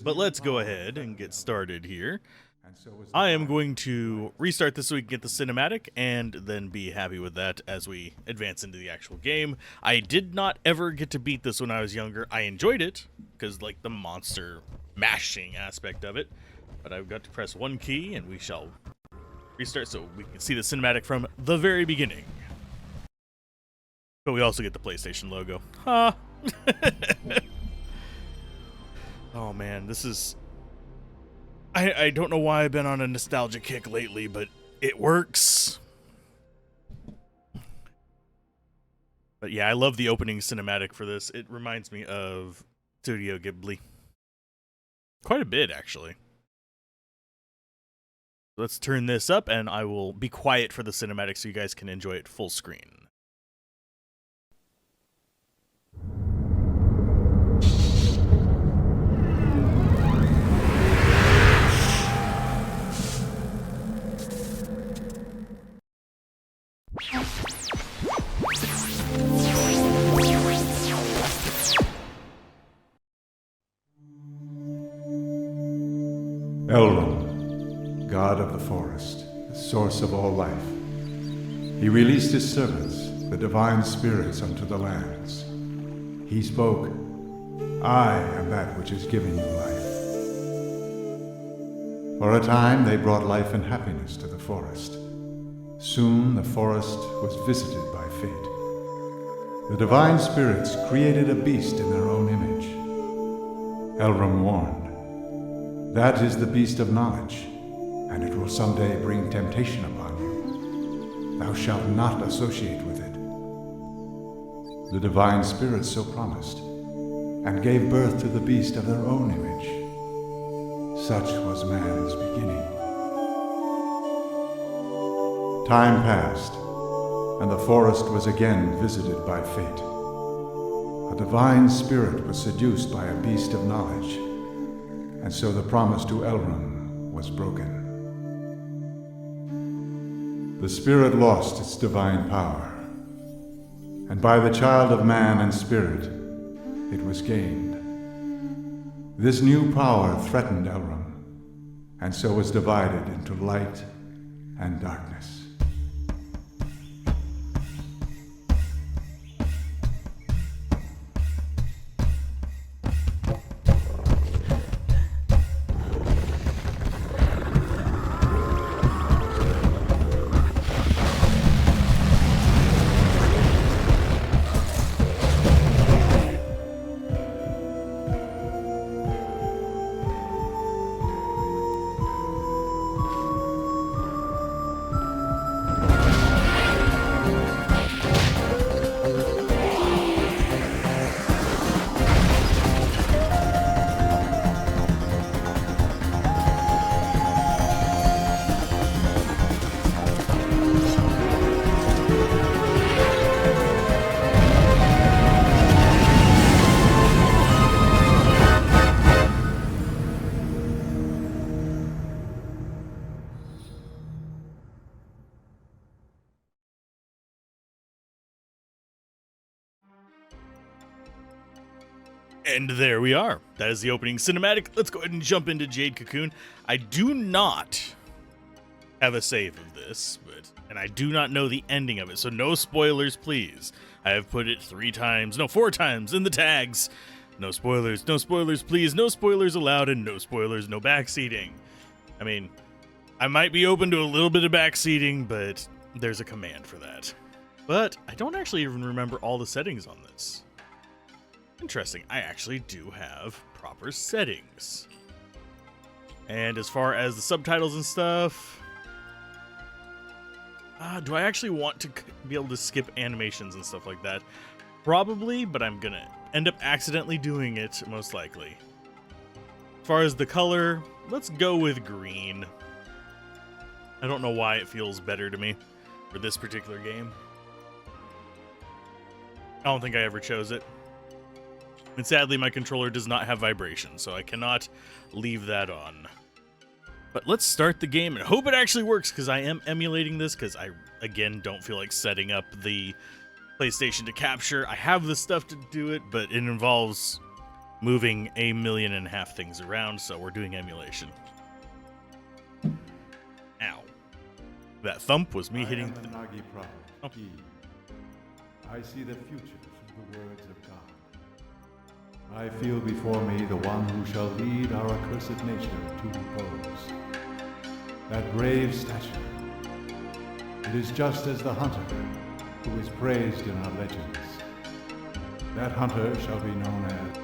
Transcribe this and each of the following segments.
But let's go ahead and get started here. I am going to restart this so we can get the cinematic and then be happy with that as we advance into the actual game. I did not ever get to beat this when I was younger. I enjoyed it because like the monster mashing aspect of it, but I've got to press one key and we shall restart so we can see the cinematic from the very beginning. But we also get the PlayStation logo. Huh. Oh man, this is... I don't know why I've been on a nostalgia kick lately, but it works. But yeah, I love the opening cinematic for this. It reminds me of Studio Ghibli. Quite a bit, actually. Let's turn this up, and I will be quiet for the cinematic so you guys can enjoy it full screen. Elrond, god of the forest, the source of all life. He released his servants, the divine spirits, unto the lands. He spoke, I am that which has given you life. For a time they brought life and happiness to the forest. Soon the forest was visited by fate. The divine spirits created a beast in their own image. Elrond warned, that is the beast of knowledge, and it will someday bring temptation upon you. Thou shalt not associate with it. The divine spirits so promised, and gave birth to the beast of their own image. Such was man's beginning. Time passed, and the forest was again visited by fate. A divine spirit was seduced by a beast of knowledge, and so the promise to Elrond was broken. The spirit lost its divine power, and by the child of man and spirit, it was gained. This new power threatened Elrond, and so was divided into light and darkness. And there we are. That is the opening cinematic. Let's go ahead and jump into Jade Cocoon. I do not have a save of this, and I do not know the ending of it, so no spoilers, please. I have put it 4 times in the tags. No spoilers, please. No spoilers allowed, and no spoilers, no backseating. I mean, I might be open to a little bit of backseating, but there's a command for that. But I don't actually even remember all the settings on this. Interesting, I actually do have proper settings. And as far as the subtitles and stuff, do I actually want to be able to skip animations and stuff like that? Probably, but I'm gonna end up accidentally doing it, most likely. As far as the color, let's go with green. I don't know why it feels better to me for this particular game. I don't think I ever chose it. And sadly, my controller does not have vibration, so I cannot leave that on. But let's start the game and hope it actually works, because I am emulating this, because I, again, don't feel like setting up the PlayStation to capture. I have the stuff to do it, but it involves moving 1.5 million things around, so we're doing emulation. Ow. That thump was me hitting the Nagi prophet. Oh. I see the future through the words of God. I feel before me the one who shall lead our accursed nature to repose. That brave stature. It is just as the hunter who is praised in our legends. That hunter shall be known as...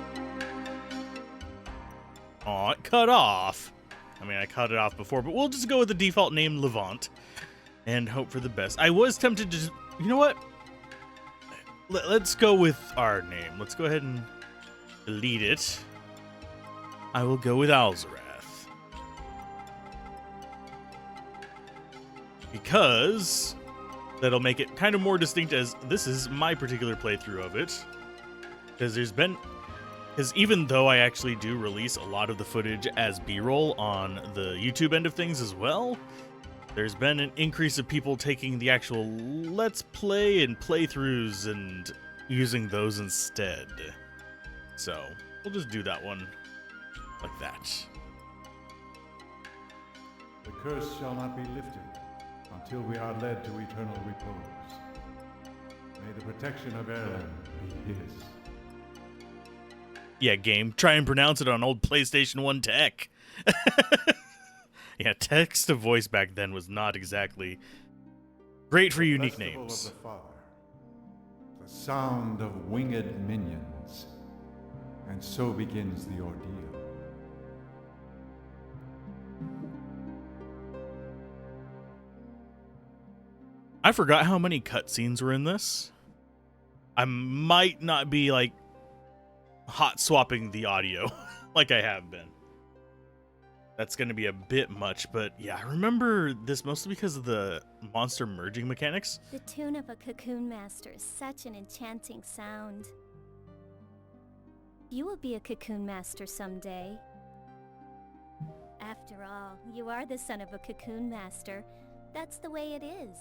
Aw, it cut off. I mean, I cut it off before, but we'll just go with the default name, Levant, and hope for the best. I was tempted to just... You know what? Let's go with our name. Let's go ahead and delete it. I will go with Alzorath. Because that'll make it kind of more distinct, as this is my particular playthrough of it. Because even though I actually do release a lot of the footage as B-roll on the YouTube end of things as well, there's been an increase of people taking the actual Let's Play and playthroughs and using those instead. So we'll just do that one like that. The curse shall not be lifted until we are led to eternal repose. May the protection of Erlen be his. Yeah, game. Try and pronounce it on old PlayStation 1 tech. Yeah, text to voice back then was not exactly great for unique names. Of the Father, the sound of winged minions, and so begins the ordeal. I forgot how many cutscenes were in this. I might not be like hot swapping the audio like I have been. That's going to be a bit much, but yeah, I remember this mostly because of the monster merging mechanics. The tune of a cocoon master is such an enchanting sound. You will be a cocoon master someday. After all, you are the son of a cocoon master. That's the way it is.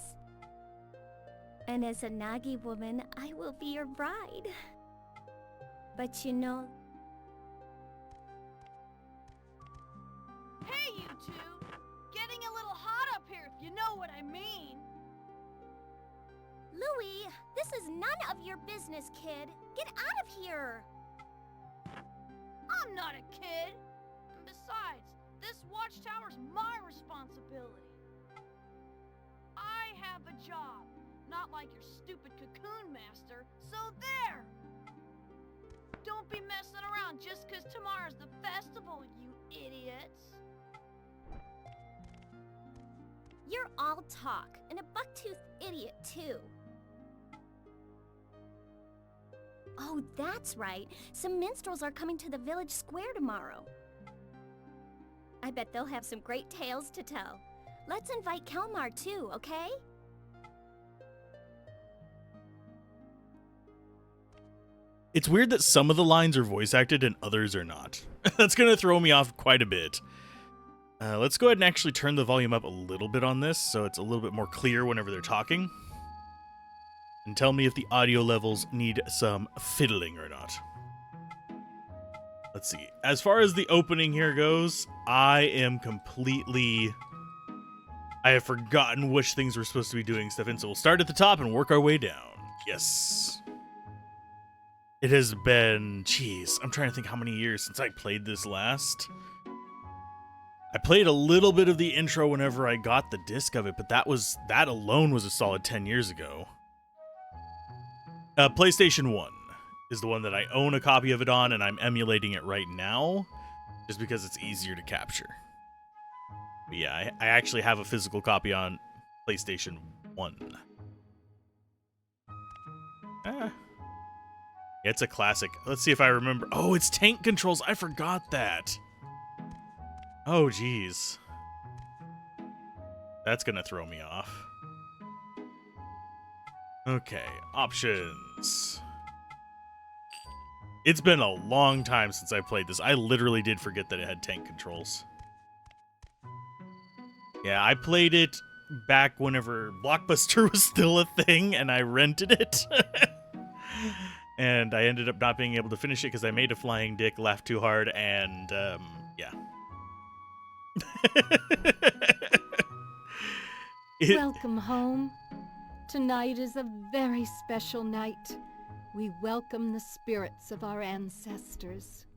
And as a Nagi woman, I will be your bride. But you know... Hey, you two! Getting a little hot up here, if you know what I mean. Louis, this is none of your business, kid. Get out of here! I'm not a kid. And besides, this watchtower's my responsibility. I have a job, not like your stupid cocoon master, so there! Don't be messing around just 'cause tomorrow's the festival, you idiots. You're all talk, and a buck-toothed idiot, too. Oh, that's right. Some minstrels are coming to the village square tomorrow. I bet they'll have some great tales to tell. Let's invite Kelmar, too, okay? It's weird that some of the lines are voice acted and others are not. That's going to throw me off quite a bit. Let's go ahead and actually turn the volume up a little bit on this so it's a little bit more clear whenever they're talking. And tell me if the audio levels need some fiddling or not. Let's see. As far as the opening here goes, I have forgotten which things we're supposed to be doing stuff in, so we'll start at the top and work our way down. Yes. It has been, jeez, I'm trying to think how many years since I played this last. I played a little bit of the intro whenever I got the disc of it, but that alone was a solid 10 years ago. PlayStation 1 is the one that I own a copy of it on, and I'm emulating it right now, just because it's easier to capture. But yeah, I actually have a physical copy on PlayStation 1. It's a classic. Let's see if I remember. Oh, it's tank controls. I forgot that. Oh, geez. That's gonna throw me off. Okay, options. It's been a long time since I played this. I literally did forget that it had tank controls. Yeah, I played it back whenever Blockbuster was still a thing, and I rented it. and I ended up not being able to finish it because I made a flying dick laugh too hard, and yeah. Welcome home. Tonight is a very special night. We welcome the spirits of our ancestors.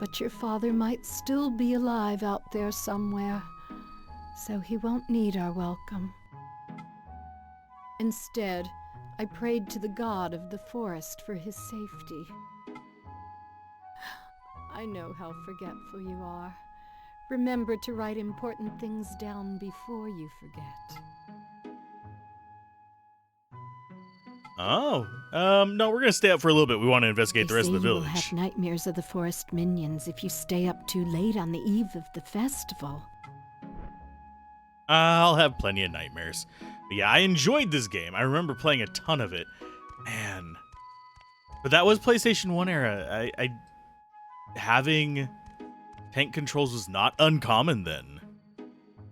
But your father might still be alive out there somewhere, so he won't need our welcome. Instead, I prayed to the god of the forest for his safety. I know how forgetful you are. Remember to write important things down before you forget. Oh, no, we're gonna stay up for a little bit. We want to investigate the rest of the You will village. have nightmares of the forest minions if you stay up too late on the eve of the festival. I'll have plenty of nightmares. But yeah, I enjoyed this game. I remember playing a ton of it. Man. But that was PlayStation 1 era. I having tank controls was not uncommon then.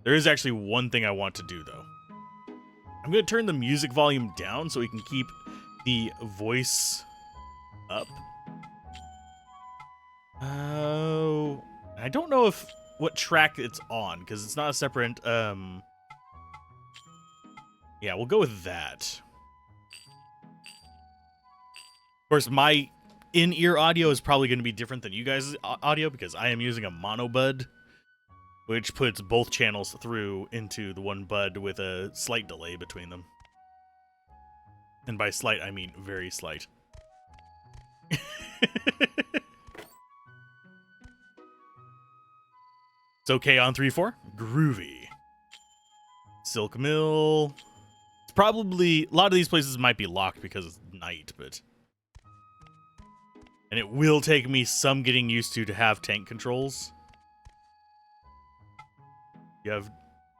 There is actually one thing I want to do, though. I'm going to turn the music volume down so we can keep the voice up. Oh, I don't know what track it's on, because it's not a separate, yeah, we'll go with that. Of course, my in-ear audio is probably going to be different than you guys' audio, because I am using a mono bud, which puts both channels through into the one bud with a slight delay between them. And by slight, I mean very slight. It's okay on 3-4. Groovy. Silk Mill. It's probably... A lot of these places might be locked because it's night, but... And it will take me some getting used to have tank controls. You have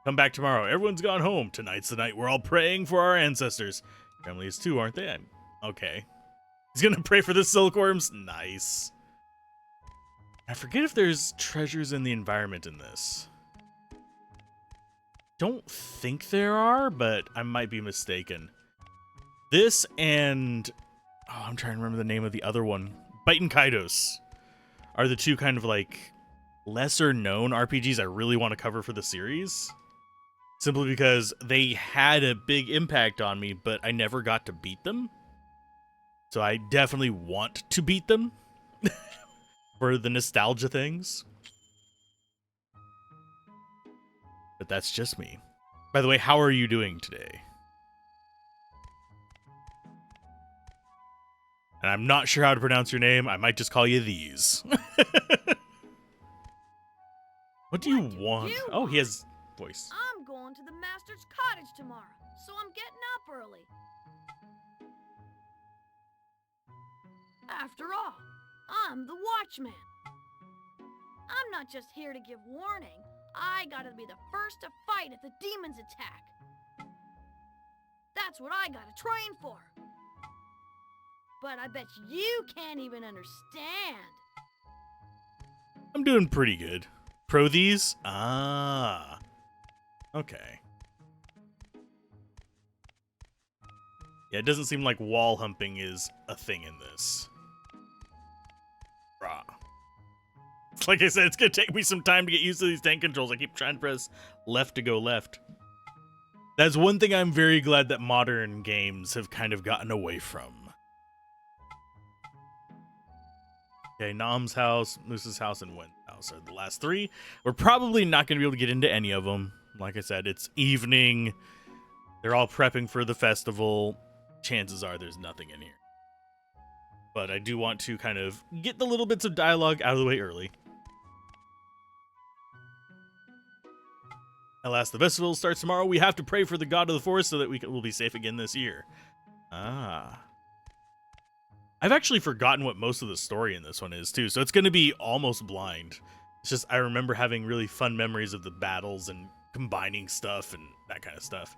come back tomorrow. Everyone's gone home. Tonight's the night we're all praying for our ancestors. Family is too, aren't they? Okay. He's gonna pray for the silkworms. Nice. I forget if there's treasures in the environment in this. Don't think there are, but I might be mistaken. This and... Oh, I'm trying to remember the name of the other one. Bite and Kaidos are the two kind of like... lesser known RPGs I really want to cover for the series. Simply because they had a big impact on me, but I never got to beat them. So I definitely want to beat them. For the nostalgia things. But that's just me. By the way, how are you doing today? And I'm not sure how to pronounce your name. I might just call you These. What do you want? Oh, he has voice. I'm going to the master's cottage tomorrow, so I'm getting up early. After all, I'm the watchman. I'm not just here to give warning. I gotta be the first to fight if the demons attack. That's what I gotta train for. But I bet you can't even understand. I'm doing pretty good. Pro these? Ah. Okay. Yeah, it doesn't seem like wall humping is a thing in this. Rah. Like I said, it's going to take me some time to get used to these tank controls. I keep trying to press left to go left. That's one thing I'm very glad that modern games have kind of gotten away from. Okay, Nam's house, Moose's house, and Wen's house are the last three. We're probably not going to be able to get into any of them. Like I said, it's evening. They're all prepping for the festival. Chances are there's nothing in here. But I do want to kind of get the little bits of dialogue out of the way early. Alas, the festival starts tomorrow. We have to pray for the god of the forest so that we'll be safe again this year. Ah. I've actually forgotten what most of the story in this one is, too, so it's going to be almost blind. It's just I remember having really fun memories of the battles and combining stuff and that kind of stuff.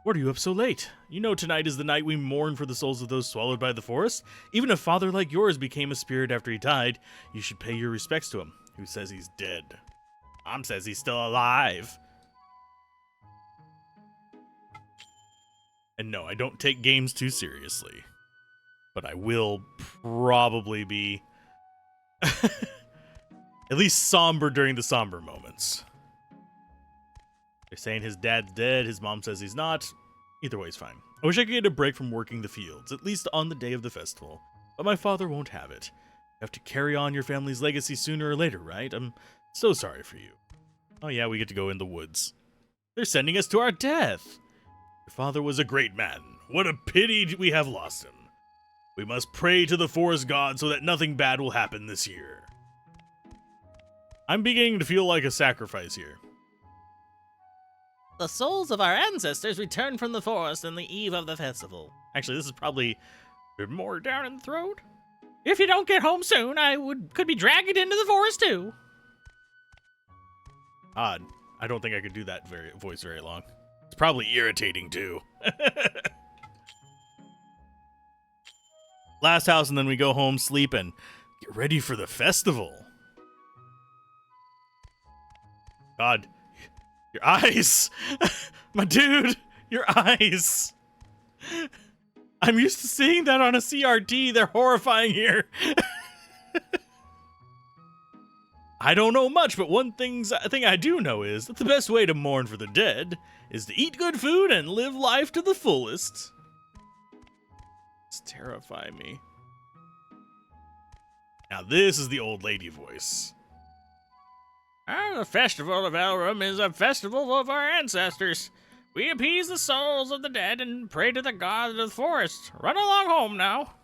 What are you up so late? You know tonight is the night we mourn for the souls of those swallowed by the forest. Even a father like yours became a spirit after he died. You should pay your respects to him. Who says he's dead? Mom says he's still alive. And no, I don't take games too seriously. but I will probably be at least somber during the somber moments. They're saying his dad's dead, his mom says he's not. Either way, he's fine. I wish I could get a break from working the fields, at least on the day of the festival. But my father won't have it. You have to carry on your family's legacy sooner or later, right? I'm so sorry for you. Oh yeah, we get to go in the woods. They're sending us to our death. Your father was a great man. What a pity we have lost him. We must pray to the forest god so that nothing bad will happen this year. I'm beginning to feel like a sacrifice here. The souls of our ancestors return from the forest on the eve of the festival. Actually, this is probably a bit more down in the throat. If you don't get home soon, I could be dragged into the forest too. Odd. I don't think I could do that voice very long. It's probably irritating too. Last house, and then we go home, sleep, and get ready for the festival. God. Your eyes! My dude! Your eyes! I'm used to seeing that on a CRT. They're horrifying here. I don't know much, but one thing I do know is that the best way to mourn for the dead is to eat good food and live life to the fullest. It's terrifying me. Now this is the old lady voice. The Festival of Elrum is a festival of our ancestors. We appease the souls of the dead and pray to the god of the forest. Run along home now.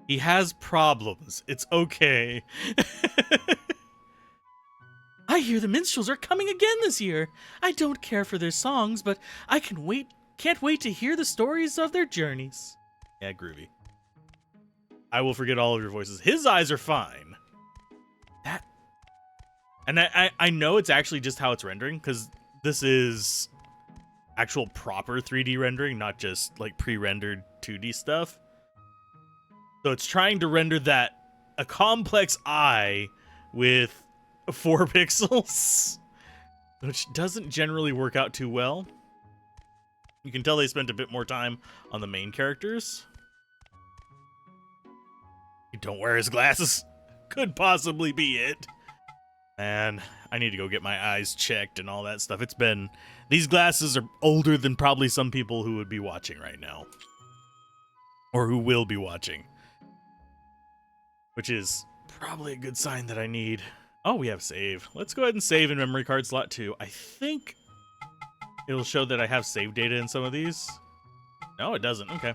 He has problems. It's okay. I hear the minstrels are coming again this year. I don't care for their songs, but I can't wait to hear the stories of their journeys. Yeah, groovy. I will forget all of your voices. His eyes are fine. And I know it's actually just how it's rendering, because this is actual proper 3D rendering, not just like pre-rendered 2D stuff. So it's trying to render a complex eye with 4 pixels, which doesn't generally work out too well. You can tell they spent a bit more time on the main characters. You don't wear his glasses. Could possibly be it. And I need to go get my eyes checked and all that stuff. These glasses are older than probably some people who would be watching right now. Or who will be watching. Which is probably a good sign that I need. Oh, we have save. Let's go ahead and save in memory card slot 2. I think it'll show that I have save data in some of these. No, it doesn't. Okay.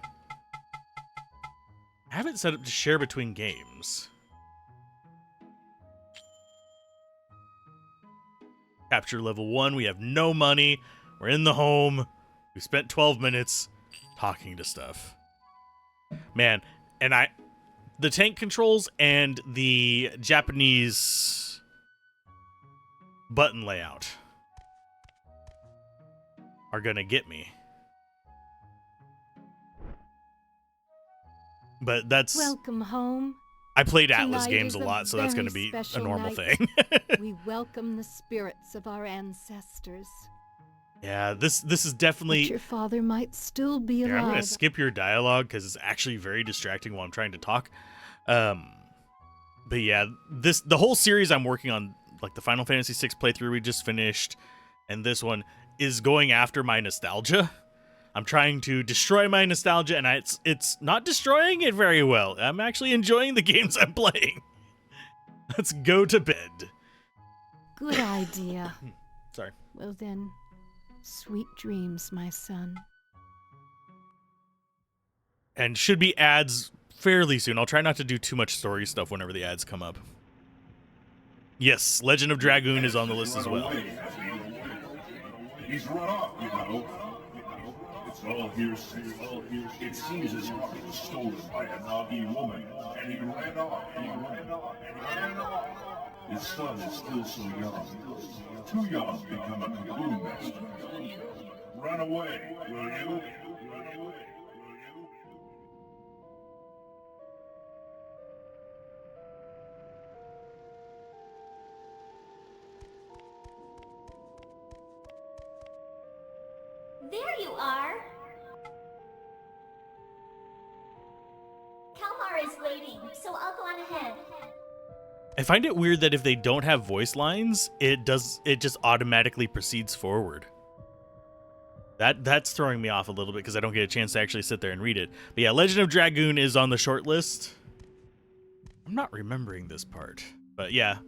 I have it set up to share between games. Capture level 1. We have no money. We're in the home. We spent 12 minutes talking to stuff. Man, and the tank controls and the Japanese button layout are gonna get me. But that's... Welcome home. I played Atlas Tonight games is a lot, so that's gonna be a special normal night. thing. We welcome the spirits of our ancestors. Yeah, this is definitely... But your father might still be Here, I'm gonna alive. skip your dialogue because it's actually very distracting while I'm trying to talk. But yeah, the whole series I'm working on, like the Final Fantasy VI playthrough we just finished, and this one is going after my nostalgia. I'm trying to destroy my nostalgia, and it's not destroying it very well. I'm actually enjoying the games I'm playing. Let's go to bed. Good idea. Sorry. Well then, sweet dreams, my son. And should be ads fairly soon. I'll try not to do too much story stuff whenever the ads come up. Yes, Legend of Dragoon is on the list as well. He's run off, you know. It's all hearsay. It seems as if he was stolen by a Nagi woman, and he ran off. His son is still so young. Too young to become a cocoon master. Run away, will you? There you are. waiting, so I'll go on ahead. I find it weird that if they don't have voice lines, it just automatically proceeds forward. That's throwing me off a little bit because I don't get a chance to actually sit there and read it. But yeah, Legend of Dragoon is on the short list. I'm not remembering this part, but yeah,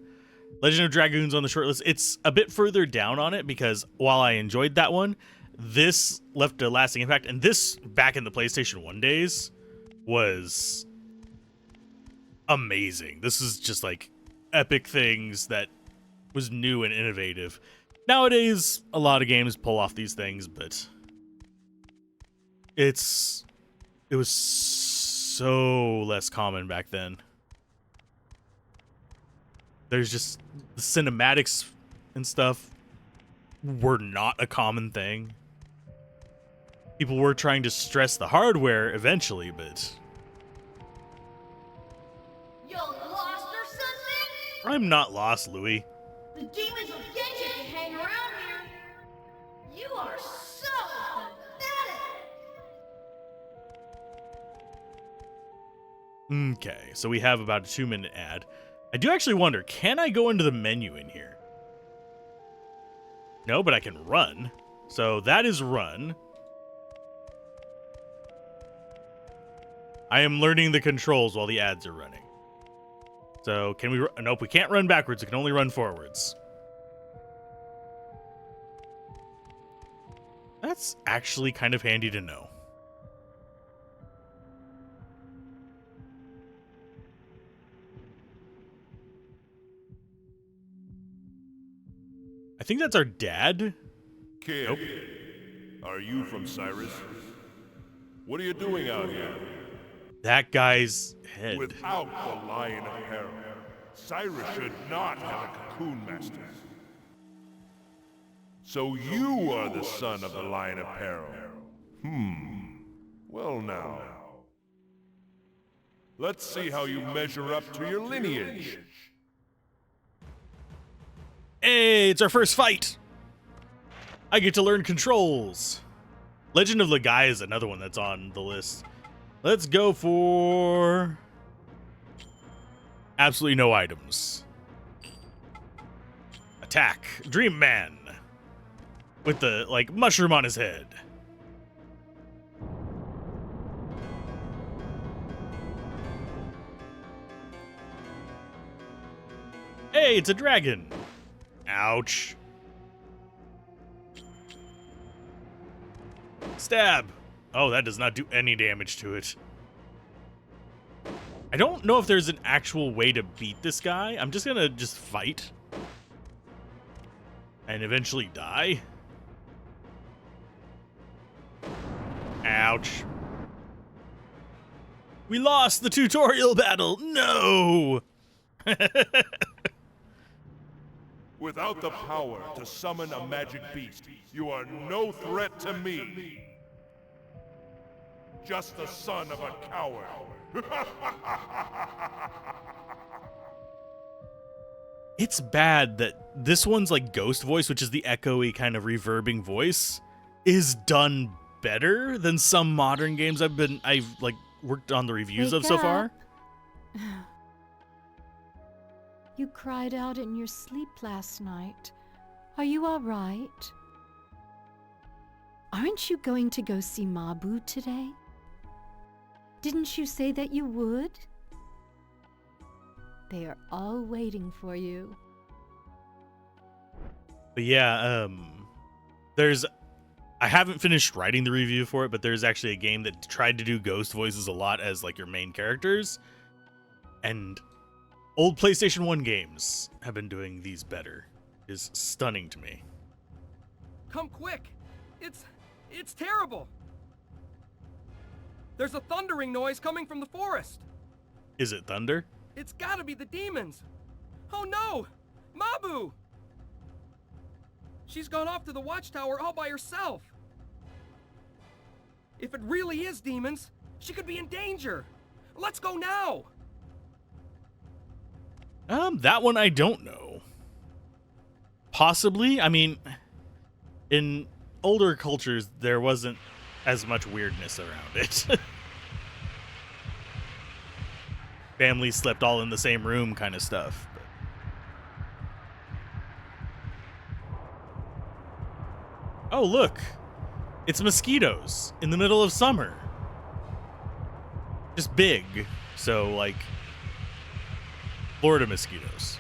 Legend of Dragoon's on the short list. It's a bit further down on it because while I enjoyed that one, this left a lasting impact, and this back in the PlayStation 1 days was amazing. This is just like epic things that was new and innovative. Nowadays, a lot of games pull off these things, but it was so less common back then. There's just the cinematics and stuff were not a common thing. People were trying to stress the hardware eventually, but You lost or something? I'm not lost, Louis. The demons will get you if you hang around here. You are so pathetic. Okay, so we have about a 2-minute ad. I do actually wonder, can I go into the menu in here? No, but I can run. So that is run. I am learning the controls while the ads are running. So can we... Nope, we can't run backwards. We can only run forwards. That's actually kind of handy to know. I think that's our dad. Kid, are you from Cyrus? What are you doing out here? That guy's head. Without the lion apparel, Cyrus should not have a cocoon master. So you are the son of the lion apparel. Well now. Let's see how you measure up to your lineage. Hey, it's our first fight. I get to learn controls. Legend of Lagai is another one that's on the list. Let's go for absolutely no items. Attack. Dream Man. With the, like, mushroom on his head. Hey, it's a dragon. Ouch. Stab. Oh, that does not do any damage to it. I don't know if there's an actual way to beat this guy. I'm just gonna fight. And eventually die. Ouch. We lost the tutorial battle. No! Without the power to summon a magic beast, you are no threat to me. Just the son of a coward. It's bad that this one's like ghost voice, which is the echoey kind of reverbing voice, is done better than some modern games I've like worked on the reviews of so far. You cried out in your sleep last night. Are you all right? Aren't you going to go see Mabu today? Didn't you say that you would? They are all waiting for you. But yeah, I haven't finished writing the review for it, but there's actually a game that tried to do ghost voices a lot as like your main characters. And old PlayStation 1 games have been doing these better. It is stunning to me. Come quick! It's terrible! There's a thundering noise coming from the forest! Is it thunder? It's gotta be the demons! Oh no! Mabu! She's gone off to the watchtower all by herself! If it really is demons, she could be in danger! Let's go now! That one I don't know. Possibly. I mean, in older cultures, there wasn't as much weirdness around it. families slept all in the same room kind of stuff. Oh, look. It's mosquitoes in the middle of summer. Just big. So, like, Florida mosquitoes.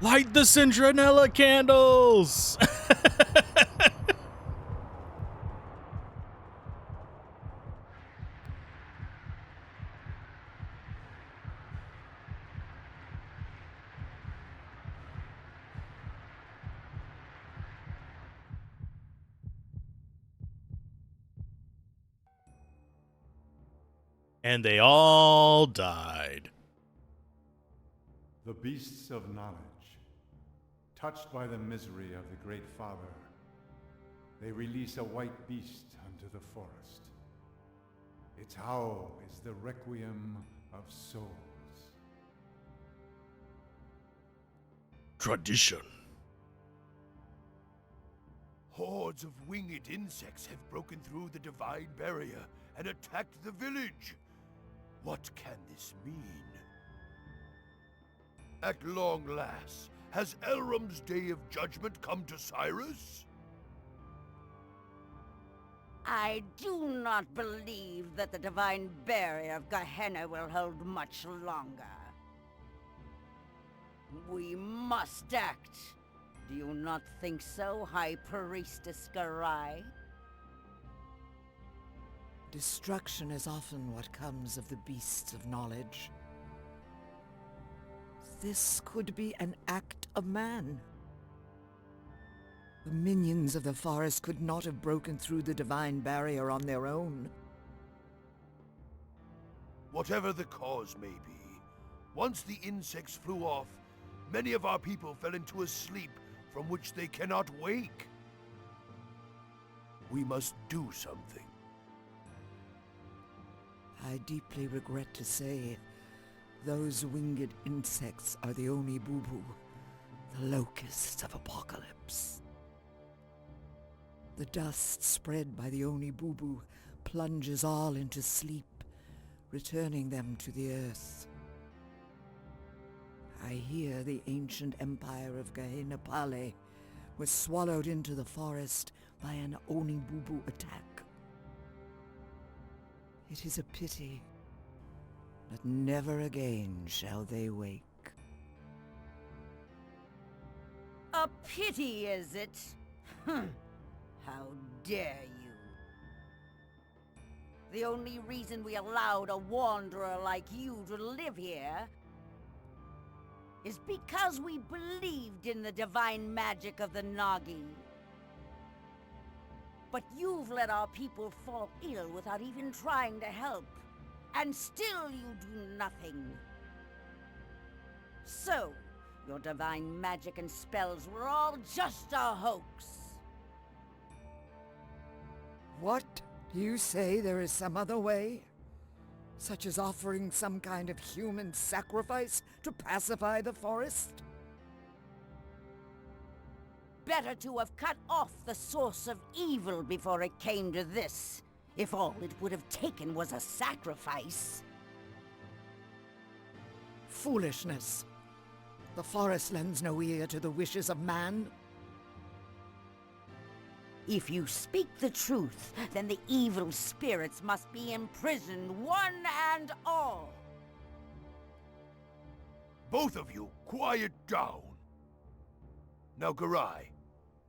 Light the Citronella candles! And they all died. The beasts of knowledge, touched by the misery of the Great Father, they release a white beast unto the forest. Its howl is the requiem of souls. Tradition. Hordes of winged insects have broken through the divine barrier and attacked the village. What can this mean? At long last, has Elrom's day of judgment come to Cyrus? I do not believe that the divine barrier of Gehenna will hold much longer. We must act. Do you not think so, High Priestess Garai? Destruction is often what comes of the beasts of knowledge. This could be an act of man. The minions of the forest could not have broken through the divine barrier on their own. Whatever the cause may be, once the insects flew off, many of our people fell into a sleep from which they cannot wake. We must do something. I deeply regret to say, those winged insects are the Oni-Bubu, the locusts of apocalypse. The dust spread by the Oni-Bubu plunges all into sleep, returning them to the earth. I hear the ancient empire of Gehenna-Pale was swallowed into the forest by an Oni-Bubu attack. It is a pity, but never again shall they wake. A pity, is it? How dare you? The only reason we allowed a wanderer like you to live here is because we believed in the divine magic of the Nagi. But you've let our people fall ill without even trying to help, and still you do nothing. So, your divine magic and spells were all just a hoax. What? You say there is some other way? Such as offering some kind of human sacrifice to pacify the forest? Better to have cut off the source of evil before it came to this, if all it would have taken was a sacrifice. Foolishness. The forest lends no ear to the wishes of man. If you speak the truth, then the evil spirits must be imprisoned, one and all. Both of you, quiet down. Now, Garai,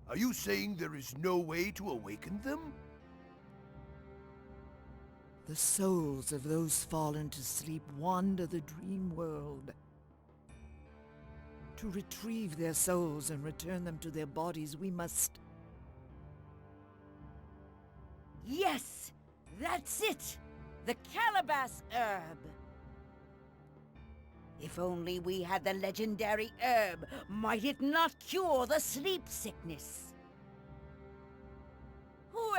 are you saying there is no way to awaken them? The souls of those fallen to sleep wander the dream world. To retrieve their souls and return them to their bodies, we must... Yes, that's it! The Calabash herb! If only we had the legendary herb, might it not cure the sleep sickness?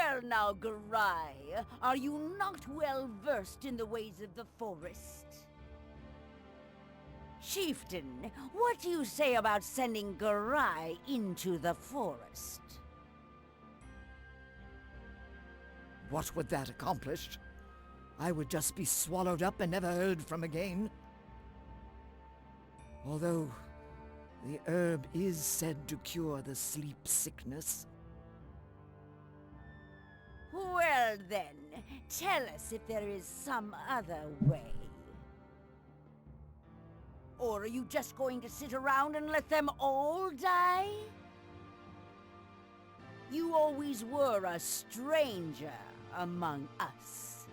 Well now, Garai, are you not well versed in the ways of the forest? Chieftain, what do you say about sending Garai into the forest? What would that accomplish? I would just be swallowed up and never heard from again. Although, the herb is said to cure the sleep sickness. Well then, tell us if there is some other way. Or are you just going to sit around and let them all die? You always were a stranger among us.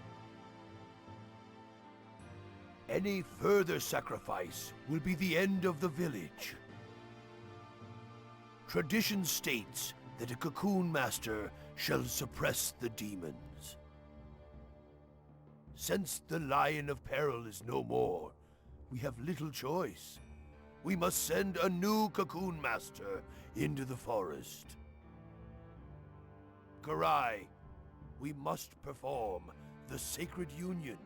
Any further sacrifice will be the end of the village. Tradition states that a cocoon master shall suppress the demons. Since the Lion of Peril is no more, we have little choice. We must send a new cocoon master into the forest. Garai, we must perform the sacred union.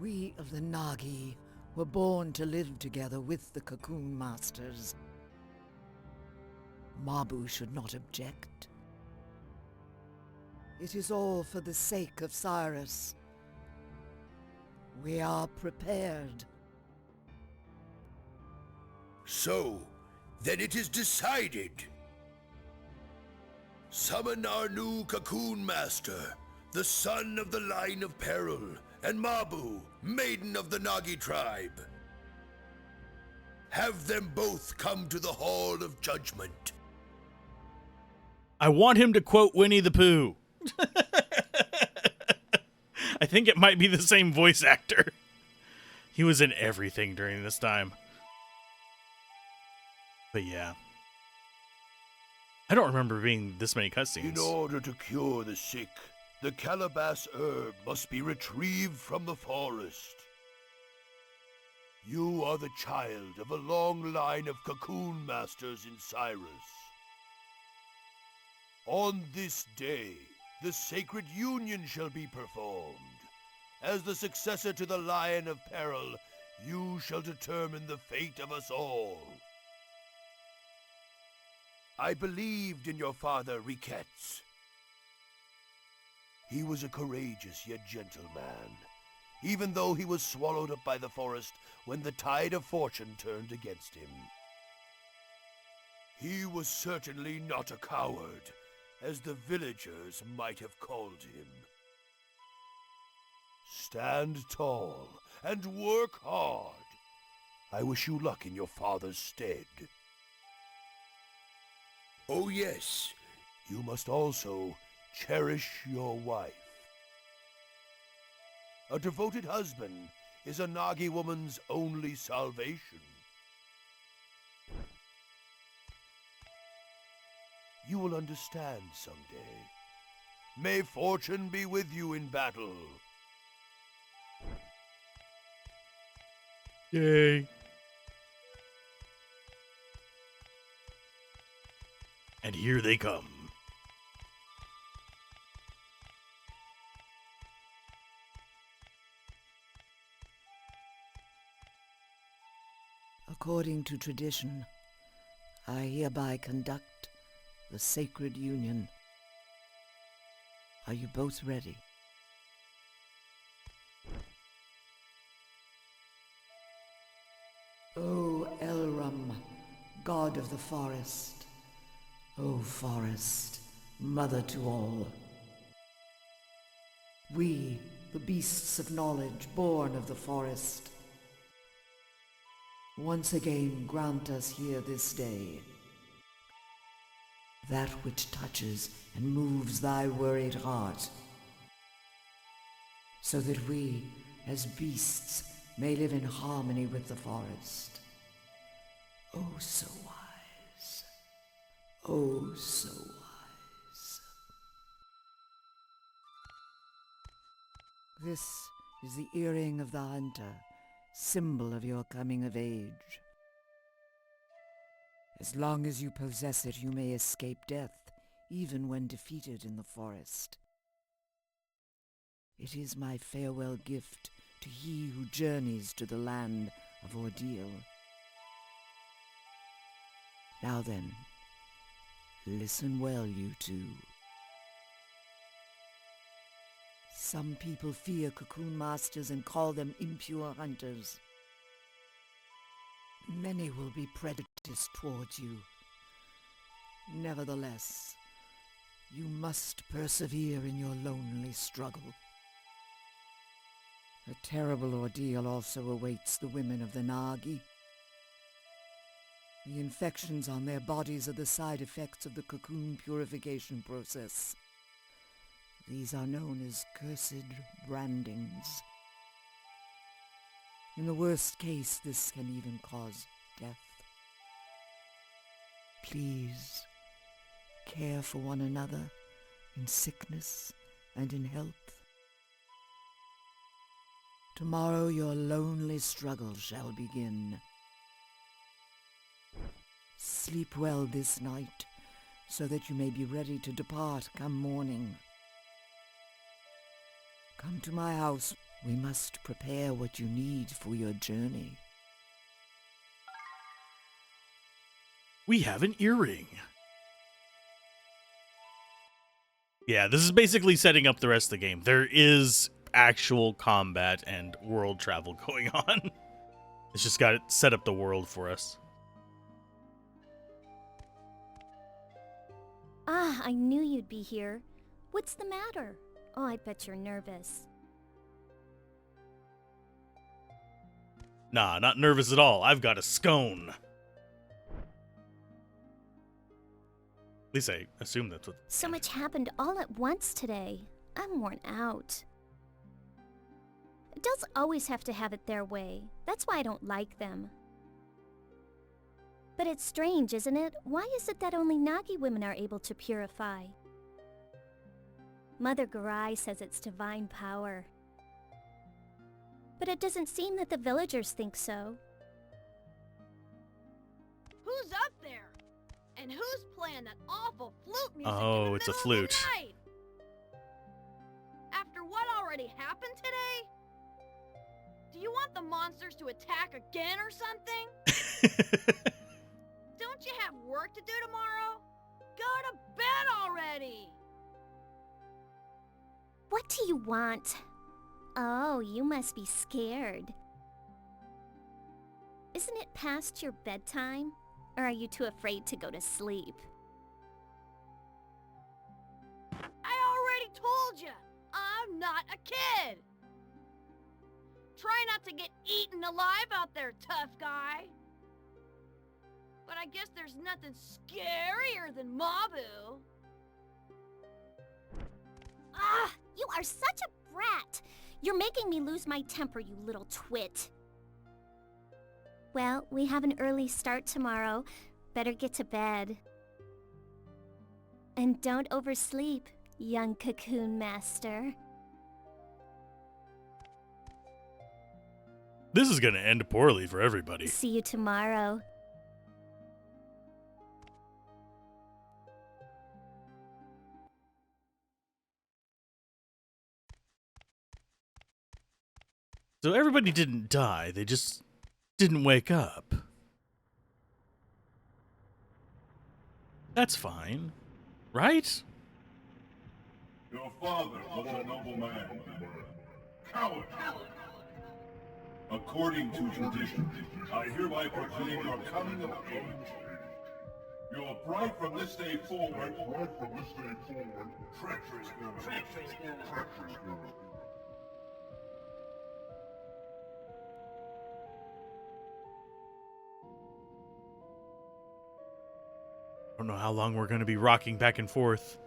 We of the Nagi were born to live together with the cocoon masters. Mabu should not object. It is all for the sake of Cyrus. We are prepared. So, then it is decided. Summon our new cocoon master, the son of the Line of Peril, and Mabu, maiden of the Nagi tribe. Have them both come to the Hall of Judgment. I want him to quote Winnie the Pooh. I think it might be the same voice actor. He was in everything during this time. But yeah. I don't remember being this many cutscenes. In order to cure the sick, the calabash herb must be retrieved from the forest. You are the child of a long line of cocoon masters in Cyrus. On this day, the sacred union shall be performed. As the successor to the Lion of Peril, you shall determine the fate of us all. I believed in your father, Riquettes. He was a courageous yet gentle man, even though he was swallowed up by the forest when the tide of fortune turned against him. He was certainly not a coward, as the villagers might have called him. Stand tall and work hard. I wish you luck in your father's stead. Oh yes, you must also cherish your wife. A devoted husband is a Nagi woman's only salvation. You will understand someday. May fortune be with you in battle. Yay. And here they come. According to tradition, I hereby conduct the sacred union. Are you both ready? O Elram, god of the forest, O forest, mother to all. We, the beasts of knowledge born of the forest, once again grant us here this day that which touches and moves thy worried heart, so that we, as beasts, may live in harmony with the forest. Oh, so wise. Oh, so wise. This is the earring of the hunter, symbol of your coming of age. As long as you possess it, you may escape death, even when defeated in the forest. It is my farewell gift to he who journeys to the land of ordeal. Now then, listen well, you two. Some people fear cocoon masters and call them impure hunters. Many will be prejudiced towards you. Nevertheless, you must persevere in your lonely struggle. A terrible ordeal also awaits the women of the Nagi. The infections on their bodies are the side effects of the cocoon purification process. These are known as cursed brandings. In the worst case, this can even cause death. Please, care for one another in sickness and in health. Tomorrow your lonely struggle shall begin. Sleep well this night, so that you may be ready to depart come morning. Come to my house. We must prepare what you need for your journey. We have an earring. Yeah, this is basically setting up the rest of the game. There is actual combat and world travel going on. It's just got to set up the world for us. Ah, I knew you'd be here. What's the matter? Oh, I bet you're nervous. Nah, not nervous at all. I've got a scone. At least I assume that's what... So much happened all at once today. I'm worn out. Adults always have to have it their way. That's why I don't like them. But it's strange, isn't it? Why is it that only Nagi women are able to purify? Mother Garai says it's divine power. But it doesn't seem that the villagers think so. Who's up there? And who's playing that awful flute music Oh, in the it's a middle flute. of the night? After what already happened today? Do you want the monsters to attack again or something? Don't you have work to do tomorrow? Go to bed already! What do you want? Oh, you must be scared. Isn't it past your bedtime? Or are you too afraid to go to sleep? I already told you, I'm not a kid! Try not to get eaten alive out there, tough guy! But I guess there's nothing scarier than Mabu. Ah, you are such a brat! You're making me lose my temper, you little twit. Well, we have an early start tomorrow. Better get to bed. And don't oversleep, young cocoon master. This is gonna end poorly for everybody. See you tomorrow. So everybody didn't die, they just didn't wake up. That's fine, right? Your father was a noble man. Coward! According to tradition, I hereby proclaim your coming of age. Your bride from this day forward, treacherous girl. I don't know how long we're going to be rocking back and forth.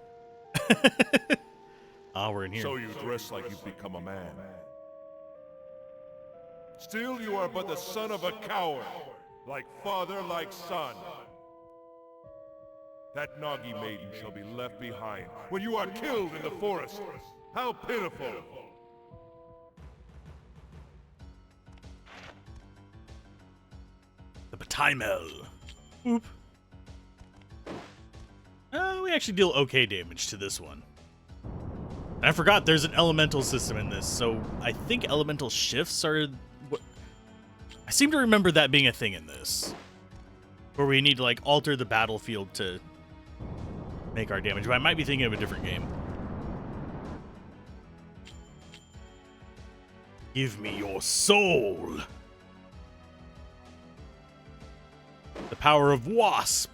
Ah, we're in here. So you dress like you've become a man. Still you are but the son of a coward, like father, like son. That Nagi maiden shall be left behind when you are killed in the forest. How pitiful! The Bataimel. Oop. We actually deal okay damage to this one. And I forgot there's an elemental system in this, so I think elemental shifts are... I seem to remember that being a thing in this. Where we need to, like, alter the battlefield to make our damage. But I might be thinking of a different game. Give me your soul! The power of Wasp!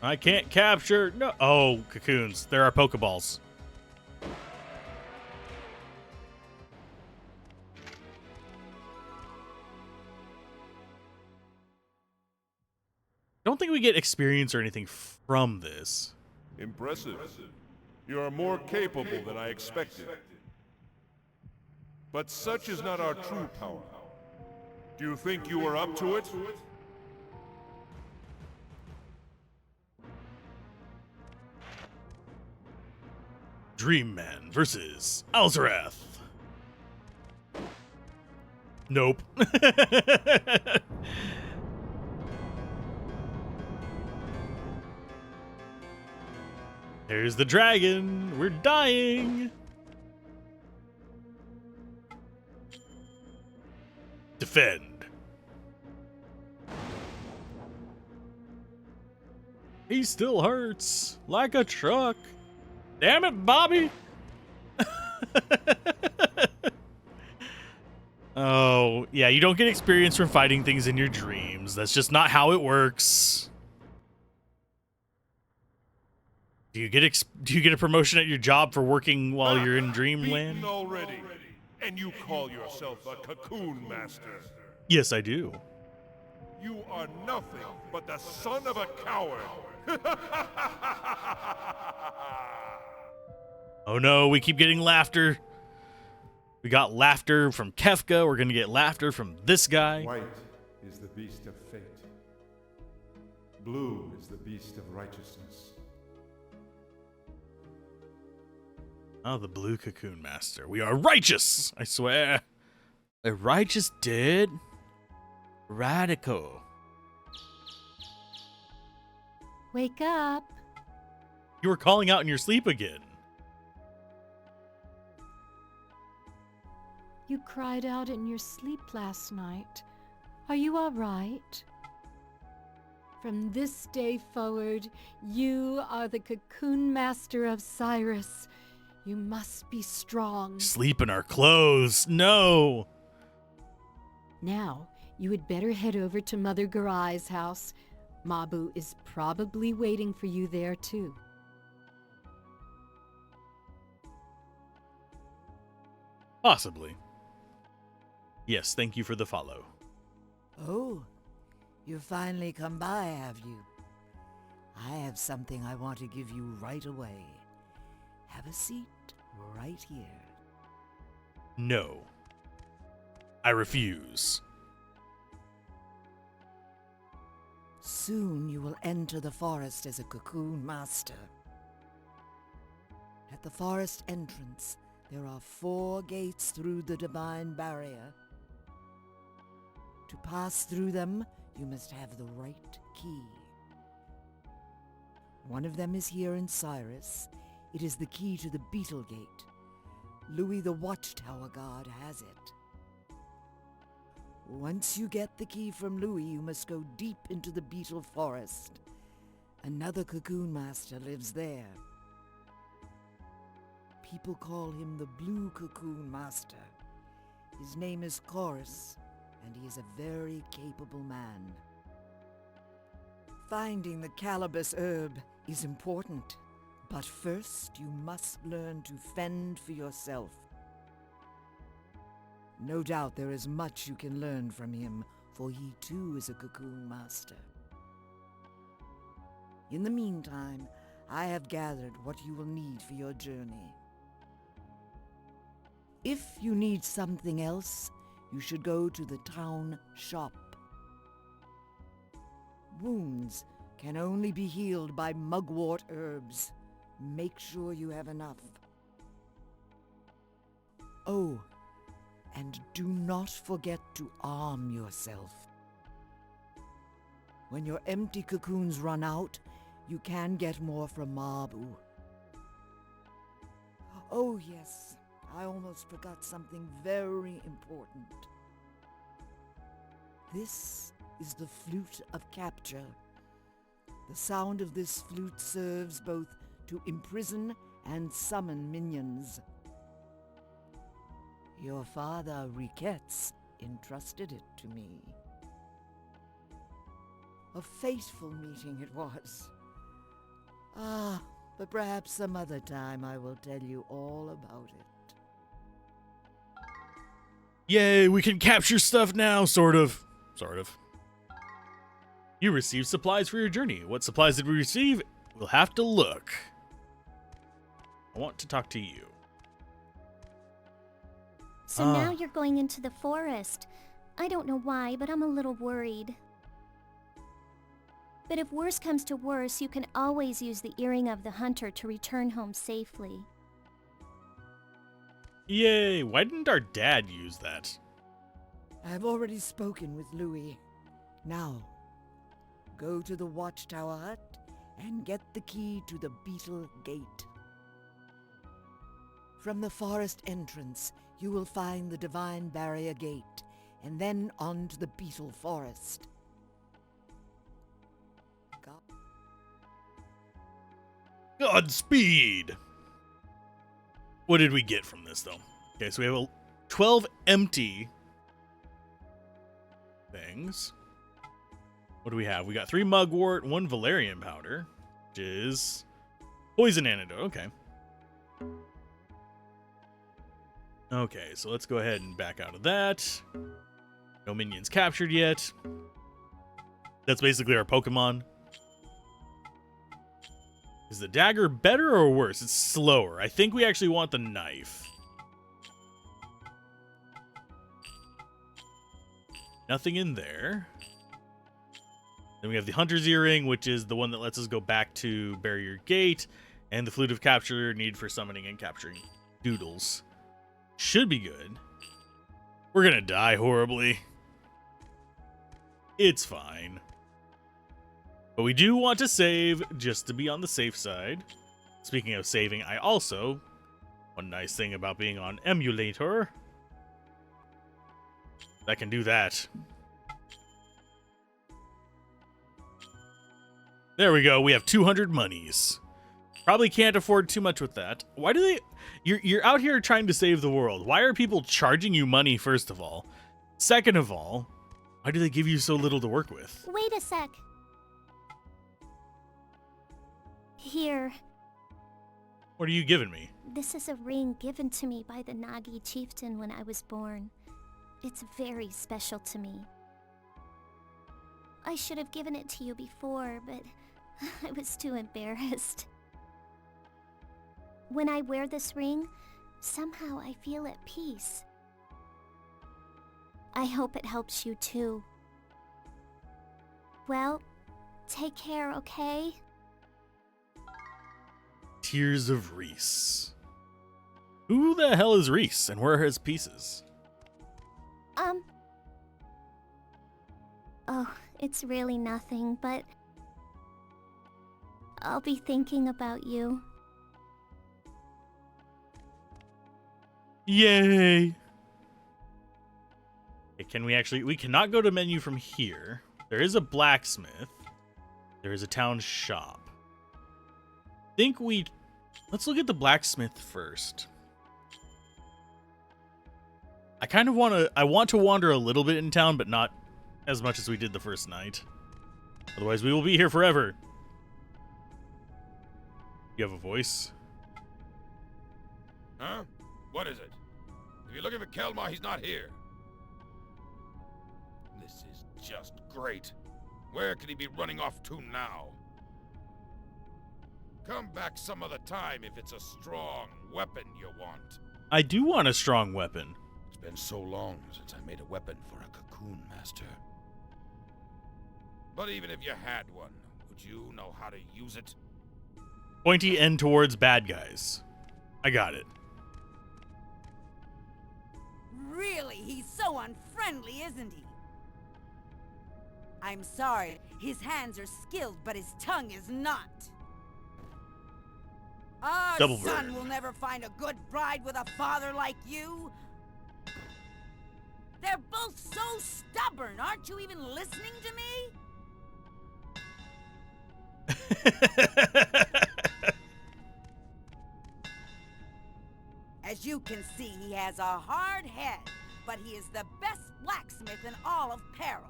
I can't capture... No. Oh, cocoons. There are Pokeballs. Don't think we get experience or anything from this. Impressive. You are more capable than I expected. But such is not our true power. Do you think you are up to it? Dream Man versus Alzorath. Nope. There's the dragon. We're dying. Defend. He still hurts like a truck. Damn it, Bobby. Oh, yeah, you don't get experience from fighting things in your dreams. That's just not how it works. Do you get a promotion at your job for working while you're in dreamland? Beaten already, and you call yourself a cocoon master. Yes, I do. You are nothing but the son of a coward. Oh no, we keep getting laughter. We got laughter from Kefka. We're going to get laughter from this guy. White is the beast of fate. Blue is the beast of righteousness. Oh, the blue cocoon master. We are righteous, I swear. A righteous dude. Radical. Wake up. You were calling out in your sleep again. You cried out in your sleep last night. Are you all right? From this day forward, you are the cocoon master of Cyrus. You must be strong. Sleep in our clothes. No. Now, you had better head over to Mother Garai's house. Mabu is probably waiting for you there, too. Possibly. Yes, thank you for the follow. Oh, you've finally come by, have you? I have something I want to give you right away. Have a seat right here. No. I refuse. Soon you will enter the forest as a cocoon master. At the forest entrance, there are 4 gates through the divine barrier. To pass through them, you must have the right key. One of them is here in Cyrus. It is the key to the Beetle Gate. Louis the Watchtower Guard has it. Once you get the key from Louis, you must go deep into the Beetle Forest. Another cocoon master lives there. People call him the Blue Cocoon Master. His name is Chorus, and he is a very capable man. Finding the Calibus herb is important, but first you must learn to fend for yourself. No doubt there is much you can learn from him, for he too is a cocoon master. In the meantime, I have gathered what you will need for your journey. If you need something else, you should go to the town shop. Wounds can only be healed by mugwort herbs. Make sure you have enough. Oh, and do not forget to arm yourself. When your empty cocoons run out, you can get more from Mabu. Oh yes, I almost forgot something very important. This is the Flute of Capture. The sound of this flute serves both to imprison and summon minions. Your father, Riquette's, entrusted it to me. A fateful meeting it was. Ah, but perhaps some other time I will tell you all about it. Yay, we can capture stuff now, sort of. Sort of. You received supplies for your journey. What supplies did we receive? We'll have to look. I want to talk to you. So now you're going into the forest. I don't know why, but I'm a little worried. But if worse comes to worse, you can always use the earring of the hunter to return home safely. Yay, why didn't our dad use that? I've already spoken with Louis. Now, go to the Watchtower Hut and get the key to the Beetle Gate. From the forest entrance, you will find the Divine Barrier Gate, and then on to the Beetle Forest. Godspeed! What did we get from this, though? Okay, so we have 12 empty things. What do we have? We got 3 mugwort, 1 valerian powder, which is poison antidote. Okay. Okay, so let's go ahead and back out of that. No minions captured yet. That's basically our Pokemon. Is the dagger better or worse? It's slower. I think we actually want the knife. Nothing in there. Then we have the Hunter's Earring, which is the one that lets us go back to Barrier Gate, and the Flute of Capture, need for summoning and capturing doodles. Should be good. We're gonna die horribly. It's fine. But we do want to save, just to be on the safe side. Speaking of saving, I also... One nice thing about being on emulator... I can do that. There we go. We have 200 monies. Probably can't afford too much with that. Why do they... You're out here trying to save the world. Why are people charging you money, first of all? Second of all, why do they give you so little to work with? Wait a sec. Here. What are you giving me? This is a ring given to me by the Nagi chieftain when I was born. It's very special to me. I should have given it to you before, but I was too embarrassed. When I wear this ring, somehow I feel at peace. I hope it helps you too. Well, take care, okay? Tears of Reese. Who the hell is Reese, and where are his pieces? Oh, it's really nothing, but... I'll be thinking about you. Yay! Okay, can we actually... We cannot go to menu from here. There is a blacksmith. There is a town shop. I think we... Let's look at the blacksmith first. I kind of want to... I want to wander a little bit in town, but not as much as we did the first night. Otherwise, we will be here forever. You have a voice? Huh? What is it? If you're looking for Kelmar, he's not here. This is just great. Where could he be running off to now? Come back some other time if it's a strong weapon you want. I do want a strong weapon. It's been so long since I made a weapon for a cocoon master. But even if you had one, would you know how to use it? Pointy end towards bad guys. I got it. Really, he's so unfriendly, isn't he? I'm sorry, his hands are skilled, but his tongue is not. Our Double son burn. will never find a good bride with a father like you. They're both so stubborn. Aren't you even listening to me? As you can see, he has a hard head, but he is the best blacksmith in all of Peril.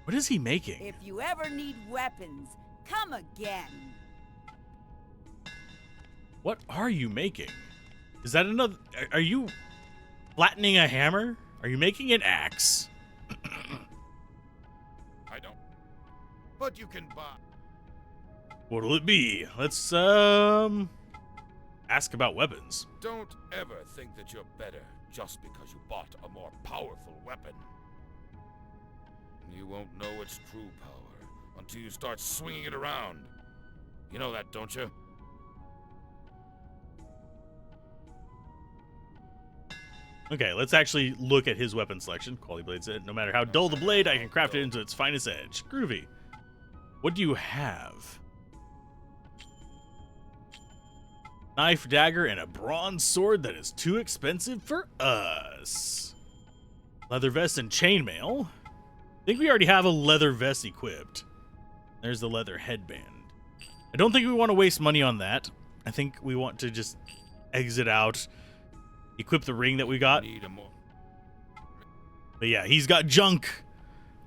What is he making? If you ever need weapons, come again. What are you making? Is that another... Are you flattening a hammer? Are you making an axe? I don't. But you can buy. What'll it be? Let's, ask about weapons. Don't ever think that you're better just because you bought a more powerful weapon. You won't know its true power until you start swinging it around. You know that, don't you? Okay, let's actually look at his weapon selection. Quality blade said, no matter how dull the blade, I can craft it into its finest edge. Groovy. What do you have? Knife, dagger, and a bronze sword that is too expensive for us. Leather vest and chainmail. I think we already have a leather vest equipped. There's the leather headband. I don't think we want to waste money on that. I think we want to just exit out, equip the ring that we got. Need a more. But yeah, he's got junk.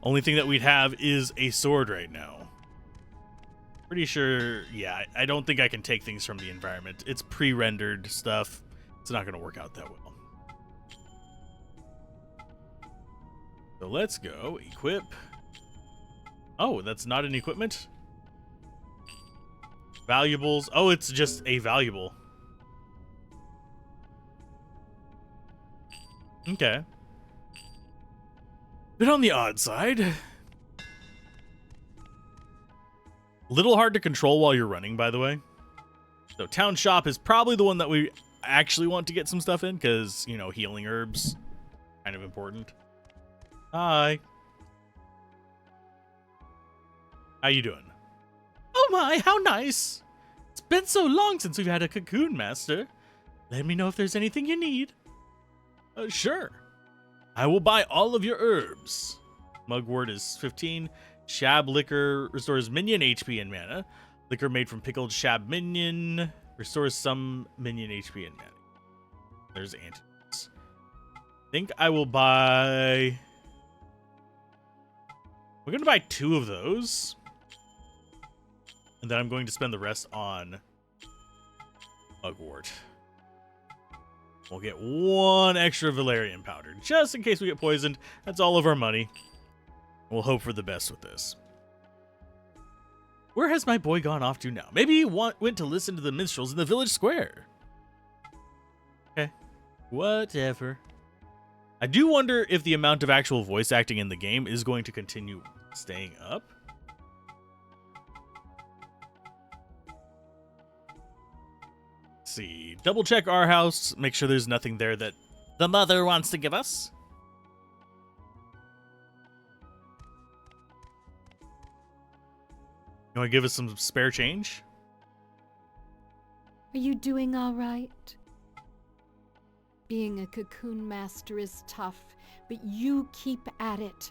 Only thing that we'd have is a sword right now. Pretty sure, yeah, I don't think I can take things from the environment. It's pre-rendered stuff. It's not going to work out that well. So let's go equip. Oh, that's not an equipment? Valuables. Oh, it's just a valuable. Okay. Bit on the odd side. Little hard to control while you're running, by the way. So town shop is probably the one that we actually want to get some stuff in, because, you know, healing herbs, kind of important. Hi. How you doing? Oh my, how nice. It's been so long since we've had a cocoon master. Let me know if there's anything you need. Sure. I will buy all of your herbs. Mugwort is 15. Shab liquor restores minion HP and mana. Liquor made from pickled shab minion restores some minion HP and mana. There's antidotes. I think I will buy... We're going to buy 2 of those. And then I'm going to spend the rest on Mugwort. We'll get 1 extra Valerian powder, just in case we get poisoned. That's all of our money. We'll hope for the best with this. Where has my boy gone off to now? Maybe he went to listen to the minstrels in the village square. Okay. Whatever. I do wonder if the amount of actual voice acting in the game is going to continue staying up. Let's see. Double check our house. Make sure there's nothing there that the mother wants to give us. You want to give us some spare change? Are you doing all right? Being a cocoon master is tough, but you keep at it.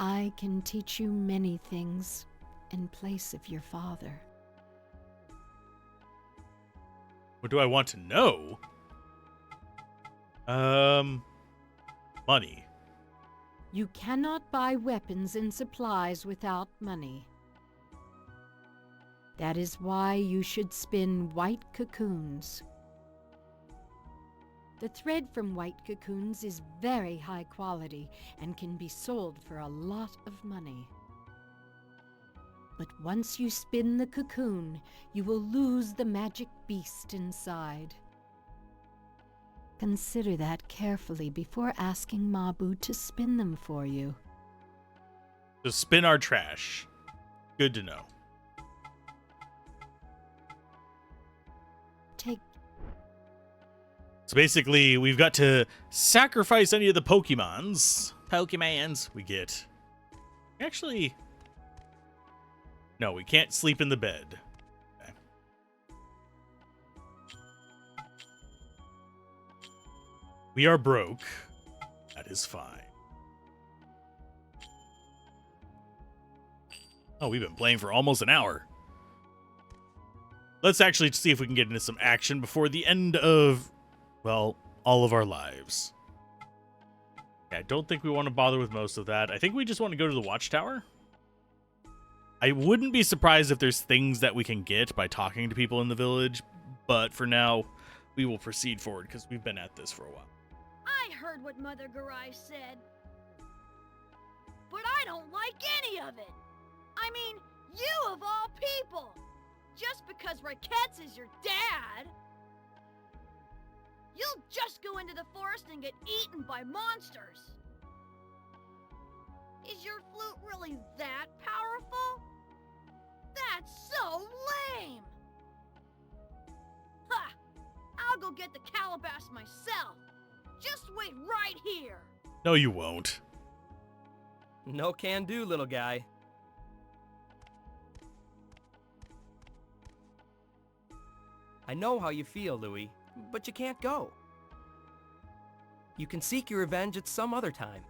I can teach you many things in place of your father. What do I want to know? Money. You cannot buy weapons and supplies without money. That is why you should spin white cocoons. The thread from white cocoons is very high quality and can be sold for a lot of money. But once you spin the cocoon, you will lose the magic beast inside. Consider that carefully before asking Mabu to spin them for you. To spin our trash. Good to know. Take. So basically, we've got to sacrifice any of the Pokemons. Pokemans. We get... Actually... No, we can't sleep in the bed. Okay. We are broke. That is fine. Oh, we've been playing for almost an hour. Let's actually see if we can get into some action before the end of, well, all of our lives. Okay, I don't think we want to bother with most of that. I think we just want to go to the watchtower. I wouldn't be surprised if there's things that we can get by talking to people in the village, but for now, we will proceed forward because we've been at this for a while. I heard what Mother Garai said, but I don't like any of it. I mean, you of all people! Just because Riquettes is your dad, you'll just go into the forest and get eaten by monsters. Is your flute really that powerful? That's so lame! Ha! I'll go get the calabash myself. Just wait right here. No, you won't. No can do, little guy. I know how you feel, Louis, but you can't go. You can seek your revenge at some other time.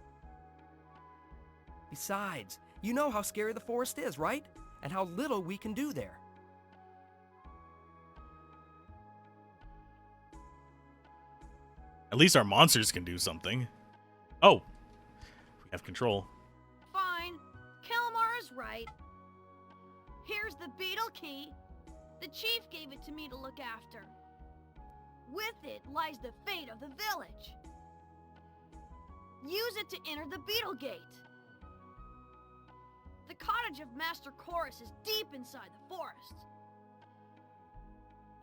Besides, you know how scary the forest is, right? And how little we can do there. At least our monsters can do something. Oh, we have control. Fine. Kelmar is right. Here's the beetle key. The chief gave it to me to look after. With it lies the fate of the village. Use it to enter the beetle gate. The cottage of Master Chorus is deep inside the forest.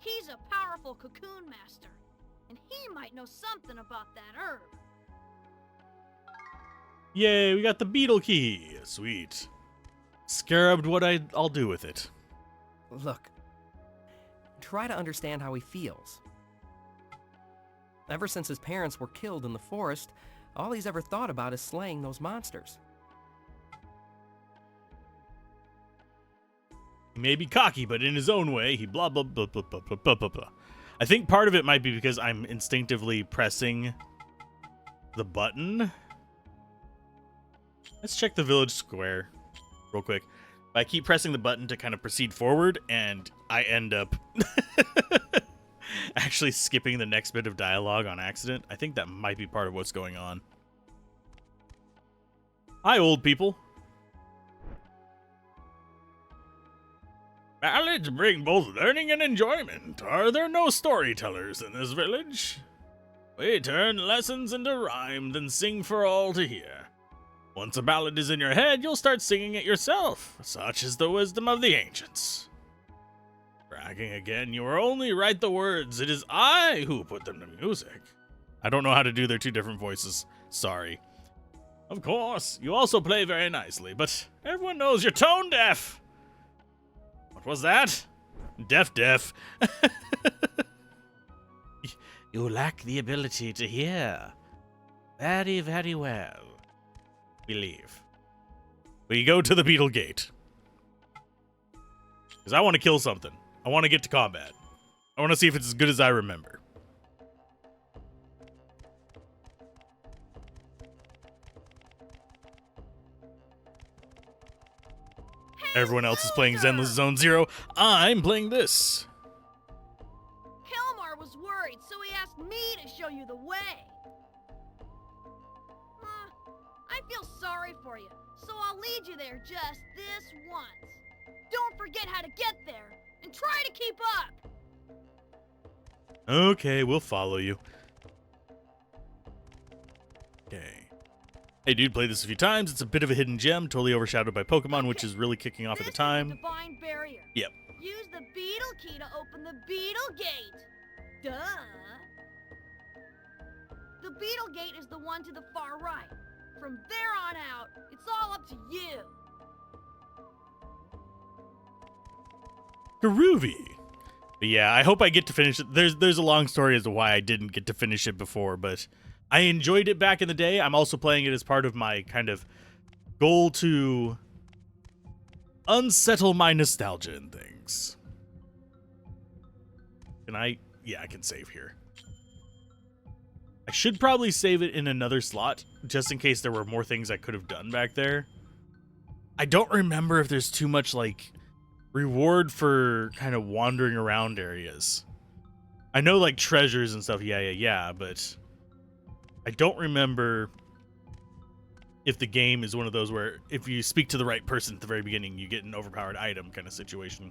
He's a powerful cocoon master, and he might know something about that herb. Yay, we got the beetle key. Sweet. Scarabed what I'll do with it. Look, try to understand how he feels. Ever since his parents were killed in the forest, all he's ever thought about is slaying those monsters. He may be cocky, but in his own way, he blah, blah, blah, blah, blah, blah, blah, blah, blah. I think part of it might be because I'm instinctively pressing the button. Let's check the village square real quick. I keep pressing the button to kind of proceed forward, and I end up actually skipping the next bit of dialogue on accident. I think that might be part of what's going on. Hi, old people. Ballads bring both learning and enjoyment. Are there no storytellers in this village? We turn lessons into rhyme, then sing for all to hear. Once a ballad is in your head, you'll start singing it yourself. Such is the wisdom of the ancients. Bragging again, you will only write the words. It is I who put them to music. I don't know how to do their two different voices. Sorry. Of course, you also play very nicely, but everyone knows you're tone deaf. What was that? Deaf. You lack the ability to hear. Very, very well. We leave. We go to the beetle gate. Because I want to kill something. I want to get to combat. I want to see if it's as good as I remember. Everyone else is playing Zenless Zone Zero. I'm playing this. Kelmar was worried, so he asked me to show you the way. I feel sorry for you, so I'll lead you there just this once. Don't forget how to get there, and try to keep up. Okay, we'll follow you. Okay. Hey, dude, played this a few times. It's a bit of a hidden gem, totally overshadowed by Pokemon, which is really kicking off at the time. This is the Divine Barrier. Yep. Use the beetle key to open the beetle gate. Duh. The beetle gate is the one to the far right. From there on out, it's all up to you. Groovy. But yeah, I hope I get to finish it. There's a long story as to why I didn't get to finish it before, but I enjoyed it back in the day. I'm also playing it as part of my kind of goal to unsettle my nostalgia and things. Can I? Yeah, I can save here. I should probably save it in another slot, just in case there were more things I could have done back there. I don't remember if there's too much, like, reward for kind of wandering around areas. I know, like, treasures and stuff, yeah, but I don't remember if the game is one of those where if you speak to the right person at the very beginning, you get an overpowered item kind of situation.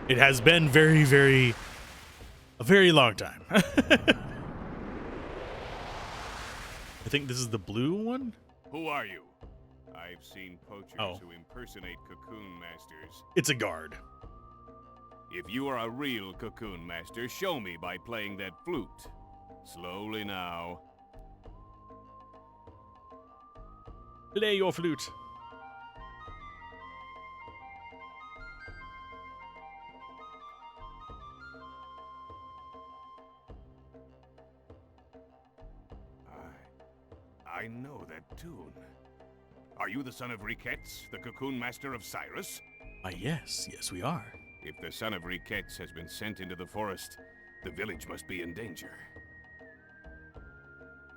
It has been a very long time. I think this is the blue one? Who are you? I've seen poachers who impersonate Cocoon Masters. It's a guard. If you are a real Cocoon Master, show me by playing that flute. Slowly now. Play your flute. I know that tune. Are you the son of Riquettes, the Cocoon Master of Cyrus? Why, yes, we are. If the son of Riquettes has been sent into the forest, the village must be in danger.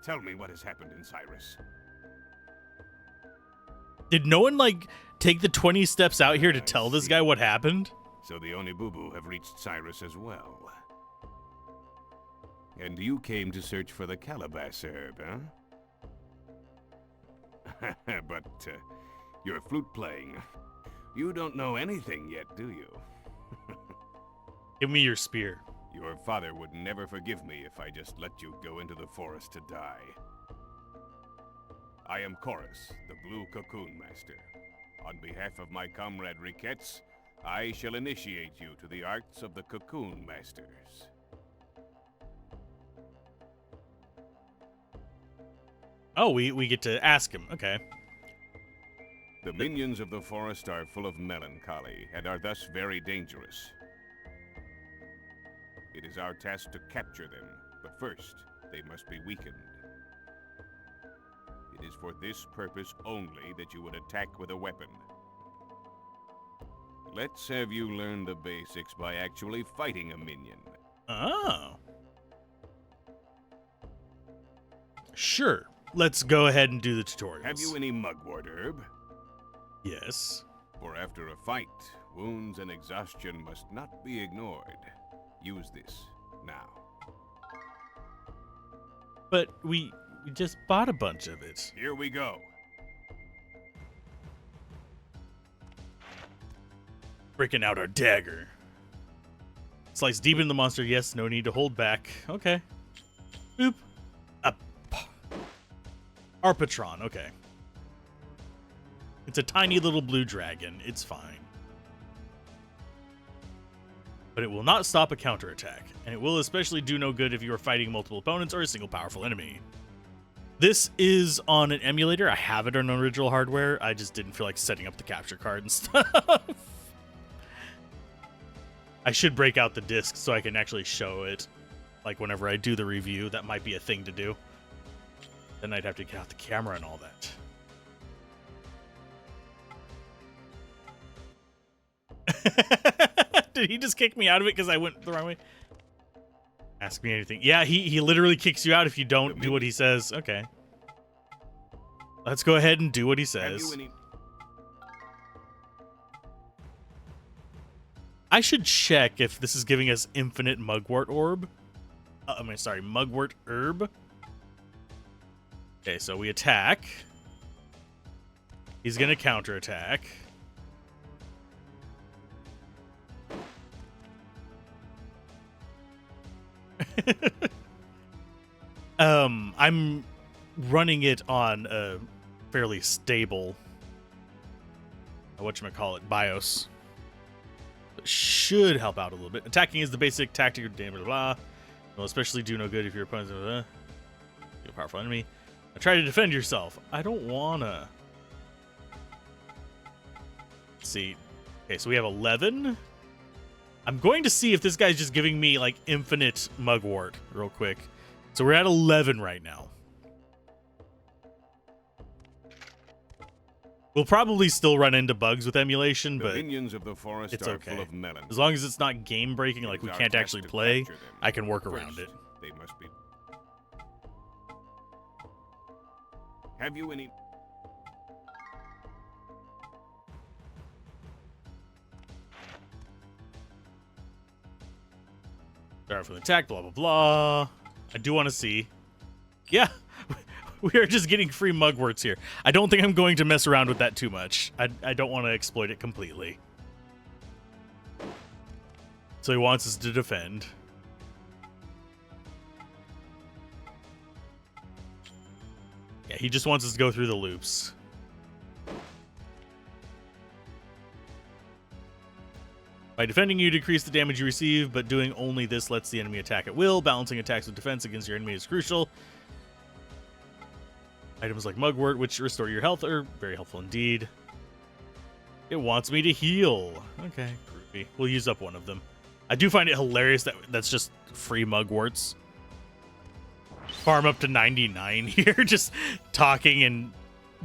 Tell me what has happened in Cyrus. Did no one, like, take the 20 steps out here to tell this guy what happened? So the Onibubu have reached Cyrus as well. And you came to search for the calabash herb, huh? But you're flute playing. You don't know anything yet, do you? Give me your spear. Your father would never forgive me if I just let you go into the forest to die. I am Chorus, the Blue Cocoon Master. On behalf of my comrade Riquettes, I shall initiate you to the arts of the Cocoon Masters. Oh, we get to ask him. Okay. The minions of the forest are full of melancholy and are thus very dangerous. It is our task to capture them, but first, they must be weakened. It is for this purpose only that you would attack with a weapon. Let's have you learn the basics by actually fighting a minion. Oh. Sure. Let's go ahead and do the tutorials. Have you any mugwort herb? Yes. For after a fight, wounds and exhaustion must not be ignored. Use this now. But we just bought a bunch of it. Here we go. Breaking out our dagger. Slice deep into the monster. Yes, no need to hold back. Okay. Boop. Up. Arpatron. Okay. It's a tiny little blue dragon. It's fine. But it will not stop a counterattack, and it will especially do no good if you are fighting multiple opponents or a single powerful enemy. This is on an emulator. I have it on original hardware. I just didn't feel like setting up the capture card and stuff. I should break out the disc so I can actually show it. Like whenever I do the review, that might be a thing to do. Then I'd have to get out the camera and all that. Did he just kick me out of it because I went the wrong way? Ask me anything. Yeah, he literally kicks you out if you don't do what he says. Okay. Let's go ahead and do what he says. I should check if this is giving us infinite mugwort orb. Mugwort herb. Okay, so we attack. He's gonna counterattack. I'm running it on a fairly stable whatchamacallit BIOS. It should help out a little bit. Attacking is the basic tactic of damage, blah. Will especially do no good if your opponent's a powerful enemy. Now try to defend yourself. I don't wanna. Let's see. Okay, so we have 11. I'm going to see if this guy's just giving me like infinite mugwort real quick. So we're at 11 right now. We'll probably still run into bugs with emulation, The but minions of the forest it's are okay. full of melons. As long as it's not game breaking, It like is we our can't task actually to play, capture them. I can work around First, it. They must be. Have you any? Start from the attack, blah, blah, blah. I do want to see. Yeah, we are just getting free mugworts here. I don't think I'm going to mess around with that too much. I don't want to exploit it completely. So he wants us to defend. Yeah, he just wants us to go through the loops. By defending, you decrease the damage you receive, but doing only this lets the enemy attack at will. Balancing attacks with defense against your enemy is crucial. Items like Mugwort, which restore your health, are very helpful indeed. It wants me to heal. Okay, groovy. We'll use up one of them. I do find it hilarious that that's just free Mugworts. Farm up to 99 here, just talking and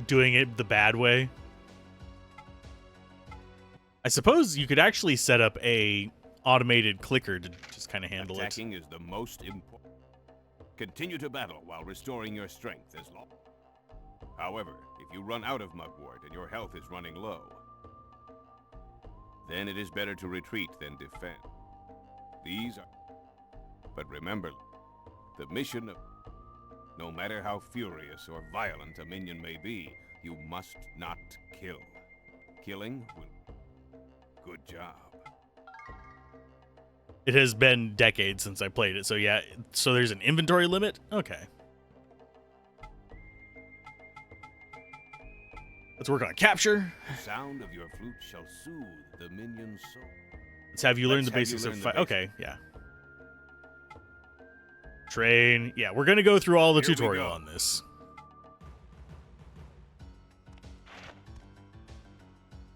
doing it the bad way. I suppose you could actually set up a automated clicker to just kind of handle Attacking is the most important. Continue to battle while restoring your strength as long. However, if you run out of Mugwort and your health is running low, then it is better to retreat than defend. These are... But remember, the mission of... No matter how furious or violent a minion may be, you must not kill. Killing will... Good job. It has been decades since I played it, so yeah. So there's an inventory limit? Okay. Let's work on capture. The sound of your flute shall soothe the minion's soul. Let's have you learn the basics of fight. Okay, yeah. Train. Yeah, we're going to go through all the tutorial on this.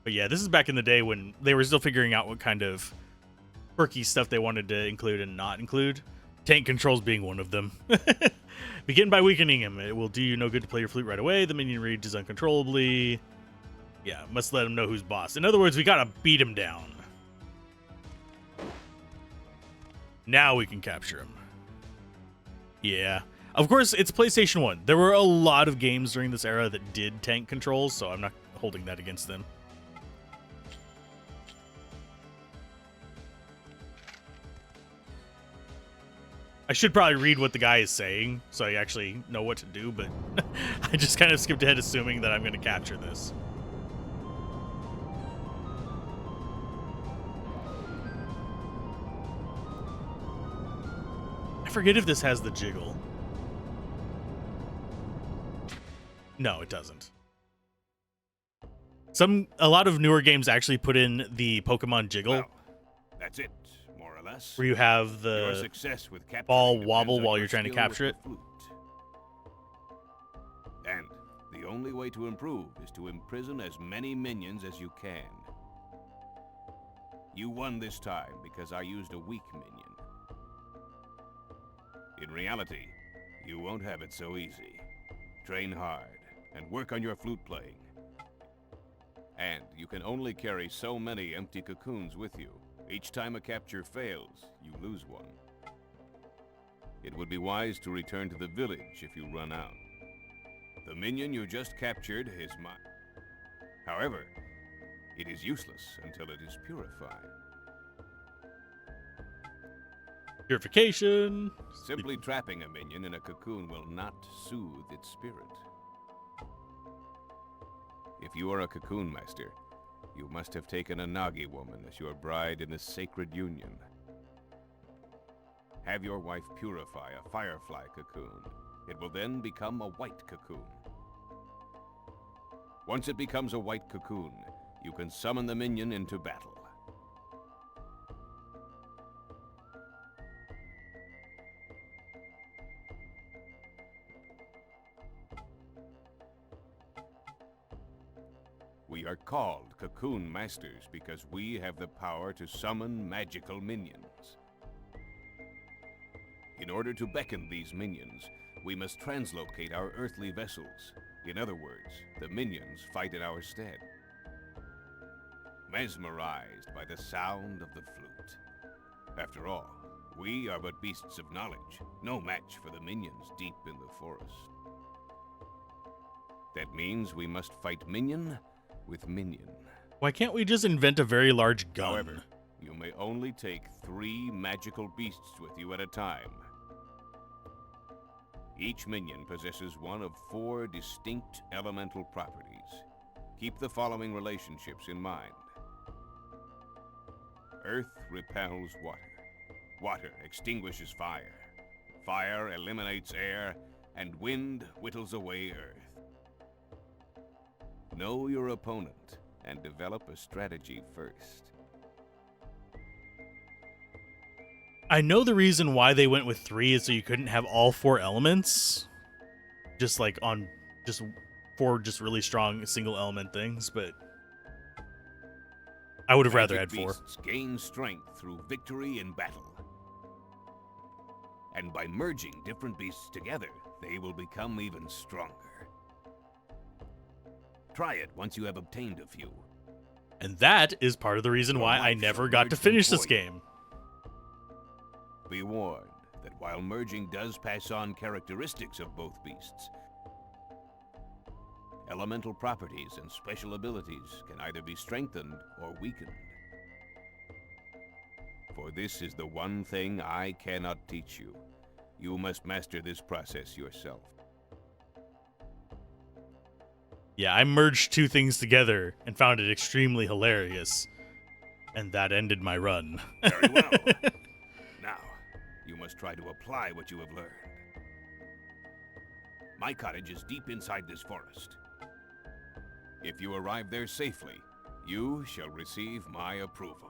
But yeah, this is back in the day when they were still figuring out what kind of quirky stuff they wanted to include and not include. Tank controls being one of them. Begin by weakening him. It will do you no good to play your flute right away. The minion rages uncontrollably. Yeah, must let him know who's boss. In other words, we gotta beat him down. Now we can capture him. Yeah. Of course, it's PlayStation 1. There were a lot of games during this era that did tank controls, so I'm not holding that against them. I should probably read what the guy is saying so I actually know what to do, but I just kind of skipped ahead assuming that I'm going to capture this. I forget if this has the jiggle. No, it doesn't. A lot of newer games actually put in the Pokemon jiggle. Well, that's it, more or less. Where you have Your the success with capturing ball depends wobble on while your you're trying to skill with capture the it. flute. And the only way to improve is to imprison as many minions as you can. You won this time because I used a weak minion. In reality, you won't have it so easy. Train hard and work on your flute playing. And you can only carry so many empty cocoons with you. Each time a capture fails, you lose one. It would be wise to return to the village if you run out. The minion you just captured is mine. However, it is useless until it is purified. Purification. Simply trapping a minion in a cocoon will not soothe its spirit. If you are a cocoon master, you must have taken a Nagi woman as your bride in the sacred union. Have your wife purify a firefly cocoon. It will then become a white cocoon. Once it becomes a white cocoon, you can summon the minion into battle. We are called Cocoon Masters because we have the power to summon magical minions. In order to beckon these minions, we must translocate our earthly vessels. In other words, the minions fight in our stead. Mesmerized by the sound of the flute. After all, we are but beasts of knowledge, no match for the minions deep in the forest. That means we must fight minion with minion. Why can't we just invent a very large gun? However, you may only take 3 magical beasts with you at a time. Each minion possesses one of 4 distinct elemental properties. Keep the following relationships in mind. Earth repels water. Water extinguishes fire. Fire eliminates air, and wind whittles away earth. Know your opponent and develop a strategy first. I know the reason why they went with 3 is so you couldn't have all 4 elements. Just like on just 4 just really strong single element things, but I would have rather had 4. Beasts gain strength through victory in battle. And by merging different beasts together, they will become even stronger. Try it once you have obtained a few. And that is part of the reason why I never got to finish this game. Be warned that while merging does pass on characteristics of both beasts, elemental properties and special abilities can either be strengthened or weakened. For this is the one thing I cannot teach you. You must master this process yourself. Yeah, I merged 2 things together and found it extremely hilarious. And that ended my run. Very well. Now, you must try to apply what you have learned. My cottage is deep inside this forest. If you arrive there safely, you shall receive my approval.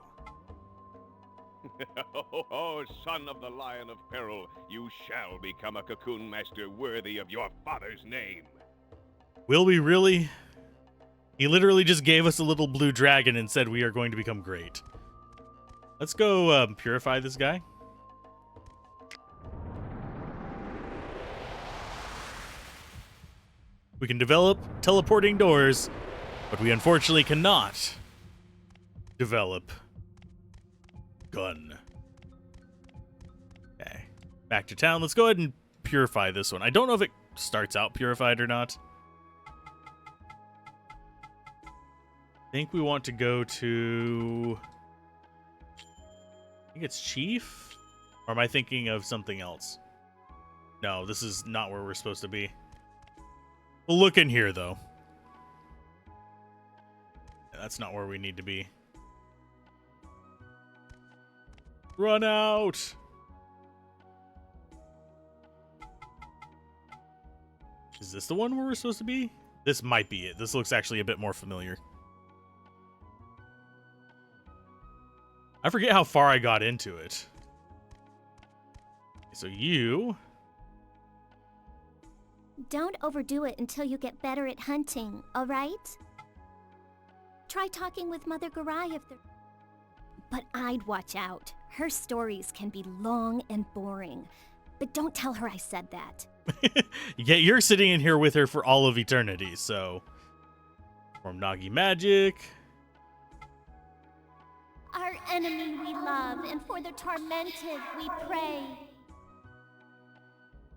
Oh, son of the Lion of Peril, you shall become a cocoon master worthy of your father's name. Will we really? He literally just gave us a little blue dragon and said we are going to become great. Let's go purify this guy. We can develop teleporting doors, but we unfortunately cannot develop gun. Okay, back to town. Let's go ahead and purify this one. I don't know if it starts out purified or not. I think we want to go to... I think it's Chief? Or am I thinking of something else? No, this is not where we're supposed to be. We'll look in here, though. Yeah, that's not where we need to be. Run out! Is this the one where we're supposed to be? This might be it. This looks actually a bit more familiar. I forget how far I got into it. So you... Don't overdo it until you get better at hunting, alright? Try talking with Mother Garai if they're... But I'd watch out. Her stories can be long and boring. But don't tell her I said that. Yeah, you're sitting in here with her for all of eternity, so... Perform Nagi magic. Our enemy we love, and for the tormented we pray.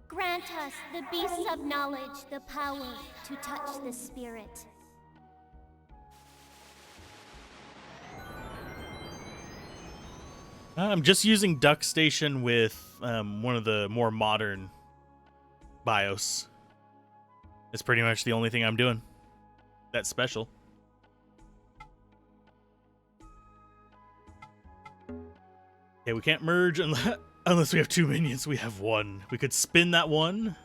Grant us, the beasts of knowledge, the power to touch the spirit. I'm just using Duck Station with one of the more modern BIOS. It's pretty much the only thing I'm doing. That's special. Okay, we can't merge unless we have 2 minions. We have 1. We could spin that 1.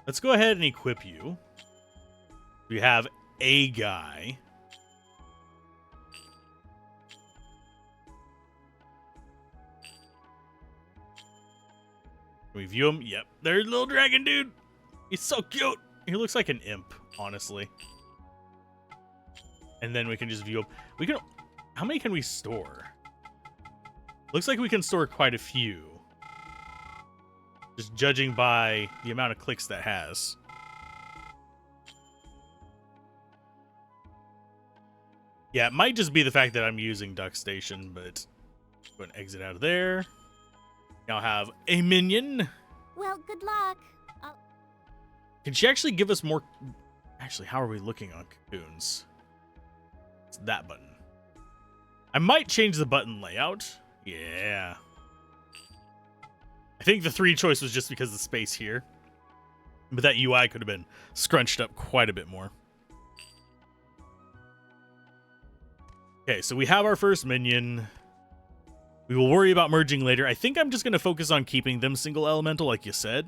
Let's go ahead and equip you. We have a guy. Can we view him? Yep. There's little dragon dude. He's so cute. He looks like an imp, honestly. And then we can just view him. We can... How many can we store? Looks like we can store quite a few. Just judging by the amount of clicks that has. Yeah, it might just be the fact that I'm using Duck Station, but go and exit out of there. Now have a minion. Well, good luck. Can she actually give us more? Actually, how are we looking on cocoons? It's that button. I might change the button layout. Yeah. I think the 3 choice was just because of the space here. But that UI could have been scrunched up quite a bit more. Okay, so we have our first minion. We will worry about merging later. I think I'm just going to focus on keeping them single elemental, like you said.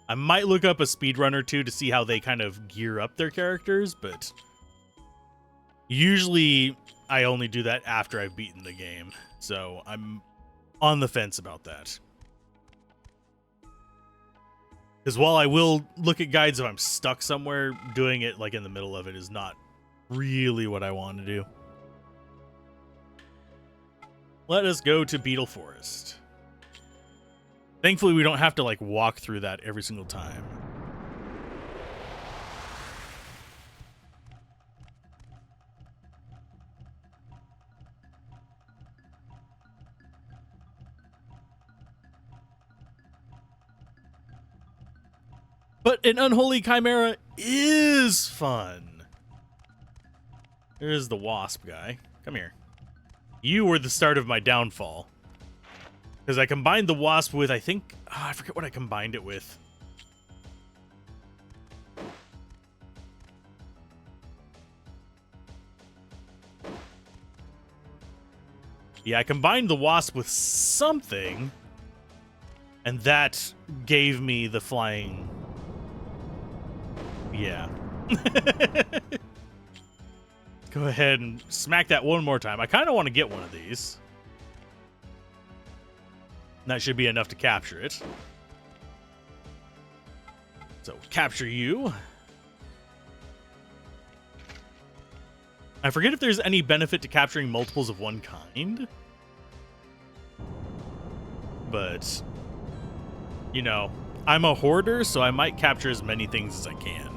I might look up a speedrun or two to see how they kind of gear up their characters, but usually I only do that after I've beaten the game. So I'm on the fence about that. Because while I will look at guides if I'm stuck somewhere, doing it like in the middle of it is not really what I want to do. Let us go to Beetle Forest. Thankfully, we don't have to like walk through that every single time. But an unholy chimera is fun. There's the wasp guy. Come here. You were the start of my downfall. Because I combined the wasp with, I think... Oh, I forget what I combined it with. Yeah, I combined the wasp with something. And that gave me the flying... Yeah. Go ahead and smack that one more time. I kind of want to get one of these. That should be enough to capture it. So, capture you. I forget if there's any benefit to capturing multiples of one kind. But, you know, I'm a hoarder, so I might capture as many things as I can.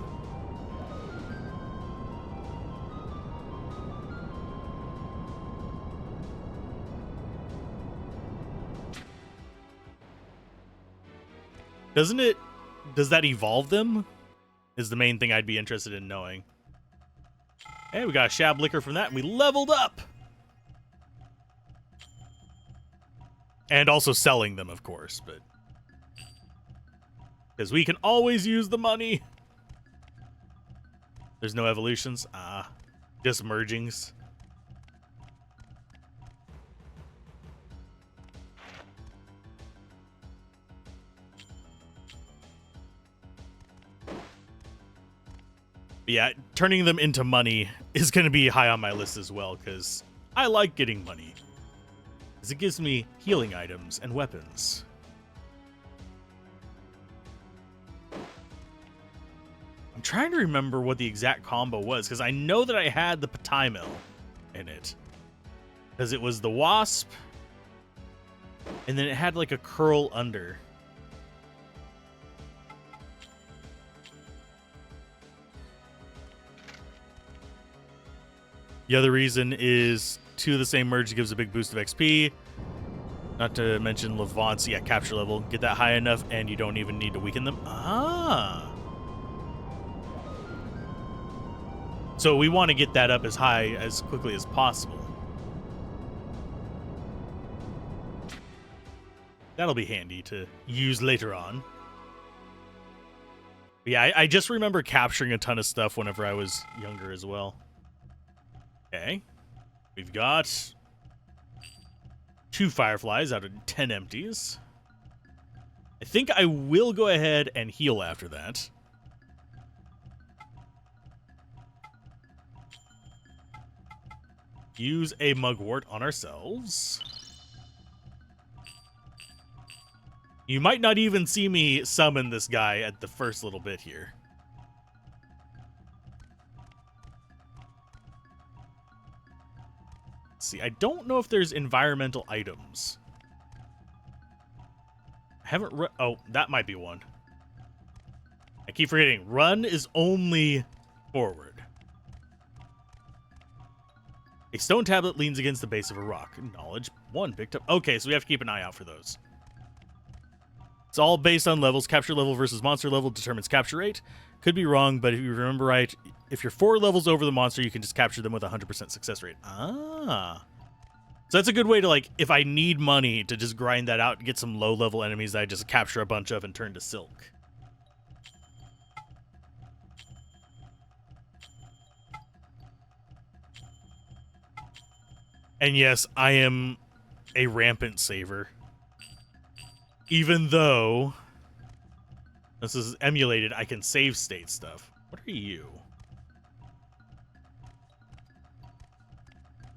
Doesn't it... Does that evolve them? Is the main thing I'd be interested in knowing. Hey, we got a Shab Liquor from that, and we leveled up! And also selling them, of course, but... Because we can always use the money! There's no evolutions? Just mergings. Yeah, turning them into money is going to be high on my list as well, because I like getting money. Because it gives me healing items and weapons. I'm trying to remember what the exact combo was, because I know that I had the Patai-Mill in it. Because it was the Wasp, and then it had like a curl under. The other reason is 2 of the same merge gives a big boost of XP. Not to mention Levant's, yeah, capture level. Get that high enough and you don't even need to weaken them. So we want to get that up as high as quickly as possible. That'll be handy to use later on. But yeah, I just remember capturing a ton of stuff whenever I was younger as well. Okay, we've got 2 fireflies out of 10 empties. I think I will go ahead and heal after that. Use a mugwort on ourselves. You might not even see me summon this guy at the first little bit here. See, I don't know if there's environmental items. haven't run. Oh, that might be one. I keep forgetting. Run is only forward. A stone tablet leans against the base of a rock. Knowledge 1 picked up. Okay, so we have to keep an eye out for those. It's all based on levels. Capture level versus monster level determines capture rate. Could be wrong, but if you remember right, if you're 4 levels over the monster, you can just capture them with a 100% success rate. Ah. So that's a good way to, like, if I need money to just grind that out and get some low-level enemies that I just capture a bunch of and turn to silk. And yes, I am a rampant saver. Even though this is emulated, I can save state stuff. What are you?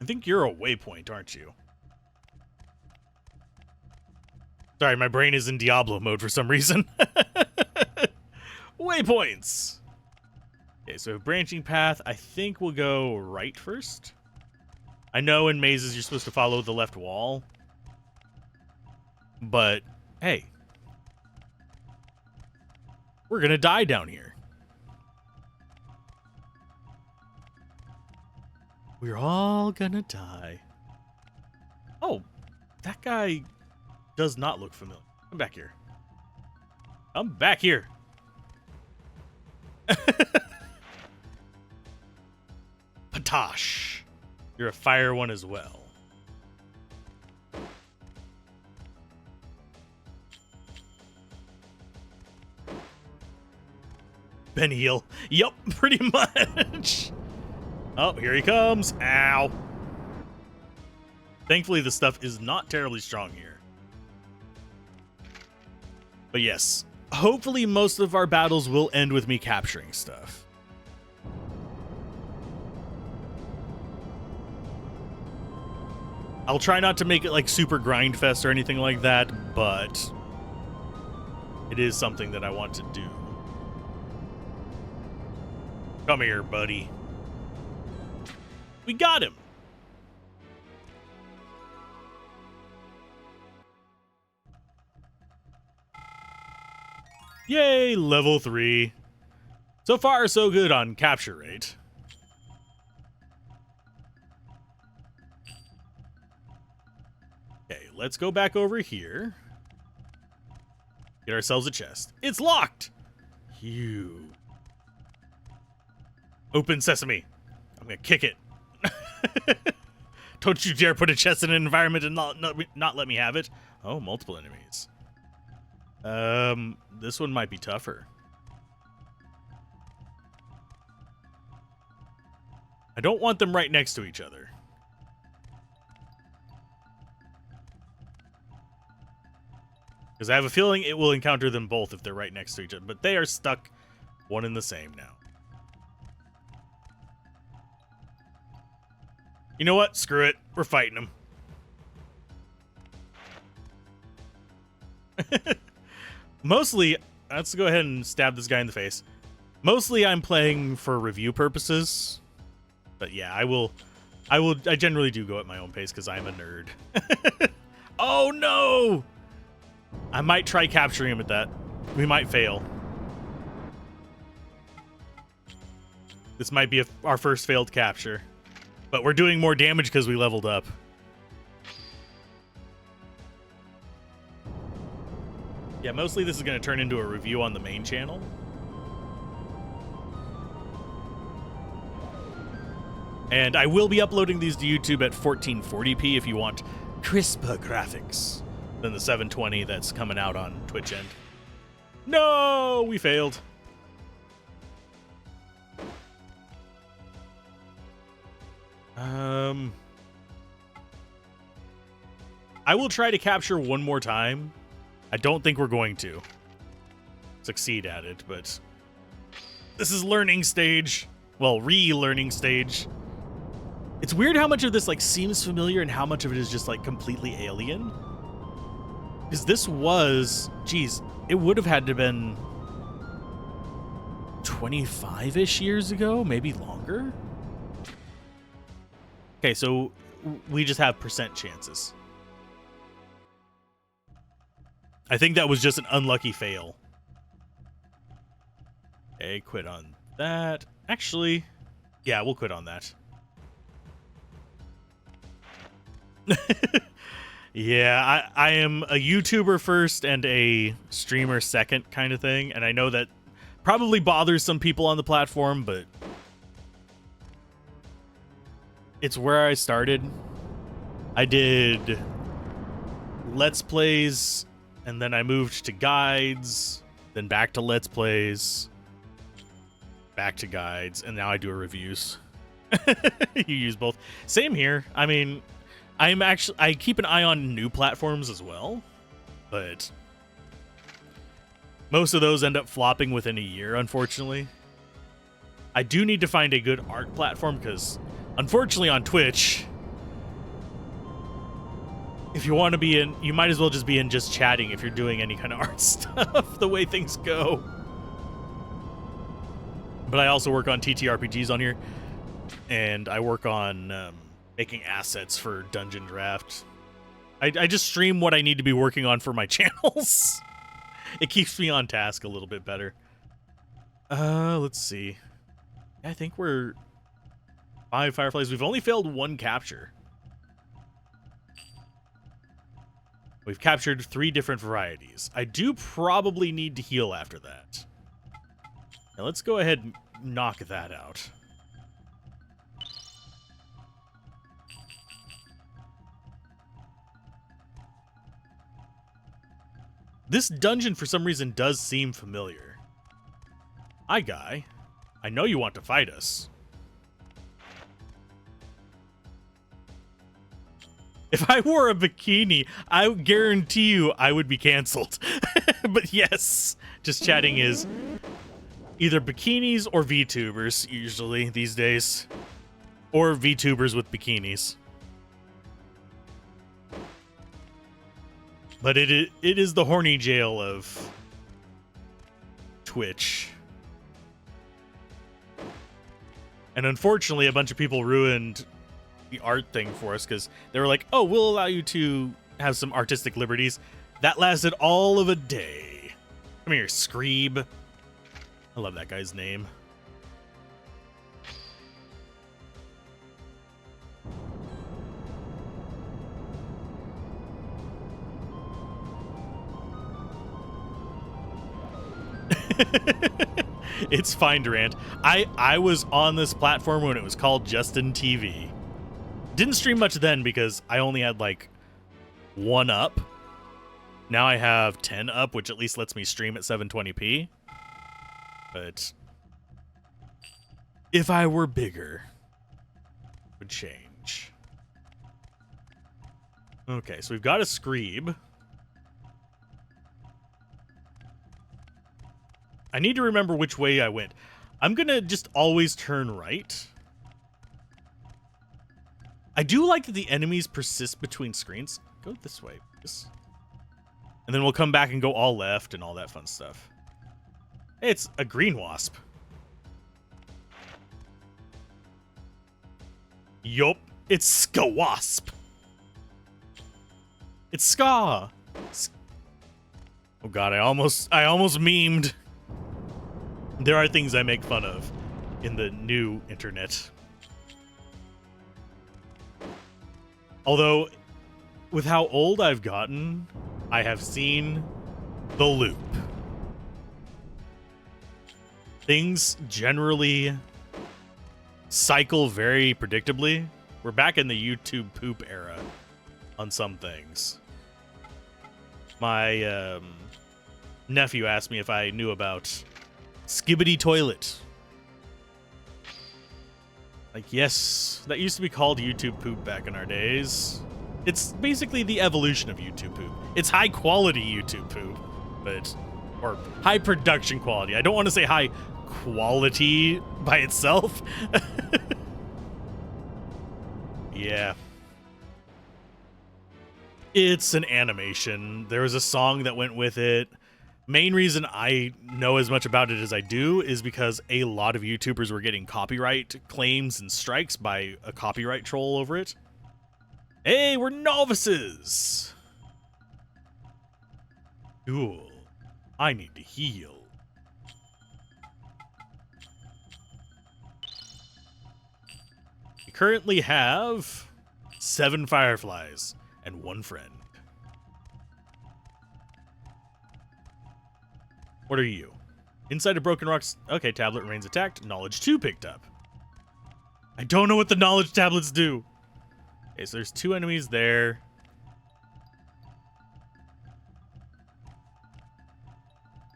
I think you're a waypoint, aren't you? Sorry, my brain is in Diablo mode for some reason. Waypoints. Okay, so branching path. I think we'll go right first. I know in mazes you're supposed to follow the left wall. But, hey. We're gonna die down here. We're all gonna die. Oh, that guy does not look familiar. Come back here. Come back here. Patosh. You're a fire one as well. Ben heal. Yup, pretty much. Oh, here he comes. Ow. Thankfully, the stuff is not terribly strong here. But yes, hopefully most of our battles will end with me capturing stuff. I'll try not to make it like super grind fest or anything like that, but it is something that I want to do. Come here, buddy. We got him. Yay, level 3. So far, so good on capture rate. Okay, let's go back over here. Get ourselves a chest. It's locked! You. Open sesame. I'm gonna kick it. Don't you dare put a chest in an environment and not let me have it. Oh, multiple enemies. This one might be tougher. I don't want them right next to each other. Because I have a feeling it will encounter them both if they're right next to each other. But they are stuck one and the same now. You know what? Screw it. We're fighting them. Mostly, let's go ahead and stab this guy in the face. Mostly I'm playing for review purposes. But yeah, I generally do go at my own pace because I'm a nerd. Oh no! I might try capturing him at that. We might fail. This might be our first failed capture. But we're doing more damage because we leveled up. Yeah, mostly this is going to turn into a review on the main channel. And I will be uploading these to YouTube at 1440p if you want crisper graphics than the 720 that's coming out on Twitch end. No, we failed. I will try to capture one more time. I don't think we're going to succeed at it, but this is learning stage. Well, relearning stage. It's weird how much of this like seems familiar and how much of it is just like completely alien. Because this was, geez, it would have had to have been 25-ish years ago, maybe longer. Okay, so we just have percent chances. I think that was just an unlucky fail. Okay, quit on that. Actually, yeah, we'll quit on that. Yeah, I am a YouTuber first and a streamer second kind of thing, and I know that probably bothers some people on the platform, but it's where I started. I did Let's Plays, and then I moved to guides, then back to Let's Plays, back to guides, and now I do reviews. You use both. Same here. I mean, I keep an eye on new platforms as well, but most of those end up flopping within a year, unfortunately. I do need to find a good art platform because, unfortunately, on Twitch, if you want to be in, you might as well just be in just chatting if you're doing any kind of art stuff, the way things go. But I also work on TTRPGs on here, and I work on making assets for Dungeon Draft. I just stream what I need to be working on for my channels. It keeps me on task a little bit better. Let's see. I think we're 5 Fireflies. We've only failed 1 capture. We've captured 3 different varieties. I do probably need to heal after that. Now let's go ahead and knock that out. This dungeon, for some reason, does seem familiar. Hi, guy. I know you want to fight us. If I wore a bikini, I guarantee you I would be canceled. But yes, just chatting is either bikinis or VTubers, usually, these days. Or VTubers with bikinis. But it is the horny jail of Twitch. And unfortunately, a bunch of people ruined the art thing for us because they were like, oh, we'll allow you to have some artistic liberties. That lasted all of a day. Come here, Screeb. I love that guy's name. It's fine, Durant. I was on this platform when it was called Justin TV. Didn't stream much then because I only had like 1 up. Now I have 10 up, which at least lets me stream at 720p. But if I were bigger, it would change. Okay, so we've got a Screeb. I need to remember which way I went. I'm going to just always turn right. I do like that the enemies persist between screens. Go this way, please. And then we'll come back and go all left and all that fun stuff. Hey, it's a green wasp. Yup, it's Ska Wasp. It's Ska. Oh god, I almost memed. There are things I make fun of in the new internet. Although, with how old I've gotten, I have seen the loop. Things generally cycle very predictably. We're back in the YouTube poop era on some things. My nephew asked me if I knew about Skibbity Toilet. Like, yes, that used to be called YouTube poop back in our days. It's basically the evolution of YouTube poop. It's high quality YouTube poop, or high production quality. I don't want to say high quality by itself. Yeah. It's an animation. There was a song that went with it. Main reason I know as much about it as I do is because a lot of YouTubers were getting copyright claims and strikes by a copyright troll over it. Hey, we're novices! Cool. I need to heal. We currently have 7 fireflies and 1 friend. What are you? Inside of Broken Rocks. Okay, tablet remains attacked. Knowledge 2 picked up. I don't know what the knowledge tablets do. Okay, so there's 2 enemies there.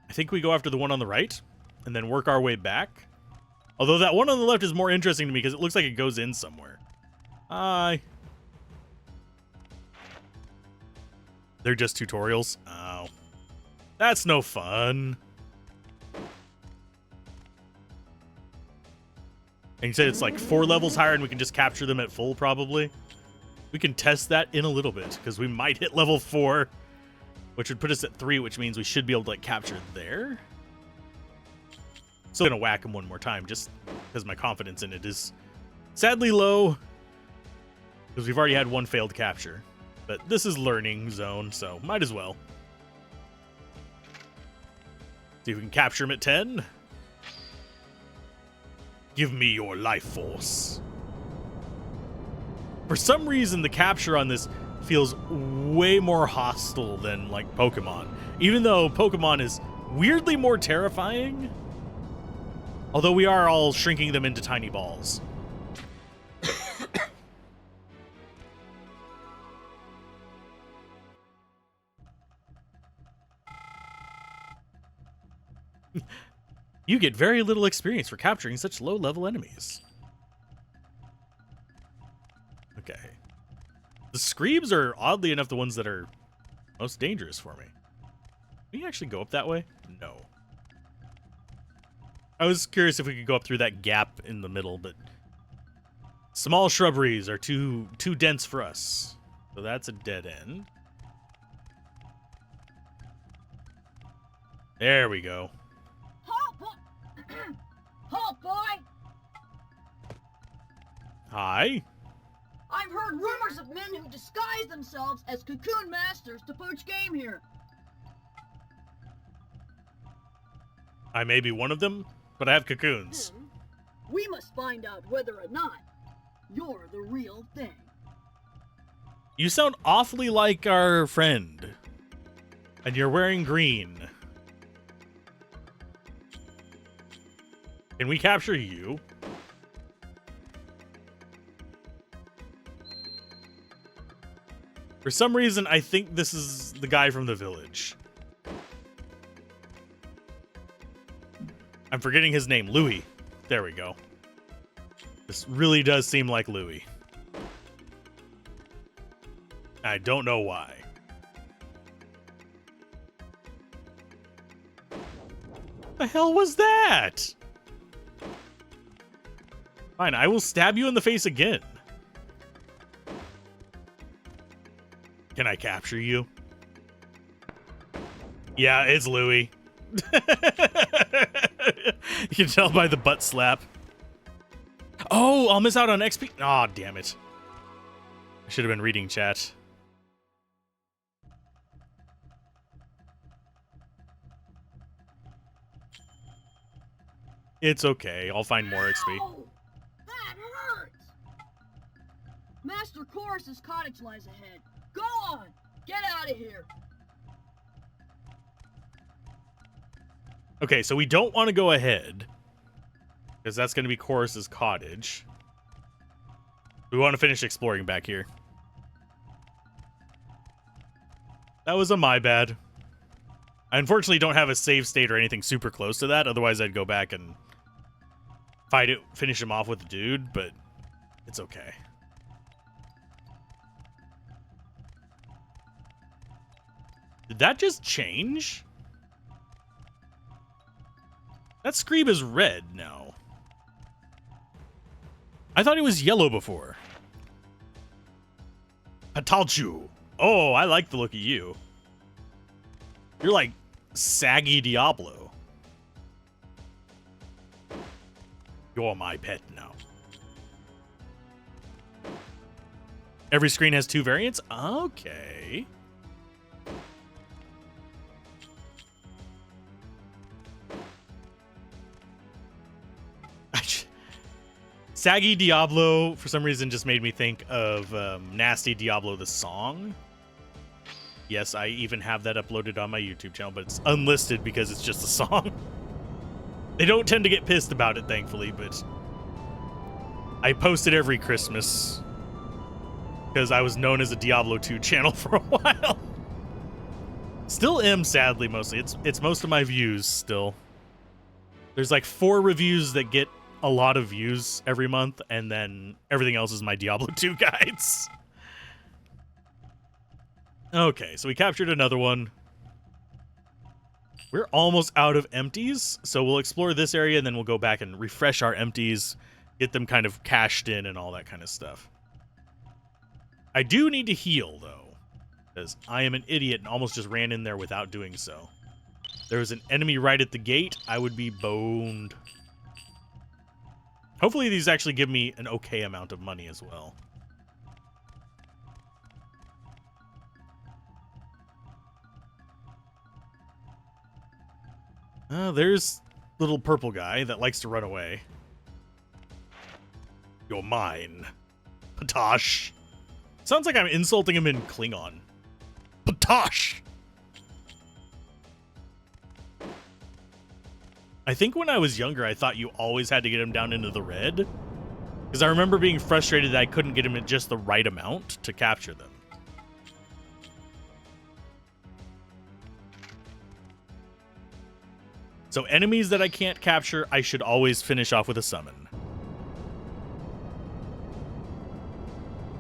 I think we go after the one on the right and then work our way back. Although that one on the left is more interesting to me because it looks like it goes in somewhere. They're just tutorials. Oh. That's no fun. And you said it's like 4 levels higher and we can just capture them at full, probably. We can test that in a little bit, because we might hit level 4, which would put us at 3, which means we should be able to like capture there. Still gonna whack him one more time, just because my confidence in it is sadly low, because we've already had 1 failed capture. But this is learning zone, so might as well. See if we can capture him at 10. Give me your life force. For some reason, the capture on this feels way more hostile than, like, Pokemon. Even though Pokemon is weirdly more terrifying. Although we are all shrinking them into tiny balls. You get very little experience for capturing such low-level enemies. Okay. The Screebs are, oddly enough, the ones that are most dangerous for me. Can we actually go up that way? No. I was curious if we could go up through that gap in the middle, but small shrubberies are too dense for us. So that's a dead end. There we go. Halt, boy! Hi. I've heard rumors of men who disguise themselves as cocoon masters to poach game here. I may be one of them, but I have cocoons. We must find out whether or not you're the real thing. You sound awfully like our friend. And you're wearing green. Can we capture you? For some reason, I think this is the guy from the village. I'm forgetting his name. Louis. There we go. This really does seem like Louis. I don't know why. The hell was that? Fine, I will stab you in the face again. Can I capture you? Yeah, it's Louis. You can tell by the butt slap. Oh, I'll miss out on XP. Aw, oh, damn it. I should have been reading chat. It's okay. I'll find more XP. Ow! That hurts! Master Chorus's cottage lies ahead. Go on! Get out of here! Okay, so we don't want to go ahead, because that's going to be Chorus's cottage. We want to finish exploring back here. That was a my bad. I unfortunately don't have a save state or anything super close to that, otherwise I'd go back and fight it, finish him off with the dude, but it's okay. Did that just change? That Screeb is red now. I thought it was yellow before. Patalchu. Oh, I like the look of you. You're like saggy Diablo. You're my pet now. Every screen has 2 variants? Okay. Saggy Diablo, for some reason, just made me think of Nasty Diablo the song. Yes, I even have that uploaded on my YouTube channel, but it's unlisted because it's just a song. They don't tend to get pissed about it, thankfully, but I post it every Christmas because I was known as a Diablo 2 channel for a while. Still am, sadly, mostly. It's most of my views still. There's like 4 reviews that get a lot of views every month, and then everything else is my Diablo 2 guides. Okay, so we captured another one. We're almost out of empties, so we'll explore this area, and then we'll go back and refresh our empties, get them kind of cashed in and all that kind of stuff. I do need to heal, though, because I am an idiot and almost just ran in there without doing so. There was an enemy right at the gate. I would be boned. Hopefully these actually give me an okay amount of money as well. There's little purple guy that likes to run away. You're mine. Patosh. Sounds like I'm insulting him in Klingon. Patosh! I think when I was younger, I thought you always had to get him down into the red. Because I remember being frustrated that I couldn't get him at just the right amount to capture them. So enemies that I can't capture, I should always finish off with a summon.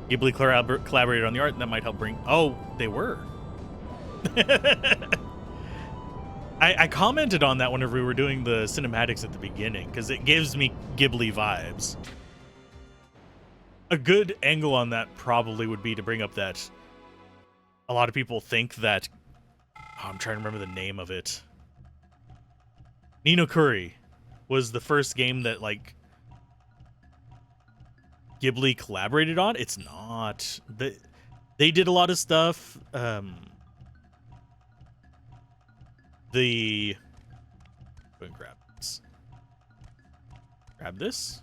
Ghibli collaborated on the art, and that might help bring... Oh, they were. I commented on that whenever we were doing the cinematics at the beginning, because it gives me Ghibli vibes. A good angle on that probably would be to bring up that a lot of people think that... Oh, I'm trying to remember the name of it. Ni no Kuni was the first game that, like, Ghibli collaborated on. It's not. They did a lot of stuff. Go and grab this. Grab this.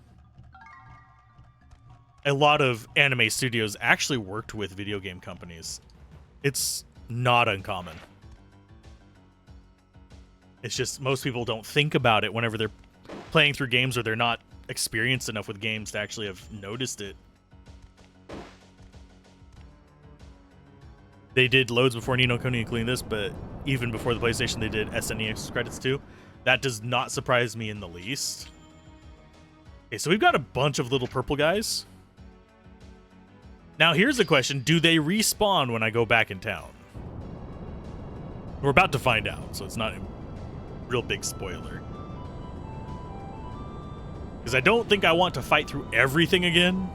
A lot of anime studios actually worked with video game companies. It's not uncommon. It's just most people don't think about it whenever they're playing through games, or they're not experienced enough with games to actually have noticed it. They did loads before Ni no Kuni, including this, but even before the PlayStation, they did SNES credits too. That does not surprise me in the least. Okay, so we've got a bunch of little purple guys. Now, here's the question. Do they respawn when I go back in town? We're about to find out, so it's not a real big spoiler. Because I don't think I want to fight through everything again.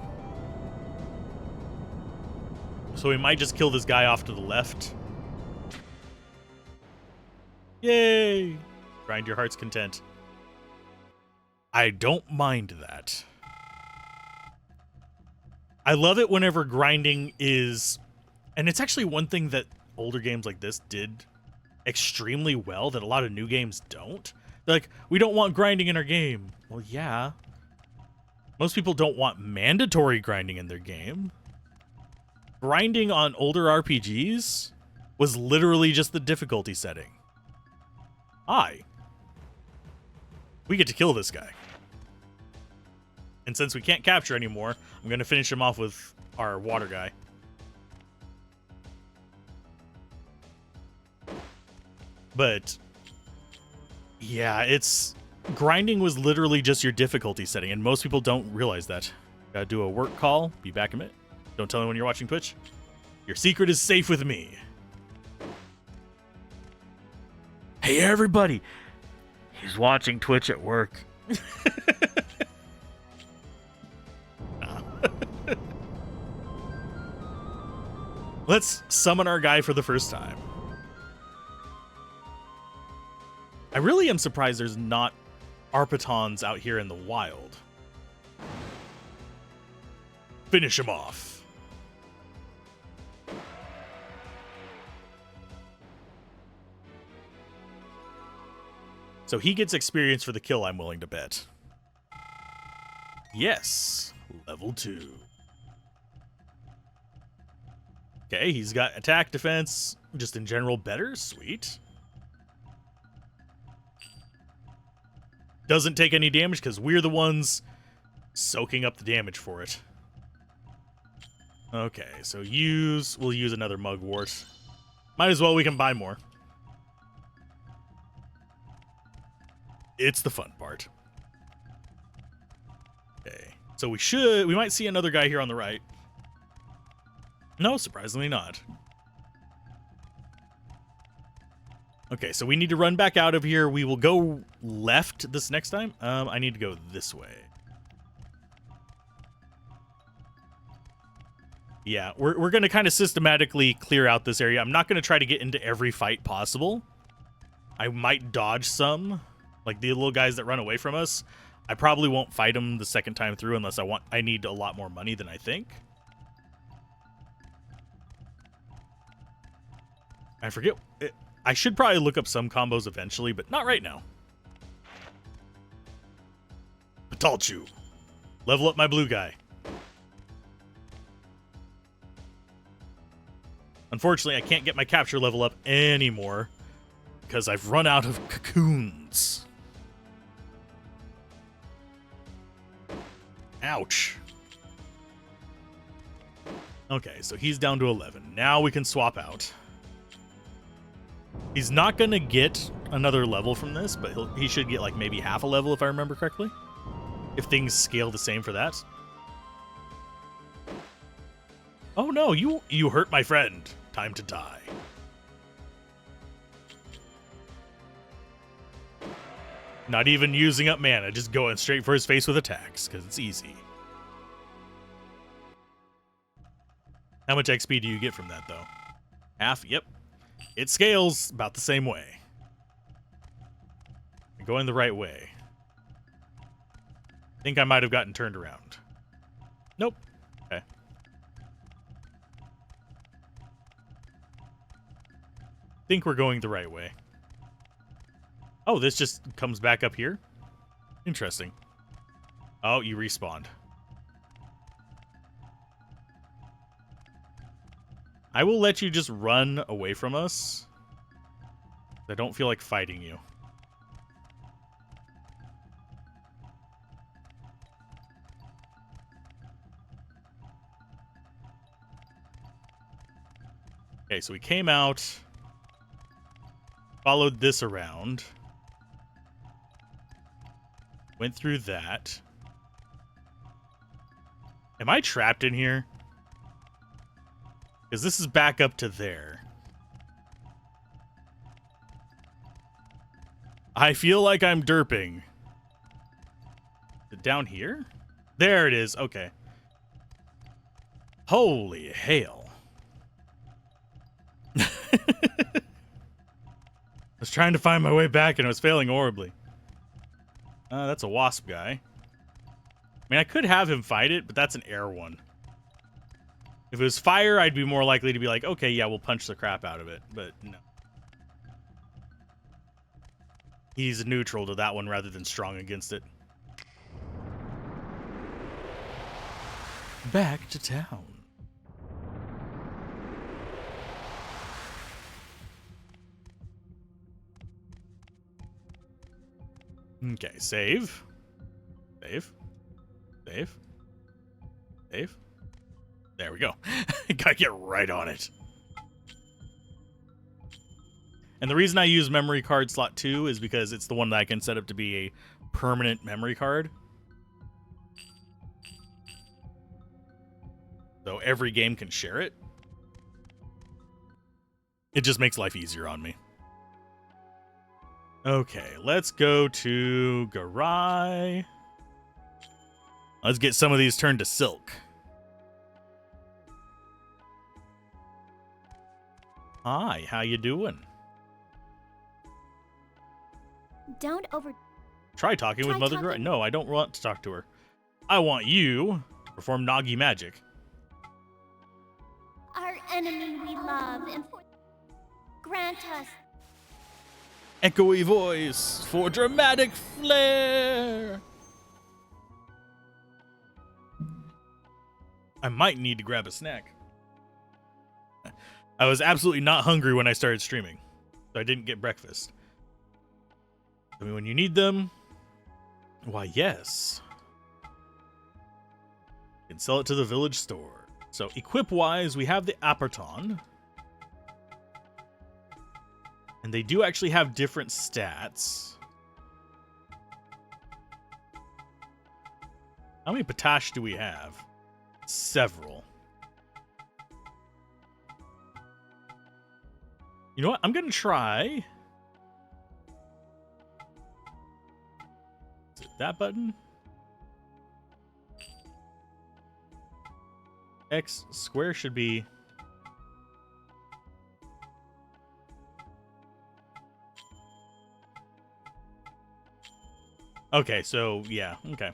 So we might just kill this guy off to the left. Yay! Grind your heart's content. I don't mind that. I love it whenever grinding is... And it's actually one thing that older games like this did extremely well that a lot of new games don't. They're like, we don't want grinding in our game. Well, yeah. Most people don't want mandatory grinding in their game. Grinding on older RPGs was literally just the difficulty setting. We get to kill this guy. And since we can't capture anymore, I'm going to finish him off with our water guy. But yeah, grinding was literally just your difficulty setting, and most people don't realize that. Gotta do a work call. Be back in a minute. Don't tell me when you're watching Twitch. Your secret is safe with me. Hey, everybody. He's watching Twitch at work. Let's summon our guy for the first time. I really am surprised there's not Arpitons out here in the wild. Finish him off. So he gets experience for the kill, I'm willing to bet. Yes. Level 2. Okay, he's got attack, defense, just in general better. Sweet. Doesn't take any damage because we're the ones soaking up the damage for it. Okay, so we'll use another mugwort. Might as well, we can buy more. It's the fun part. Okay, so we might see another guy here on the right. No, surprisingly not. Okay, so we need to run back out of here. We will go left this next time. I need to go this way. Yeah, we're going to kind of systematically clear out this area. I'm not going to try to get into every fight possible. I might dodge some, like the little guys that run away from us. I probably won't fight them the second time through unless I need a lot more money than I think. I forget. I should probably look up some combos eventually, but not right now. Patalchu. Level up my blue guy. Unfortunately, I can't get my capture level up anymore because I've run out of cocoons. Ouch. Okay, so he's down to 11. Now we can swap out. He's not going to get another level from this, but he should get like maybe half a level if I remember correctly. If things scale the same for that. Oh no, you hurt my friend. Time to die. Not even using up mana, just going straight for his face with attacks, because it's easy. How much XP do you get from that, though? Half? Yep. It scales about the same way. I'm going the right way. I think I might have gotten turned around. Nope. Okay. I think we're going the right way. Oh, this just comes back up here? Interesting. Oh, you respawned. I will let you just run away from us. I don't feel like fighting you. Okay, so we came out, followed this around, went through that. Am I trapped in here? Because this is back up to there. I feel like I'm derping. Is it down here? There it is. Okay. Holy hail. I was trying to find my way back and I was failing horribly. That's a wasp guy. I mean, I could have him fight it, but that's an air one. If it was fire, I'd be more likely to be like, okay, yeah, we'll punch the crap out of it. But no. He's neutral to that one rather than strong against it. Back to town. Okay, save. Save. Save. Save. There we go. Gotta get right on it. And the reason I use memory card slot 2 is because it's the one that I can set up to be a permanent memory card. So every game can share it. It just makes life easier on me. Okay, let's go to Garai. Let's get some of these turned to silk. Hi, how you doing? Don't over... Try talking with Mother Garai. No, I don't want to talk to her. I want you to perform Nagi magic. Our enemy we love, and for... grant us... Echoey voice for dramatic flair. I might need to grab a snack. I was absolutely not hungry when I started streaming, so I didn't get breakfast. I mean, when you need them, why, yes. You can sell it to the village store. So, equip-wise, we have the Aperton. And they do actually have different stats. How many potash do we have? Several. You know what? I'm going to try. Is it that button? X square should be... Okay, so, yeah, okay.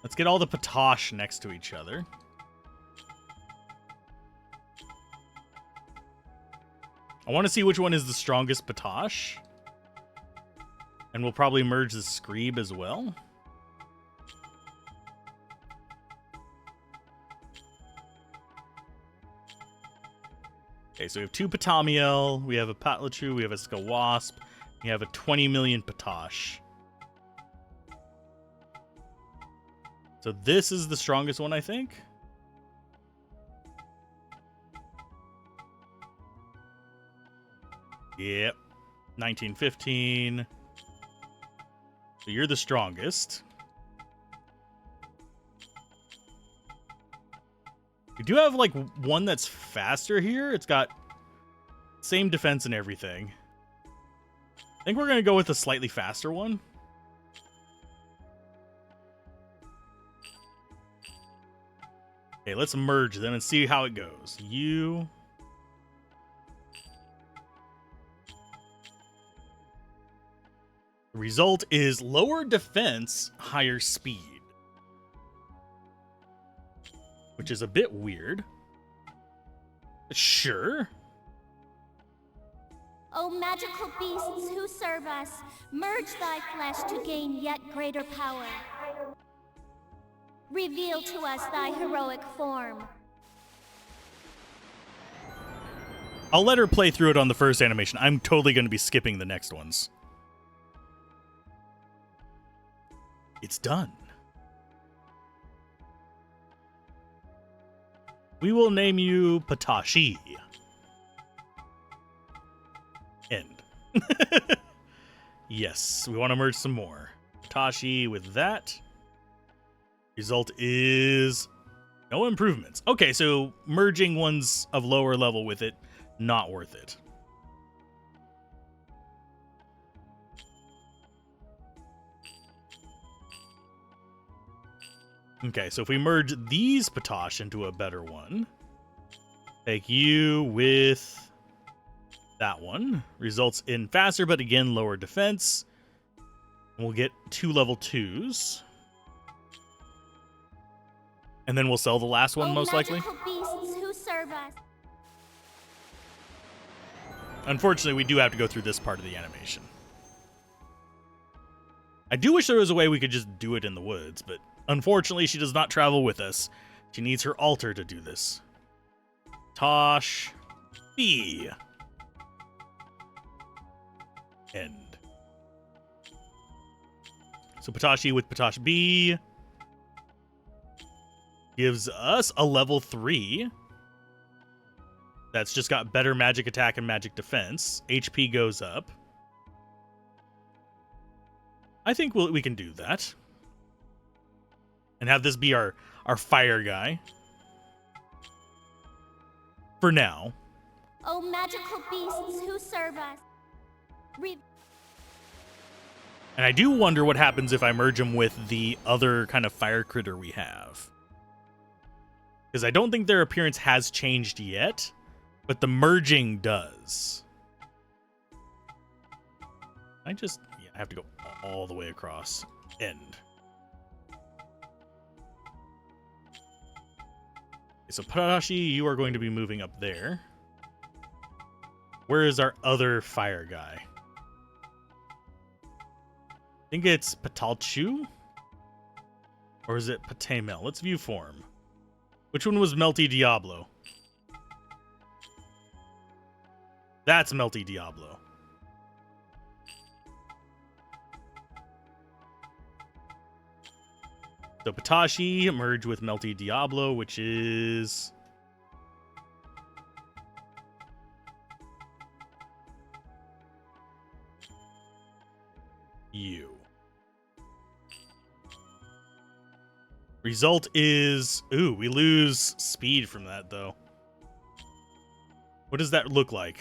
Let's get all the potash next to each other. I want to see which one is the strongest potash. And we'll probably merge the Screeb as well. Okay, so we have 2 Patamiel, we have a Patlachu, we have a Skawasp, we have a 20 million potash. So this is the strongest one, I think. Yep. 1915. So you're the strongest. We do have, like, one that's faster here. It's got same defense and everything. I think we're going to go with a slightly faster one. Okay, let's merge them and see how it goes. You... The result is lower defense, higher speed. Which is a bit weird. Sure. O magical beasts who serve us, merge thy flesh to gain yet greater power. Reveal to us thy heroic form. I'll let her play through it on the first animation. I'm totally going to be skipping the next ones. It's done. We will name you Patashi. End. Yes, we want to merge some more. Patashi with that. Result is no improvements. Okay, so merging ones of lower level with it, not worth it. Okay, so if we merge these Patosh into a better one, take you with that one, results in faster, but again, lower defense. And we'll get 2 level 2s. And then we'll sell the last one, most likely. Beasts who serve us. Unfortunately, we do have to go through this part of the animation. I do wish there was a way we could just do it in the woods, but unfortunately, she does not travel with us. She needs her altar to do this. Tosh B. End. So Patashi with Patash B gives us a level 3. That's just got better magic attack and magic defense. HP goes up. I think we can do that. And have this be our fire guy. For now. O magical beasts who serve us. And I do wonder what happens if I merge him with the other kind of fire critter we have. Because I don't think their appearance has changed yet, but the merging does. I have to go all the way across. End. Okay, so Patashi, you are going to be moving up there. Where is our other fire guy? I think it's Patalchu. Or is it Patemel? Let's view form. Which one was Melty Diablo? That's Melty Diablo. So Patashi merge with Melty Diablo, which is... you. Result is... ooh, we lose speed from that, though. What does that look like?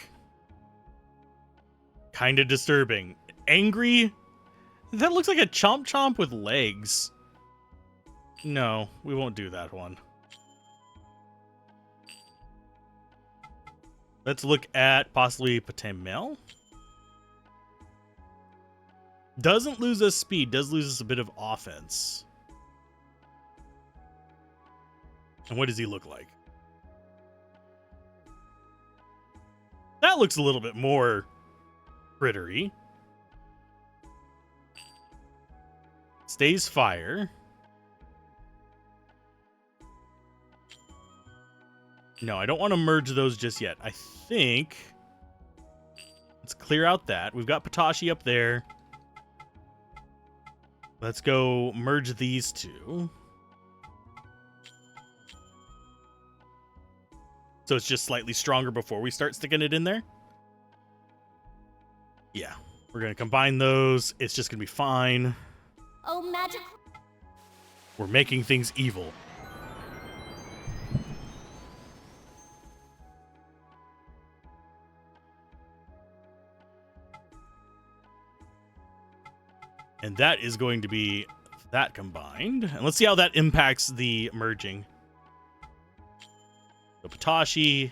Kind of disturbing. Angry? That looks like a Chomp Chomp with legs. No, we won't do that one. Let's look at possibly Patemel. Doesn't lose us speed, does lose us a bit of offense. And what does he look like? That looks a little bit more crittery. Stays fire. No, I don't want to merge those just yet. I think... let's clear out that. We've got Patashi up there. Let's go merge these two. So it's just slightly stronger before we start sticking it in there? Yeah. We're going to combine those. It's just going to be fine. Oh, magic. We're making things evil. And that is going to be that combined. And let's see how that impacts the merging. So Patashi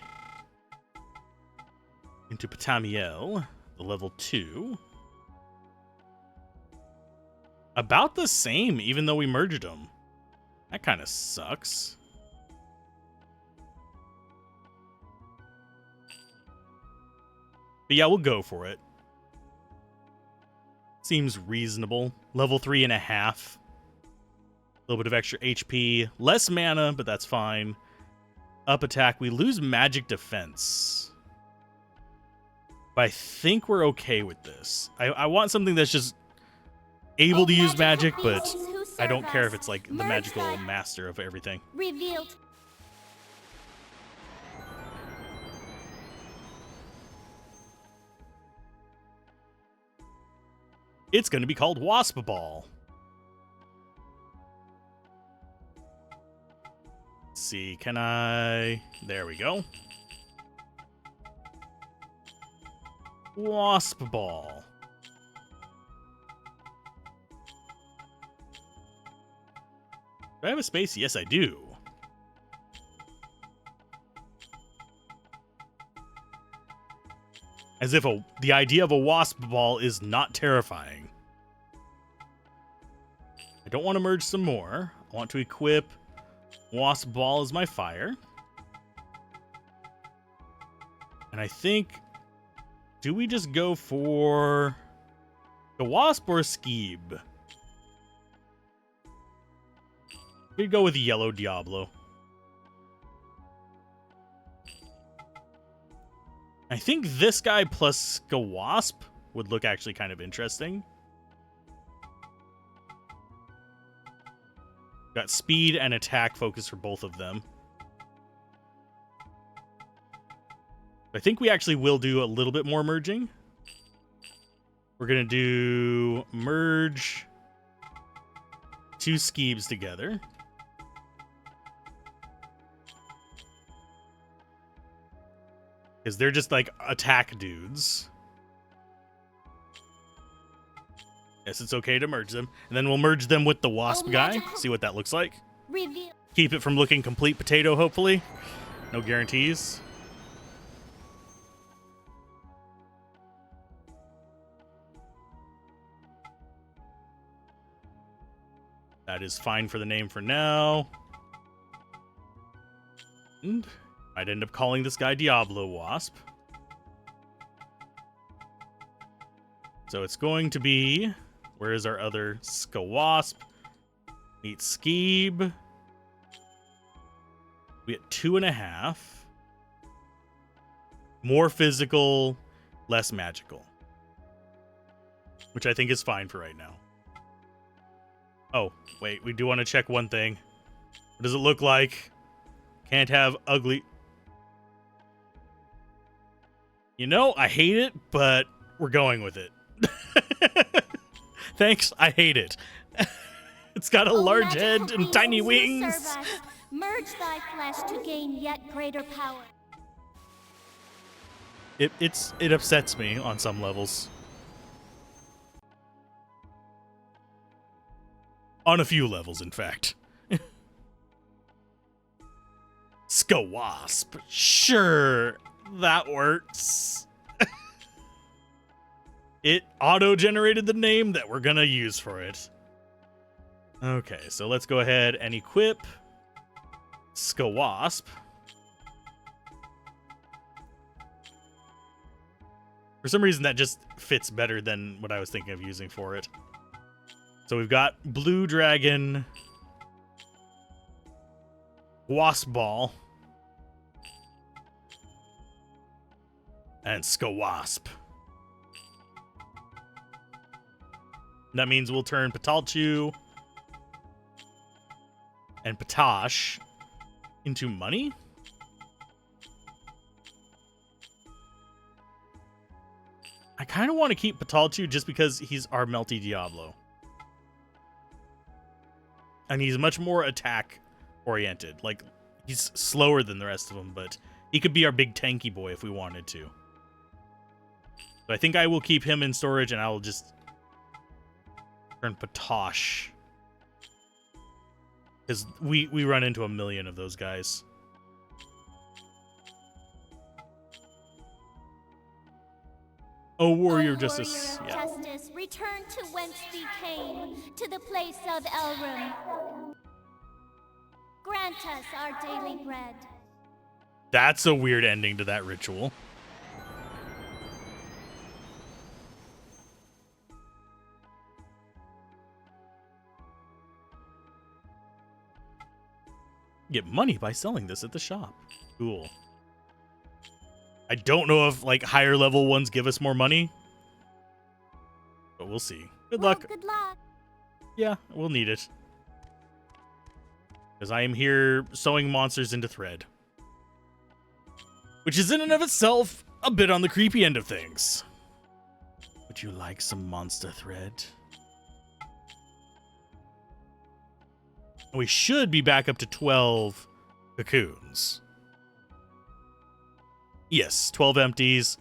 into Patamiel, the level 2. About the same, even though we merged them. That kind of sucks. But yeah, we'll go for it. Seems reasonable. Level 3.5. A little bit of extra HP. Less mana, but that's fine. Up attack. We lose magic defense. But I think we're okay with this. I want something that's just able to use magic, but I don't care if it's like the magical master of everything. Revealed. It's going to be called Wasp Ball. Let's see, can I... there we go. Wasp Ball. Do I have a space? Yes, I do. As if the idea of a wasp ball is not terrifying. I don't want to merge some more. I want to equip wasp ball as my fire. And I think... do we just go for the wasp or Skeeb? We'd go with Yellow Diablo. I think this guy plus Skawasp would look actually kind of interesting. Got speed and attack focus for both of them. I think we actually will do a little bit more merging. We're going to do merge 2 Skeebs together. Because they're just like attack dudes. Yes, it's okay to merge them. And then we'll merge them with the wasp guy. See what that looks like. Reveal. Keep it from looking complete potato, hopefully. No guarantees. That is fine for the name for now. And I'd end up calling this guy Diablo Wasp. So it's going to be... where is our other Skawasp? Eat Skeeb. We get 2.5. More physical, less magical. Which I think is fine for right now. Oh, wait, we do want to check one thing. What does it look like? Can't have ugly... You know, I hate it, but we're going with it. Thanks, I hate it. It's got a large head and tiny wings. Merge thy flesh to gain yet greater power. It upsets me on some levels. On a few levels, in fact. Skawasp. Sure, that works. It auto-generated the name that we're gonna use for it. Okay, so let's go ahead and equip Skawasp. For some reason, that just fits better than what I was thinking of using for it. So we've got Blue Dragon, Wasp Ball, and Skawasp. That means we'll turn Patalchu and Patosh into money? I kind of want to keep Patalchu just because he's our Melty Diablo. And he's much more attack-oriented. Like, he's slower than the rest of them, but he could be our big tanky boy if we wanted to. So I think I will keep him in storage, and I will just turn Patosh. Because we run into a million of those guys. Oh, Warrior of Justice. Warrior of Justice, return to whence thee came, to the place of Elrum. Grant us our daily bread. That's a weird ending to that ritual. Get money by selling this at the shop. Cool. I don't know if, like, higher level ones give us more money. But we'll see. Good luck. Good luck. Yeah, we'll need it. Because I am here sewing monsters into thread. Which is in and of itself a bit on the creepy end of things. Would you like some monster thread? We should be back up to 12 cocoons. Yes, 12 empties,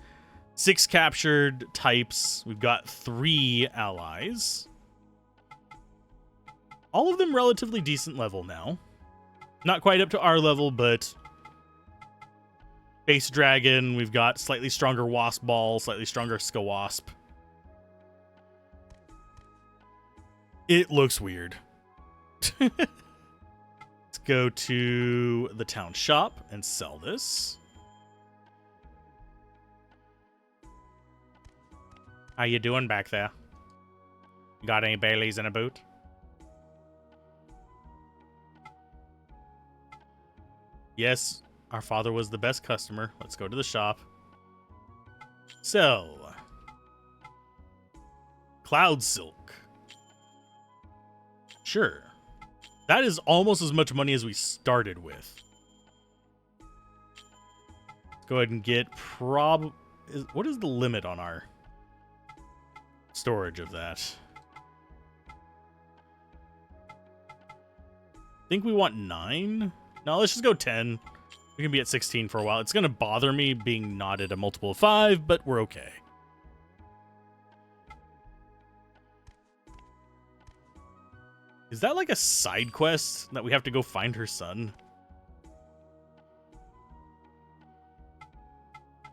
6 captured types. We've got 3 allies. All of them relatively decent level now. Not quite up to our level, but base dragon. We've got slightly stronger wasp ball, slightly stronger skawasp. It looks weird. Let's go to the town shop and sell this. How you doing back there? Got any Baileys in a boot? Yes, our father was the best customer. Let's go to the shop. Sell. Cloud Silk. Sure. That is almost as much money as we started with. Let's go ahead and get what is the limit on our storage of that? I think we want 9. No, let's just go 10. We can be at 16 for a while. It's going to bother me being not at a multiple of 5, but we're okay. Is that like a side quest that we have to go find her son?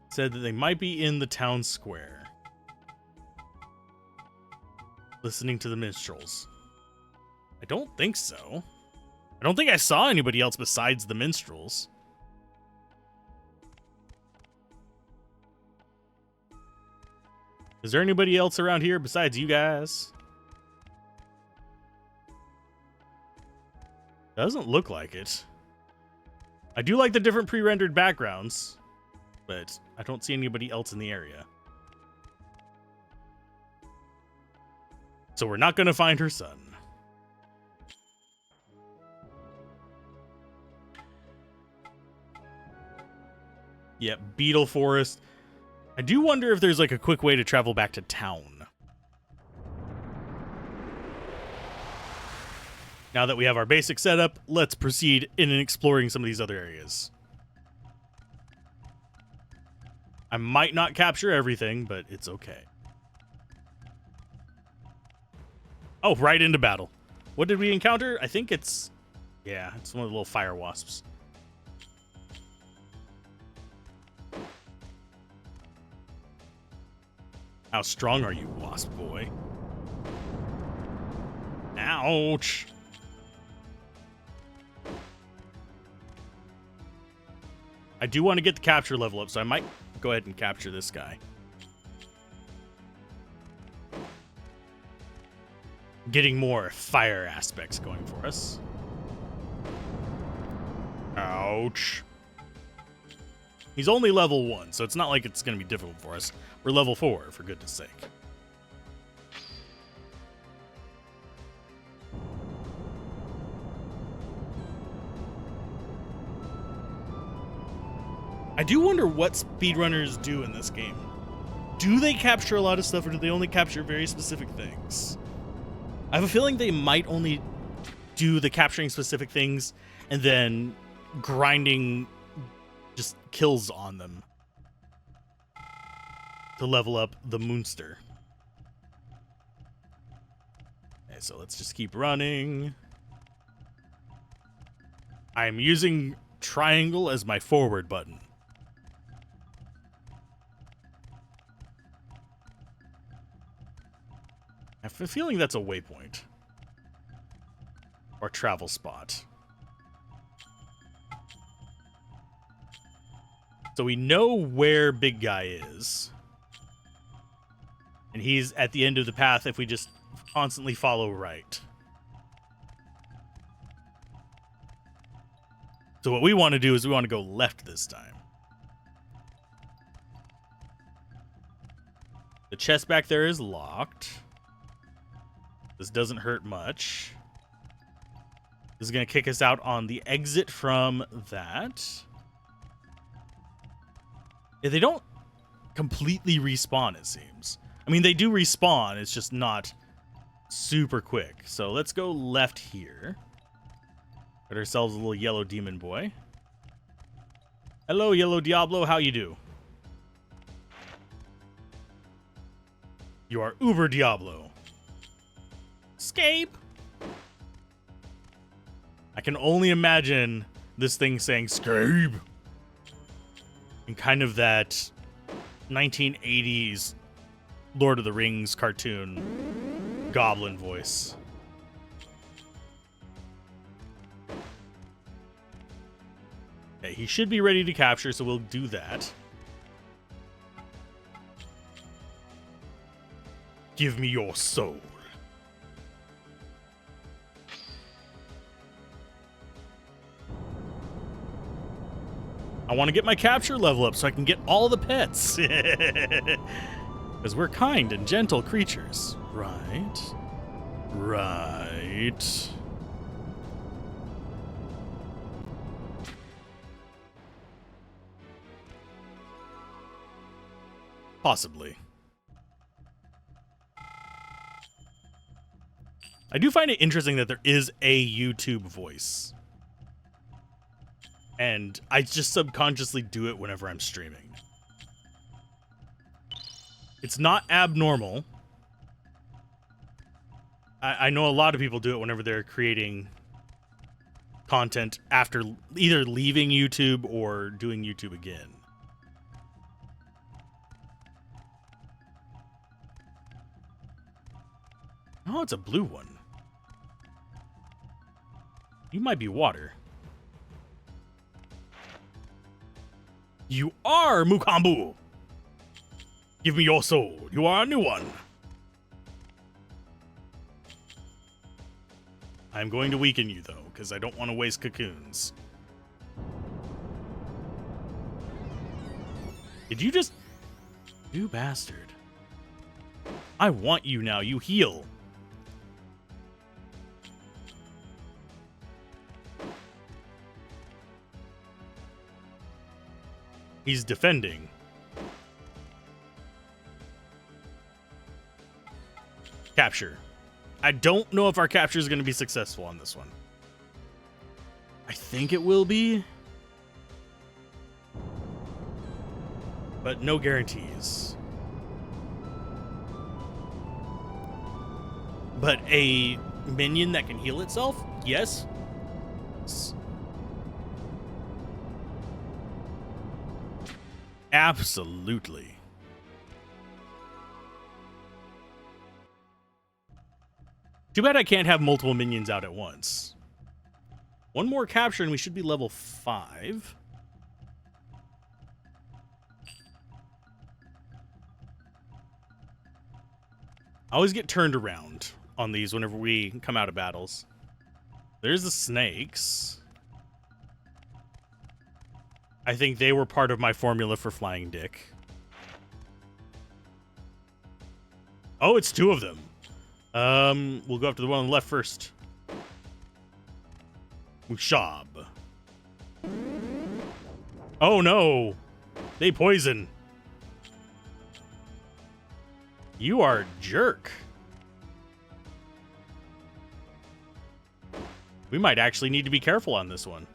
It said that they might be in the town square, listening to the minstrels. I don't think so. I don't think I saw anybody else besides the minstrels. Is there anybody else around here besides you guys? Doesn't look like it. I do like the different pre-rendered backgrounds, but I don't see anybody else in the area. So we're not going to find her son. Yep, Beetle Forest. I do wonder if there's like a quick way to travel back to town. Now that we have our basic setup, let's proceed in exploring some of these other areas. I might not capture everything, but it's okay. Oh, right into battle. What did we encounter? I think it's... yeah, it's one of the little fire wasps. How strong are you, wasp boy? Ouch! I do want to get the capture level up, so I might go ahead and capture this guy. Getting more fire aspects going for us. Ouch. He's only level 1, so it's not like it's going to be difficult for us. We're level 4, for goodness sake. I do wonder what speedrunners do in this game. Do they capture a lot of stuff, or do they only capture very specific things? I have a feeling they might only do the capturing specific things and then grinding just kills on them to level up the monster. Okay, so let's just keep running. I'm using triangle as my forward button. I have a feeling that's a waypoint. Or travel spot. So we know where Big Guy is. And he's at the end of the path if we just constantly follow right. So what we want to do is we want to go left this time. The chest back there is locked. This doesn't hurt much. This is going to kick us out on the exit from that. Yeah, they don't completely respawn, it seems. I mean, they do respawn. It's just not super quick. So let's go left here. Got ourselves a little yellow demon boy. Hello, Yellow Diablo. How you do? You are Uber Diablo. Escape. I can only imagine this thing saying escape in kind of that 1980s Lord of the Rings cartoon goblin voice. Okay, he should be ready to capture, so we'll do that. Give me your soul. I want to get my capture level up so I can get all the pets. Because we're kind and gentle creatures. Right. Right. Possibly. I do find it interesting that there is a YouTube voice. And I just subconsciously do it whenever I'm streaming. It's not abnormal. I know a lot of people do it whenever they're creating content after either leaving YouTube or doing YouTube again. Oh, it's a blue one. You might be water. You are Mukambu. Give me your soul. You are a new one. I'm going to weaken you, though, because I don't want to waste cocoons. Did you just... You bastard. I want you now. You heal. He's defending. Capture. I don't know if our capture is going to be successful on this one. I think it will be. But no guarantees. But a minion that can heal itself? Yes. Absolutely. Too bad I can't have multiple minions out at once. One more capture and we should be level 5. I always get turned around on these whenever we come out of battles. There's the snakes. I think they were part of my formula for Flying Dick. Oh, it's 2 of them. We'll go up to the one on the left first. Mushab. Oh no! They poison. You are a jerk. We might actually need to be careful on this one.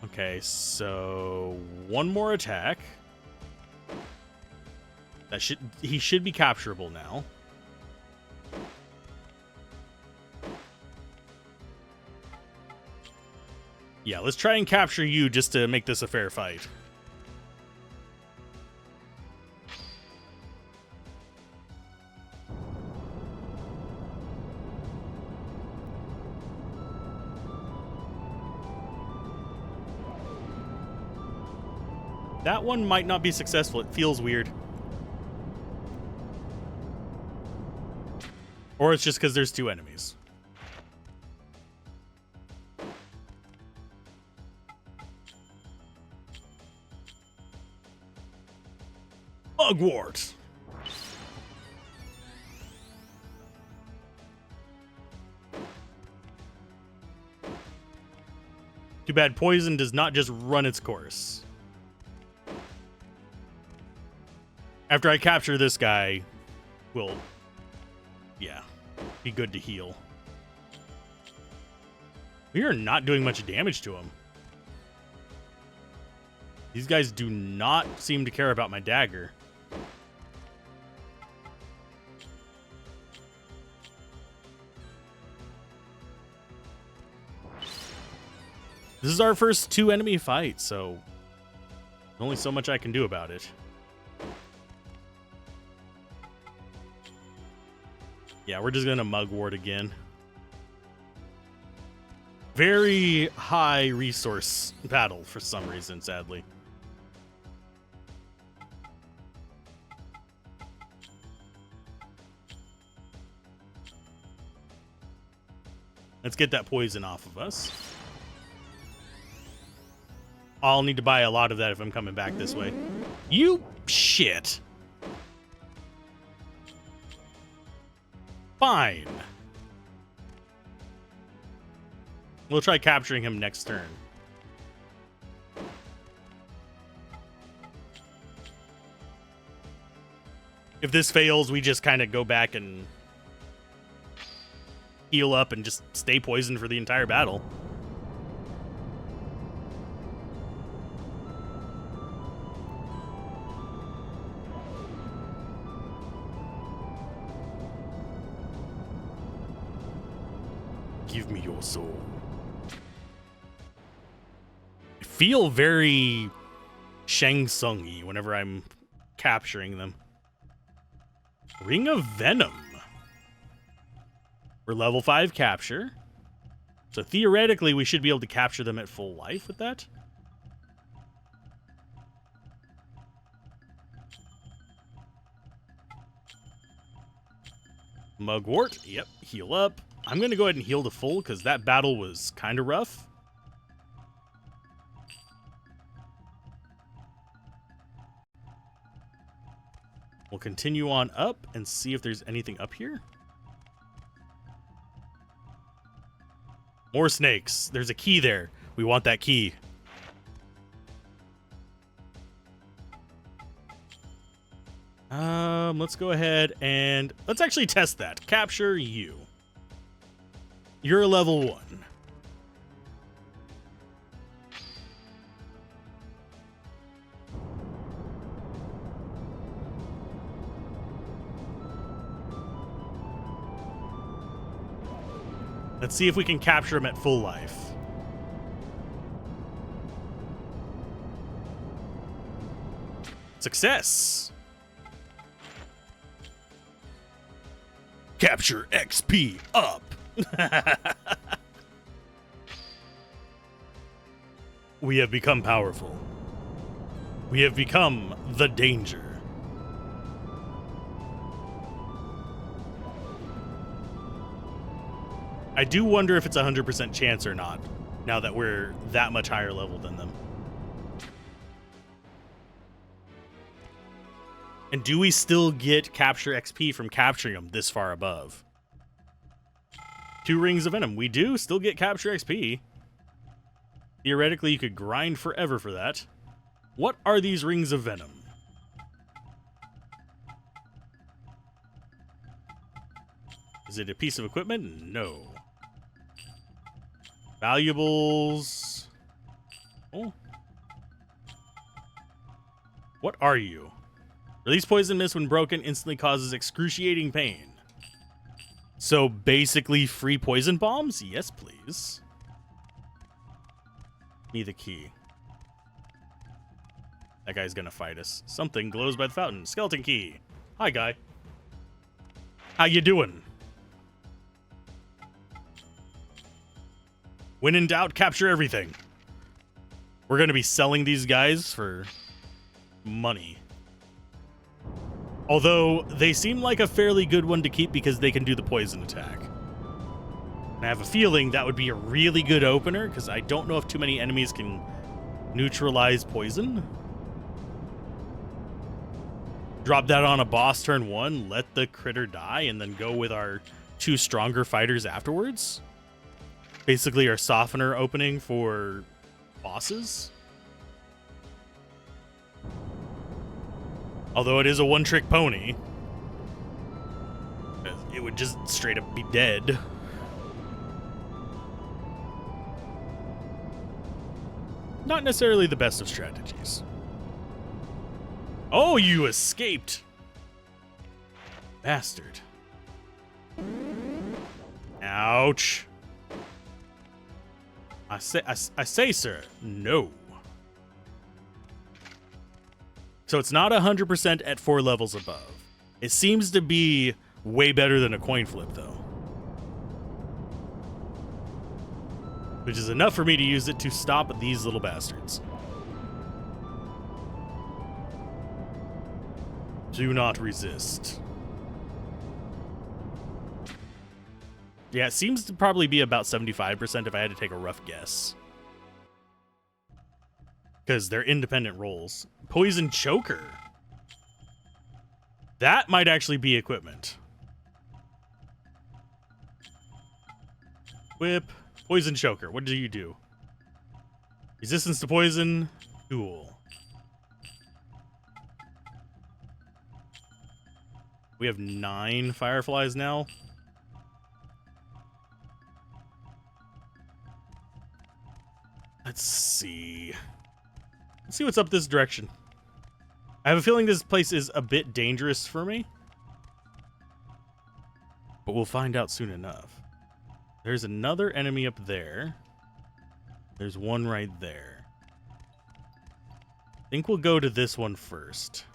Okay, so one more attack. He should be capturable now. Yeah, let's try and capture you just to make this a fair fight. That one might not be successful. It feels weird. Or it's just because there's 2 enemies. Mugwort. Too bad poison does not just run its course. After I capture this guy, we'll, yeah, be good to heal. We are not doing much damage to him. These guys do not seem to care about my dagger. This is our first 2 enemy fight, so there's only so much I can do about it. Yeah, we're just gonna mugwort again. Very high resource battle for some reason, sadly. Let's get that poison off of us. I'll need to buy a lot of that if I'm coming back this way. You shit. Fine. We'll try capturing him next turn. If this fails, we just kind of go back and heal up and just stay poisoned for the entire battle. Give me your soul. I feel very Shang Tsung-y whenever I'm capturing them. Ring of Venom. We're level 5 capture. So theoretically, we should be able to capture them at full life with that. Mugwort. Yep, heal up. I'm going to go ahead and heal to full because that battle was kind of rough. We'll continue on up and see if there's anything up here. More snakes. There's a key there. We want that key. Let's go ahead and let's actually test that. Capture you. You're a level 1. Let's see if we can capture him at full life. Success! Capture XP up! We have become powerful. We have become the danger. I do wonder if it's a 100% chance or not, now that we're that much higher level than them. And do we still get capture XP from capturing them this far above? 2 rings of venom. We do still get capture XP. Theoretically, you could grind forever for that. What are these rings of venom? Is it a piece of equipment? No. Valuables. Oh. What are you? Release poison mist when broken, instantly causes excruciating pain. So basically free poison bombs? Yes, please. Give me the key. That guy's gonna fight us. Something glows by the fountain. Skeleton key. Hi, guy. How you doing? When in doubt, capture everything. We're gonna be selling these guys for money. Although, they seem like a fairly good one to keep because they can do the poison attack. And I have a feeling that would be a really good opener, because I don't know if too many enemies can neutralize poison. Drop that on a boss turn 1, let the critter die, and then go with our 2 stronger fighters afterwards. Basically our softener opening for bosses. Although it is a one-trick pony, it would just straight up be dead. Not necessarily the best of strategies. Oh, you escaped! Bastard. Ouch. I say, sir, no. So it's not 100% at 4 levels above. It seems to be way better than a coin flip, though. Which is enough for me to use it to stop these little bastards. Do not resist. Yeah, it seems to probably be about 75% if I had to take a rough guess. Because they're independent rolls. Poison Choker. That might actually be equipment. Whip. Poison Choker. What do you do? Resistance to poison. Cool. We have 9 fireflies now. Let's see. Let's see what's up this direction. I have a feeling this place is a bit dangerous for me. But we'll find out soon enough. There's another enemy up there. There's one right there. I think we'll go to this one first.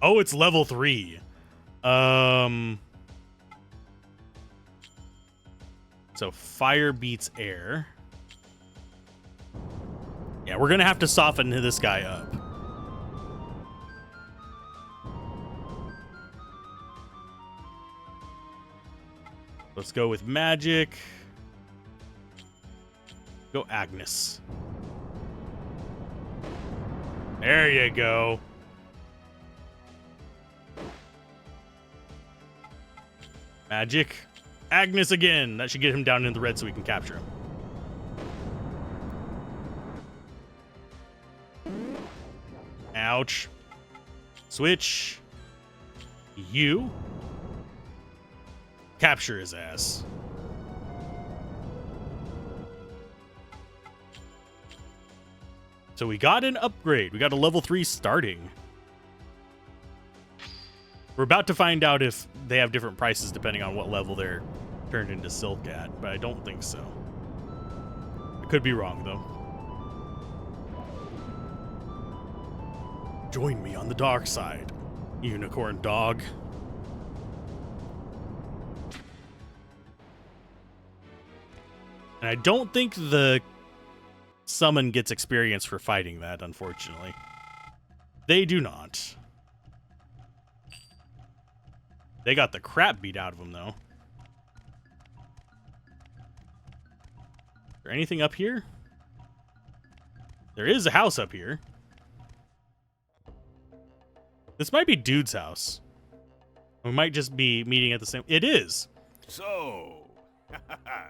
Oh, it's level 3. So fire beats air. Yeah, we're gonna have to soften this guy up. Let's go with magic. Go Agnes. There you go. Magic. Agnes again. That should get him down in the red so we can capture him. Ouch. Switch. You. Capture his ass. So we got an upgrade. We got a level 3 starting. We're about to find out if they have different prices depending on what level they're turned into silk at, but I don't think so. I could be wrong, though. Join me on the dark side, unicorn dog. And I don't think the summon gets experience for fighting that, unfortunately. They do not. They got the crap beat out of them, though. Is there anything up here? There is a house up here. This might be Dude's house. We might just be meeting at the same... It is! So,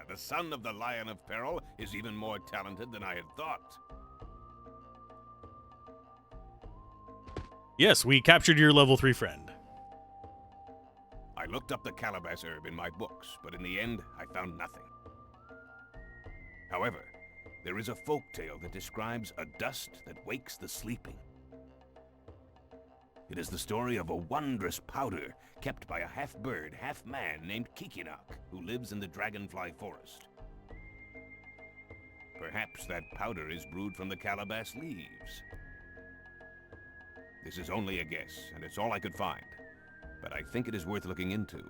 the son of the Lion of Peril is even more talented than I had thought. Yes, we captured your level 3 friend. I looked up the calabash herb in my books, but in the end, I found nothing. However, there is a folk tale that describes a dust that wakes the sleeping. It is the story of a wondrous powder kept by a half-bird, half-man named Kikinak, who lives in the Dragonfly Forest. Perhaps that powder is brewed from the calabash leaves. This is only a guess, and it's all I could find. But I think it is worth looking into.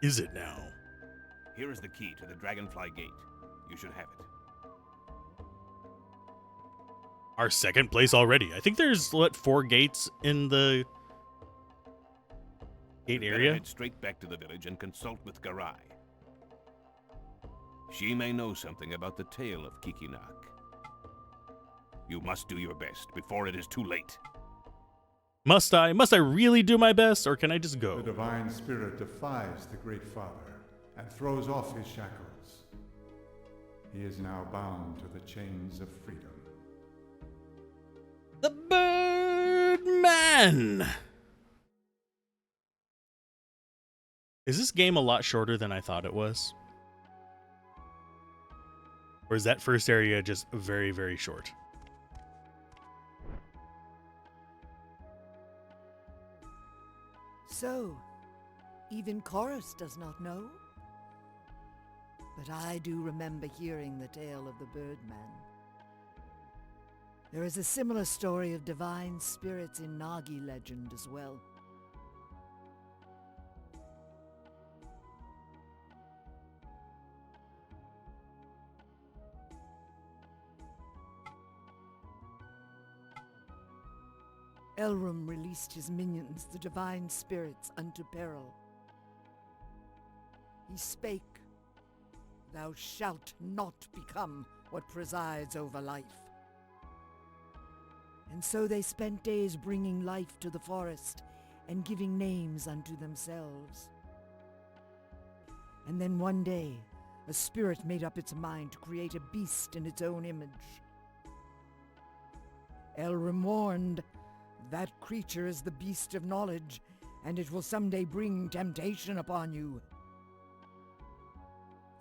Is it now? Here is the key to the Dragonfly Gate. You should have it. Our second place already. I think there's, what, 4 gates in the gate area? Head straight back to the village and consult with Garai. She may know something about the tale of Kikinak. You must do your best before it is too late. Must I? Must I really do my best, or can I just go? The divine spirit defies the Great Father and throws off his shackles. He is now bound to the chains of freedom. The Birdman! Is this game a lot shorter than I thought it was? Or is that first area just very, very short? So, even Chorus does not know? But I do remember hearing the tale of the Birdman. There is a similar story of divine spirits in Nagi legend as well. Elrum released his minions, the divine spirits, unto peril. He spake, "Thou shalt not become what presides over life." And so they spent days bringing life to the forest and giving names unto themselves. And then one day, a spirit made up its mind to create a beast in its own image. Elrum warned, "That creature is the beast of knowledge, and it will someday bring temptation upon you.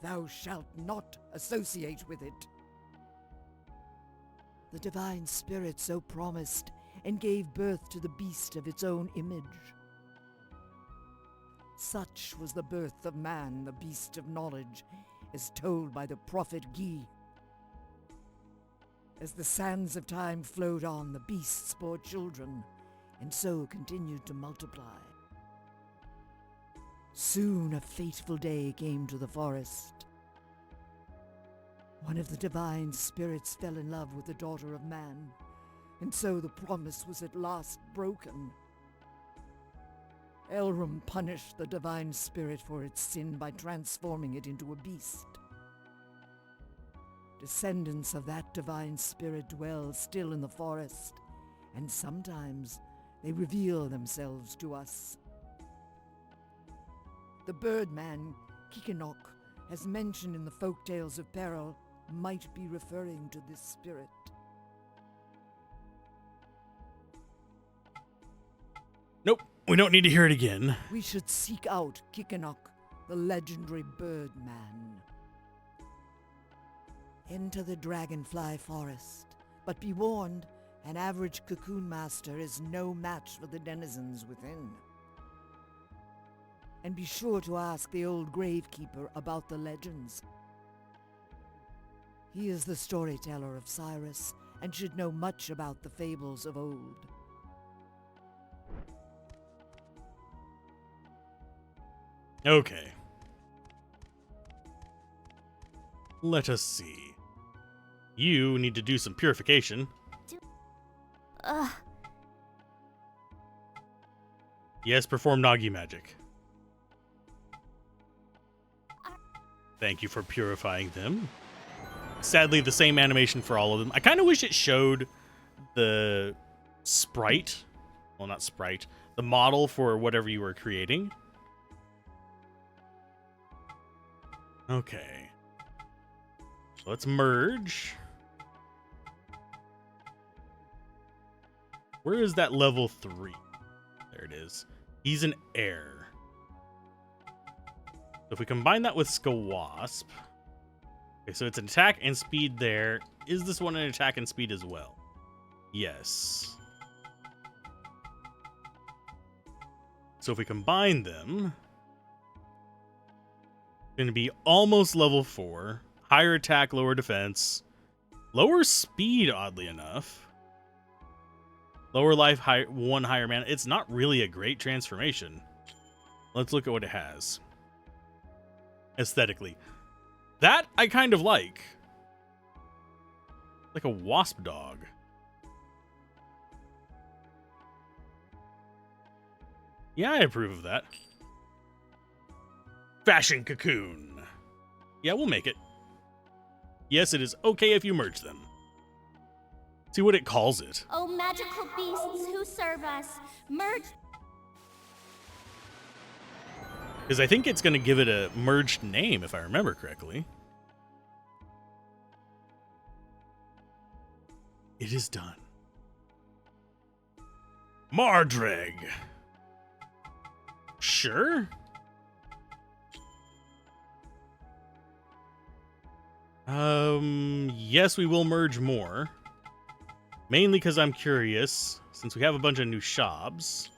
Thou shalt not associate with it." The divine spirit so promised and gave birth to the beast of its own image. Such was the birth of man, the beast of knowledge, as told by the prophet Gi. As the sands of time flowed on, the beasts bore children, and so continued to multiply. Soon a fateful day came to the forest. One of the divine spirits fell in love with the daughter of man, and so the promise was at last broken. Elrum punished the divine spirit for its sin by transforming it into a beast. Descendants of that divine spirit dwell still in the forest, and sometimes they reveal themselves to us. The birdman, Kikinok, as mentioned in the folktales of peril, might be referring to this spirit. Nope, we don't need to hear it again. We should seek out Kikinok, the legendary birdman. Enter the dragonfly forest, but be warned, an average cocoon master is no match for the denizens within. And be sure to ask the old gravekeeper about the legends. He is the storyteller of Cyrus, and should know much about the fables of old. Okay. Let us see. You need to do some purification. Ugh. Yes, perform Nagi magic. Thank you for purifying them. Sadly, the same animation for all of them. I kind of wish it showed the sprite. Well, not sprite. The model for whatever you were creating. Okay. Let's merge. Where is that level 3? There it is. He's an heir. So if we combine that with Skawasp. Okay, so it's an attack and speed there. Is this one an attack and speed as well? Yes. So if we combine them, it's going to be almost level 4. Higher attack, lower defense. Lower speed, oddly enough. Lower life, 1 higher mana. It's not really a great transformation. Let's look at what it has. Aesthetically. That I kind of like. Like a wasp dog. Yeah, I approve of that. Fashion cocoon. Yeah, we'll make it. Yes, it is okay if you merge them. See what it calls it. Oh, magical beasts who serve us, merge. Because I think it's going to give it a merged name, if I remember correctly. It is done. Mardreg. Sure. Yes, we will merge more. Mainly because I'm curious, since we have a bunch of new shops.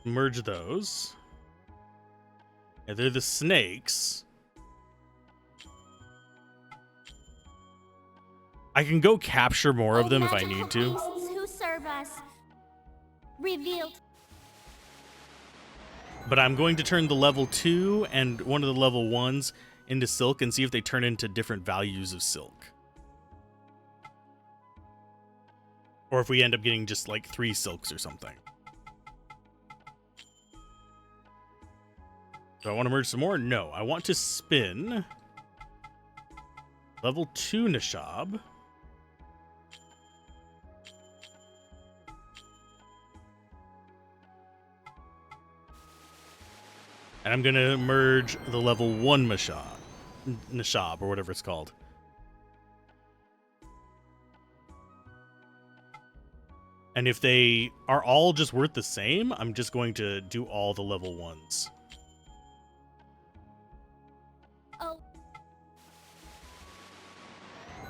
Merge those. Yeah, they're the snakes. I can go capture more of them if I need to. Beasts who serve us, revealed. But I'm going to turn the level 2 and one of the level 1s into silk and see if they turn into different values of silk. Or if we end up getting just like 3 silks or something. Do I want to merge some more? No. I want to spin level 2 Nishab. And I'm going to merge the level 1 Nishab, or whatever it's called. And if they are all just worth the same, I'm just going to do all the level 1s. Oh.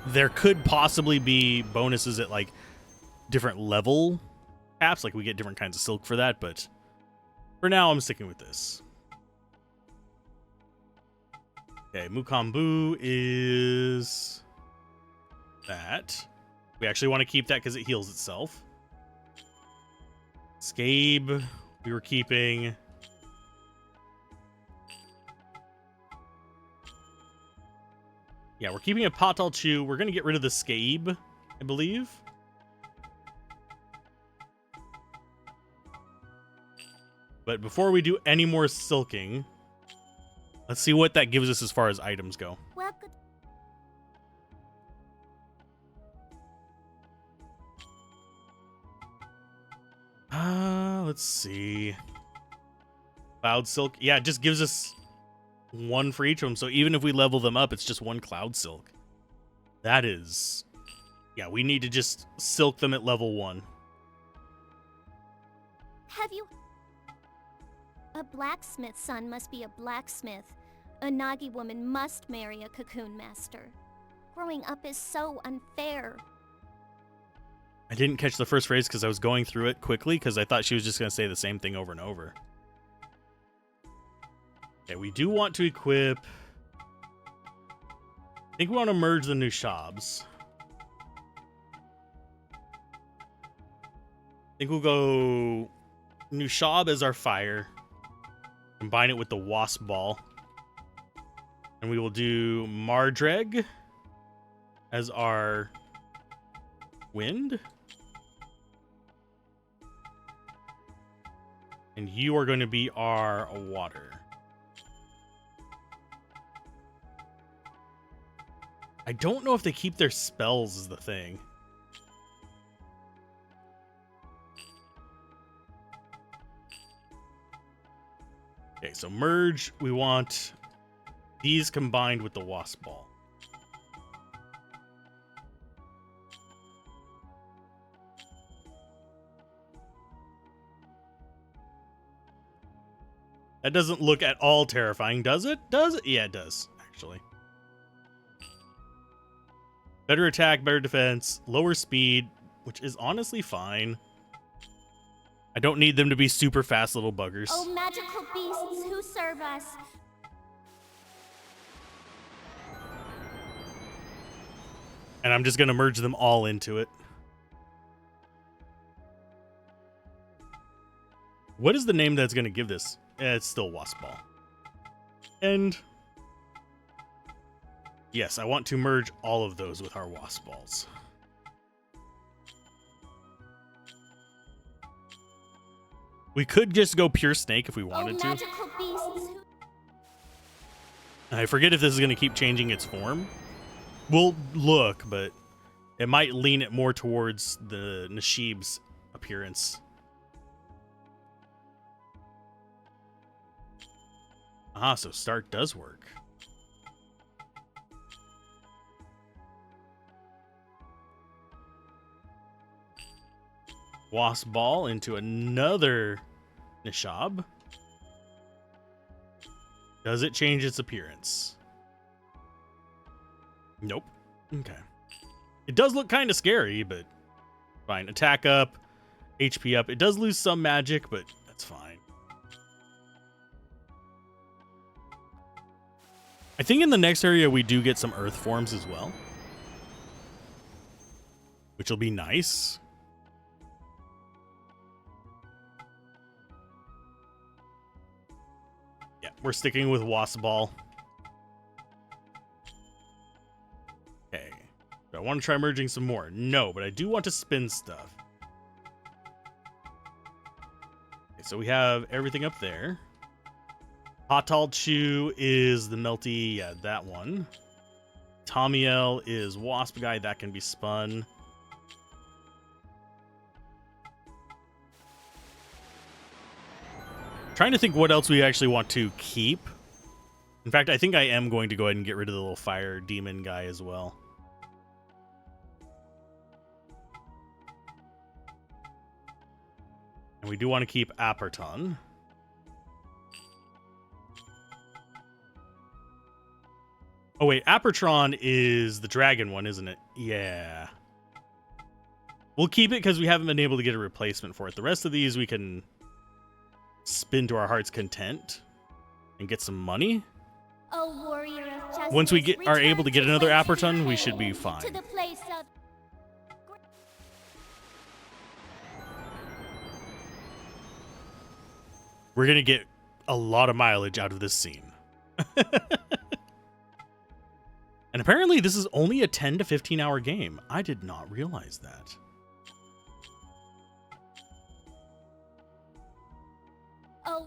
There could possibly be bonuses at like different level caps, like we get different kinds of silk for that, but for now I'm sticking with this. Okay, Mukambu is that. We actually want to keep that because it heals itself. Scabe, we were keeping. Yeah, we're keeping a Patalchu. We're going to get rid of the Scabe, I believe. But before we do any more silking, let's see what that gives us as far as items go. Welcome. Let's see. Cloud silk. Yeah, it just gives us one for each of them. So even if we level them up, it's just one cloud silk. That is... Yeah, we need to just silk them at level 1. Have you... A blacksmith's son must be a blacksmith. A Nagi woman must marry a cocoon master. Growing up is so unfair. I didn't catch the first phrase because I was going through it quickly because I thought she was just going to say the same thing over and over. Okay, we do want to equip... I think we want to merge the new shabs. I think we'll go new shab as our fire. Combine it with the wasp ball. And we will do Mardreg as our wind. And you are going to be our water. I don't know if they keep their spells is the thing. Okay, so merge, we want these combined with the wasp ball. That doesn't look at all terrifying, does it? Does it? Yeah, it does, actually. Better attack, better defense, lower speed, which is honestly fine. I don't need them to be super fast little buggers. Oh, magical beasts who serve us. And I'm just going to merge them all into it. What is the name that's going to give this? It's still Wasp Ball. And yes, I want to merge all of those with our Wasp Balls. We could just go pure snake if we wanted to. Magical beasts who... I forget if this is going to keep changing its form. We'll look, but it might lean it more towards the Nashib's appearance. Ah, so start does work. Wasp Ball into another Nishab. Does it change its appearance? Nope. Okay. It does look kind of scary, but fine. Attack up, HP up. It does lose some magic, but that's fine. I think in the next area we do get some earth forms as well, which will be nice. Yeah, we're sticking with Wasp Ball. Okay. Do I want to try merging some more? No, but I do want to spin stuff. Okay, so we have everything up there. Hotal Chew is the melty, yeah, that one. Tamiel is Wasp Guy, that can be spun. Trying to think what else we actually want to keep. In fact, I think I am going to go ahead and get rid of the little fire demon guy as well. And we do want to keep Aperton. Oh wait, Apertron is the dragon one, isn't it? Yeah. We'll keep it because we haven't been able to get a replacement for it. The rest of these we can spin to our heart's content and get some money. Oh, warrior of justice, Once we are able to get return another whence you Aperton, we came, should be to fine. the place of... We're going to get a lot of mileage out of this scene. And apparently this is only a 10 to 15 hour game. I did not realize that. Oh,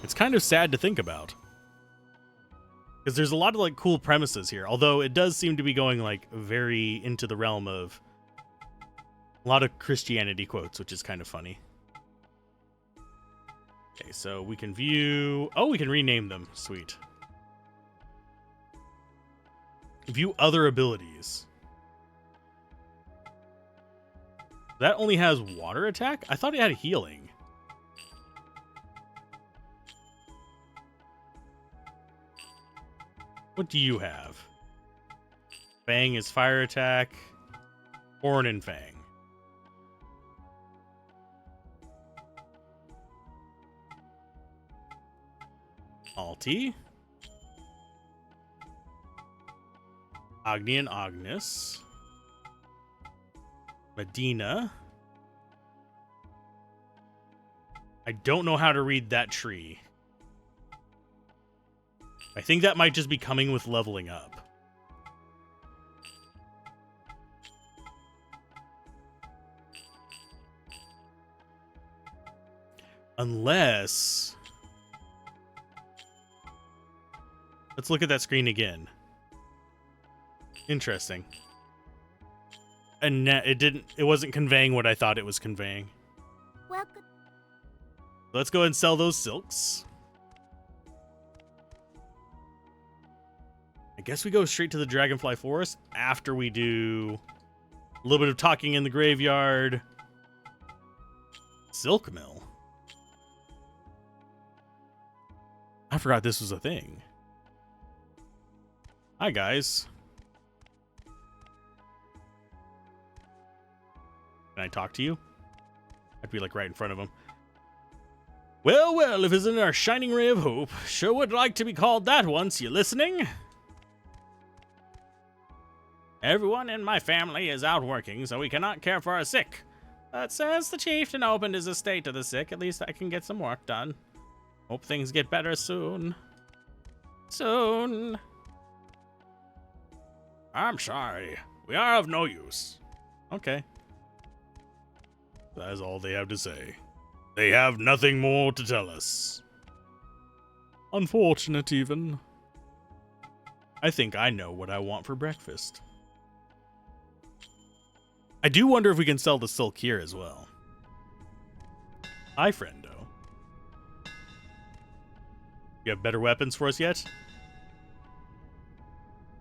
It's kind of sad to think about. Because there's a lot of like cool premises here, although it does seem to be going like very into the realm of a lot of Christianity quotes, which is kind of funny. Okay, so we can view... Oh, we can rename them. Sweet. View other abilities. That only has water attack? I thought it had healing. What do you have? Fang is fire attack. Horn and Fang. Alti. Agni and Agnes. Medina. I don't know how to read that tree. I think that might just be coming with leveling up. Unless... Let's look at that screen again. Interesting. And it wasn't conveying what I thought it was conveying. Welcome. Let's go ahead and sell those silks. I guess we go straight to the Dragonfly Forest after we do a little bit of talking in the graveyard. Silk Mill. I forgot this was a thing. Hi, guys. Can I talk to you? I'd be like right in front of him. Well, well, if isn't our shining ray of hope, sure would like to be called that once. You listening? Everyone in my family is out working, so we cannot care for our sick. But since the chieftain opened his estate to the sick, at least I can get some work done. Hope things get better soon. Soon. I'm sorry. We are of no use. Okay. That is all they have to say. They have nothing more to tell us. Unfortunate, even. I think I know what I want for breakfast. I do wonder if we can sell the silk here as well. Hi, friendo. You have better weapons for us yet?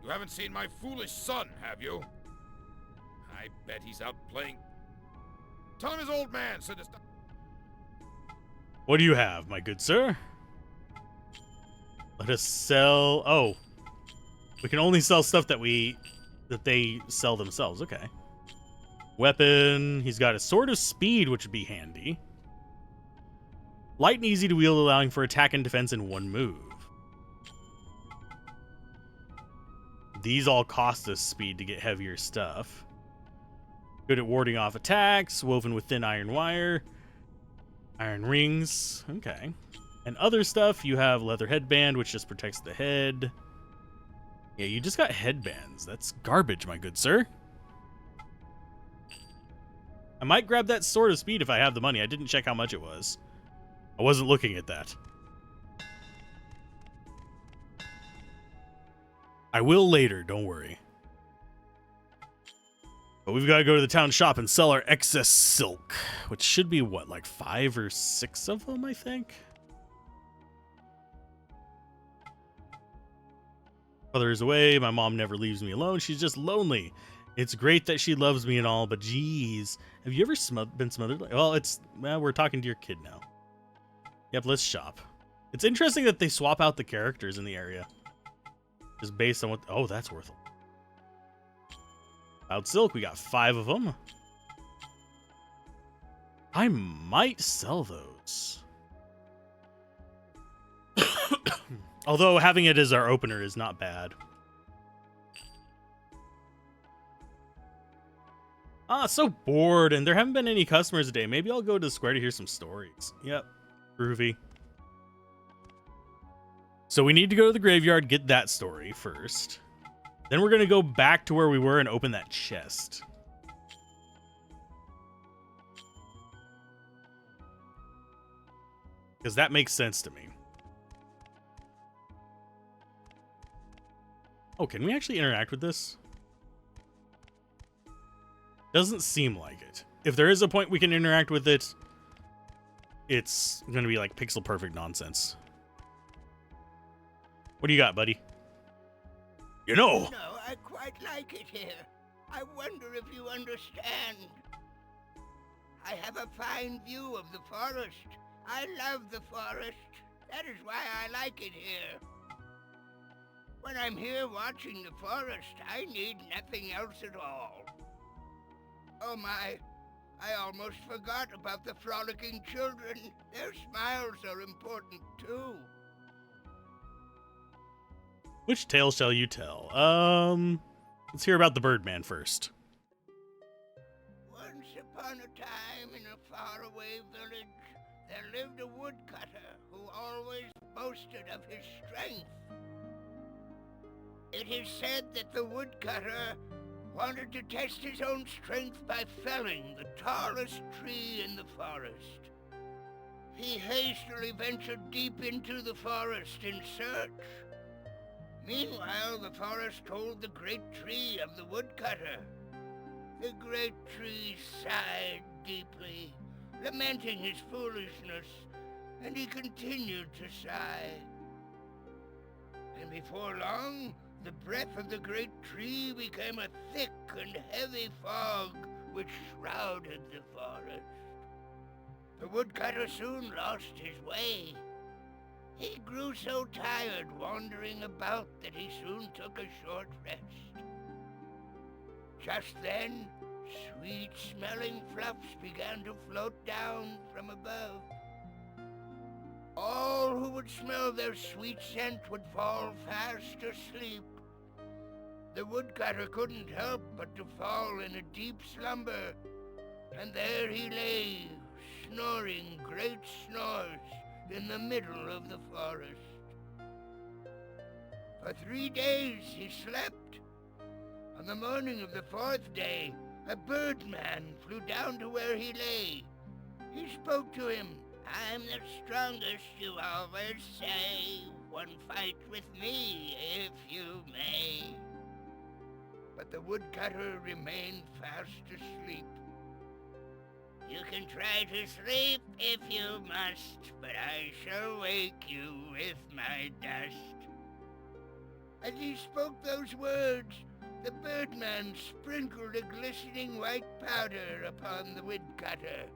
You haven't seen my foolish son, have you? I bet he's out playing. Tell him his old man said to stop. What do you have, my good sir? Let us sell... Oh. We can only sell stuff that they sell themselves. Okay. Weapon. He's got a sword of speed, which would be handy. Light and easy to wield, allowing for attack and defense in one move. These all cost us speed to get heavier stuff. Good at warding off attacks, woven with thin iron wire. Iron rings. Okay. And other stuff, you have leather headband, which just protects the head. Yeah, you just got headbands. That's garbage, my good sir. I might grab that sword of speed if I have the money. I didn't check how much it was. I wasn't looking at that. I will later, don't worry. But we've got to go to the town shop and sell our excess silk, which should be, what, like 5 or 6 of them, I think? Mother is away. My mom never leaves me alone. She's just lonely. It's great that she loves me and all, but geez. Have you ever been smothered? Well, we're talking to your kid now. Yep, let's shop. It's interesting that they swap out the characters in the area. Just based on what... Oh, that's worth it. Cloud silk, we got 5 of them. I might sell those. Although having it as our opener is not bad. So bored, and there haven't been any customers today. Maybe I'll go to the square to hear some stories. Yep, groovy. So we need to go to the graveyard, get that story first. Then we're going to go back to where we were and open that chest. Because that makes sense to me. Oh, can we actually interact with this? Doesn't seem like it. If there is a point we can interact with it, it's going to be like pixel perfect nonsense. What do you got, buddy? You know. No, I quite like it here. I wonder if you understand. I have a fine view of the forest. I love the forest. That is why I like it here. When I'm here watching the forest, I need nothing else at all. Oh my, I almost forgot about the frolicking children. Their smiles are important too. Which tale shall you tell? Let's hear about the Birdman first. Once upon a time in a faraway village, there lived a woodcutter who always boasted of his strength. It is said that the woodcutter wanted to test his own strength by felling the tallest tree in the forest. He hastily ventured deep into the forest in search. Meanwhile, the forest told the great tree of the woodcutter. The great tree sighed deeply, lamenting his foolishness, and he continued to sigh. And before long, the breath of the great tree became a thick and heavy fog which shrouded the forest. The woodcutter soon lost his way. He grew so tired wandering about that he soon took a short rest. Just then, sweet-smelling fluffs began to float down from above. All who would smell their sweet scent would fall fast asleep. The woodcutter couldn't help but to fall in a deep slumber, and there he lay, snoring great snores in the middle of the forest. For 3 days he slept. On the morning of the 4th day, a birdman flew down to where he lay. He spoke to him. "I'm the strongest, you always say. One fight with me, if you may." But the woodcutter remained fast asleep. "You can try to sleep if you must, but I shall wake you with my dust." As he spoke those words, the birdman sprinkled a glistening white powder upon the woodcutter.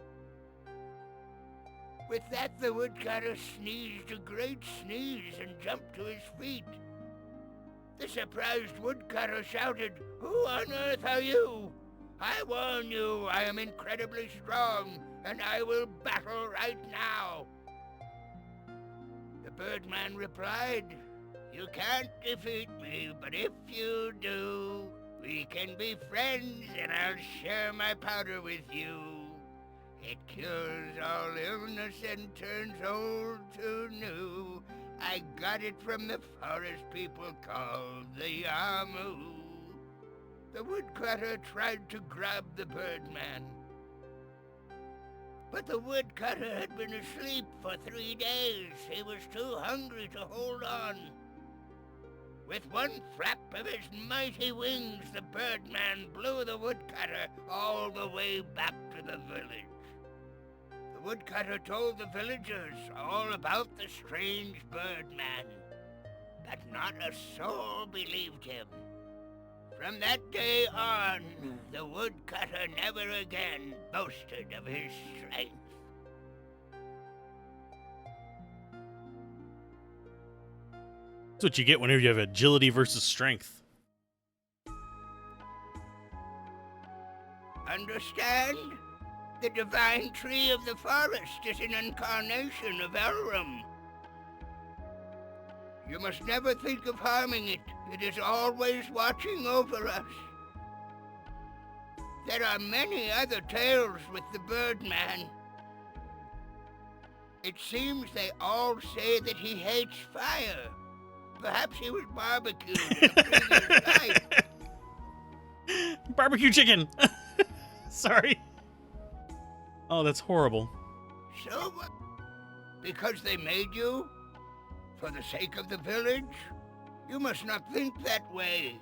With that, the woodcutter sneezed a great sneeze and jumped to his feet. The surprised woodcutter shouted, "Who on earth are you? I warn you, I am incredibly strong, and I will battle right now." The birdman replied, "You can't defeat me, but if you do, we can be friends, and I'll share my powder with you. It cures all illness and turns old to new. I got it from the forest people called the Yamu." The woodcutter tried to grab the birdman, but the woodcutter had been asleep for 3 days. He was too hungry to hold on. With one flap of his mighty wings, the birdman blew the woodcutter all the way back to the village. The woodcutter told the villagers all about the strange birdman, but not a soul believed him. From that day on, the woodcutter never again boasted of his strength. That's what you get whenever you have agility versus strength. Understand? The divine tree of the forest is an incarnation of Elrum. You must never think of harming it. It is always watching over us. There are many other tales with the Birdman. It seems they all say that he hates fire. Perhaps he was barbecued in a previous life. Barbecue chicken! Sorry. Oh, that's horrible. So, because they made you? For the sake of the village? You must not think that way.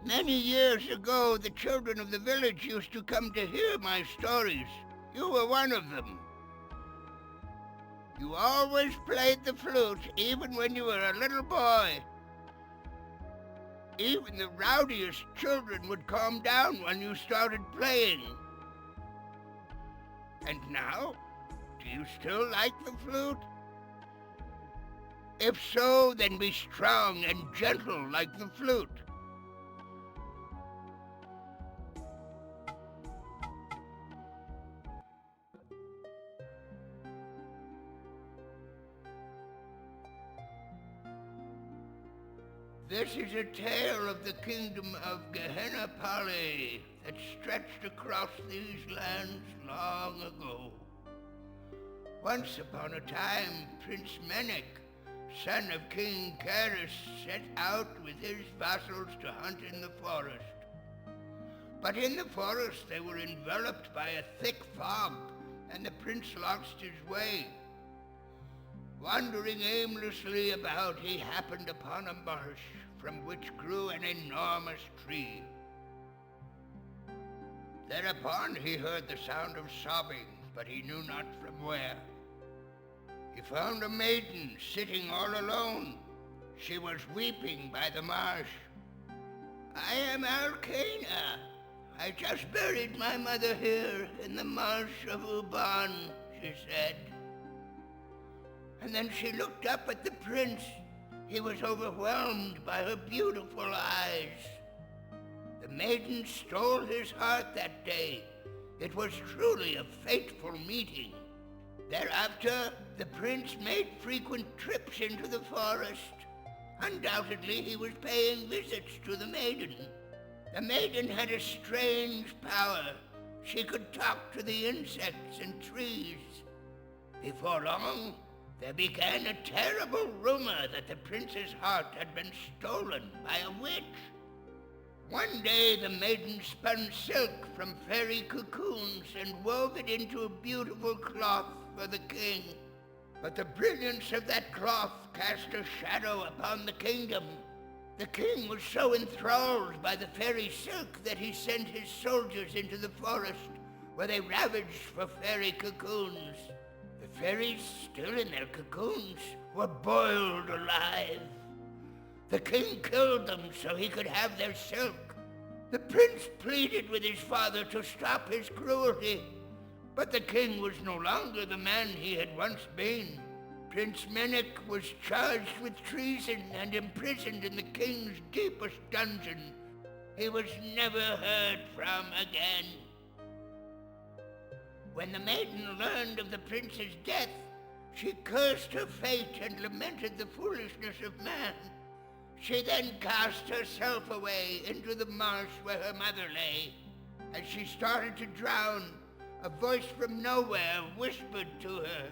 Many years ago, the children of the village used to come to hear my stories. You were one of them. You always played the flute, even when you were a little boy. Even the rowdiest children would calm down when you started playing. And now, do you still like the flute? If so, then be strong and gentle like the flute. This is a tale of the kingdom of Gehenna Pali that stretched across these lands long ago. Once upon a time, Prince Menek, son of King Karis, set out with his vassals to hunt in the forest. But in the forest they were enveloped by a thick fog, and the prince lost his way. Wandering aimlessly about, he happened upon a marsh from which grew an enormous tree. Thereupon he heard the sound of sobbing, but he knew not from where. He found a maiden sitting all alone. She was weeping by the marsh. "I am Alcana. I just buried my mother here in the marsh of Uban," she said. And then she looked up at the prince. He was overwhelmed by her beautiful eyes. The maiden stole his heart that day. It was truly a fateful meeting. Thereafter, the prince made frequent trips into the forest. Undoubtedly, he was paying visits to the maiden. The maiden had a strange power. She could talk to the insects and trees. Before long, there began a terrible rumor that the prince's heart had been stolen by a witch. One day the maiden spun silk from fairy cocoons and wove it into a beautiful cloth for the king. But the brilliance of that cloth cast a shadow upon the kingdom. The king was so enthralled by the fairy silk that he sent his soldiers into the forest, where they ravaged for fairy cocoons. The fairies, still in their cocoons, were boiled alive. The king killed them so he could have their silk. The prince pleaded with his father to stop his cruelty, but the king was no longer the man he had once been. Prince Menek was charged with treason and imprisoned in the king's deepest dungeon. He was never heard from again. When the maiden learned of the prince's death, she cursed her fate and lamented the foolishness of man. She then cast herself away into the marsh where her mother lay. As she started to drown, a voice from nowhere whispered to her,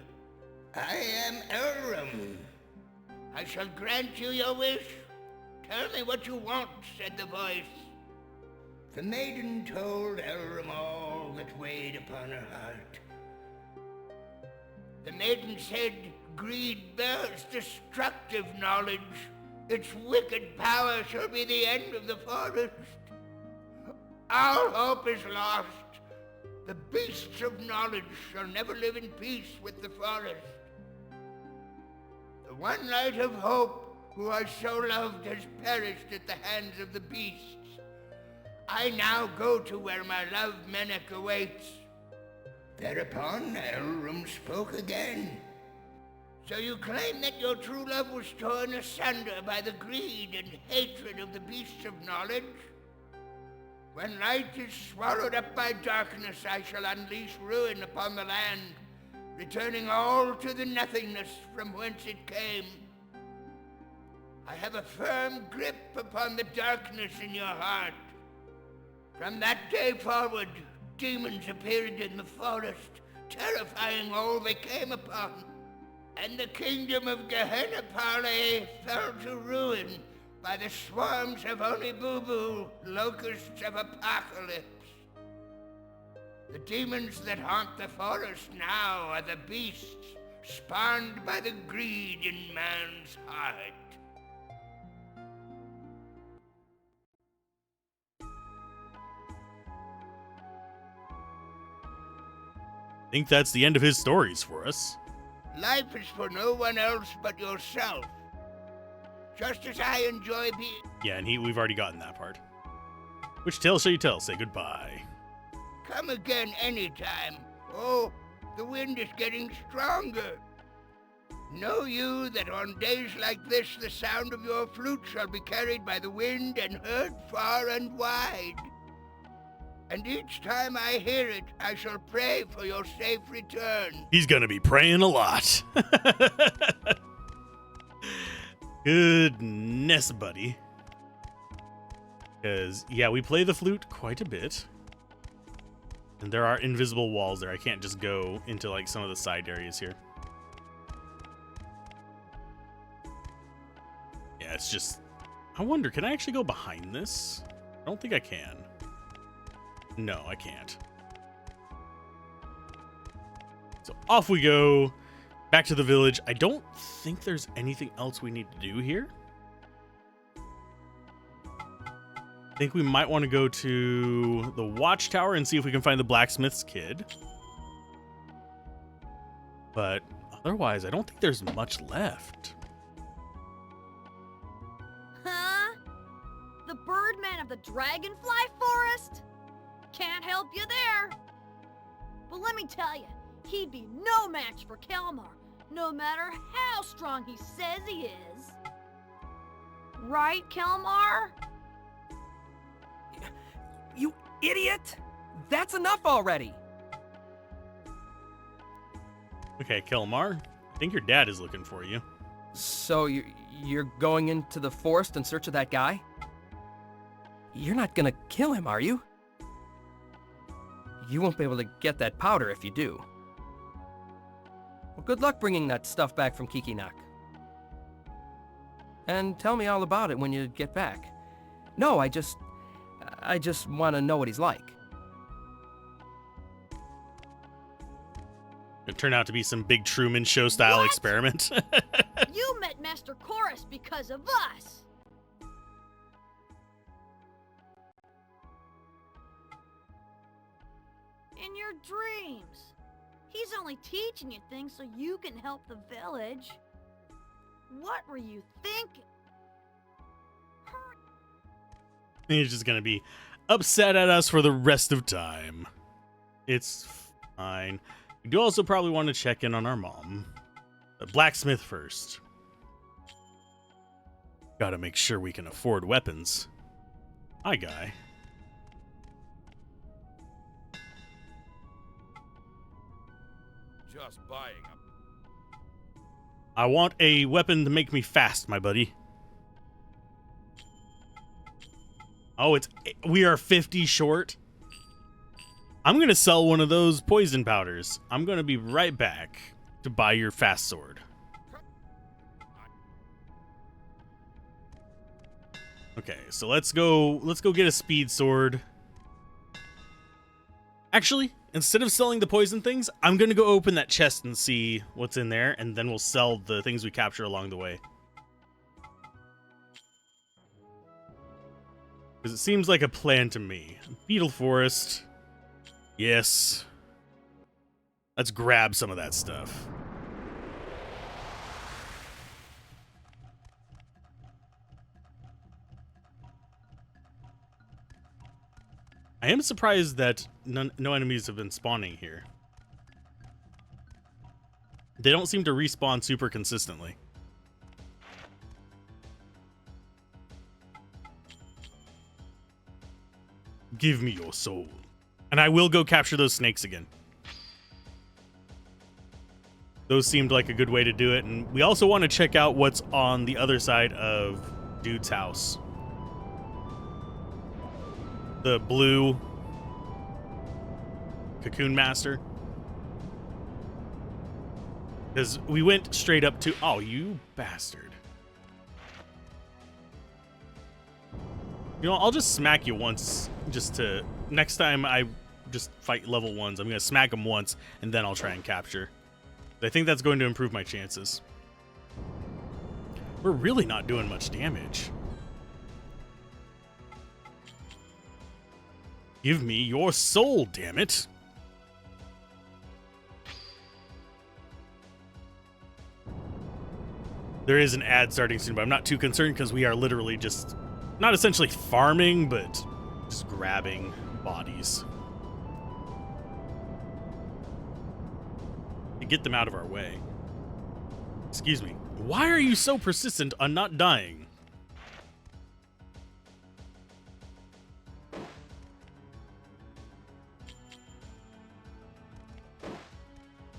"I am Elrum. I shall grant you your wish. Tell me what you want," said the voice. The maiden told Elrum all that weighed upon her heart. The maiden said, "Greed bears destructive knowledge. Its wicked power shall be the end of the forest. All hope is lost. The beasts of knowledge shall never live in peace with the forest. The one light of hope, who I so loved, has perished at the hands of the beasts. I now go to where my love Menek awaits." Thereupon Elrum spoke again. "So you claim that your true love was torn asunder by the greed and hatred of the beasts of knowledge? When light is swallowed up by darkness, I shall unleash ruin upon the land, returning all to the nothingness from whence it came. I have a firm grip upon the darkness in your heart. From that day forward, demons appeared in the forest, terrifying all they came upon, and the kingdom of Gehenna Pali fell to ruin by the swarms of Onibubu, locusts of apocalypse. The demons that haunt the forest now are the beasts spawned by the greed in man's heart." I think that's the end of his stories for us. Life is for no one else but yourself. Just as I enjoy being... Yeah, and we've already gotten that part. Which tale shall you tell? Say goodbye. Come again anytime. Oh, the wind is getting stronger. Know you that on days like this the sound of your flute shall be carried by the wind and heard far and wide. And each time I hear it, I shall pray for your safe return. He's gonna be praying a lot. Goodness, buddy. Because, yeah, we play the flute quite a bit. And there are invisible walls there. I can't just go into, like, some of the side areas here. Yeah, it's just... I wonder, can I actually go behind this? I don't think I can. No, I can't. So off we go. Back to the village. I don't think there's anything else we need to do here. I think we might want to go to the watchtower and see if we can find the blacksmith's kid. But otherwise, I don't think there's much left. Huh? The Birdman of the Dragonfly Forest? Can't help you there. But let me tell you, he'd be no match for Kelmar, no matter how strong he says he is. Right, Kelmar? You idiot! That's enough already! Okay, Kelmar, I think your dad is looking for you. So you're going into the forest in search of that guy? You're not gonna kill him, are you? You won't be able to get that powder if you do. Well, good luck bringing that stuff back from Kikinak. And tell me all about it when you get back. No, I just want to know what he's like. It turned out to be some big Truman Show style experiment. You met Master Chorus because of us. In your dreams. He's only teaching you things so you can help the village. What were you thinking? He's just gonna be upset at us for the rest of time. It's fine. We do also probably want to check in on our mom. The blacksmith first. Gotta make sure we can afford weapons. Hi, guy. Just buying them. I want a weapon to make me fast, my buddy. Oh, we are 50 short. I'm gonna sell one of those poison powders. I'm gonna be right back to buy your fast sword. Okay, so let's go get a speed sword. Actually, instead of selling the poison things, I'm gonna go open that chest and see what's in there, and then we'll sell the things we capture along the way. Because it seems like a plan to me. Beetle Forest. Yes. Let's grab some of that stuff. I am surprised that no enemies have been spawning here. They don't seem to respawn super consistently. Give me your soul. And I will go capture those snakes again. Those seemed like a good way to do it. And we also want to check out what's on the other side of Dude's house. The blue Cocoon Master. Because we went straight up to... Oh, you bastard. You know, I'll just smack you once, just to... Next time I just fight level 1s, I'm going to smack them once, and then I'll try and capture. I think that's going to improve my chances. We're really not doing much damage. Give me your soul, damn it. There is an ad starting soon, but I'm not too concerned because we are literally just, not essentially farming, but just grabbing bodies. To get them out of our way. Excuse me. Why are you so persistent on not dying?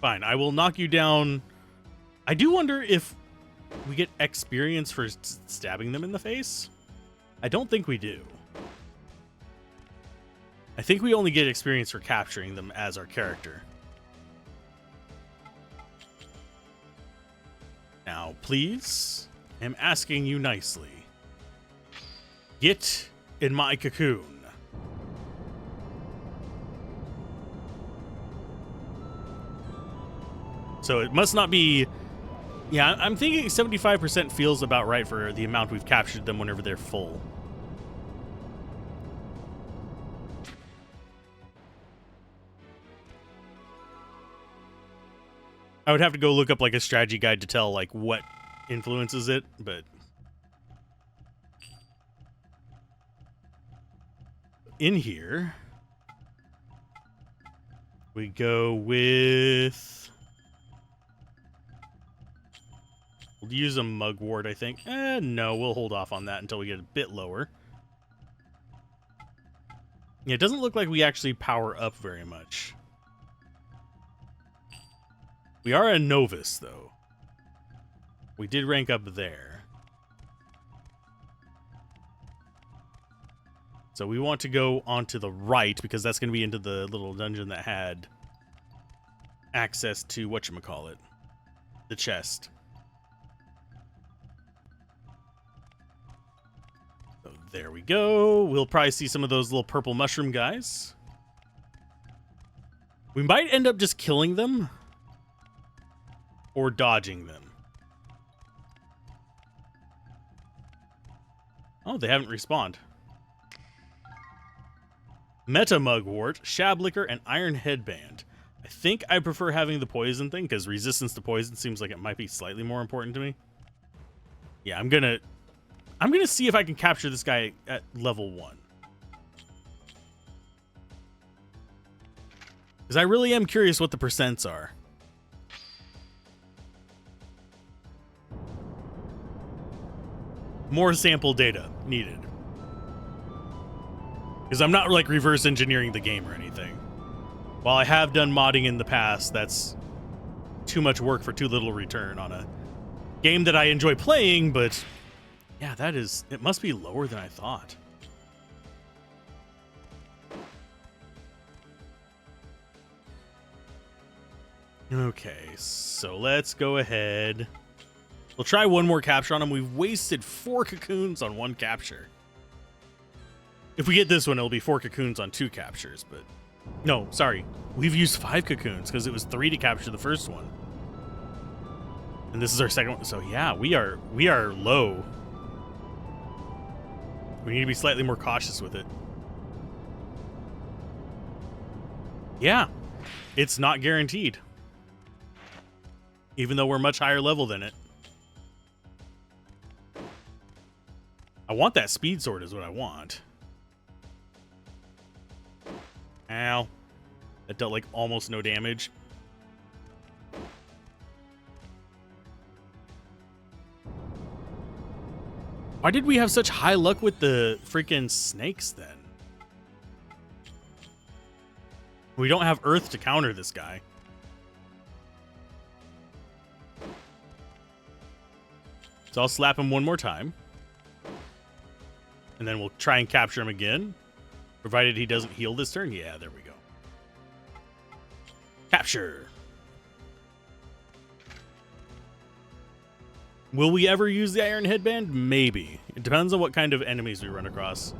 Fine, I will knock you down. I do wonder if we get experience for stabbing them in the face. I don't think we do. I think we only get experience for capturing them as our character. Now, please, I'm asking you nicely. Get in my cocoon. So it must not be... Yeah, I'm thinking 75% feels about right for the amount we've captured them whenever they're full. I would have to go look up like a strategy guide to tell like what influences it, but in here we go with, we'll use a mugwort, I think. No, we'll hold off on that until we get a bit lower. Yeah, it doesn't look like we actually power up very much. We are a novice, though. We did rank up there. So we want to go onto the right, because that's going to be into the little dungeon that had access to whatchamacallit, the chest. So there we go. We'll probably see some of those little purple mushroom guys. We might end up just killing them. Or dodging them. Oh, they haven't respawned. Meta Mugwort, Shablicker, and Iron Headband. I think I prefer having the poison thing, because resistance to poison seems like it might be slightly more important to me. Yeah, I'm gonna see if I can capture this guy at level 1. Because I really am curious what the percents are. More sample data needed. Because I'm not like reverse engineering the game or anything. While I have done modding in the past, that's too much work for too little return on a game that I enjoy playing, but yeah, it must be lower than I thought. Okay, so let's go ahead. We'll try one more capture on him. We've wasted 4 cocoons on 1 capture. If we get this one, it'll be 4 cocoons on 2 captures, but... No, sorry. We've used 5 cocoons, because it was 3 to capture the first one. And this is our second one. So yeah, we are low. We need to be slightly more cautious with it. Yeah, it's not guaranteed. Even though we're much higher level than it. I want that speed sword is what I want. Ow. That dealt like almost no damage. Why did we have such high luck with the freaking snakes then? We don't have earth to counter this guy. So I'll slap him one more time. And then we'll try and capture him again. Provided he doesn't heal this turn. Yeah, there we go. Capture. Will we ever use the Iron Headband? Maybe. It depends on what kind of enemies we run across.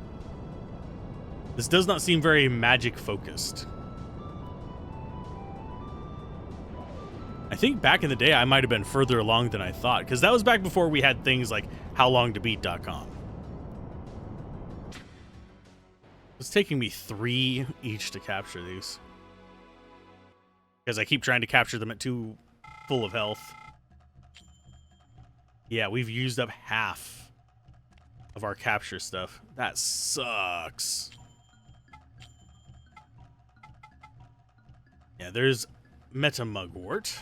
This does not seem very magic focused. I think back in the day I might have been further along than I thought, because that was back before we had things like howlongtobeat.com. It's taking me 3 each to capture these. Because I keep trying to capture them at 2 full of health. Yeah, we've used up half of our capture stuff. That sucks. Yeah, there's Metamugwort,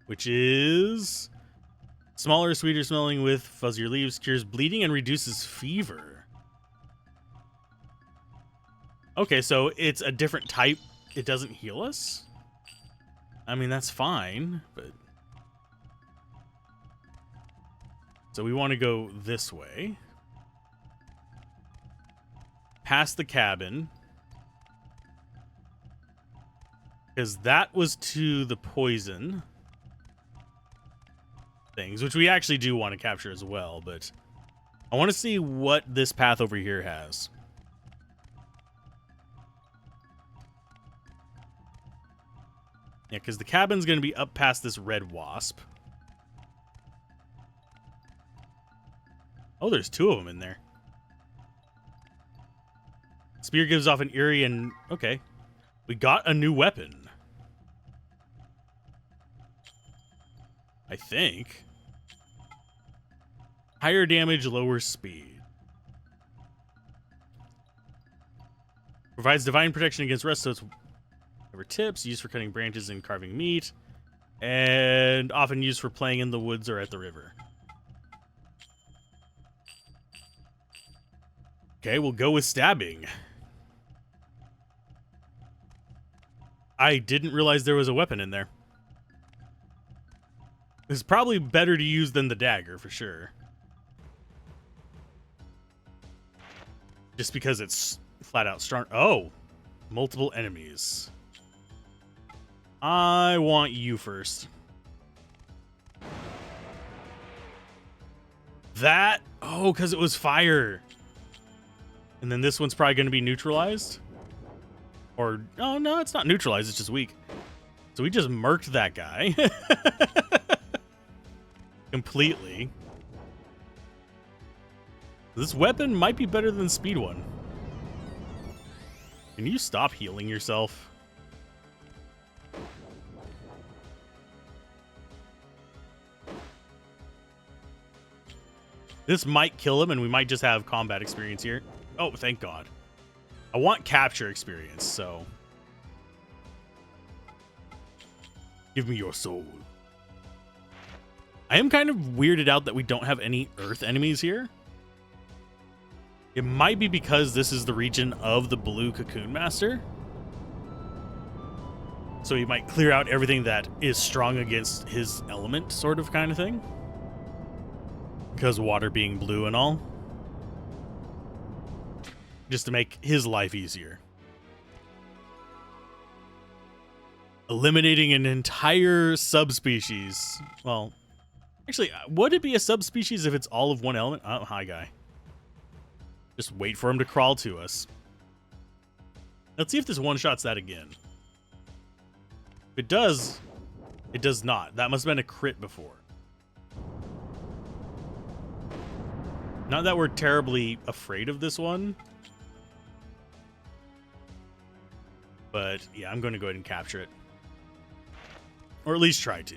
which is smaller, sweeter smelling with fuzzier leaves, cures bleeding and reduces fever. Okay, so it's a different type. It doesn't heal us? I mean, that's fine, but... So we want to go this way. Past the cabin. Because that was to the poison things, which we actually do want to capture as well, but I want to see what this path over here has. Yeah, because the cabin's going to be up past this red wasp. Oh, there's two of them in there. Spear gives off an eerie and... Okay. We got a new weapon. I think. Higher damage, lower speed. Provides divine protection against rust, so it's never tips. Used for cutting branches and carving meat. And often used for playing in the woods or at the river. Okay, we'll go with stabbing. I didn't realize there was a weapon in there. It's probably better to use than the dagger, for sure. Just because it's flat out strong. Oh, multiple enemies. I want you first. That? Oh, because it was fire. And then this one's probably going to be neutralized? Or, oh no, it's not neutralized, it's just weak. So we just murked that guy. Completely. This weapon might be better than Speed One. Can you stop healing yourself? This might kill him and we might just have combat experience here. Oh, thank God. I want capture experience, so... Give me your soul. I am kind of weirded out that we don't have any earth enemies here. It might be because this is the region of the blue Cocoon Master. So he might clear out everything that is strong against his element, sort of kind of thing. Because water being blue and all. Just to make his life easier. Eliminating an entire subspecies. Well, actually, would it be a subspecies if it's all of one element? Oh, hi, guy. Just wait for him to crawl to us. Let's see if this one-shots that again. If it does, it does not. That must have been a crit before. Not that we're terribly afraid of this one. But, yeah, I'm going to go ahead and capture it. Or at least try to.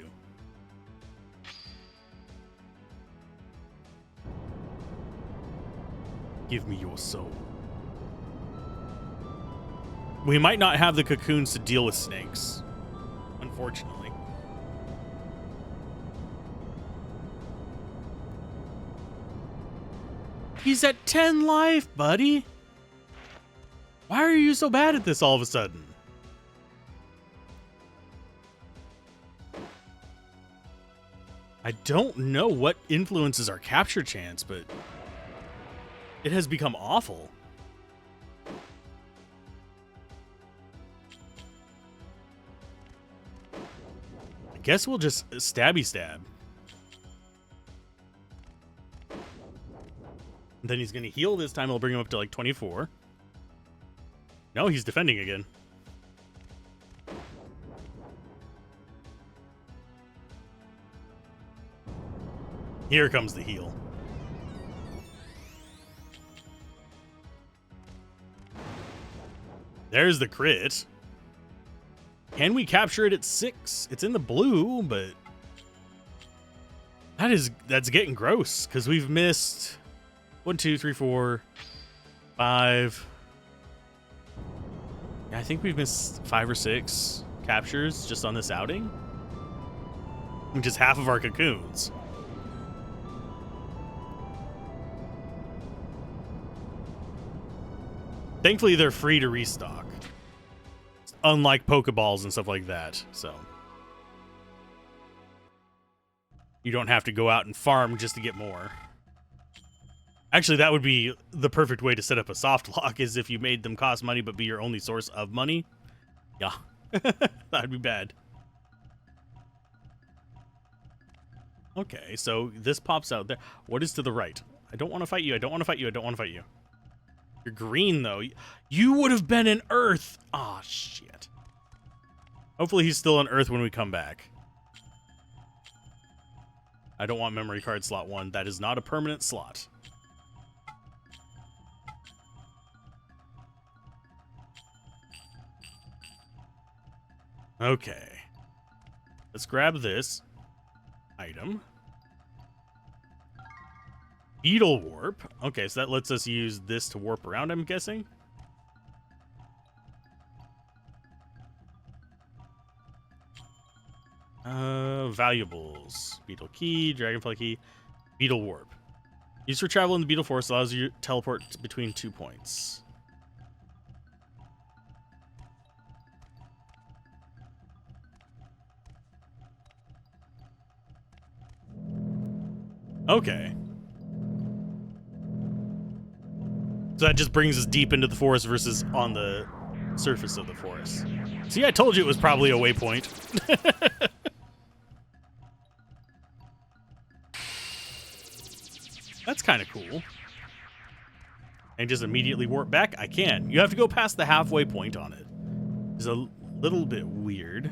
Give me your soul. We might not have the cocoons to deal with snakes. Unfortunately. He's at 10 life, buddy. Why are you so bad at this all of a sudden? I don't know what influences our capture chance, but it has become awful. I guess we'll just stabby stab. And then he's going to heal this time. It'll bring him up to like 24. No, he's defending again. Here comes the heal. There's the crit. Can we capture it at 6? It's in the blue, but That's getting gross because we've missed 1, 2, 3, 4, 5. Yeah, I think we've missed 5 or 6 captures just on this outing, which is half of our cocoons. Thankfully, they're free to restock, unlike Pokeballs and stuff like that. So you don't have to go out and farm just to get more. Actually, that would be the perfect way to set up a soft lock, is if you made them cost money but be your only source of money. Yeah, that'd be bad. Okay, so this pops out there. What is to the right? I don't want to fight you. I don't want to fight you. I don't want to fight you. You're green, though. You would have been an Earth. Ah, shit. Hopefully he's still on Earth when we come back. I don't want memory card slot 1. That is not a permanent slot. Okay. Let's grab this item. Beetle warp. Okay, so that lets us use this to warp around, I'm guessing. Valuables. Beetle key, dragonfly key, beetle warp. Used for travel in the beetle forest, allows you to teleport between 2 points. Okay. So that just brings us deep into the forest versus on the surface of the forest. See, I told you it was probably a waypoint. That's kind of cool. And just immediately warp back? I can. You have to go past the halfway point on it. It's a little bit weird.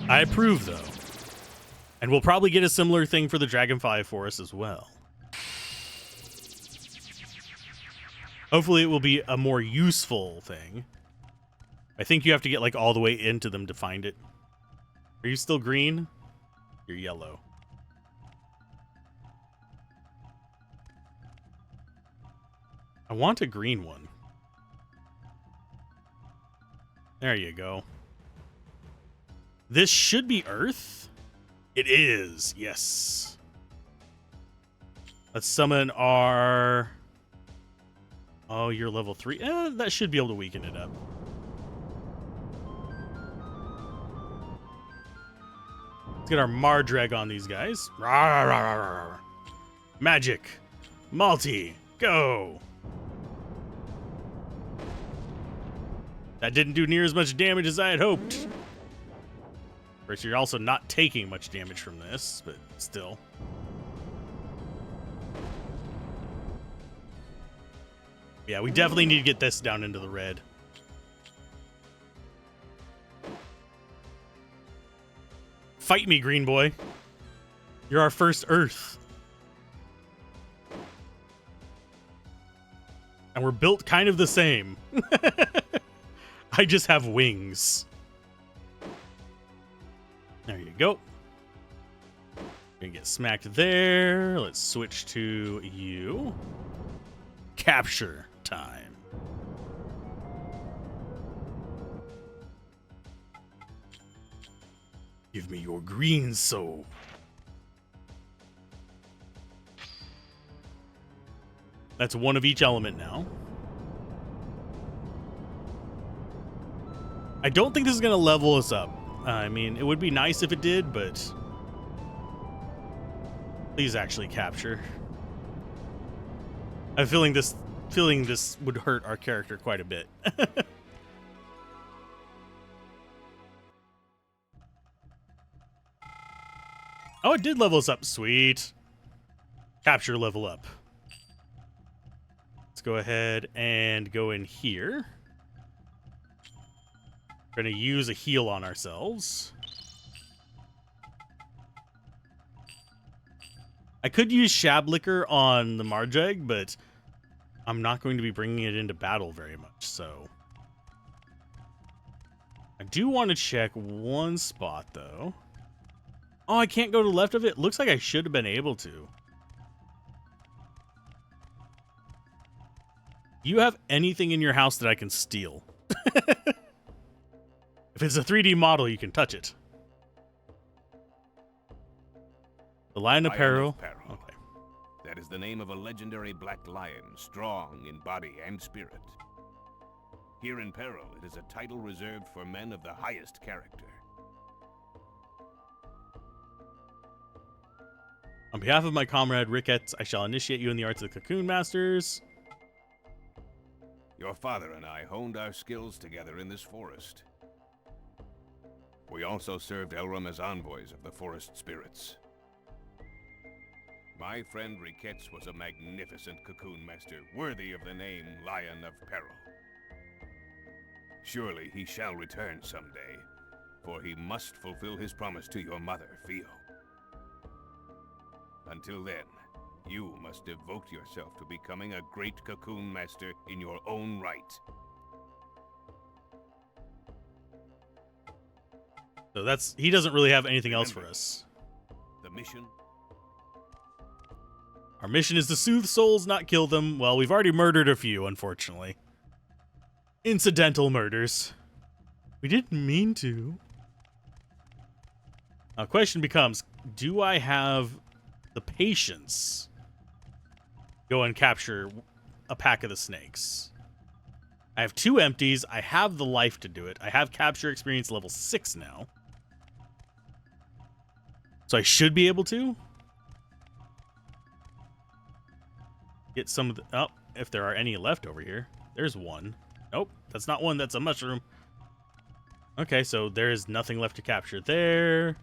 I approve, though. And we'll probably get a similar thing for the Dragonfly Forest as well. Hopefully it will be a more useful thing. I think you have to get like all the way into them to find it. Are you still green? You're yellow. I want a green one. There you go. This should be Earth. It is, yes. Let's summon our... Oh, you're level 3. That should be able to weaken it up. Let's get our Mardrag on these guys. Rawr, rawr, rawr, rawr. Magic. Multi. Go. That didn't do near as much damage as I had hoped. Of course, you're also not taking much damage from this, but still. Yeah, we definitely need to get this down into the red. Fight me, green boy. You're our first Earth. And we're built kind of the same. I just have wings. There you go. Gonna get smacked there. Let's switch to you. Capture time. Give me your green soul. That's one of each element now. I don't think this is gonna level us up. I mean, it would be nice if it did, but please actually capture. I'm feeling this would hurt our character quite a bit. Oh, it did level us up. Sweet. Capture level up. Let's go ahead and go in here. We're going to use a heal on ourselves. I could use Shablicker on the Mardrag, but I'm not going to be bringing it into battle very much, so I do want to check one spot, though. Oh, I can't go to the left of it? Looks like I should have been able to. You have anything in your house that I can steal? If it's a 3D model, you can touch it. The Lion of Peril. Okay. That is the name of a legendary black lion, strong in body and spirit. Here in Peril, it is a title reserved for men of the highest character. On behalf of my comrade Ricketts, I shall initiate you in the arts of the Cocoon Masters. Your father and I honed our skills together in this forest. We also served Elram as envoys of the forest spirits. My friend Ricketts was a magnificent cocoon master, worthy of the name Lion of Peril. Surely he shall return someday, for he must fulfill his promise to your mother, Fio. Until then, you must devote yourself to becoming a great cocoon master in your own right. So he doesn't really have anything else for us. The mission? Our mission is to soothe souls, not kill them. Well, we've already murdered a few, unfortunately. Incidental murders. We didn't mean to. Now, question becomes, do I have the patience to go and capture a pack of the snakes? I have 2 empties. I have the life to do it. I have capture experience level 6 now. So I should be able to get some of the... Oh, if there are any left over here. There's one. Nope, that's not one. That's a mushroom. Okay, so there is nothing left to capture there.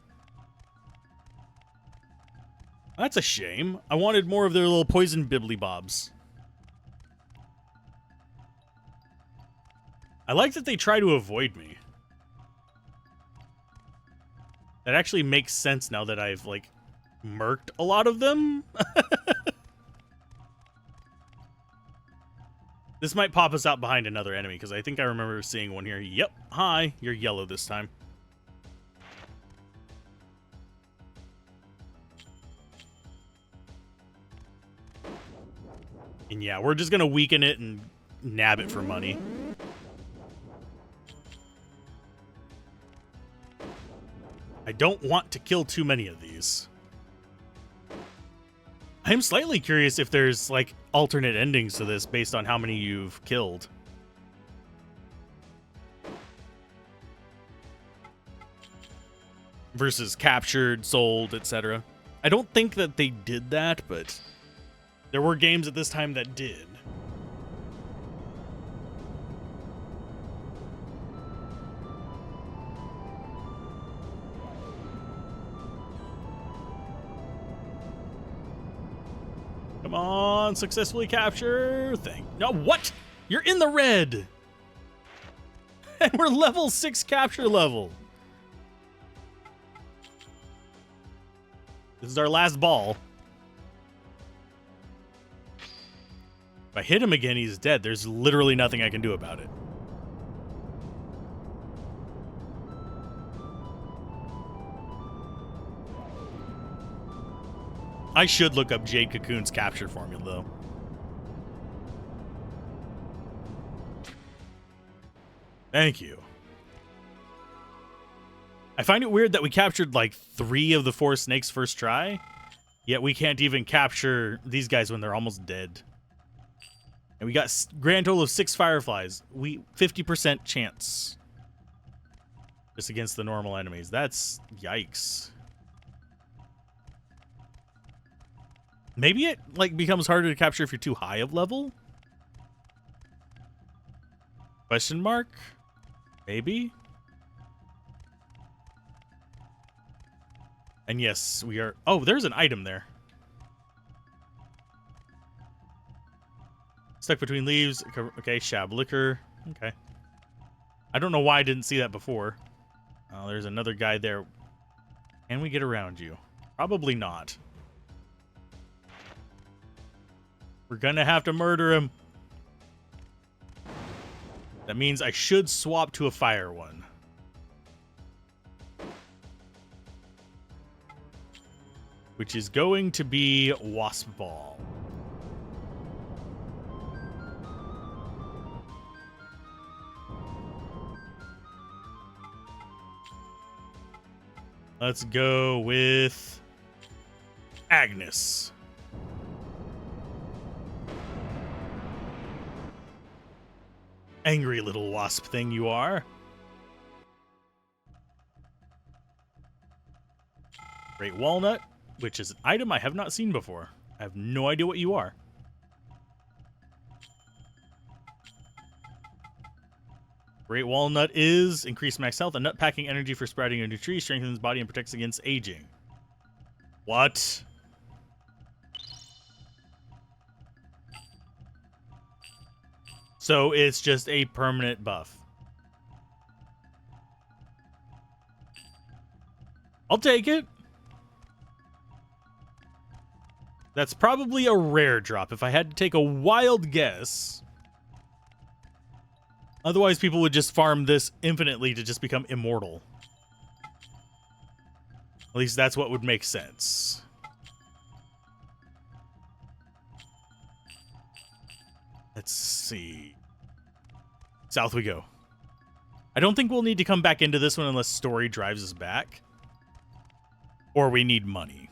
That's a shame. I wanted more of their little poison bibbly bobs. I like that they try to avoid me. That actually makes sense now that I've, like, murked a lot of them. This might pop us out behind another enemy, because I think I remember seeing one here. Yep. Hi. You're yellow this time. And yeah, we're just going to weaken it and nab it for money. I don't want to kill too many of these. I'm slightly curious if there's, like, alternate endings to this based on how many you've killed. Versus captured, sold, etc. I don't think that they did that, but there were games at this time that did. Come on, successfully capture. No, what? You're in the red. And we're level 6 capture level. This is our last ball. If I hit him again, he's dead. There's literally nothing I can do about it. I should look up Jade Cocoon's capture formula, though. Thank you. I find it weird that we captured like 3 of the 4 snakes first try, yet we can't even capture these guys when they're almost dead. And we got grand total of 6 fireflies. 50% chance. Just against the normal enemies. That's yikes. Maybe it like becomes harder to capture if you're too high of level? Question mark? Maybe? And yes, we are... Oh, there's an item there. Stuck between leaves. Okay, shab liquor. Okay. I don't know why I didn't see that before. Oh, there's another guy there. Can we get around you? Probably not. We're gonna have to murder him. That means I should swap to a fire one. which is going to be Wasp Ball. Let's go with Agnes. Angry little wasp thing you are. Great Walnut, which is an item I have not seen before. I have no idea what you are. Great Walnut is increased max health, a nut packing energy for sprouting a new tree, strengthens body, and protects against aging. What? So it's just a permanent buff. I'll take it. That's probably a rare drop if I had to take a wild guess. Otherwise, people would just farm this infinitely to just become immortal. At least that's what would make sense. Let's see. South we go. I don't think we'll need to come back into this one unless story drives us back. Or we need money.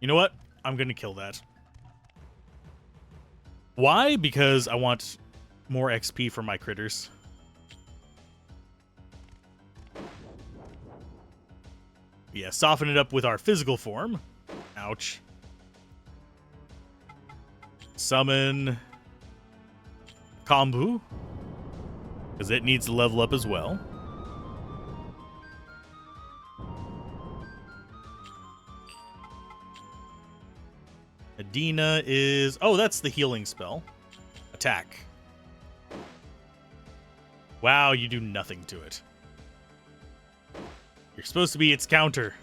You know what? I'm going to kill that. Why? Because I want more XP for my critters. Yeah, soften it up with our physical form. Ouch. Summon Kombu, because it needs to level up as well. Adina is... Oh, that's the healing spell. Attack. Wow, you do nothing to it. You're supposed to be its counter.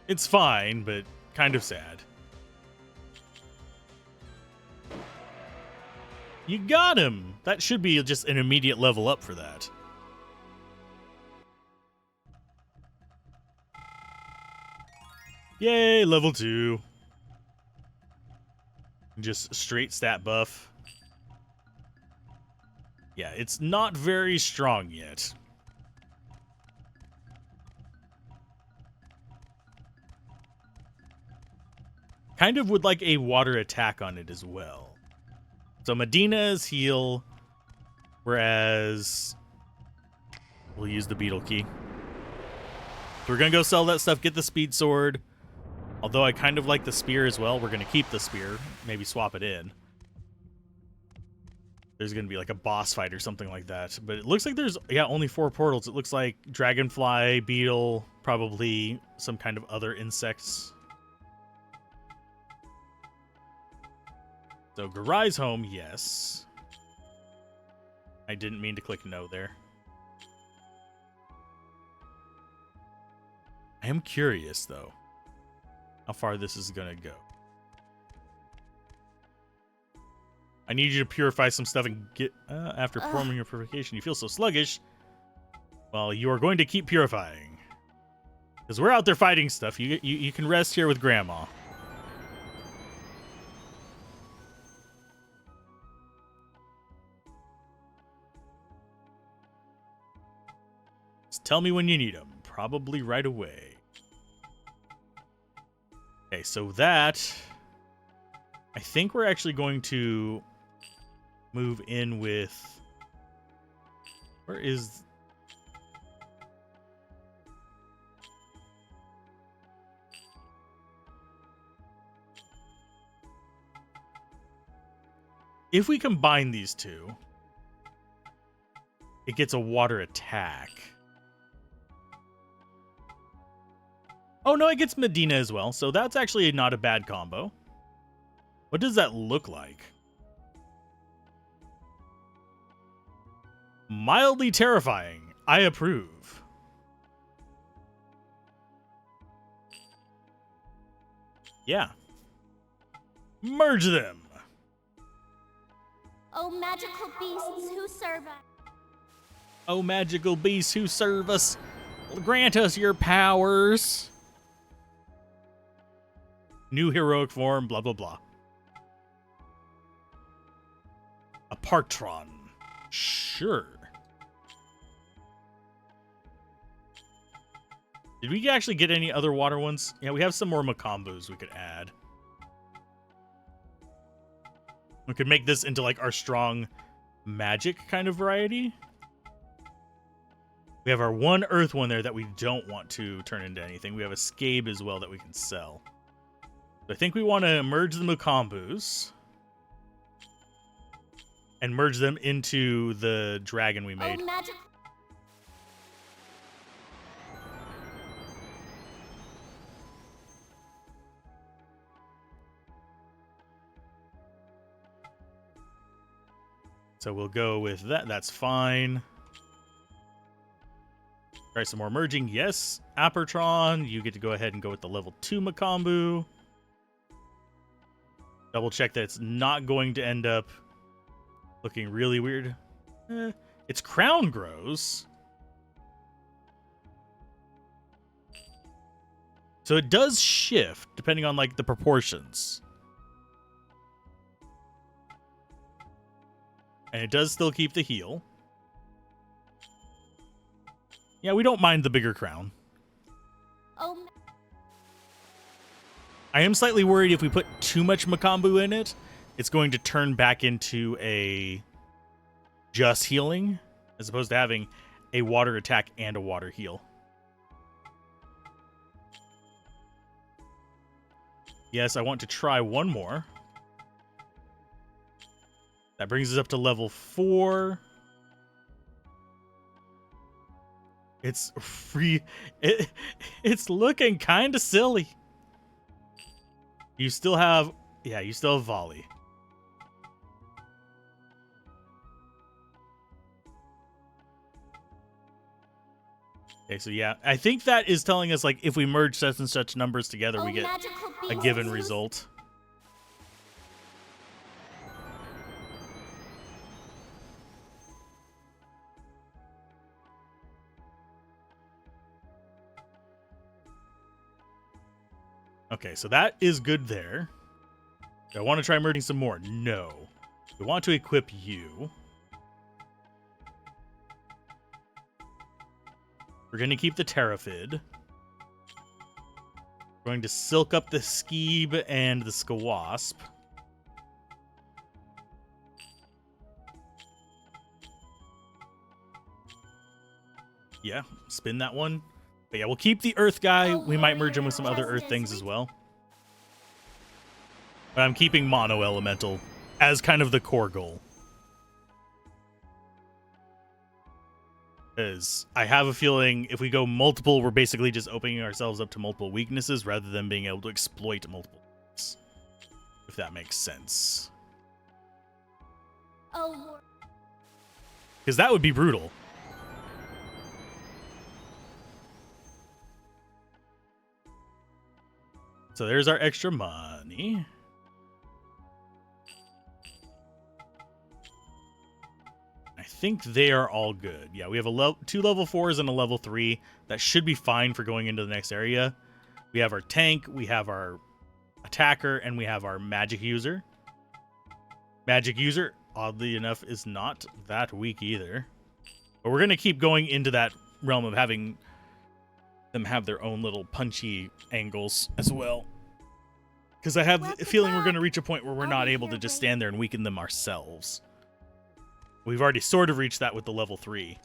It's fine, but kind of sad. You got him! That should be just an immediate level up for that. Yay, level 2. Just straight stat buff. Yeah, it's not very strong yet. Kind of would like a water attack on it as well. So Medina's heal, whereas we'll use the beetle key. So we're going to go sell that stuff, get the speed sword. Although I kind of like the spear as well, we're going to keep the spear, maybe swap it in. There's going to be like a boss fight or something like that. But it looks like there's, yeah, only 4 portals. It looks like dragonfly, beetle, probably some kind of other insects. So Garai's home, yes. I didn't mean to click no there. I am curious, though, how far this is going to go. I need you to purify some stuff and get... after performing your purification, you feel so sluggish. Well, you are going to keep purifying. Because we're out there fighting stuff. You can rest here with Grandma. Just tell me when you need them. Probably right away. Okay, so that... I think we're actually going to move in with... Where is... If we combine these two, it gets a water attack. Oh, no, it gets Medina as well, so that's actually not a bad combo. What does that look like? Mildly terrifying. I approve. Yeah. Merge them. Oh, magical beasts who serve us. O magical beasts who serve us, grant us your powers. New heroic form, blah, blah, blah. A Partron. Sure. Did we actually get any other water ones? Yeah, we have some more Macambus we could add. We could make this into like our strong magic kind of variety. We have our one earth one there that we don't want to turn into anything. We have a Scabe as well that we can sell. So I think we want to merge the Macambus and merge them into the dragon we made. Oh, magic. So we'll go with that. That's fine. Try some more merging. Yes. Apertron, you get to go ahead and go with the level 2 Macambu. Double check that it's not going to end up looking really weird. Its crown grows. So it does shift depending on like the proportions. And it does still keep the heal. Yeah, we don't mind the bigger crown. Oh. I am slightly worried if we put too much Macambu in it, it's going to turn back into a just healing, as opposed to having a water attack and a water heal. Yes, I want to try one more. That brings us up to level 4. It's free. It's looking kind of silly. You still have, yeah, you still have volley. Okay, so yeah, I think that is telling us like if we merge such and such numbers together, we get a given result. Okay, so that is good there. Do I want to try merging some more? No. We want to equip you. We're going to keep the Terrafid. We're going to silk up the Skeeb and the Skawasp. Yeah, spin that one. But yeah, we'll keep the Earth guy. We might merge him with some other Earth things as well. But I'm keeping Mono Elemental as kind of the core goal. Because I have a feeling if we go multiple, we're basically just opening ourselves up to multiple weaknesses rather than being able to exploit multiple weaknesses. If that makes sense. Oh. Because that would be brutal. So there's our extra money. I think they are all good. Yeah, we have two level 4s and a level 3. That should be fine for going into the next area. We have our tank, we have our attacker, and we have our magic user. Magic user, oddly enough, is not that weak either. But we're going to keep going into that realm of having them have their own little punchy angles as well. Because I have a feeling we're going to reach a point where we're not able to just stand there and weaken them ourselves. We've already sort of reached that with the level 3.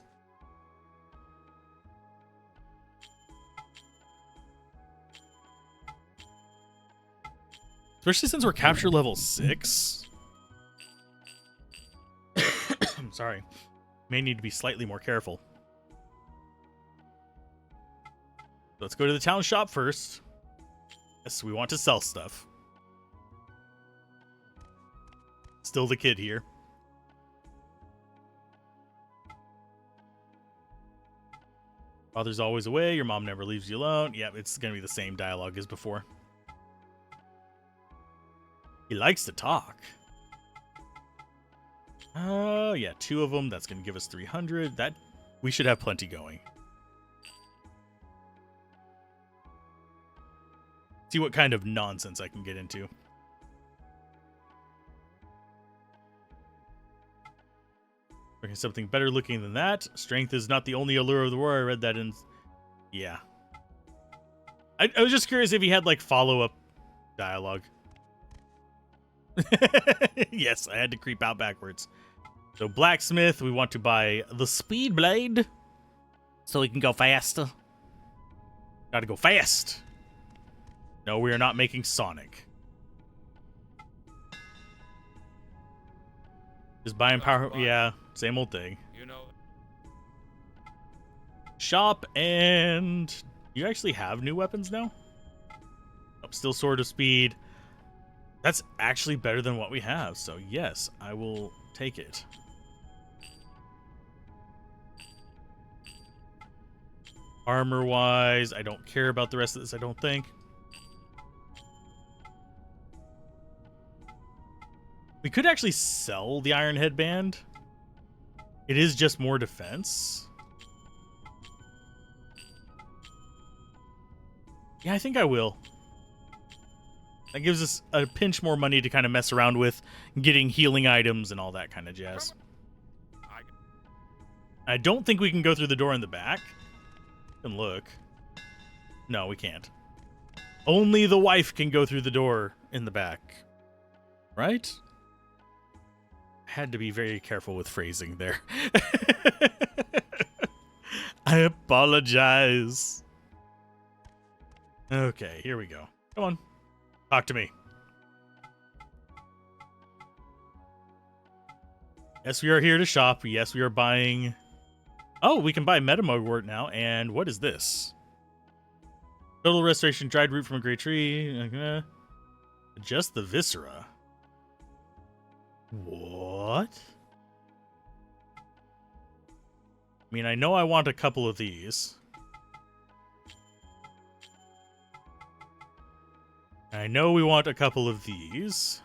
Especially since we're capture level 6. I'm sorry. May need to be slightly more careful. Let's go to the town shop first. Yes, we want to sell stuff. Still the kid here. Father's always away. Your mom never leaves you alone. Yep, it's going to be the same dialogue as before. He likes to talk. Oh, yeah, 2 of them. That's going to give us 300. That We should have plenty going. See what kind of nonsense I can get into. Okay, something better looking than that. Strength is not the only allure of the war. I read that in... Yeah. I was just curious if he had, like, follow-up dialogue. Yes, I had to creep out backwards. So, blacksmith, we want to buy the speed blade. So we can go faster. Gotta go fast. No, we are not making Sonic. Just buying power... Yeah, same old thing. You know. Shop, and... You actually have new weapons now? Oh, still Sword of Speed. That's actually better than what we have, so yes, I will take it. Armor-wise, I don't care about the rest of this, I don't think. We could actually sell the Iron Headband. It is just more defense. Yeah, I think I will. That gives us a pinch more money to kind of mess around with, getting healing items and all that kind of jazz. I don't think we can go through the door in the back. And look. No, we can't. Only the wife can go through the door in the back. Right? Had to be very careful with phrasing there. I apologize. Okay, here we go. Come on. Talk to me. Yes, we are here to shop. Yes, we are buying... Oh, we can buy Metamogwort now. And what is this? Total restoration, dried root from a great tree. Just the viscera. What? I mean, I know I want a couple of these. I know we want a couple of these.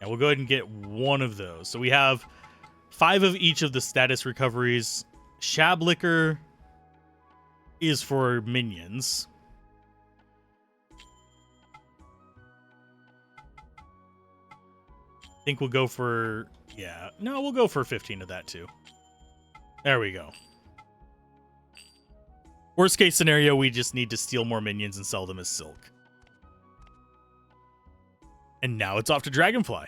And we'll go ahead and get one of those. So we have 5 of each of the status recoveries. Shablicker is for minions. I think we'll go for... Yeah. No, we'll go for 15 of that too. There we go. Worst case scenario, we just need to steal more minions and sell them as silk. And now it's off to Dragonfly.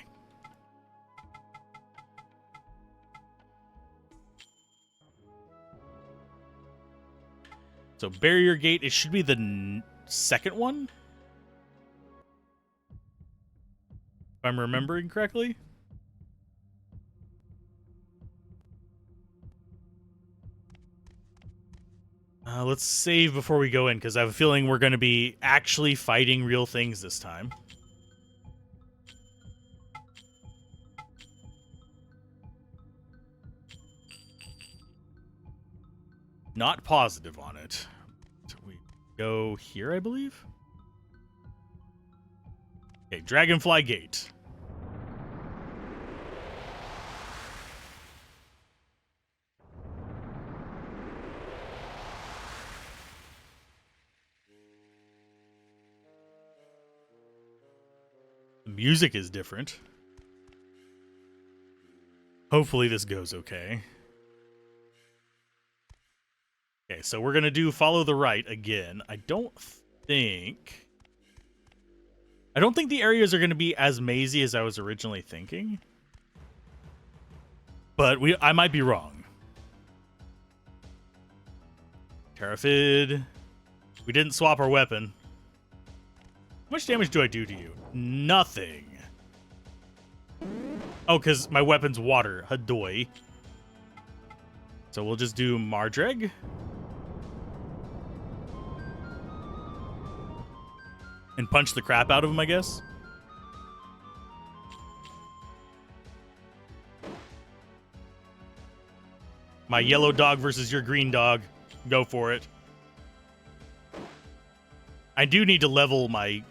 So Barrier Gate, it should be the second one. If I'm remembering correctly. Let's save before we go in, because I have a feeling we're going to be actually fighting real things this time. Not positive on it. So we go here, I believe. Okay, Dragonfly Gate. The music is different. Hopefully this goes okay. Okay, so we're going to do follow the right again. I don't think the areas are going to be as mazy as I was originally thinking. But I might be wrong. Terrafid. We didn't swap our weapon. How much damage do I do to you? Nothing. Oh, because my weapon's water. Hadoy. So we'll just do Mardreg. And punch the crap out of him, I guess. My yellow dog versus your green dog. Go for it. I do need to level my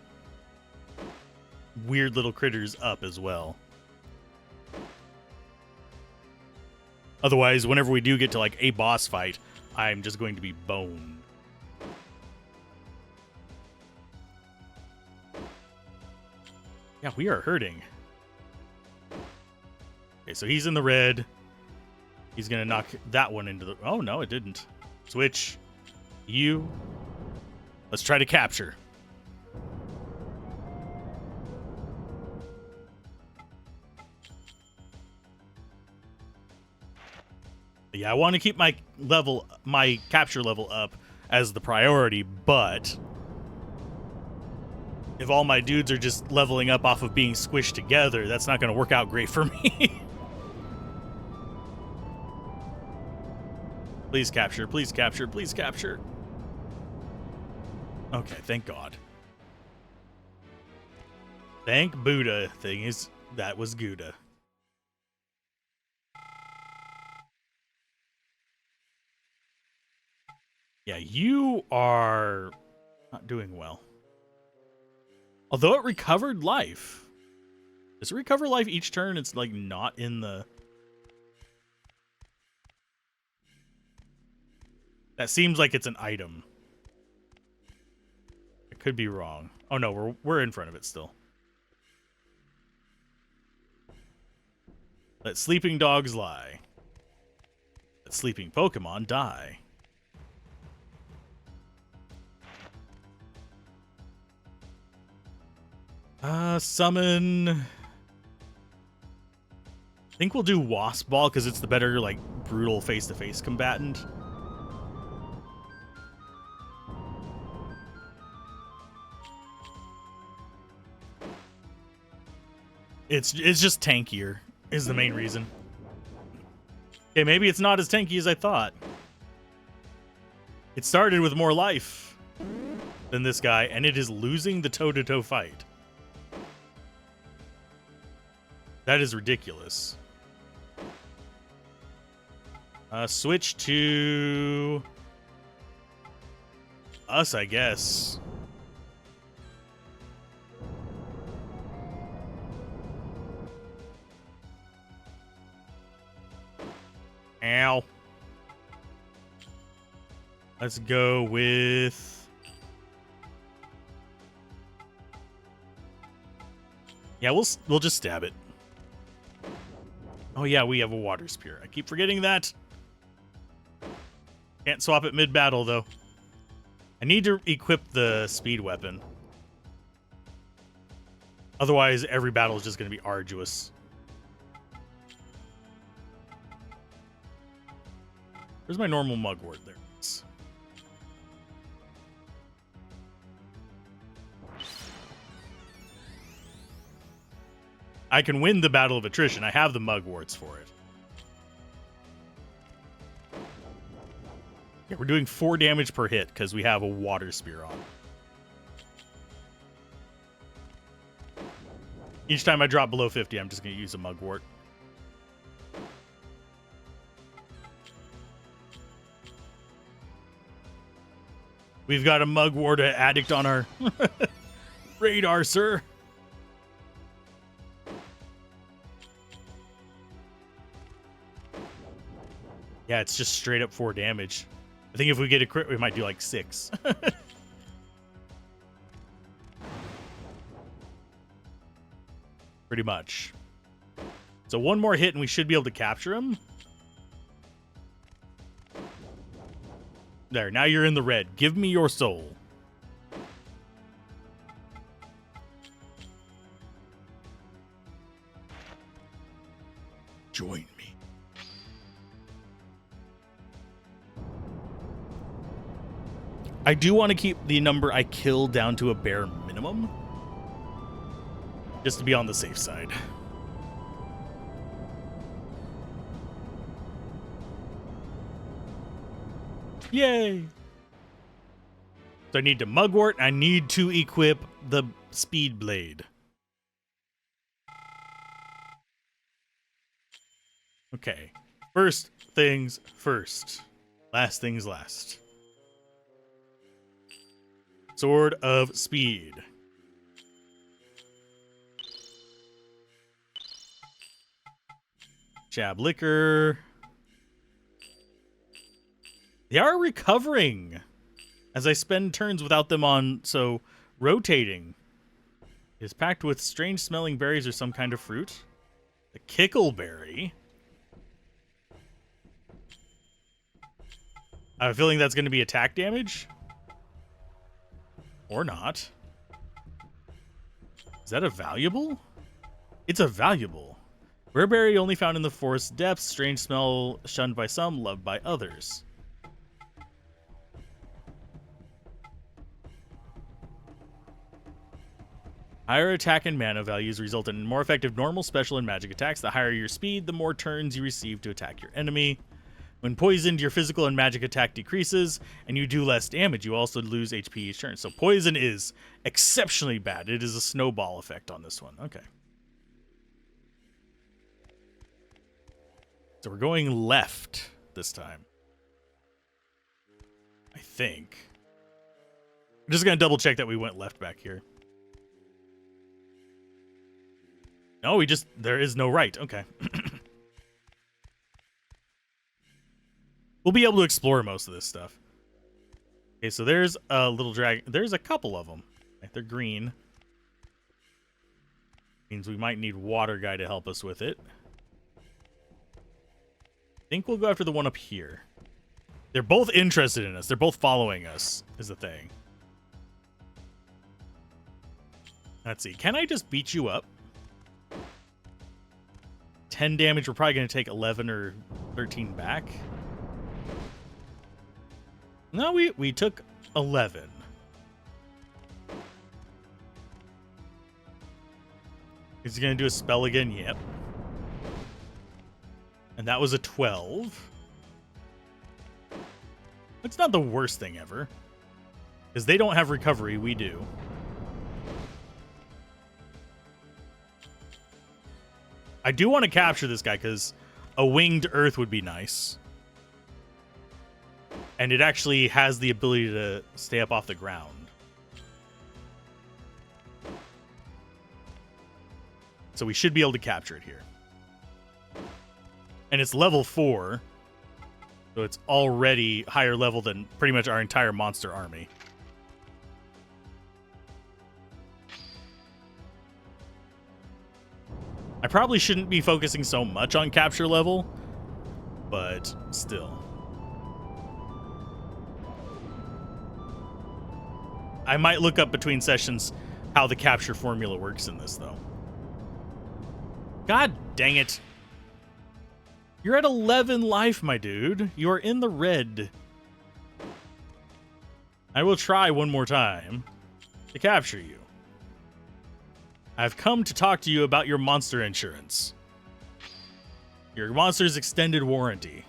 weird little critters up as well. Otherwise, whenever we do get to like a boss fight, I'm just going to be boned. Yeah, we are hurting. Okay, so he's in the red. He's gonna knock that one into the... Oh, no, it didn't. Switch. You. Let's try to capture. Yeah, I want to keep my capture level up as the priority, but if all my dudes are just leveling up off of being squished together, that's not going to work out great for me. Please capture, please capture, please capture. Okay, thank God. Thank Buddha. Thing is, that was Gouda. Yeah, you are not doing well. Although it recovered life. Does it recover life each turn? It's like not in the... That seems like it's an item. I could be wrong. Oh no, we're in front of it still. Let sleeping dogs lie. Let sleeping Pokemon die. Summon... I think we'll do Wasp Ball because it's the better, like, brutal face-to-face combatant. It's just tankier is the main reason. Okay, maybe it's not as tanky as I thought. It started with more life than this guy, and it is losing the toe-to-toe fight. That is ridiculous. Switch to us, I guess. Ow. Let's go with... Yeah, we'll just stab it. Oh yeah, we have a water spear. I keep forgetting that. Can't swap it mid-battle, though. I need to equip the speed weapon. Otherwise, every battle is just going to be arduous. Where's my normal mugwort? There it is. I can win the battle of attrition. I have the mugworts for it. Yeah, we're doing 4 damage per hit because we have a water spear on. Each time I drop below 50, I'm just going to use a mugwort. We've got a mugwort addict on our radar, sir. Yeah, it's just straight up 4 damage. I think if we get a crit, we might do like 6. Pretty much. So one more hit and we should be able to capture him. There, now you're in the red. Give me your soul. Join me. I do want to keep the number I kill down to a bare minimum. Just to be on the safe side. Yay! So I need to mugwort. I need to equip the speed blade. Okay. First things first. Last things last. Sword of Speed. Jab Liquor. They are recovering as I spend turns without them on, so rotating. It is packed with strange smelling berries or some kind of fruit. The kickleberry. I have a feeling that's going to be attack damage. Or not. Is that a valuable? It's a valuable. Rare berry only found in the forest depths. Strange smell, shunned by some, loved by others. Higher attack and mana values result in more effective normal, special, and magic attacks. The higher your speed, the more turns you receive to attack your enemy. When poisoned, your physical and magic attack decreases, and you do less damage. You also lose HP each turn. So poison is exceptionally bad. It is a snowball effect on this one. Okay. So we're going left this time. I think. I'm just going to double check that we went left back here. No, there is no right. Okay. We'll be able to explore most of this stuff. Okay, so there's a little dragon. There's a couple of them. They're green. Means we might need Water Guy to help us with it. I think we'll go after the one up here. They're both interested in us. They're both following us, is the thing. Let's see. Can I just beat you up? 10 damage. We're probably going to take 11 or 13 back. No, we took 11. Is he going to do a spell again? Yep. And that was a 12. It's not the worst thing ever. Because they don't have recovery, we do. I do want to capture this guy because a winged earth would be nice. And it actually has the ability to stay up off the ground. So we should be able to capture it here. And it's level 4. So it's already higher level than pretty much our entire monster army. I probably shouldn't be focusing so much on capture level, but still. I might look up between sessions how the capture formula works in this, though. God dang it. You're at 11 life, my dude. You are in the red. I will try one more time to capture you. I've come to talk to you about your monster insurance. Your monster's extended warranty.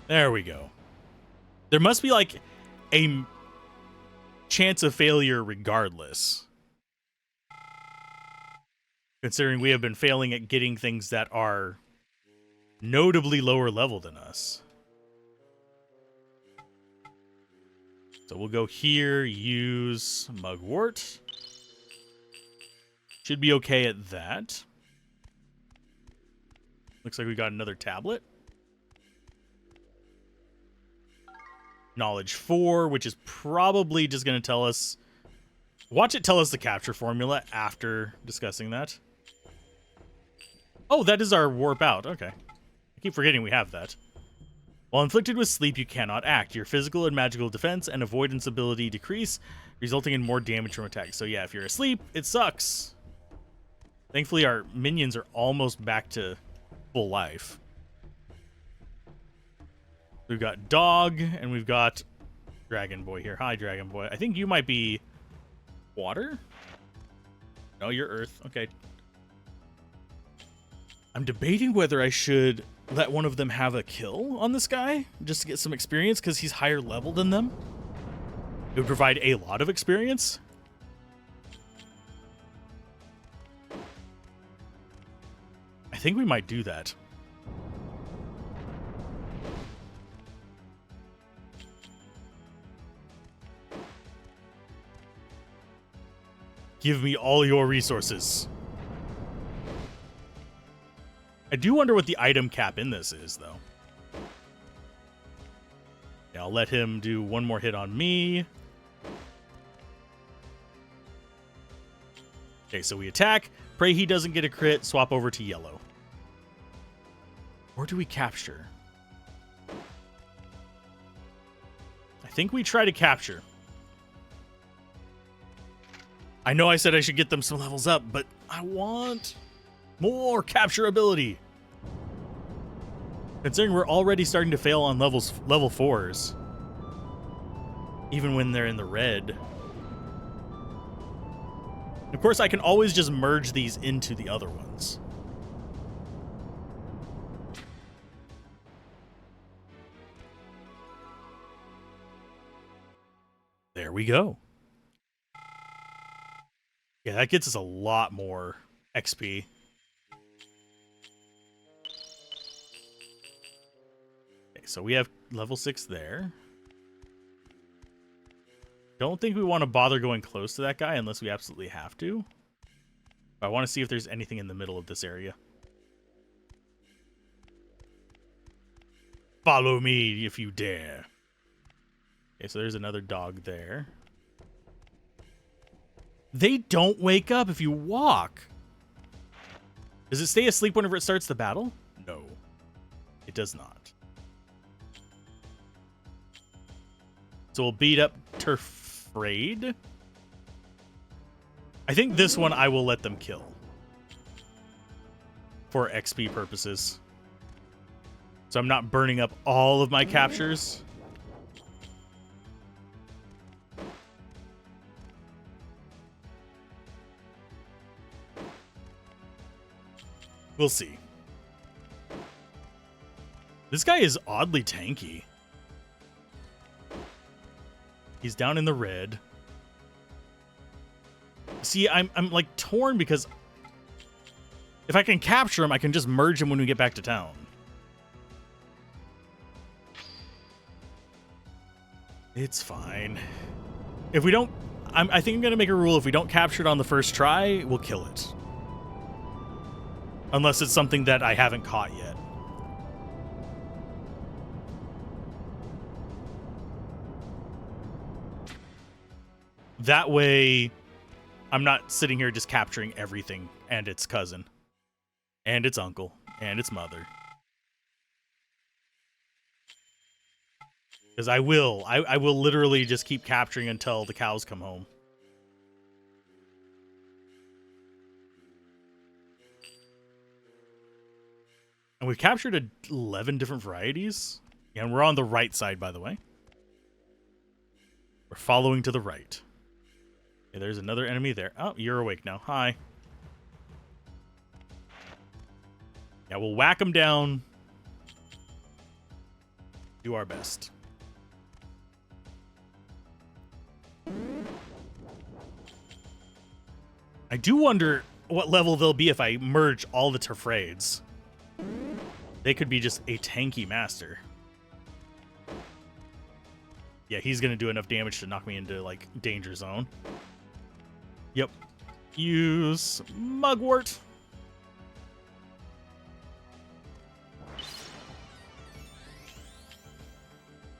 There we go. There must be like a chance of failure regardless. Considering we have been failing at getting things that are notably lower level than us. So we'll go here, use Mugwort. Should be okay at that. Looks like we got another tablet. Knowledge 4, which is probably just going to tell us... Watch it tell us the capture formula after discussing that. Oh, that is our warp out. Okay. I keep forgetting we have that. While inflicted with sleep, you cannot act. Your physical and magical defense and avoidance ability decrease, resulting in more damage from attacks. So yeah, if you're asleep, it sucks. Thankfully, our minions are almost back to full life. We've got Dog, and we've got Dragon Boy here. Hi, Dragon Boy. I think you might be water? No, you're Earth. Okay. I'm debating whether I should let one of them have a kill on this guy, just to get some experience, because he's higher level than them. It would provide a lot of experience. I think we might do that. Give me all your resources. I do wonder what the item cap in this is, though. Yeah, I'll let him do one more hit on me. Okay, so we attack. Pray he doesn't get a crit. Swap over to yellow. Or do we capture? I think we try to capture. I know I said I should get them some levels up, but I want more capture ability. Considering we're already starting to fail on level 4s. Even when they're in the red. Of course, I can always just merge these into the other ones. There we go. Yeah, that gets us a lot more XP. Okay, so we have level 6 there. Don't think we want to bother going close to that guy unless we absolutely have to. But I want to see if there's anything in the middle of this area. Follow me if you dare. Okay, so there's another dog there. They don't wake up if you walk. Does it stay asleep whenever it starts the battle? No, it does not. So we'll beat up Turfraid. I think this one I will let them kill. For XP purposes. So I'm not burning up all of my captures. We'll see. This guy is oddly tanky. He's down in the red. See, I'm like torn because if I can capture him, I can just merge him when we get back to town. It's fine. If we don't, I think I'm gonna make a rule: if we don't capture it on the first try, we'll kill it. Unless it's something that I haven't caught yet. That way, I'm not sitting here just capturing everything and its cousin. And its uncle. And its mother. Because I will literally just keep capturing until the cows come home. And we've captured 11 different varieties. And we're on the right side, by the way. We're following to the right. Okay, there's another enemy there. Oh, you're awake now. Hi. Yeah, we'll whack them down. Do our best. I do wonder what level they'll be if I merge all the Turfraids. They could be just a tanky master. Yeah, he's going to do enough damage to knock me into, like, danger zone. Yep. Use Mugwort.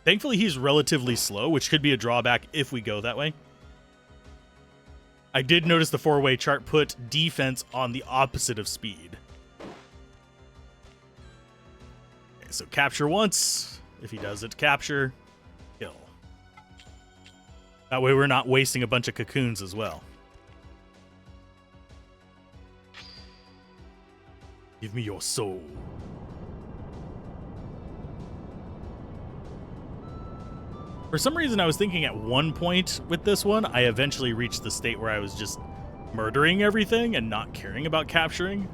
Thankfully, he's relatively slow, which could be a drawback if we go that way. I did notice the 4-way chart put defense on the opposite of speed. Okay, so capture once. If he does it, capture. Kill. That way we're not wasting a bunch of cocoons as well. Give me your soul. For some reason, I was thinking at one point with this one, I eventually reached the state where I was just murdering everything and not caring about capturing.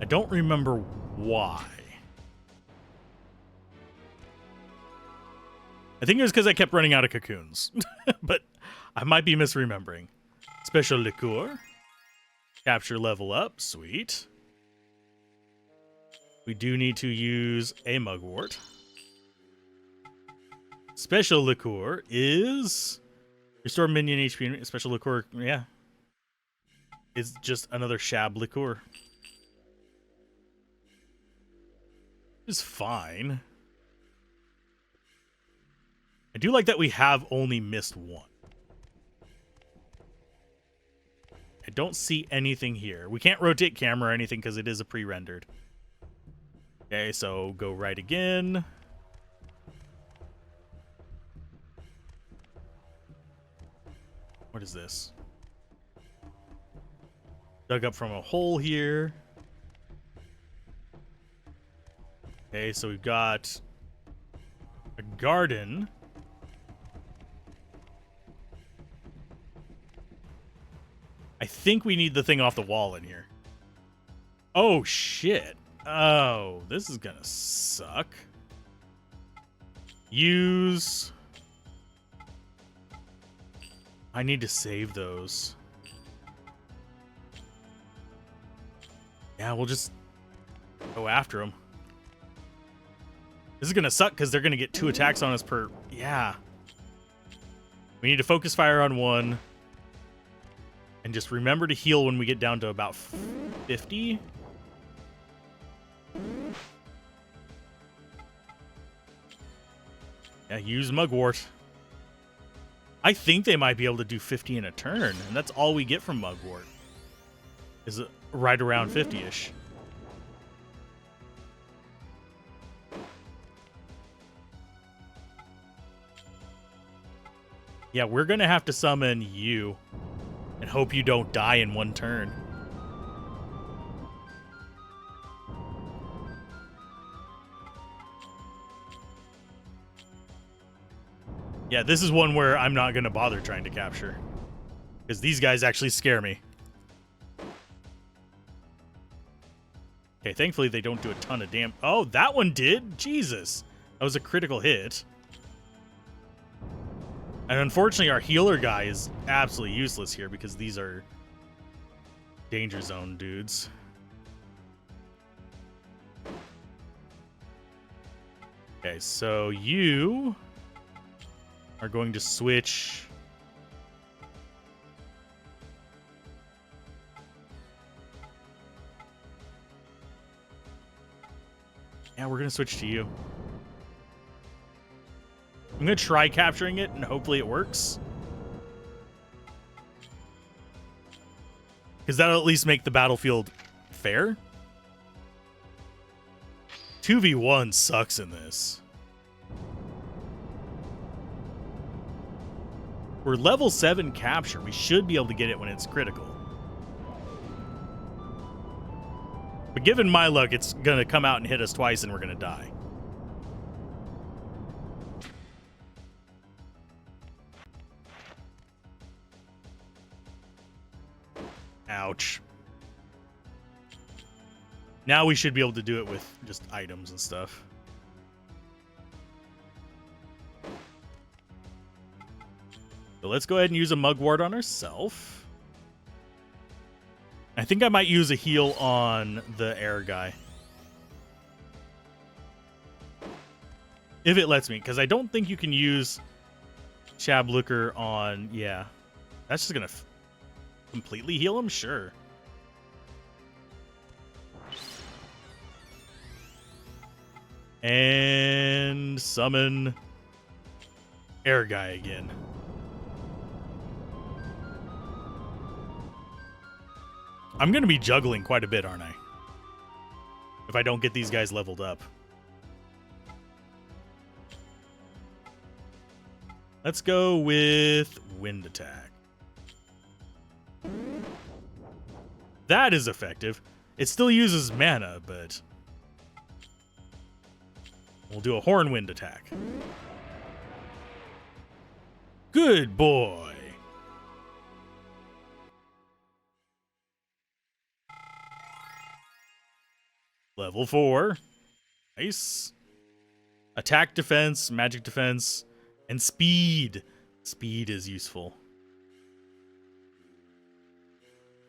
I don't remember why. I think it was because I kept running out of cocoons. But I might be misremembering. Special liqueur. Capture level up. Sweet. We do need to use a mugwort. Special liqueur is restore minion HP. Special liqueur, yeah. is just another Shab liqueur. It's fine. I do like that we have only missed one. I don't see anything here. We can't rotate camera or anything because it is a pre-rendered. Okay, so go right again. What is this? Dug up from a hole here. Okay, so we've got a garden. I think we need the thing off the wall in here. Oh, shit. Oh, this is gonna suck. Use... I need to save those. Yeah, we'll just go after them. This is gonna suck because they're gonna get 2 attacks on us per... Yeah. We need to focus fire on one. And just remember to heal when we get down to about 50. Yeah, use Mugwort. I think they might be able to do 50 in a turn, and that's all we get from Mugwort. Is right around 50-ish. Yeah, we're going to have to summon you and hope you don't die in one turn. Yeah, this is one where I'm not going to bother trying to capture. Because these guys actually scare me. Okay, thankfully they don't do a ton of damage. Oh, that one did? Jesus. That was a critical hit. And unfortunately, our healer guy is absolutely useless here because these are danger zone dudes. Okay, so you are going to switch. Yeah, we're going to switch to you. I'm going to try capturing it, and hopefully it works. Because that'll at least make the battlefield fair. 2v1 sucks in this. We're level 7 capture. We should be able to get it when it's critical. But given my luck, it's going to come out and hit us twice, and we're going to die. Ouch. Now we should be able to do it with just items and stuff. So let's go ahead and use a Mugwort on ourselves. I think I might use a heal on the air guy. If it lets me, because I don't think you can use Shablooker on... Yeah. That's just going to completely heal him? Sure. And summon air guy again. I'm going to be juggling quite a bit, aren't I? If I don't get these guys leveled up. Let's go with wind attack. That is effective. It still uses mana, but we'll do a horn wind attack. Good boy. Level 4. Nice. Attack defense, magic defense, and speed. Speed is useful.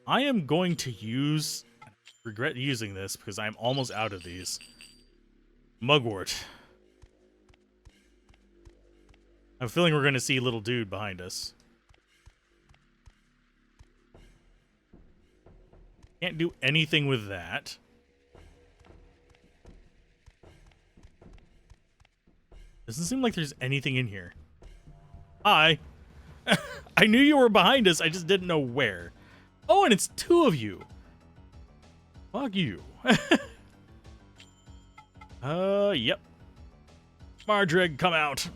I am going to use... I regret using this because I'm almost out of these. Mugwort. I have a feeling we're going to see little dude behind us. Can't do anything with that. Doesn't seem like there's anything in here. Hi. I knew you were behind us. I just didn't know where. Oh, and it's two of you. Fuck you. Yep. Mardreg, come out.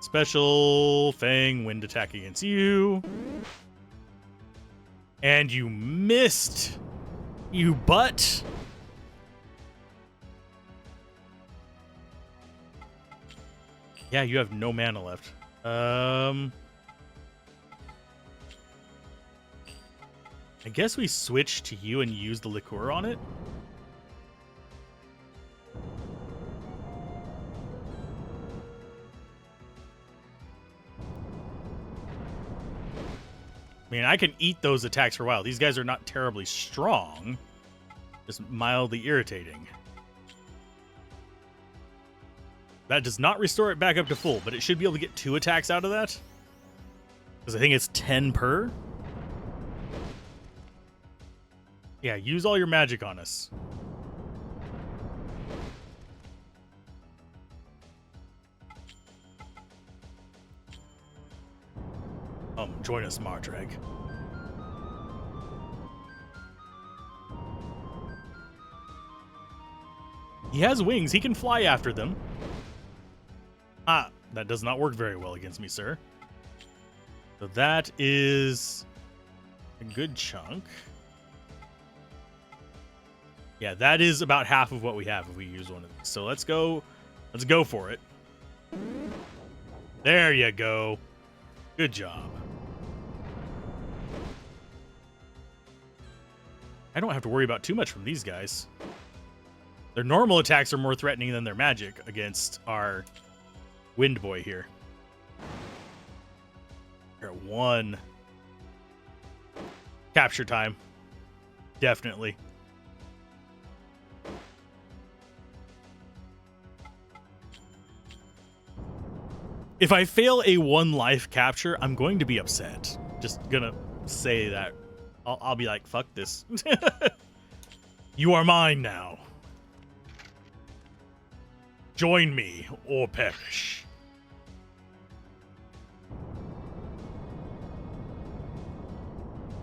Special Fang wind attack against you. And you missed. You butt. Yeah, you have no mana left. I guess we switch to you and use the liqueur on it. I mean, I can eat those attacks for a while. These guys are not terribly strong. Just mildly irritating. That does not restore it back up to full, but it should be able to get 2 attacks out of that. Because I think it's 10 per. Yeah, use all your magic on us. Join us, Mardreg. He has wings. He can fly after them. Ah, that does not work very well against me, sir. So that is a good chunk. Yeah, that is about half of what we have if we use one of these. So let's go for it. There you go. Good job. I don't have to worry about too much from these guys. Their normal attacks are more threatening than their magic against our Wind Boy here. We're at 1. Capture time. Definitely. If I fail a 1 life capture, I'm going to be upset. Just gonna say that. I'll be like, fuck this. You are mine now. Join me or perish.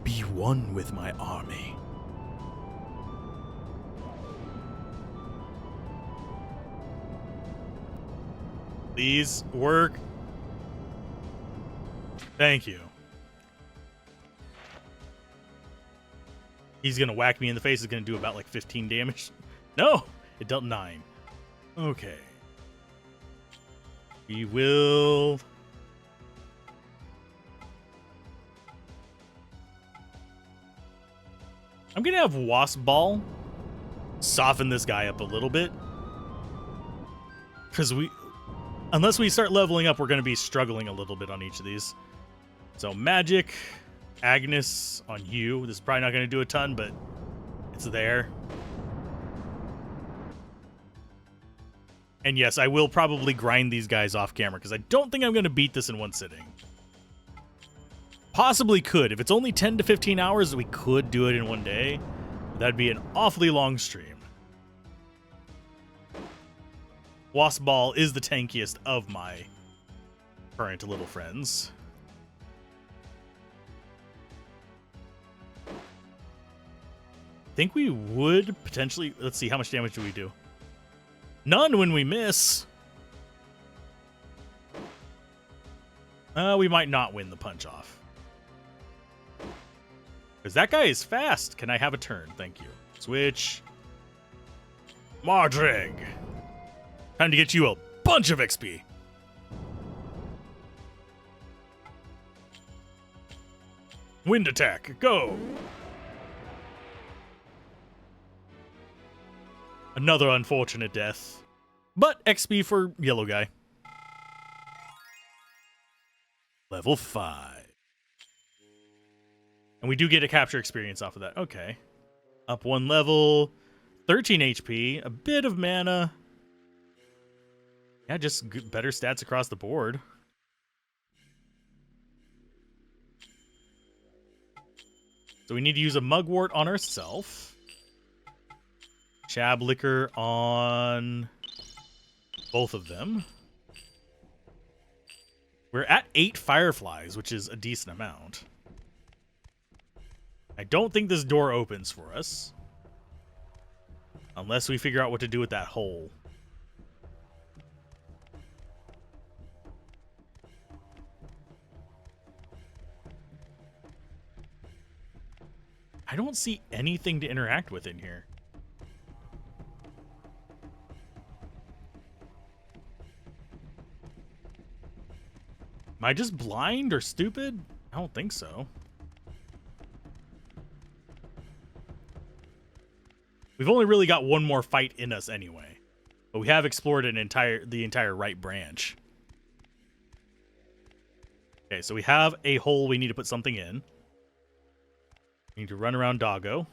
Be one with my army. Please work. Thank you. He's gonna whack me in the face. It's gonna do about like 15 damage. No, it dealt 9. Okay. We will. I'm gonna have Wasp Ball soften this guy up a little bit. Because unless we start leveling up, we're gonna be struggling a little bit on each of these. So magic. Agnes on you. This is probably not going to do a ton, but it's there. And yes, I will probably grind these guys off camera because I don't think I'm going to beat this in one sitting. Possibly could. If it's only 10 to 15 hours, we could do it in one day. That'd be an awfully long stream. Wasp Ball is the tankiest of my current little friends. I think we would potentially... Let's see, how much damage do we do? None when we miss. We might not win the punch-off. Because that guy is fast. Can I have a turn? Thank you. Switch. Mardreg. Time to get you a bunch of XP. Wind attack. Go. Another unfortunate death. But XP for yellow guy. Level 5. And we do get a capture experience off of that. Okay. Up 1 level. 13 HP. A bit of mana. Yeah, just better stats across the board. So we need to use a mugwort on ourself. Chab liquor on both of them. We're at 8 fireflies, which is a decent amount. I don't think this door opens for us. Unless we figure out what to do with that hole. I don't see anything to interact with in here. Am I just blind or stupid? I don't think so. We've only really got one more fight in us anyway. But we have explored the entire right branch. Okay, so we have a hole we need to put something in. We need to run around Doggo.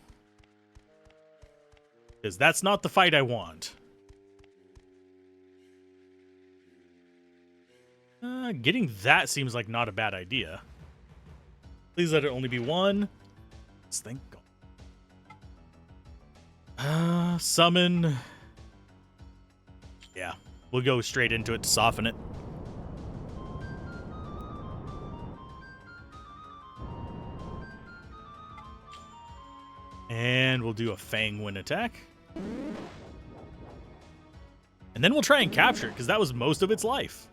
Because that's not the fight I want. Getting that seems like not a bad idea. Please let it only be one. Let's think. Summon. Yeah, we'll go straight into it to soften it. And we'll do a Fang Wind attack. And then we'll try and capture it, because that was most of its life.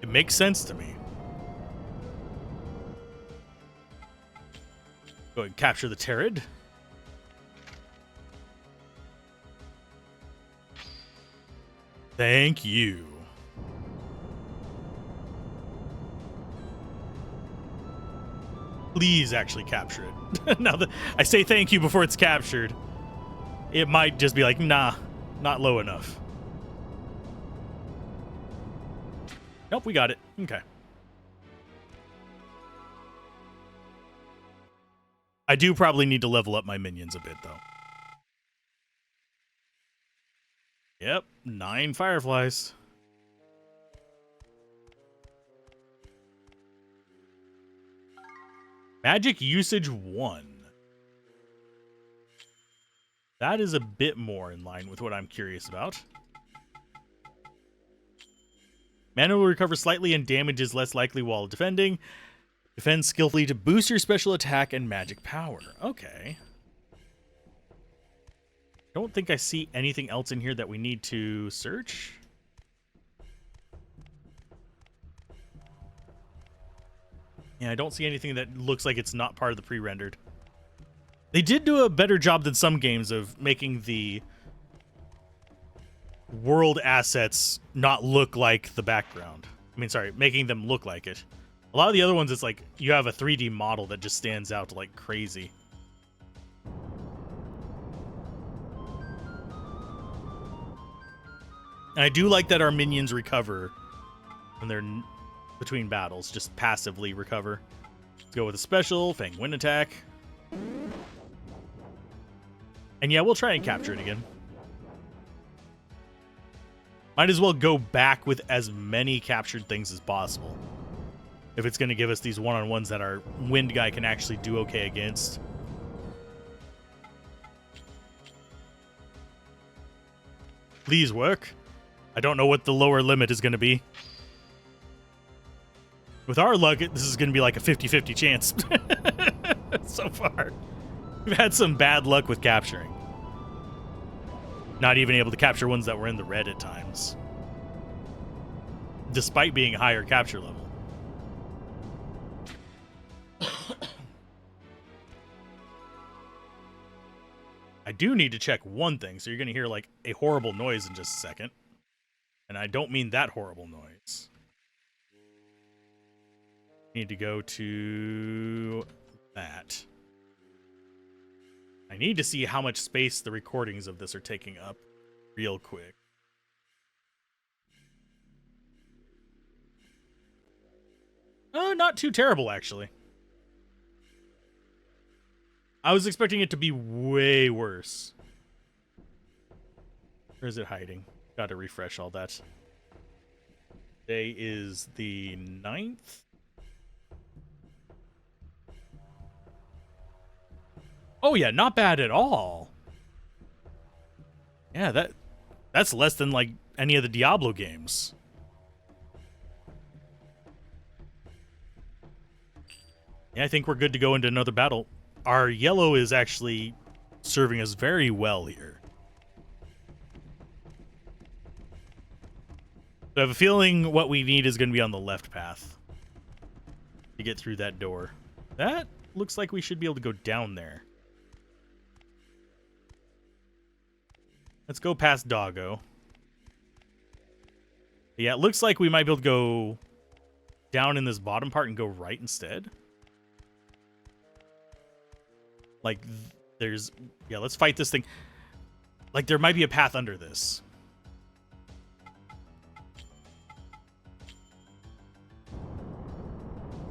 It makes sense to me. Go ahead and capture the Pterid. Thank you. Please actually capture it. Now that I say thank you before it's captured, it might just be like, nah, not low enough. Nope, we got it. Okay. I do probably need to level up my minions a bit, though. Yep, 9 fireflies. Magic usage 1. That is a bit more in line with what I'm curious about. Mana will recover slightly and damage is less likely while defending. Defend skillfully to boost your special attack and magic power. Okay. Don't think I see anything else in here that we need to search. Yeah, I don't see anything that looks like it's not part of the pre-rendered. They did do a better job than some games of making the world assets not look like the background. I mean, sorry, making them look like it. A lot of the other ones, it's like you have a 3D model that just stands out like crazy. And I do like that our minions recover when they're between battles, just passively recover. Let's go with a special Fang Wind attack. And yeah, we'll try and capture it again. Might as well go back with as many captured things as possible. If it's going to give us these one-on-ones that our wind guy can actually do okay against. Please work. I don't know what the lower limit is going to be. With our luck, this is going to be like a 50-50 chance. So far. We've had some bad luck with capturing. Not even able to capture ones that were in the red at times. Despite being a higher capture level. I do need to check one thing, so you're going to hear like a horrible noise in just a second. And I don't mean that horrible noise. Need to go to that. I need to see how much space the recordings of this are taking up real quick. Not too terrible, actually. I was expecting it to be way worse. Or is it hiding? Gotta refresh all that. Today is the 9th. Oh yeah, not bad at all. Yeah, that's less than like any of the Diablo games. Yeah, I think we're good to go into another battle. Our yellow is actually serving us very well here. So I have a feeling what we need is going to be on the left path to get through that door. That looks like we should be able to go down there. Let's go past Doggo. Yeah, it looks like we might be able to go down in this bottom part and go right instead. Like, there's... Yeah, let's fight this thing. Like, there might be a path under this.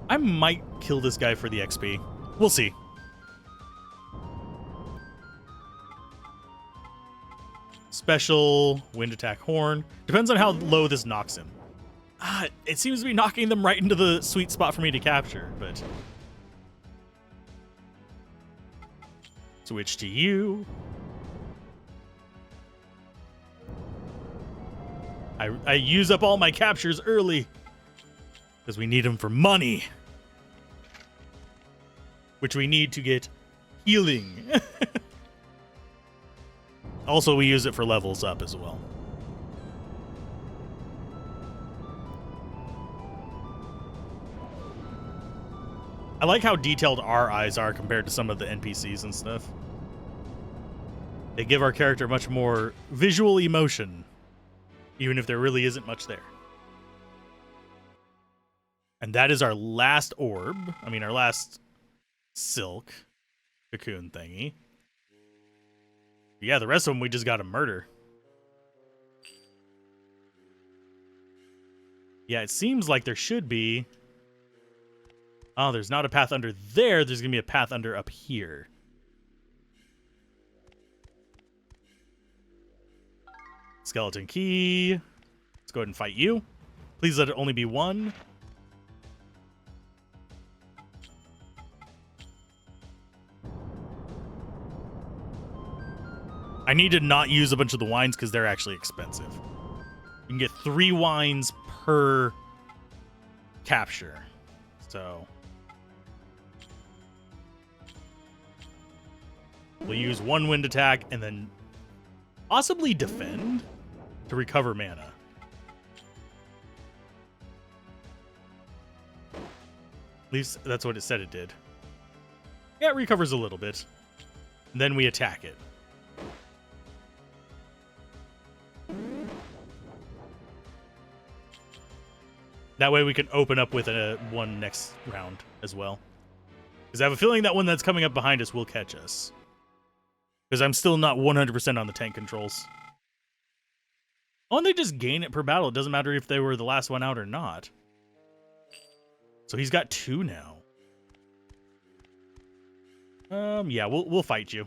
I might kill this guy for the XP. We'll see. Special, wind attack, horn. Depends on how low this knocks him. It seems to be knocking them right into the sweet spot for me to capture, but... Switch to you. I use up all my captures early. Because we need them for money. Which we need to get healing. Also, we use it for levels up as well. I like how detailed our eyes are compared to some of the NPCs and stuff. They give our character much more visual emotion, even if there really isn't much there. And that is our last orb. I mean, our last silk cocoon thingy. Yeah, the rest of them we just got to murder. Yeah, it seems like there should be... Oh, there's not a path under there. There's going to be a path under up here. Skeleton key. Let's go ahead and fight you. Please let it only be one. I need to not use a bunch of the wines because they're actually expensive. You can get 3 wines per capture. So we'll use 1 wind attack and then possibly defend to recover mana. At least that's what it said it did. Yeah, it recovers a little bit. And then we attack it. That way we can open up with a one next round as well. Because I have a feeling that one that's coming up behind us will catch us. Because I'm still not 100% on the tank controls. Oh, and they just gain it per battle. It doesn't matter if they were the last one out or not. So he's got 2 now. Yeah, we'll fight you.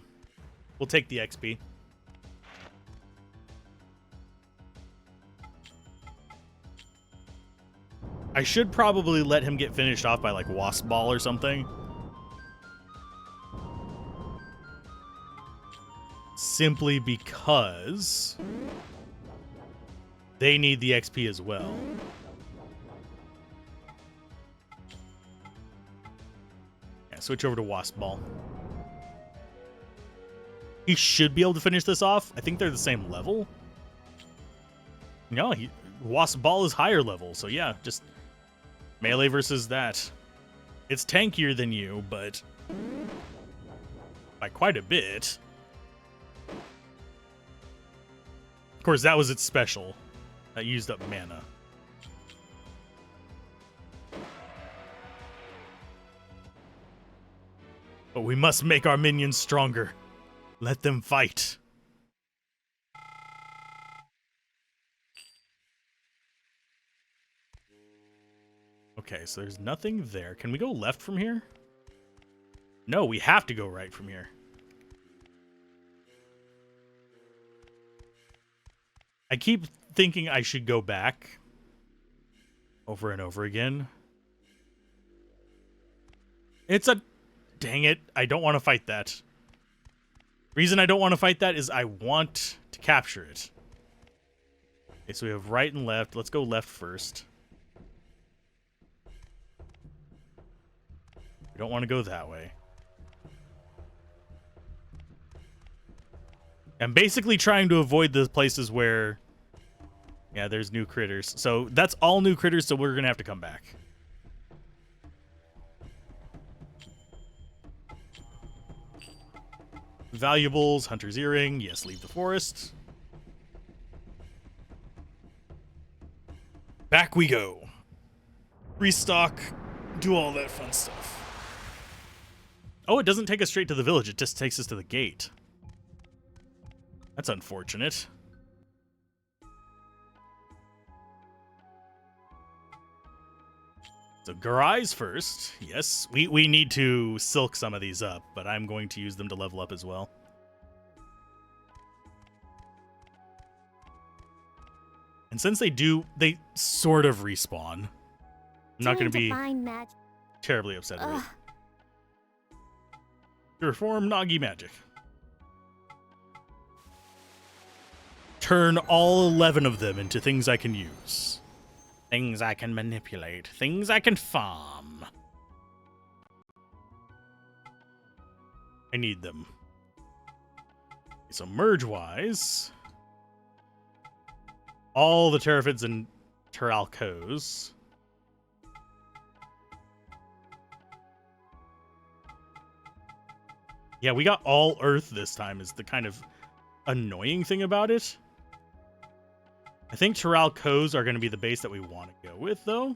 We'll take the XP. I should probably let him get finished off by like Wasp Ball or something. Simply because they need the XP as well. Yeah, switch over to Wasp Ball. He should be able to finish this off. I think they're the same level. No, Wasp Ball is higher level, so yeah, just melee versus that. It's tankier than you, but by quite a bit. Of course, that was its special. That used up mana. But we must make our minions stronger. Let them fight. Okay, so there's nothing there. Can we go left from here? No, we have to go right from here. I keep thinking I should go back over and over again. It's a... Dang it. I don't want to fight that. Reason I don't want to fight that is I want to capture it. Okay, so we have right and left. Let's go left first. We don't want to go that way. I'm basically trying to avoid the places where... Yeah, there's new critters. So that's all new critters, so we're going to have to come back. Valuables, Hunter's Earring. Yes, leave the forest. Back we go. Restock. Do all that fun stuff. Oh, it doesn't take us straight to the village. It just takes us to the gate. That's unfortunate. So Garai's first. Yes, we need to silk some of these up, but I'm going to use them to level up as well. And since they sort of respawn. I'm not going to be terribly upset with it. Reform Nagi magic. Turn all 11 of them into things I can use. Things I can manipulate. Things I can farm. I need them. So merge-wise, all the Terrafids and Terralcos. Yeah, we got all Earth this time is the kind of annoying thing about it. I think Terralcos are going to be the base that we want to go with, though.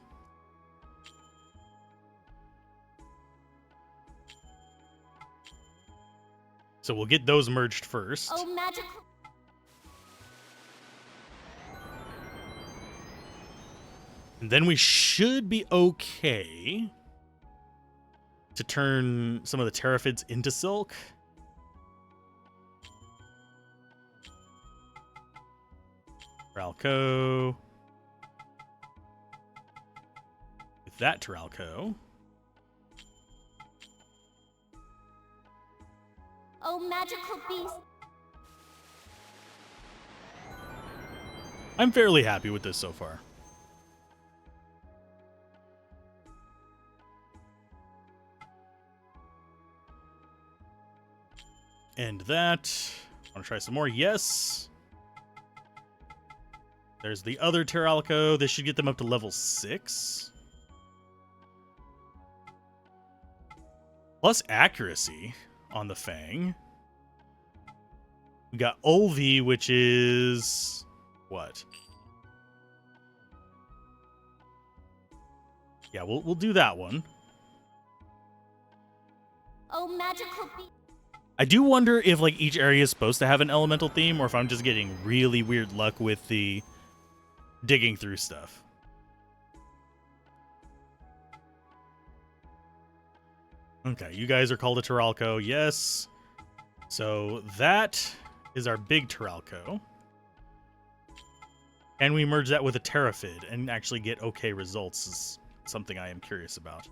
So we'll get those merged first. Oh, magical. And then we should be okay to turn some of the Terrafids into silk. Terralco. With that Terralco. Oh, magical beast. I'm fairly happy with this so far. And that. Want to try some more? Yes. There's the other Terralco. This should get them up to level 6. Plus accuracy on the Fang. We got Olvi, which is... what? Yeah, we'll do that one. Oh, magical beast. I do wonder if like each area is supposed to have an elemental theme, or if I'm just getting really weird luck with the digging through stuff. Okay, you guys are called a Terralco, yes. So that is our big Terralco. And we merge that with a Terrafid and actually get okay results is something I am curious about.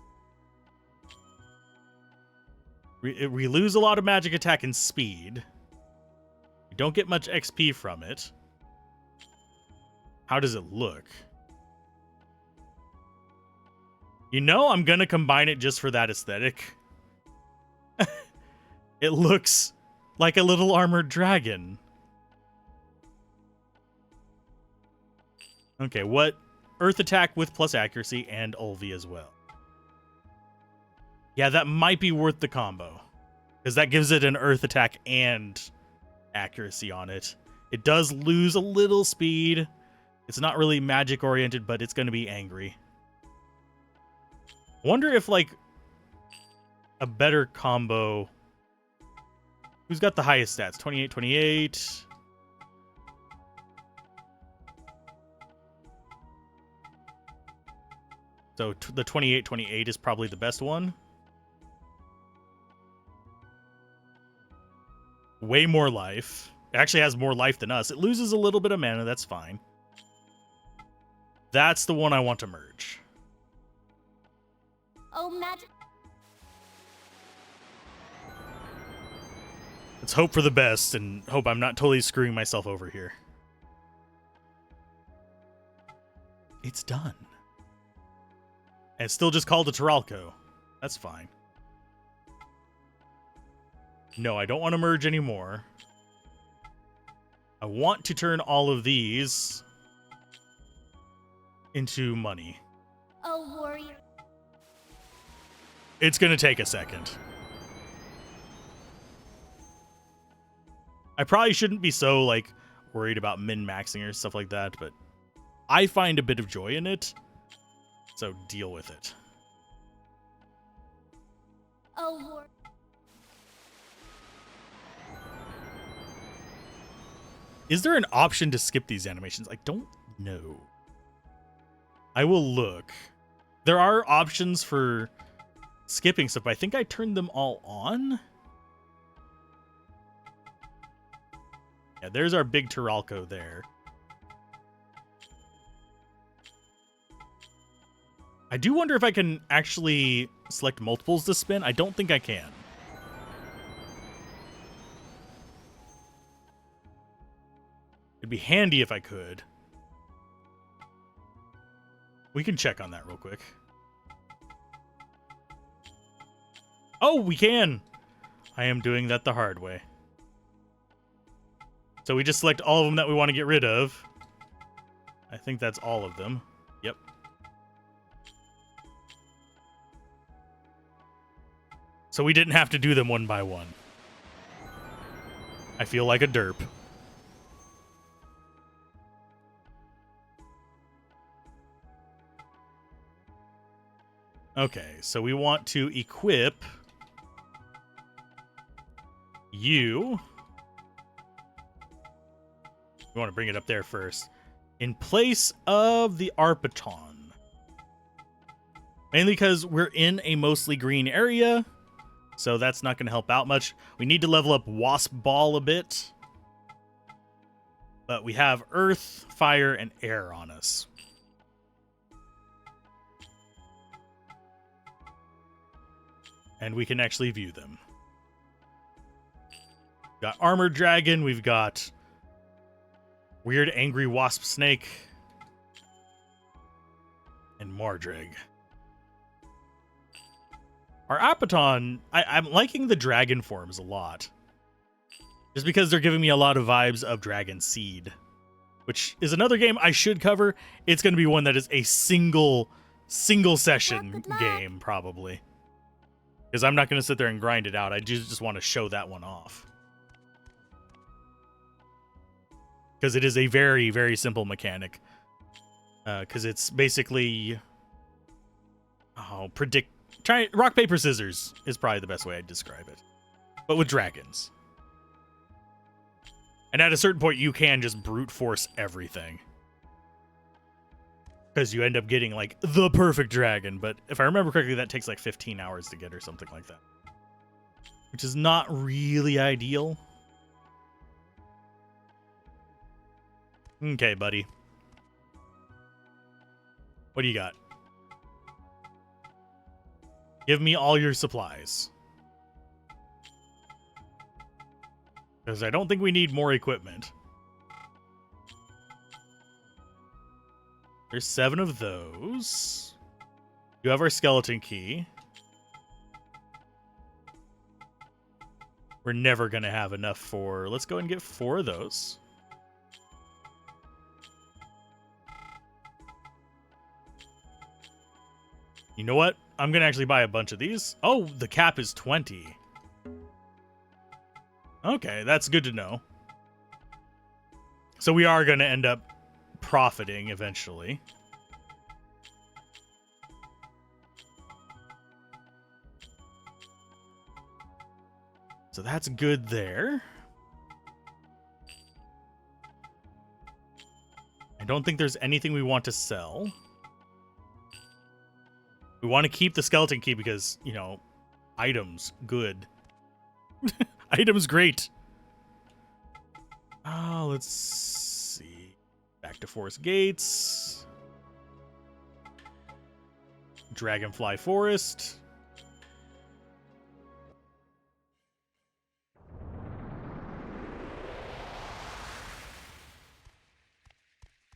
We lose a lot of magic attack and speed. We don't get much XP from it. How does it look? You know, I'm gonna combine it just for that aesthetic. It looks like a little armored dragon. Okay, what? Earth attack with plus accuracy and Olvi as well. Yeah, that might be worth the combo. Because that gives it an earth attack and accuracy on it. It does lose a little speed. It's not really magic oriented, but it's going to be angry. Wonder if, like, a better combo... Who's got the highest stats? 28, 28. So the 28, 28 is probably the best one. Way more life. It actually has more life than us. It loses a little bit of mana. That's fine. That's the one I want to merge. Oh, magic. Let's hope for the best and hope I'm not totally screwing myself over here. It's done. And it's still just called a Terralco. That's fine. No, I don't want to merge anymore. I want to turn all of these into money. Oh, warrior. It's going to take a second. I probably shouldn't be so, like, worried about min-maxing or stuff like that, but I find a bit of joy in it, so deal with it. Oh, warrior. Is there an option to skip these animations? I don't know. I will look. There are options for skipping stuff, but I think I turned them all on. Yeah, there's our big Terralco there. I do wonder if I can actually select multiples to spin. I don't think I can. It'd be handy if I could. We can check on that real quick. Oh, we can! I am doing that the hard way. So we just select all of them that we want to get rid of. I think that's all of them. Yep. So we didn't have to do them one by one. I feel like a derp. Okay, so we want to equip you. We want to bring it up there first. In place of the Arpaton. Mainly because we're in a mostly green area, so that's not going to help out much. We need to level up Wasp Ball a bit. But we have Earth, Fire, and Air on us. And we can actually view them. We've got Armored Dragon, we've got Weird Angry Wasp Snake, and Mardreg. Our Apaton, I'm liking the dragon forms a lot. Just because they're giving me a lot of vibes of Dragon Seed, which is another game I should cover. It's going to be one that is a single session game, probably. Because I'm not going to sit there and grind it out. I just want to show that one off. Because it is a very, very simple mechanic. Because it's basically... rock, paper, scissors is probably the best way I'd describe it. But with dragons. And at a certain point, you can just brute force everything. Because you end up getting, like, the perfect dragon. But if I remember correctly, that takes, like, 15 hours to get or something like that. Which is not really ideal. Okay, buddy. What do you got? Give me all your supplies. Because I don't think we need more equipment. There's 7 of those. You have our skeleton key. We're never going to have enough for... Let's go and get 4 of those. You know what? I'm going to actually buy a bunch of these. Oh, the cap is 20. Okay, that's good to know. So we are going to end up profiting eventually. So that's good there. I don't think there's anything we want to sell. We want to keep the skeleton key because, you know, items, good. Items, great. Let's see. Back to Forest Gates. Dragonfly Forest.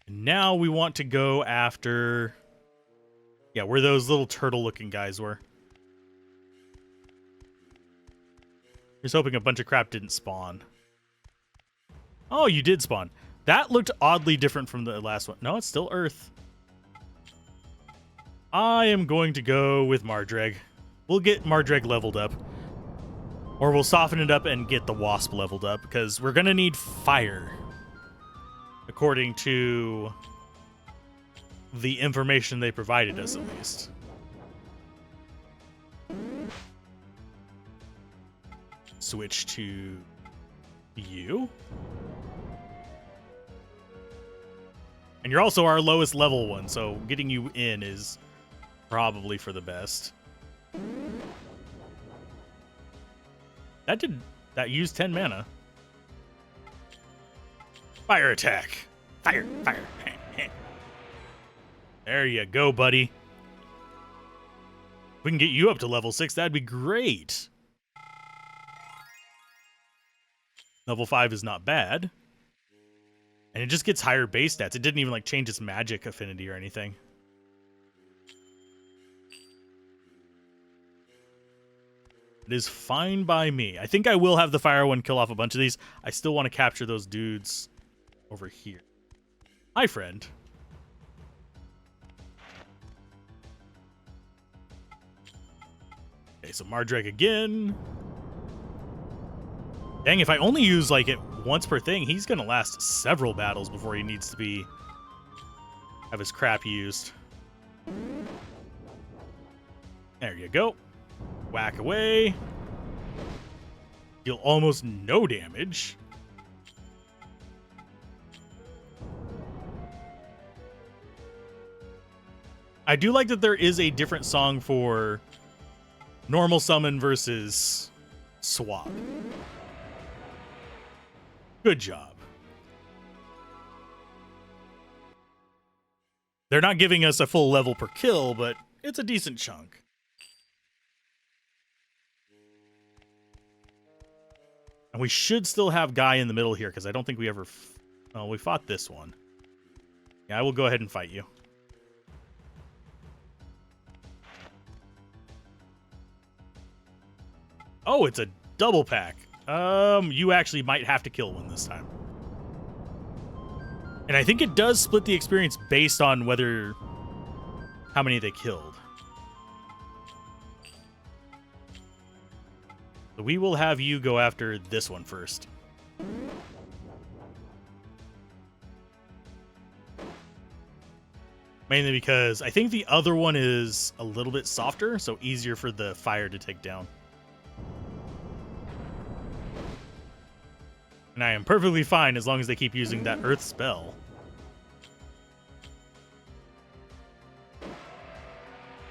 And now we want to go after... Yeah, where those little turtle-looking guys were. Just hoping a bunch of crap didn't spawn. Oh, you did spawn. That looked oddly different from the last one. No, it's still Earth. I am going to go with Mardreg. We'll get Mardreg leveled up. Or we'll soften it up and get the Wasp leveled up, because we're going to need fire. According to the information they provided us, at least. Switch to you. And you're also our lowest level one, so getting you in is probably for the best. That used 10 mana. Fire attack. Fire, fire. There you go, buddy. If we can get you up to level 6, that'd be great. Level 5 is not bad. And it just gets higher base stats. It didn't even like change its magic affinity or anything. It is fine by me. I think I will have the fire one kill off a bunch of these. I still want to capture those dudes over here. Hi, friend. Okay, so Mardreg again. Dang, if I only use like it once per thing, he's gonna last several battles before he needs to have his crap used. There you go. Whack away. Deal almost no damage. I do like that there is a different song for normal summon versus swap. Good job. They're not giving us a full level per kill, but it's a decent chunk. And we should still have Guy in the middle here, because I don't think we ever... Oh, we fought this one. Yeah, I will go ahead and fight you. Oh, it's a double pack. You actually might have to kill one this time. And I think it does split the experience based on how many they killed. So we will have you go after this one first. Mainly because I think the other one is a little bit softer, so easier for the fire to take down. And I am perfectly fine as long as they keep using that earth spell.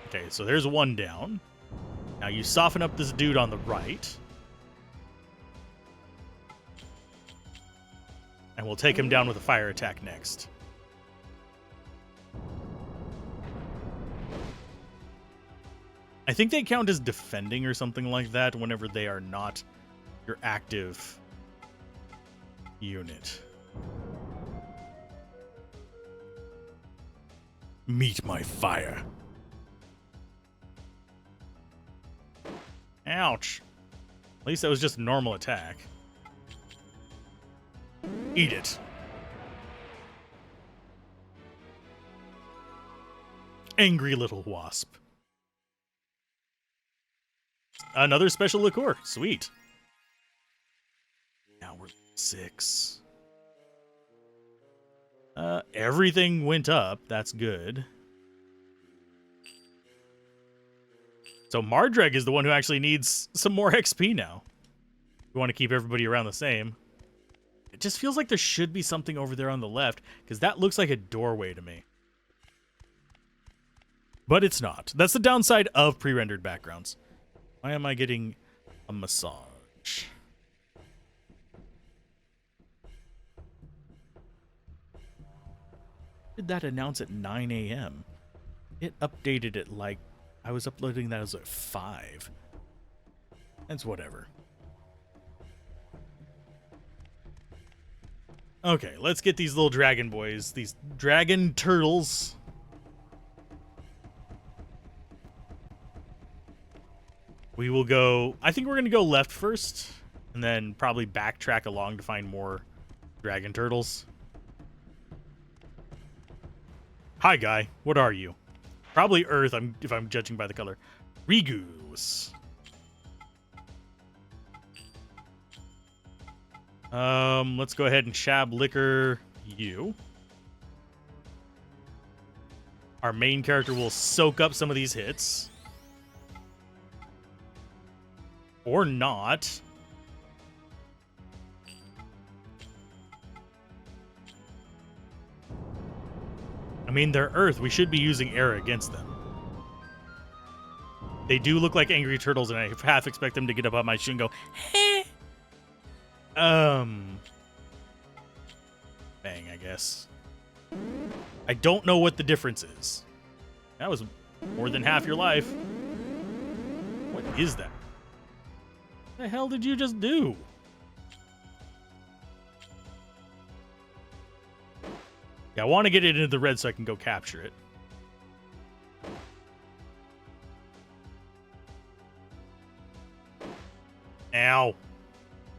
Okay, so there's one down. Now you soften up this dude on the right. And we'll take him down with a fire attack next. I think they count as defending or something like that whenever they are not your active unit. Meet my fire. Ouch. At least that was just a normal attack. Eat it. Angry little wasp. Another special liqueur. Sweet. Now we're 6. Everything went up. That's good. So Mardreg is the one who actually needs some more XP now. We want to keep everybody around the same. It just feels like there should be something over there on the left, because that looks like a doorway to me. But it's not. That's the downside of pre-rendered backgrounds. Why am I getting a massage? Did that announce at 9 a.m.? It updated it like I was uploading that as at 5. That's whatever. Okay, let's get these little dragon boys, these dragon turtles. We will go, I think we're going to go left first, and then probably backtrack along to find more dragon turtles. Hi, guy. What are you? Probably Earth, if I'm judging by the color. Rigus. Let's go ahead and shab liquor you. Our main character will soak up some of these hits. Or not. I mean, they're Earth. We should be using air against them. They do look like angry turtles, and I half expect them to get up on my shoe and go, heh. Bang, I guess. I don't know what the difference is. That was more than half your life. What is that? What the hell did you just do? Yeah, I want to get it into the red so I can go capture it. Ow.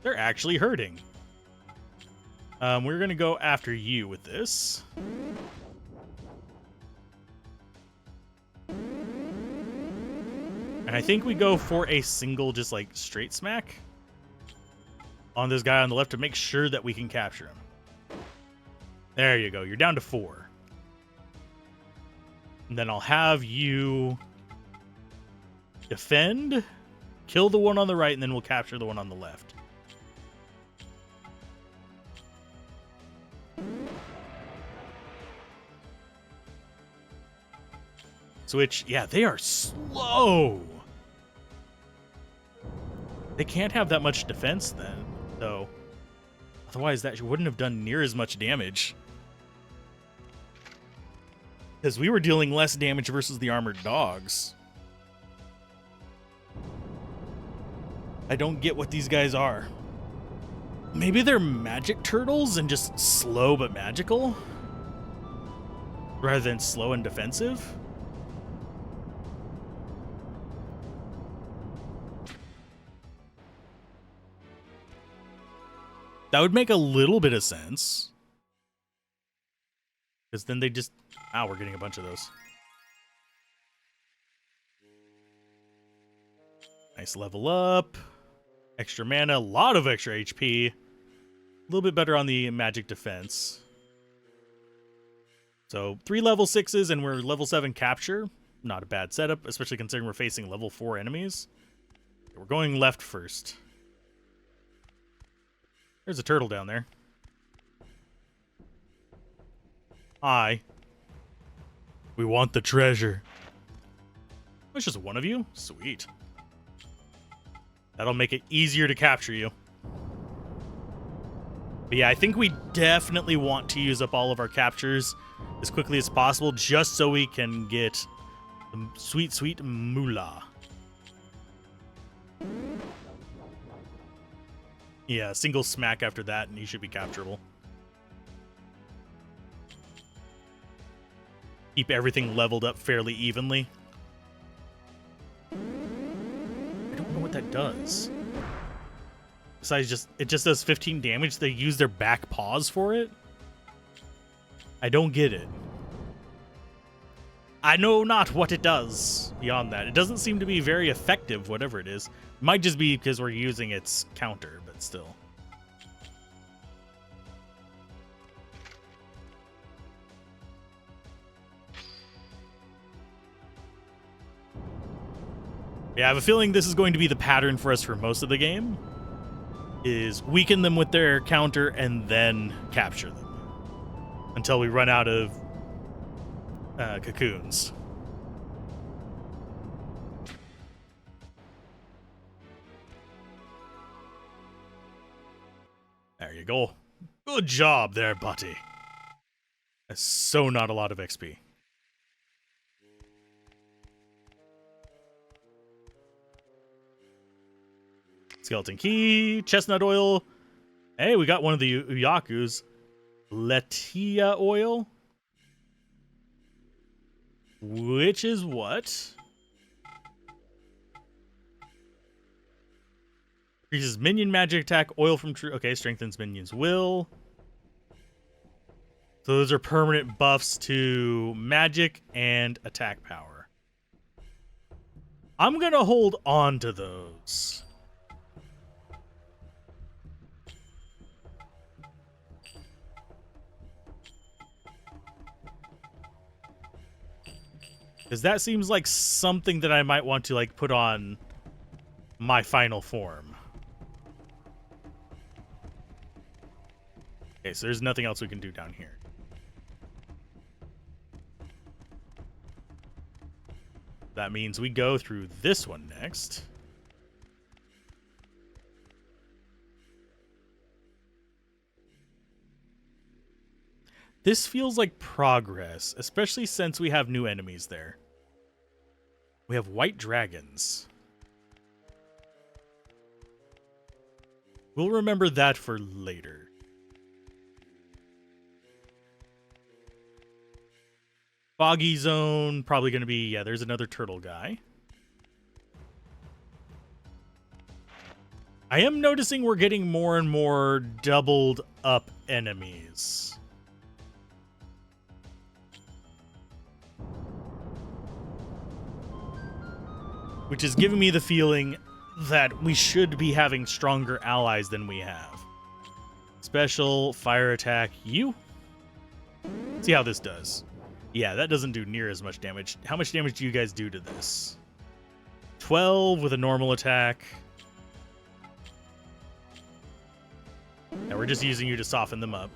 They're actually hurting. We're going to go after you with this. And I think we go for a single, just like straight smack on this guy on the left to make sure that we can capture him. There you go. You're down to 4. And then I'll have you defend, kill the one on the right, and then we'll capture the one on the left. Switch. Yeah, they are slow. They can't have that much defense then, though. Otherwise, that wouldn't have done near as much damage. Because we were dealing less damage versus the armored dogs. I don't get what these guys are. Maybe they're magic turtles and just slow but magical? Rather than slow and defensive? That would make a little bit of sense. Because then they just... Ow, we're getting a bunch of those. Nice level up. Extra mana, a lot of extra HP. A little bit better on the magic defense. So 3 level 6s and we're level 7 capture. Not a bad setup, especially considering we're facing level 4 enemies. We're going left first. There's a turtle down there. Hi. We want the treasure. It's just one of you? Sweet. That'll make it easier to capture you. But yeah, I think we definitely want to use up all of our captures as quickly as possible just so we can get the sweet, sweet moolah. Yeah, a single smack after that and he should be capturable. Keep everything leveled up fairly evenly. I don't know what that does. Besides it just does 15 damage. They use their back paws for it. I don't get it. I know not what it does beyond that. It doesn't seem to be very effective, whatever it is. Might just be because we're using its counter, but still. Yeah, I have a feeling this is going to be the pattern for us for most of the game. Is weaken them with their counter and then capture them. Until we run out of cocoons. There you go. Good job there, buddy. That's so not a lot of XP. Skeleton key, chestnut oil. Hey, we got one of the Uyakus. Letia oil. Which is what? Increases minion magic attack. Oil from true. Okay, strengthens minions' will. So those are permanent buffs to magic and attack power. I'm gonna hold on to those. Because that seems like something that I might want to like put on my final form. Okay, so there's nothing else we can do down here. That means we go through this one next. This feels like progress, especially since we have new enemies there. We have white dragons. We'll remember that for later. Foggy zone, probably going to be, yeah, there's another turtle guy. I am noticing we're getting more and more doubled up enemies. Which is giving me the feeling that we should be having stronger allies than we have. Special fire attack you. See how this does. Yeah, that doesn't do near as much damage. How much damage do you guys do to this? 12 with a normal attack. And we're just using you to soften them up.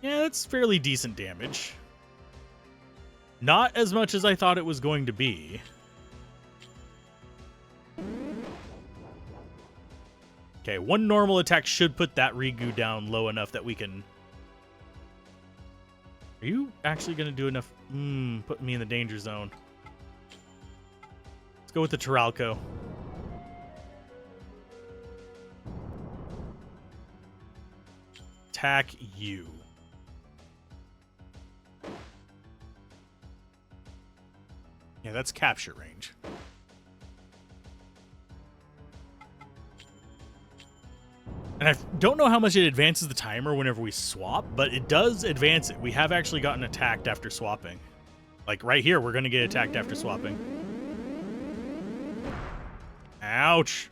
Yeah, that's fairly decent damage. Not as much as I thought it was going to be. Okay, one normal attack should put that Rigu down low enough that we can... Are you actually going to do enough? Putting me in the danger zone. Let's go with the Turalco. Attack you. Yeah, that's capture range. And I don't know how much it advances the timer whenever we swap, but it does advance it. We have actually gotten attacked after swapping. Like right here, we're going to get attacked after swapping. Ouch.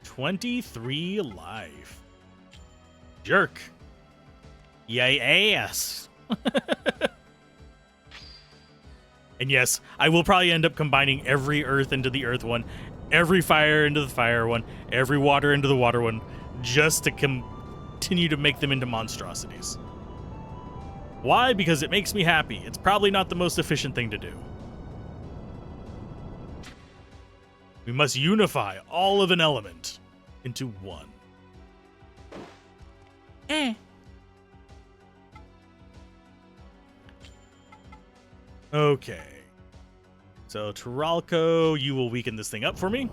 23 life. Jerk. Yay ass. And yes, I will probably end up combining every earth into the earth one, every fire into the fire one, every water into the water one, just to continue to make them into monstrosities. Why? Because it makes me happy. It's probably not the most efficient thing to do. We must unify all of an element into one. Okay. So, Turalco, you will weaken this thing up for me.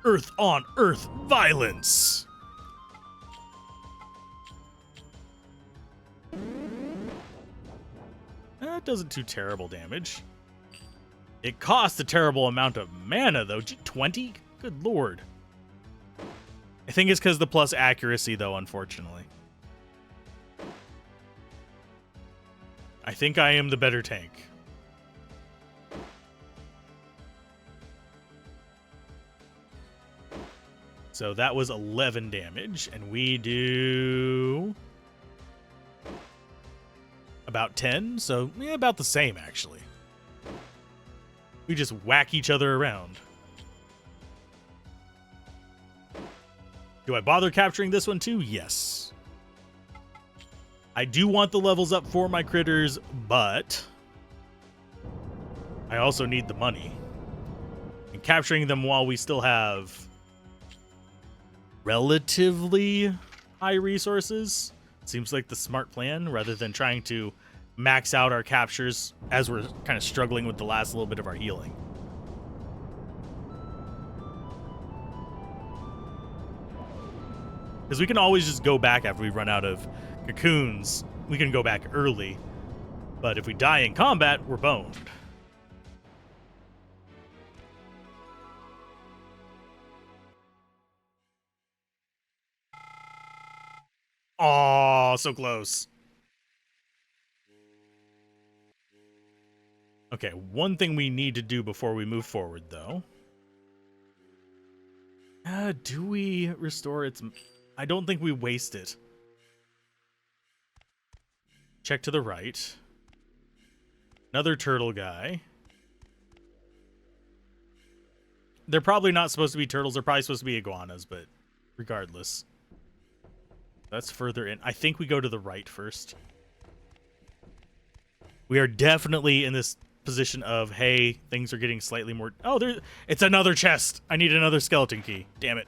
Earth on Earth violence. That doesn't do terrible damage. It costs a terrible amount of mana, though. 20? Good lord. I think it's because of the plus accuracy, though, unfortunately. I think I am the better tank. So that was 11 damage, and we do about 10, so yeah, about the same, actually. We just whack each other around. Do I bother capturing this one too? Yes. I do want the levels up for my critters, but I also need the money. And capturing them while we still have relatively high resources seems like the smart plan, rather than trying to max out our captures as we're kind of struggling with the last little bit of our healing. Because we can always just go back after we run out of cocoons. We can go back early. But if we die in combat, we're boned. Oh, so close. Okay, one thing we need to do before we move forward, though. Do we restore its... I don't think we waste it. Check to the right. Another turtle guy. They're probably not supposed to be turtles. They're probably supposed to be iguanas, but regardless. That's further in. I think we go to the right first. We are definitely in this position of, hey, things are getting slightly more... Oh, it's another chest. I need another skeleton key. Damn it.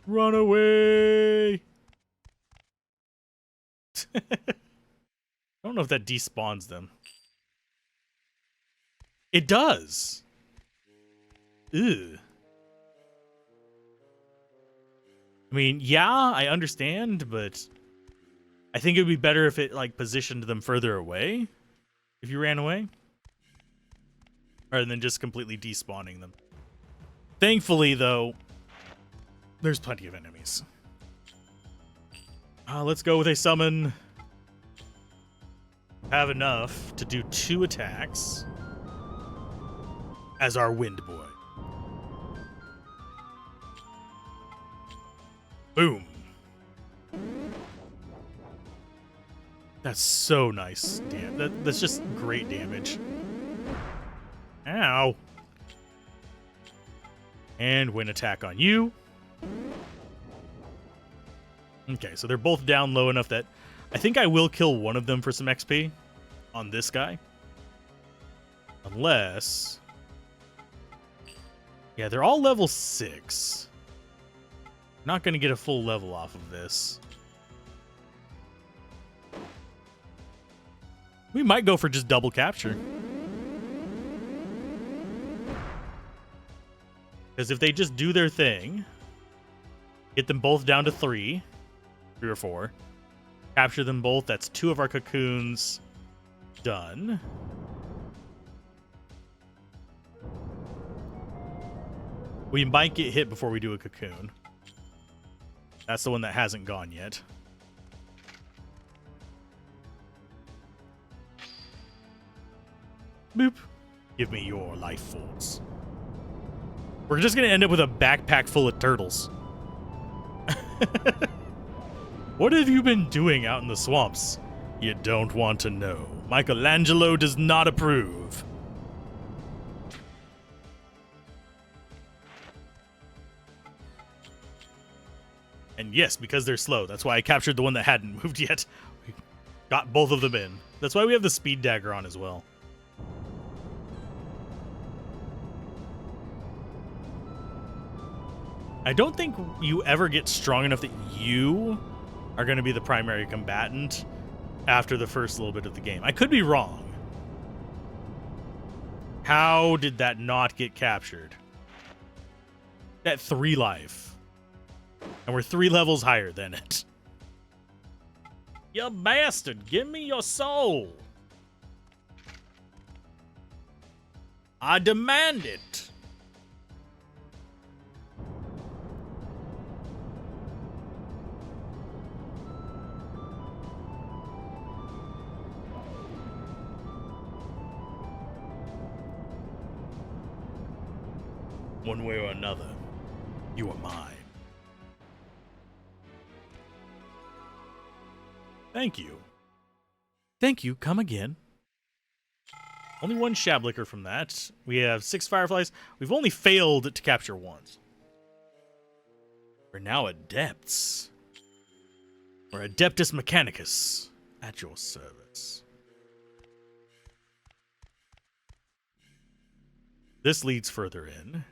Run away! I don't know if that despawns them. It does! Ew. I mean, yeah, I understand, but I think it would be better if it, like, positioned them further away. If you ran away. Rather than just completely despawning them. Thankfully, though, there's plenty of enemies. Let's go with a summon. Have enough to do 2 attacks as our wind boy. Boom. That's so nice. Damn, that's just great damage. Ow. And wind attack on you. Okay, so they're both down low enough that I think I will kill one of them for some XP on this guy. Unless... Yeah, they're all level 6. Not going to get a full level off of this. We might go for just double capture. Because if they just do their thing, get them both down to 3 or 4, capture them both, that's 2 of our cocoons done. We might get hit before we do a cocoon. That's the one that hasn't gone yet. Boop. Give me your life force. We're just going to end up with a backpack full of turtles. What have you been doing out in the swamps? You don't want to know. Michelangelo does not approve. And yes, because they're slow. That's why I captured the one that hadn't moved yet. We got both of them in. That's why we have the speed dagger on as well. I don't think you ever get strong enough that you are going to be the primary combatant after the first little bit of the game. I could be wrong. How did that not get captured? At 3 life. And we're 3 levels higher than it. You bastard, give me your soul. I demand it. One way or another, you are mine. Thank you. Thank you, come again. Only 1 shablicker from that. We have 6 fireflies. We've only failed to capture once. We're now adepts. We're Adeptus Mechanicus at your service. This leads further in.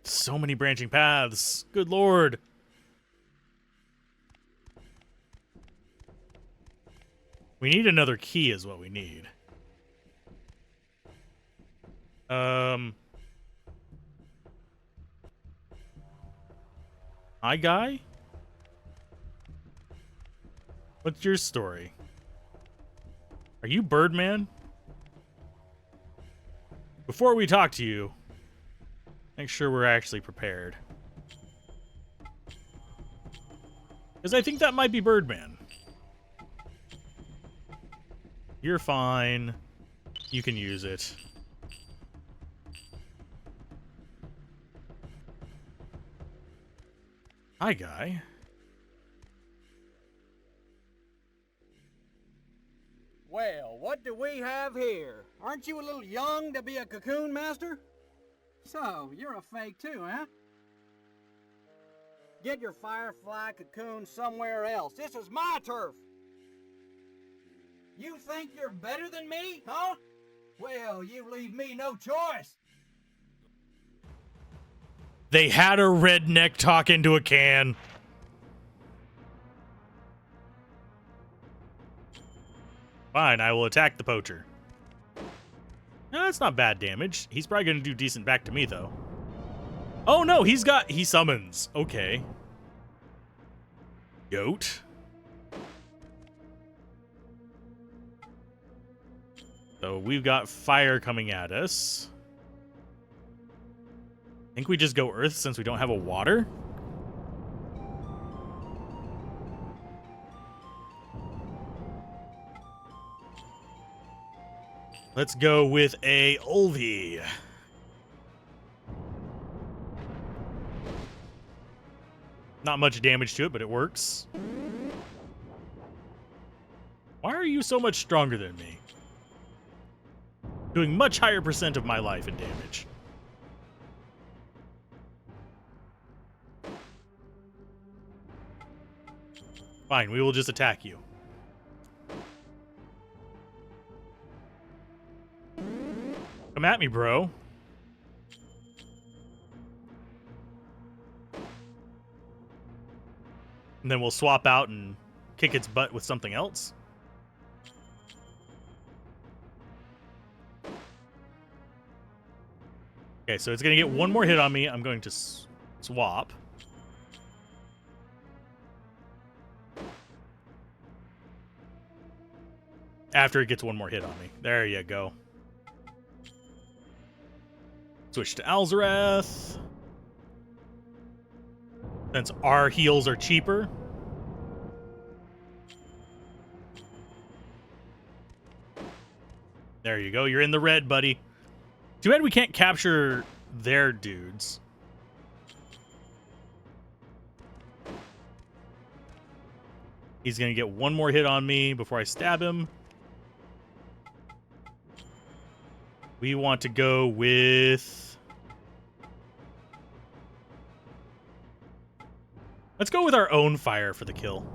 So many branching paths. Good lord. We need another key is what we need. Hi, guy? What's your story? Are you Birdman? Before we talk to you, make sure we're actually prepared. Because I think that might be Birdman. You're fine. You can use it. Hi, guy. Well, what do we have here? Aren't you a little young to be a cocoon master? So, you're a fake too, huh? Get your firefly cocoon somewhere else. This is my turf. You think you're better than me, huh? Well, you leave me no choice. They had a redneck talk into a can. Fine, I will attack the poacher. No, that's not bad damage. He's probably going to do decent back to me, though. Oh, no, he summons. Okay. Goat. So we've got fire coming at us. I think we just go earth since we don't have a water. Let's go with a Ulvi. Not much damage to it, but it works. Why are you so much stronger than me? Doing much higher percent of my life in damage. Fine, we will just attack you. Come at me, bro. And then we'll swap out and kick its butt with something else. Okay, so it's going to get one more hit on me. I'm going to swap. After it gets one more hit on me. There you go. Switch to Alzorath. Since our heals are cheaper. There you go. You're in the red, buddy. Too bad we can't capture their dudes. He's going to get one more hit on me before I stab him. We want to go with... Let's go with our own fire for the kill.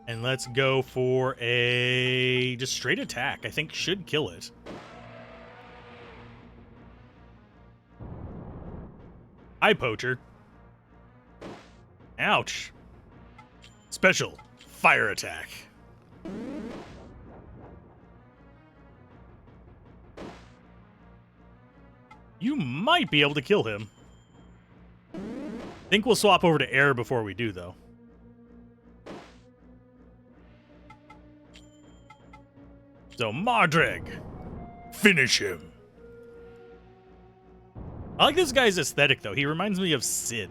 And let's go for a just straight attack. I think should kill it. Hi, poacher. Ouch. Special fire attack. You might be able to kill him. Think we'll swap over to air before we do, though. So, Mardreg. Finish him. I like this guy's aesthetic, though. He reminds me of Sid.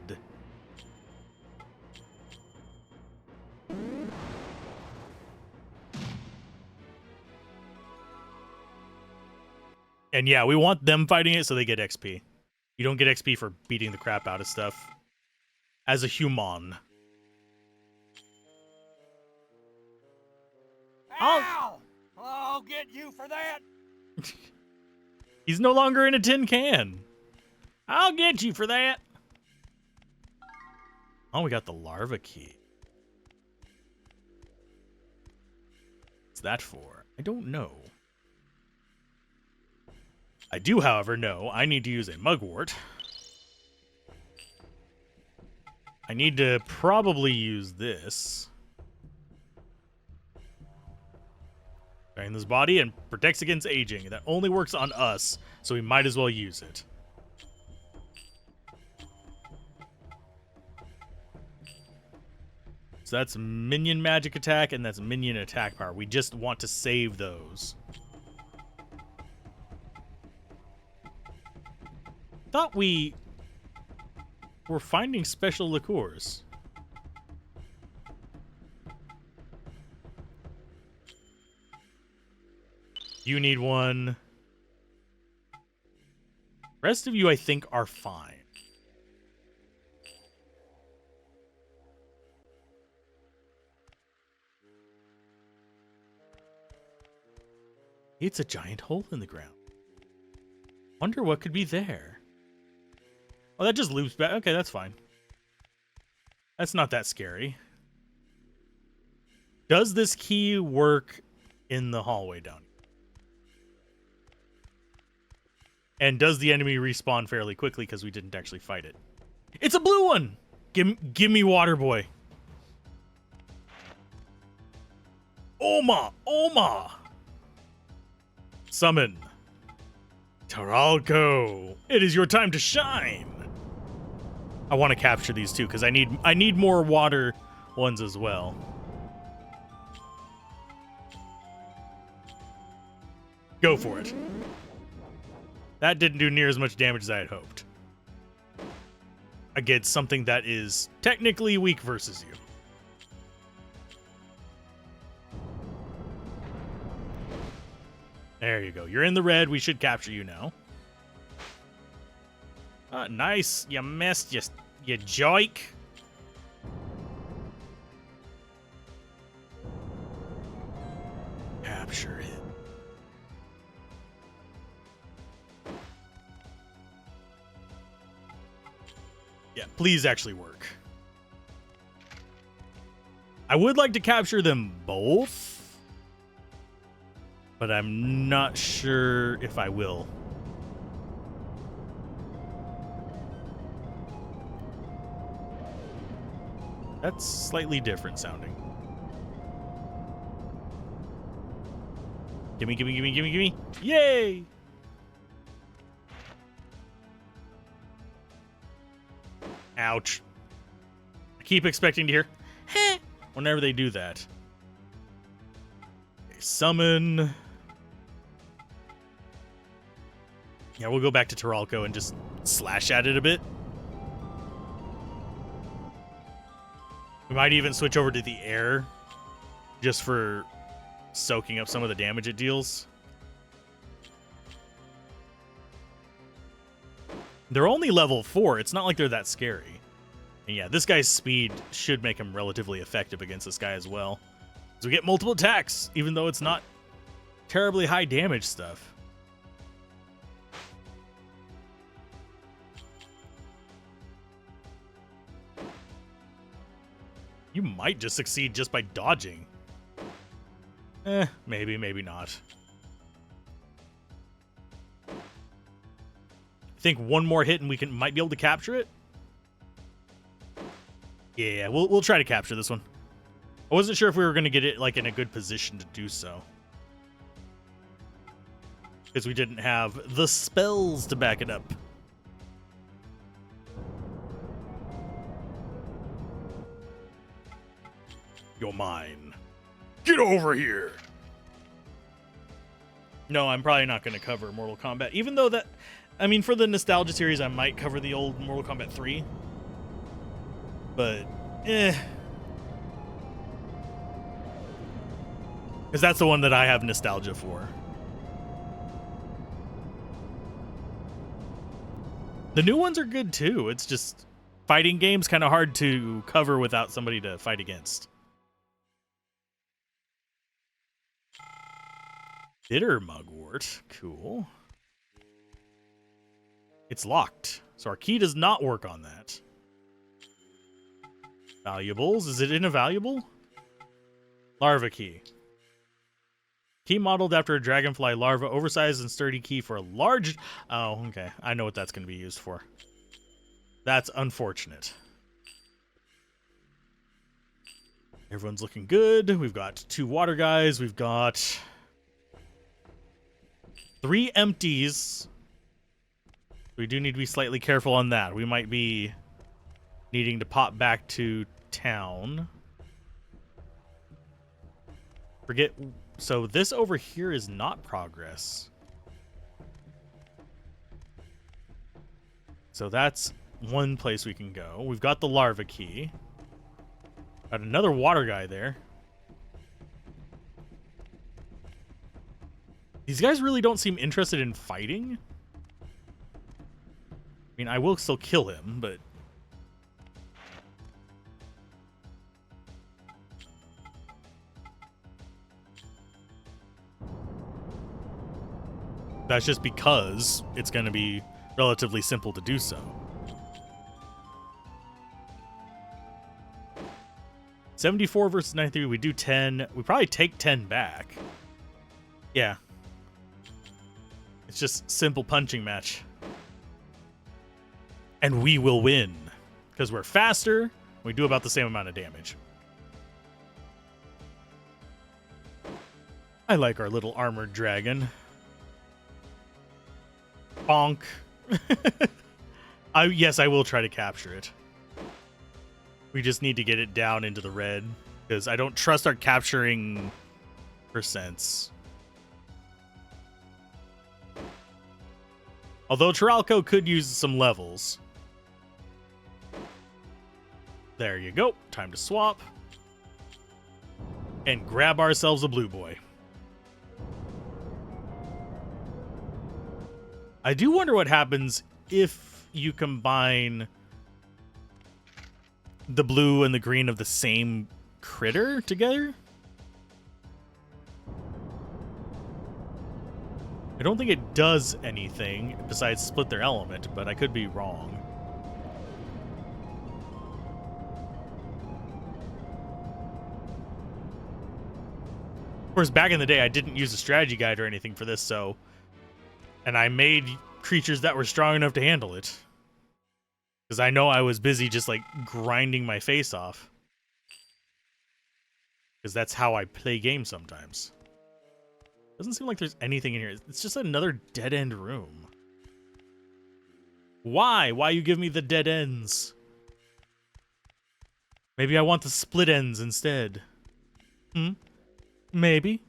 And yeah, we want them fighting it so they get XP. You don't get XP for beating the crap out of stuff. As a human. Ow! I'll get you for that! He's no longer in a tin can. I'll get you for that. Oh, we got the larva key. What's that for? I don't know. I do, however, know I need to use a mugwort. I need to probably use this. Drain this body and protects against aging. That only works on us, so we might as well use it. So that's minion magic attack, and that's minion attack power. We just want to save those. Thought we were finding special liqueurs. You need one. Rest of you, I think, are fine. It's a giant hole in the ground. Wonder what could be there. Oh, that just loops back. Okay, that's fine. That's not that scary. Does this key work in the hallway down here? And does the enemy respawn fairly quickly because we didn't actually fight it? It's a blue one! Give me water boy. Oma! Oma! Summon. Taralco. It is your time to shine. I want to capture these two because I need more water ones as well. Go for it. That didn't do near as much damage as I had hoped. Against something that is technically weak versus you. There you go. You're in the red. We should capture you now. Nice. You missed, you joik. Capture it. Yeah, please actually work. I would like to capture them both, but I'm not sure if I will. That's slightly different sounding. Gimme, gimme, gimme, gimme, gimme. Yay! Ouch. I keep expecting to hear, heh, whenever they do that. Okay, summon. Yeah, we'll go back to Taralco and just slash at it a bit. We might even switch over to the air just for soaking up some of the damage it deals. They're only level 4. It's not like they're that scary. And yeah, this guy's speed should make him relatively effective against this guy as well. So we get multiple attacks, even though it's not terribly high damage stuff. You might just succeed just by dodging. Maybe, maybe not. I think one more hit and we might be able to capture it. Yeah, we'll try to capture this one. I wasn't sure if we were going to get it like in a good position to do so, because we didn't have the spells to back it up. You're mine. Get over here. No, I'm probably not going to cover Mortal Kombat, even though that, I mean, for the nostalgia series, I might cover the old Mortal Kombat 3. But, because that's the one that I have nostalgia for. The new ones are good too. It's just fighting games kind of hard to cover without somebody to fight against. Bitter mugwort. Cool. It's locked, so our key does not work on that. Valuables. Is it in a valuable? Larva key. Key modeled after a dragonfly larva. Oversized and sturdy key for a large... Oh, okay. I know what that's going to be used for. That's unfortunate. Everyone's looking good. We've got 2 water guys. We've got 3 empties. We do need to be slightly careful on that. We might be needing to pop back to town. Forget... So this over here is not progress. So that's one place we can go. We've got the larva key. Got another water guy there. These guys really don't seem interested in fighting. I mean, I will still kill him, but... That's just because it's going to be relatively simple to do so. 74 versus 93. We do 10. We probably take 10 back. Yeah. It's just simple punching match. And we will win. Because we're faster. We do about the same amount of damage. I like our little armored dragon. Bonk. Yes, I will try to capture it. We just need to get it down into the red, because I don't trust our capturing percents. Although Chiralco could use some levels. There you go. Time to swap. And grab ourselves a blue boy. I do wonder what happens if you combine the blue and the green of the same critter together. I don't think it does anything besides split their element, but I could be wrong. Of course, back in the day, I didn't use a strategy guide or anything for this, so... And I made creatures that were strong enough to handle it. Because I know I was busy just, like, grinding my face off. Because that's how I play games sometimes. Doesn't seem like there's anything in here. It's just another dead-end room. Why? Why you give me the dead ends? Maybe I want the split ends instead. Maybe.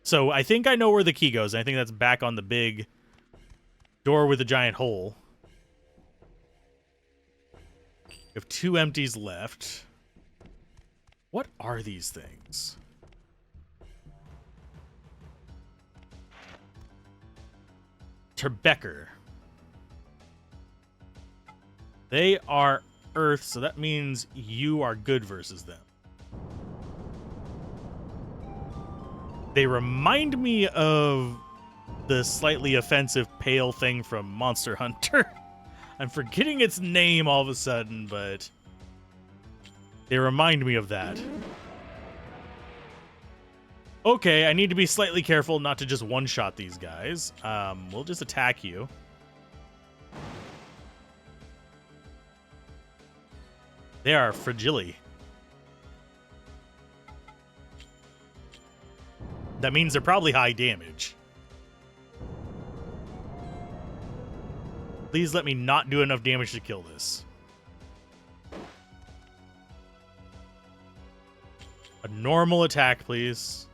So I think I know where the key goes. I think that's back on the big door with a giant hole. We have 2 empties left. What are these things? Terbecker. They are Earth, so that means you are good versus them. They remind me of the slightly offensive pale thing from Monster Hunter. I'm forgetting its name all of a sudden, but they remind me of that. Okay, I need to be slightly careful not to just one-shot these guys. We'll just attack you. They are fragile. That means they're probably high damage. Please let me not do enough damage to kill this. A normal attack, please.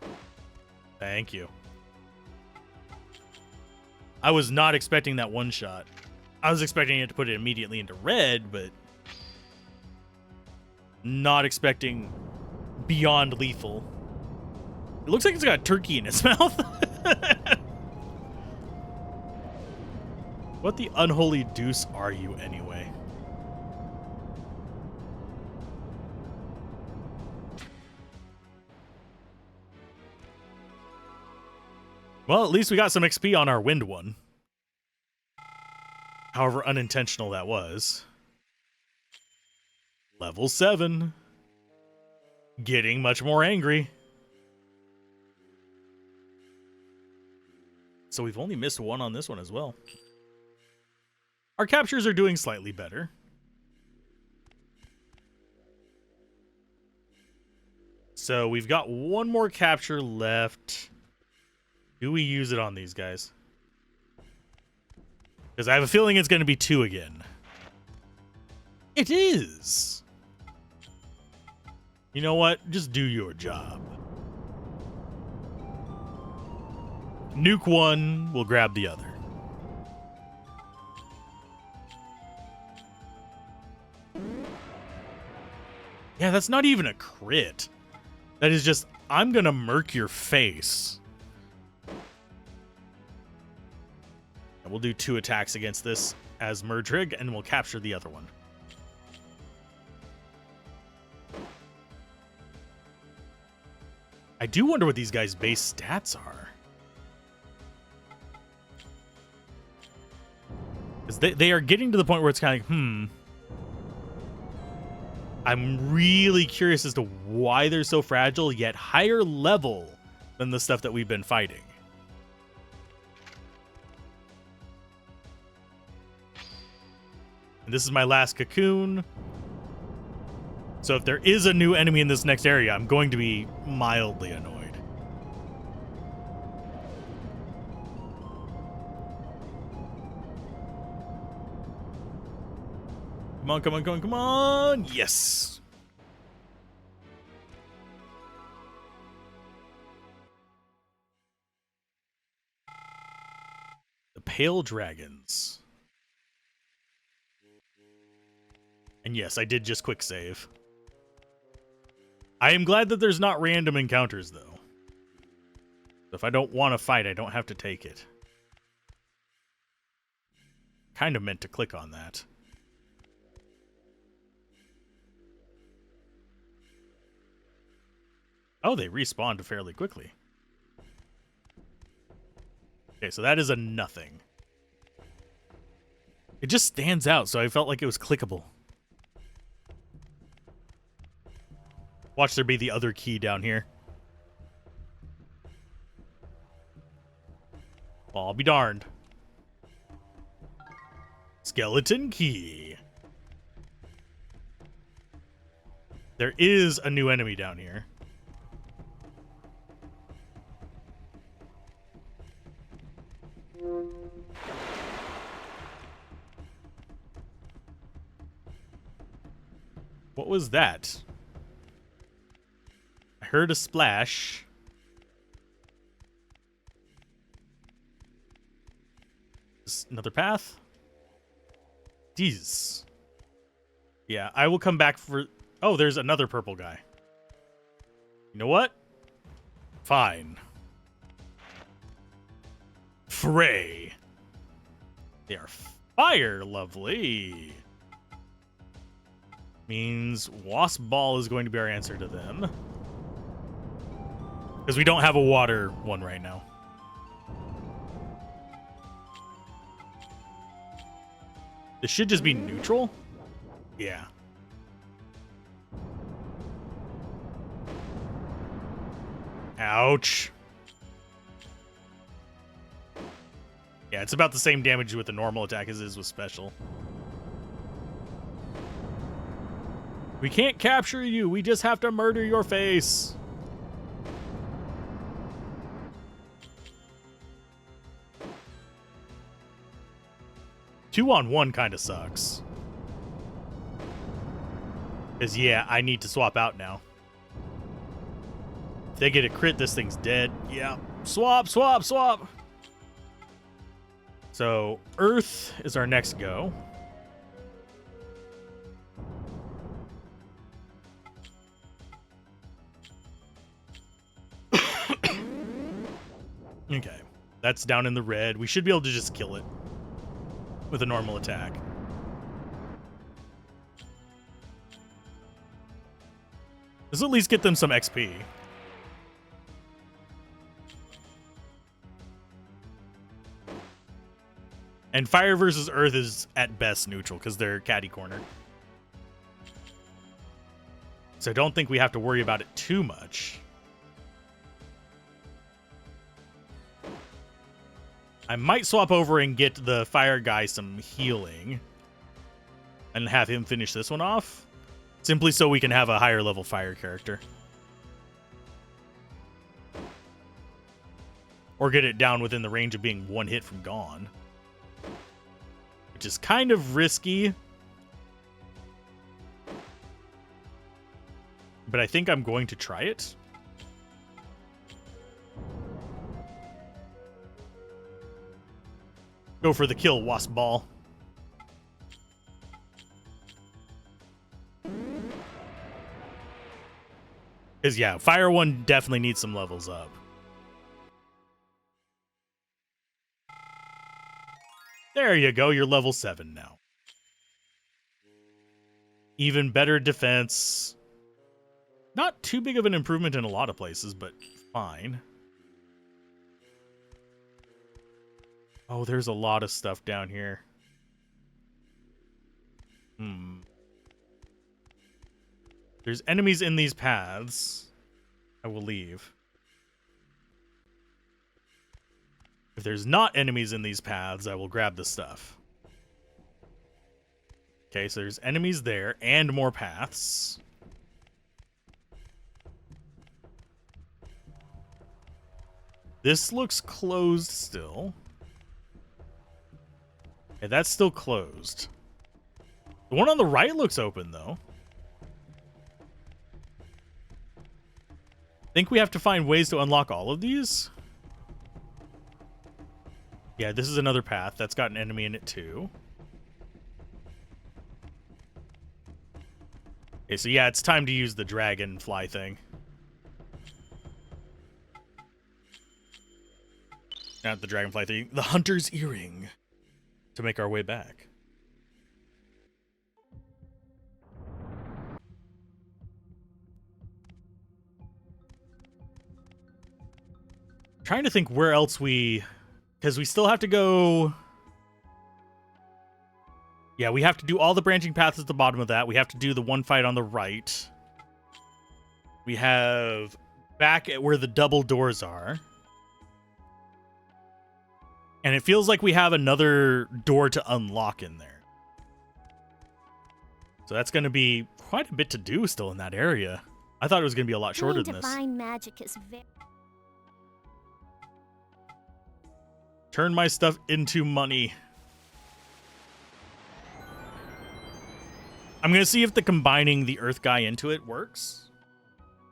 Thank you. I was not expecting that one shot. I was expecting it to put it immediately into red, but not expecting beyond lethal. It looks like it's got a turkey in its mouth. What the unholy deuce are you anyway? Well, at least we got some XP on our wind one. However unintentional that was. Level 7. Getting much more angry. So we've only missed one on this one as well. Our captures are doing slightly better. So we've got one more capture left. Do we use it on these guys? Because I have a feeling it's going to be 2 again. It is. You know what? Just do your job. Nuke one, we'll grab the other. Yeah, that's not even a crit. That is just, I'm gonna murk your face. And we'll do 2 attacks against this as Murdrig, and we'll capture the other one. I do wonder what these guys' base stats are. Because they are getting to the point where it's kind of like, I'm really curious as to why they're so fragile, yet higher level than the stuff that we've been fighting. And this is my last cocoon. So if there is a new enemy in this next area, I'm going to be mildly annoyed. Come on, come on, come on, come on! Yes! The Pale Dragons. And yes, I did just quick save. I am glad that there's not random encounters, though. If I don't want to fight, I don't have to take it. Kind of meant to click on that. Oh, they respawned fairly quickly. Okay, so that is a nothing. It just stands out, so I felt like it was clickable. Watch there be the other key down here. Well, I'll be darned. Skeleton key. There is a new enemy down here. What was that? I heard a splash. Another path? Jeez. Yeah, I will come back for... Oh, there's another purple guy. You know what? Fine. Fray. They are fire lovely. Means Wasp Ball is going to be our answer to them. Because we don't have a water one right now. This should just be neutral? Yeah. Ouch. Yeah, it's about the same damage with the normal attack as it is with special. We can't capture you. We just have to murder your face. Two on one kind of sucks. Because, yeah, I need to swap out now. If they get a crit, this thing's dead. Yeah. Swap, swap, swap. So, Earth is our next go. Okay. That's down in the red. We should be able to just kill it with a normal attack. Let's at least get them some XP. And Fire versus Earth is at best neutral because they're catty cornered. So I don't think we have to worry about it too much. I might swap over and get the fire guy some healing and have him finish this one off, simply so we can have a higher level fire character. Or get it down within the range of being one hit from gone. Which is kind of risky. But I think I'm going to try it. Go for the kill, Wasp Ball. Because, yeah, Fire 1 definitely needs some levels up. There you go, you're level 7 now. Even better defense. Not too big of an improvement in a lot of places, but fine. Oh, there's a lot of stuff down here. There's enemies in these paths. I will leave. If there's not enemies in these paths, I will grab the stuff. Okay, so there's enemies there and more paths. This looks closed still. Okay, that's still closed. The one on the right looks open, though. Think we have to find ways to unlock all of these? Yeah, this is another path. That's got an enemy in it, too. Okay, so yeah, it's time to use the dragonfly thing. Not the dragonfly thing. The hunter's earring. To make our way back. Trying to think where else we... Because we still have to go... Yeah, we have to do all the branching paths at the bottom of that. We have to do the one fight on the right. We have back at where the double doors are. And it feels like we have another door to unlock in there. So that's going to be quite a bit to do still in that area. I thought it was going to be a lot shorter than this. Divine magic is very... Turn my stuff into money. I'm going to see if the combining the Earth guy into it works.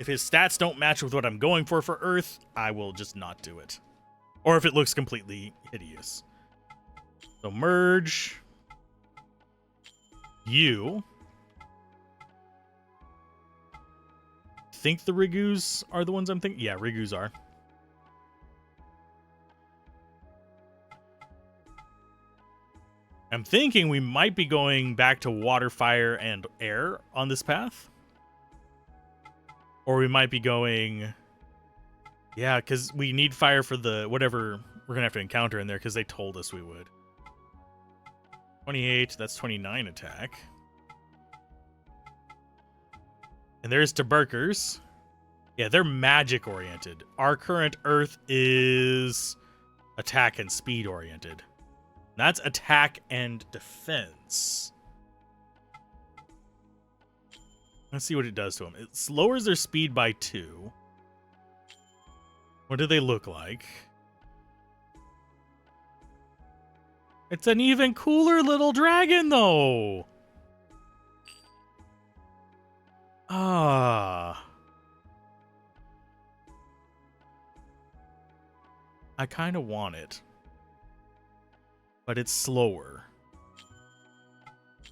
If his stats don't match with what I'm going for Earth, I will just not do it. Or if it looks completely hideous. So merge. You. Think the Rigus are the ones I'm thinking? Yeah, Rigus are. I'm thinking we might be going back to water, fire, and air on this path. Or we might be going... Yeah, because we need fire for the whatever we're going to have to encounter in there, because they told us we would. 28, that's 29 attack. And there's Tuberkers. Yeah, they're magic-oriented. Our current Earth is attack and speed-oriented. That's attack and defense. Let's see what it does to them. It lowers their speed by 2. What do they look like? It's an even cooler little dragon, though. Ah. I kind of want it. But it's slower.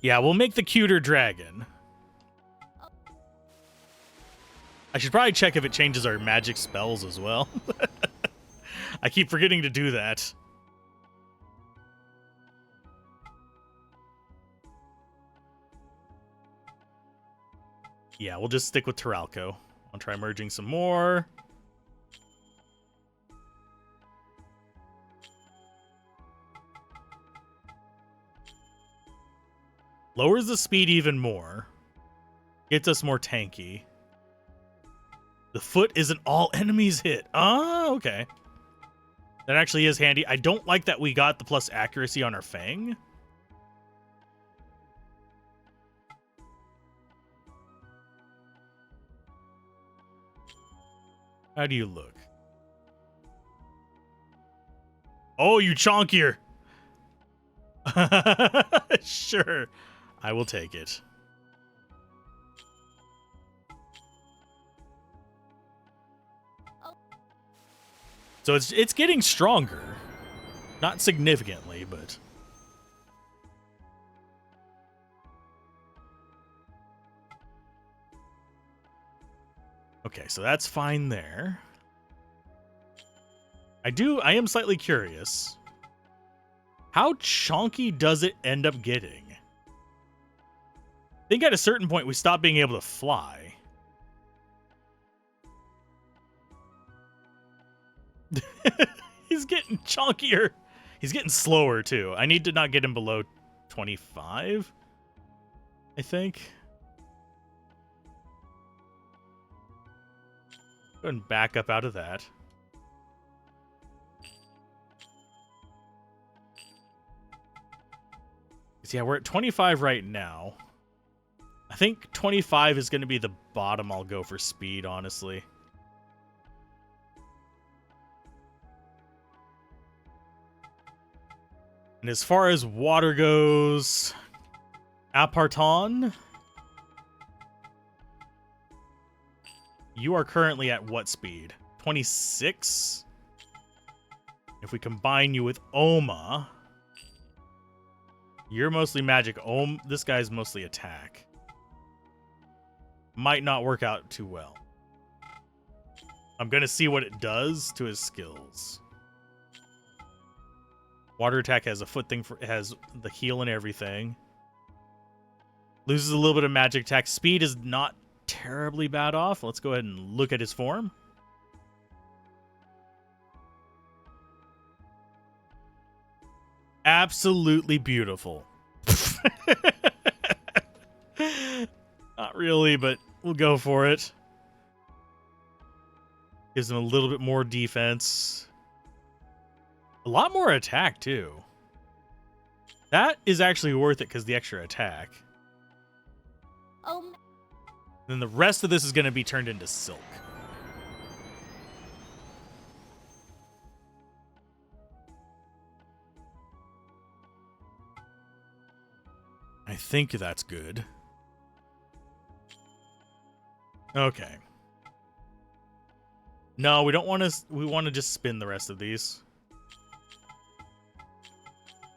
Yeah, we'll make the cuter dragon. I should probably check if it changes our magic spells as well. I keep forgetting to do that. Yeah, we'll just stick with Terralco. I'll try merging some more. Lowers the speed even more. Gets us more tanky. The foot isn't all enemies hit. Oh, okay. That actually is handy. I don't like that we got the plus accuracy on our fang. How do you look? Oh, you chonkier. Sure. I will take it. So it's getting stronger. Not significantly, but okay, so that's fine there. I am slightly curious. How chonky does it end up getting? I think at a certain point we stop being able to fly. He's getting chonkier. He's getting slower too. I need to not get him below 25, I think. Go ahead and back up out of that. So yeah, we're at 25 right now. I think 25 is going to be the bottom I'll go for speed, honestly. And as far as water goes, Aparton, you are currently at what speed? 26? If we combine you with Oma, you're mostly magic. This guy's mostly attack. Might not work out too well. I'm going to see what it does to his skills. Water attack has a foot thing, has the heal and everything. Loses a little bit of magic attack. Speed is not terribly bad off. Let's go ahead and look at his form. Absolutely beautiful. Not really, but we'll go for it. Gives him a little bit more defense. A lot more attack, too. That is actually worth it because the extra attack. Oh. Then the rest of this is going to be turned into silk. I think that's good. Okay. No, we don't want to. We want to just spin the rest of these.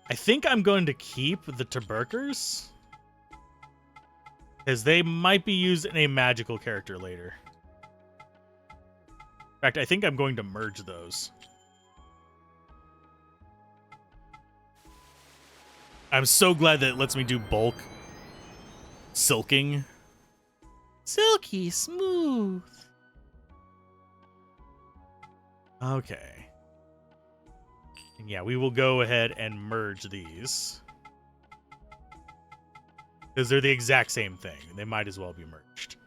I think I'm going to keep the Tuberkers, because they might be used in a magical character later. In fact, I think I'm going to merge those. I'm so glad that it lets me do bulk silking. Silky smooth. Okay. And yeah, we will go ahead and merge these. Because they're the exact same thing. They might as well be merged.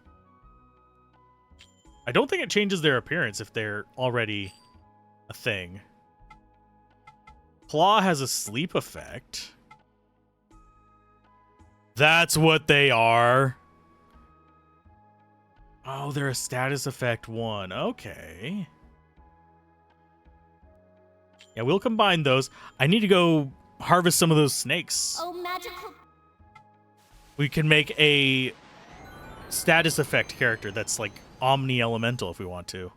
I don't think it changes their appearance if they're already a thing. Claw has a sleep effect. That's what they are. Oh, they're a status effect 1. Okay. Yeah, we'll combine those. I need to go harvest some of those snakes. Oh, magical. We can make a status effect character that's like omni-elemental if we want to.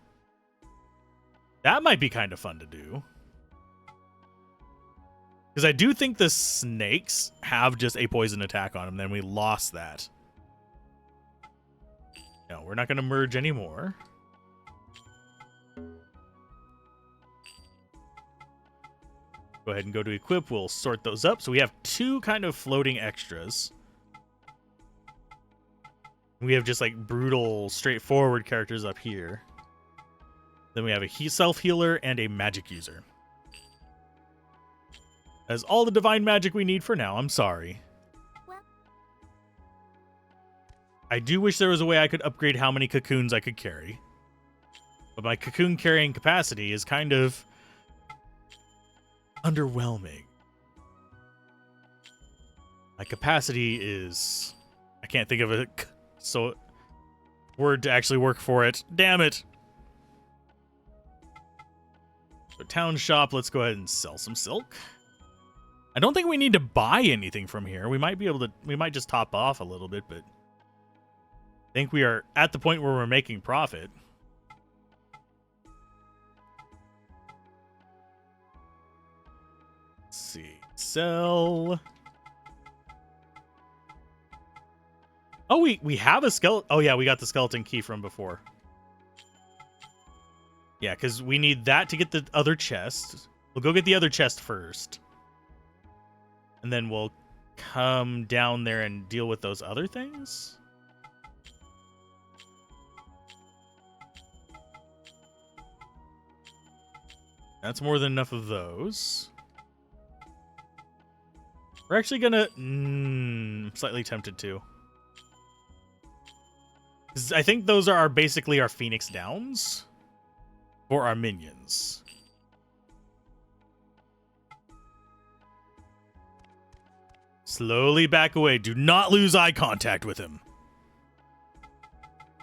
That might be kind of fun to do. Because I do think the snakes have just a poison attack on them. Then we lost that. No, we're not going to merge anymore. Go ahead and go to equip. We'll sort those up. So we have 2 kind of floating extras. We have just like brutal, straightforward characters up here. Then we have a self-healer and a magic user. That's all the divine magic we need for now. I'm sorry. I do wish there was a way I could upgrade how many cocoons I could carry. But my cocoon carrying capacity is kind of underwhelming. My capacity is... I can't think of a word to actually work for it. Damn it! So town shop, let's go ahead and sell some silk. I don't think we need to buy anything from here. We might be able to... We might just top off a little bit, but... I think we are at the point where we're making profit. Let's see. Sell... Oh, we have a skeleton. Oh, yeah, we got the skeleton key from before. Yeah, because we need that to get the other chest. We'll go get the other chest first. And then we'll come down there and deal with those other things. That's more than enough of those. We're actually gonna... I'm slightly tempted to. I think those are basically our Phoenix Downs for our minions. Slowly back away. Do not lose eye contact with him.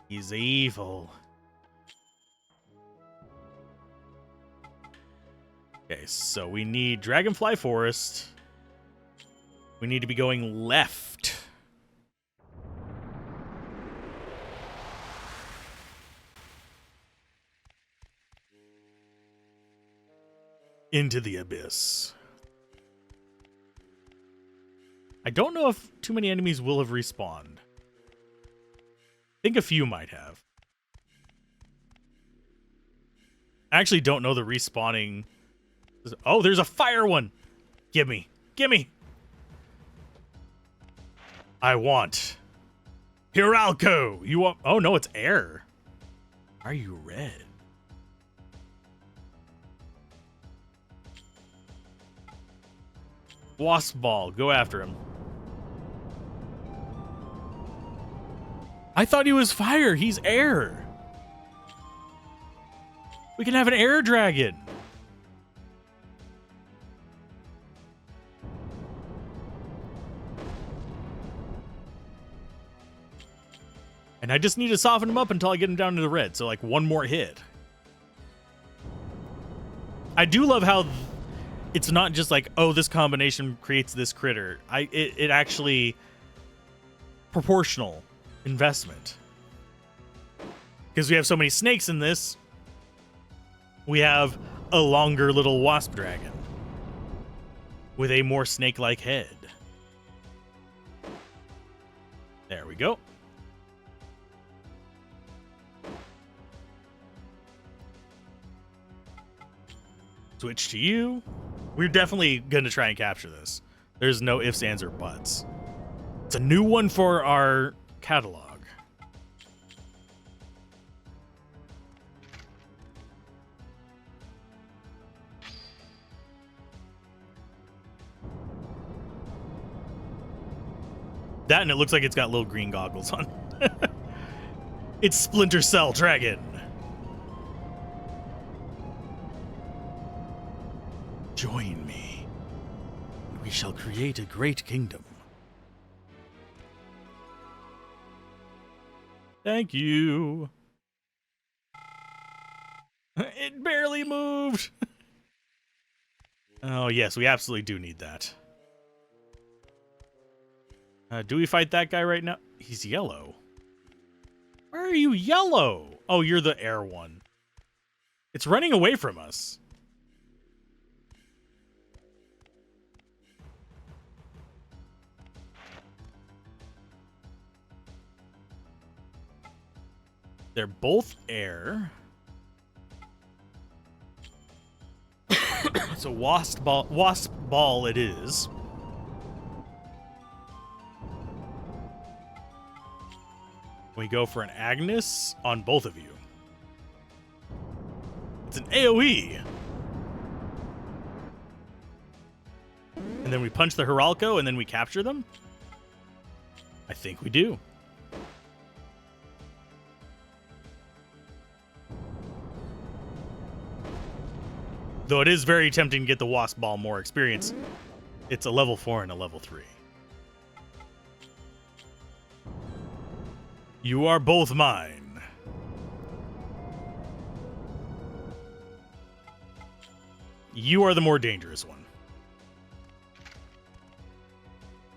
He's evil. Okay, so we need Dragonfly Forest. We need to be going left. Into the abyss. I don't know if too many enemies will have respawned. I think a few might have. I actually don't know the respawning. Oh, there's a fire one. Gimme. Gimme. I want Hiralco. You want... Oh, no, it's air. Are you red? Wasp ball. Go after him. I thought he was fire. He's air. We can have an air dragon. And I just need to soften him up until I get him down to the red. So like one more hit. I do love how it's not just like, oh, this combination creates this critter. It actually proportional investment. Because we have so many snakes in this, we have a longer little wasp dragon with a more snake-like head. There we go. Switch to you. We're definitely going to try and capture this. There's no ifs, ands, or buts. It's a new one for our catalog. That, and it looks like it's got little green goggles on. It's Splinter Cell Dragon. Join me, and we shall create a great kingdom. Thank you. It barely moved. Oh, yes, we absolutely do need that. Do we fight that guy right now? He's yellow. Why are you yellow? Oh, you're the air one. It's running away from us. They're both air. So wasp ball it is. We go for an Agnes on both of you. It's an AoE. And then we punch the Hiralco and then we capture them? I think we do. Though it is very tempting to get the Wasp Ball more experience. It's a level 4 and a level 3. You are both mine. You are the more dangerous one.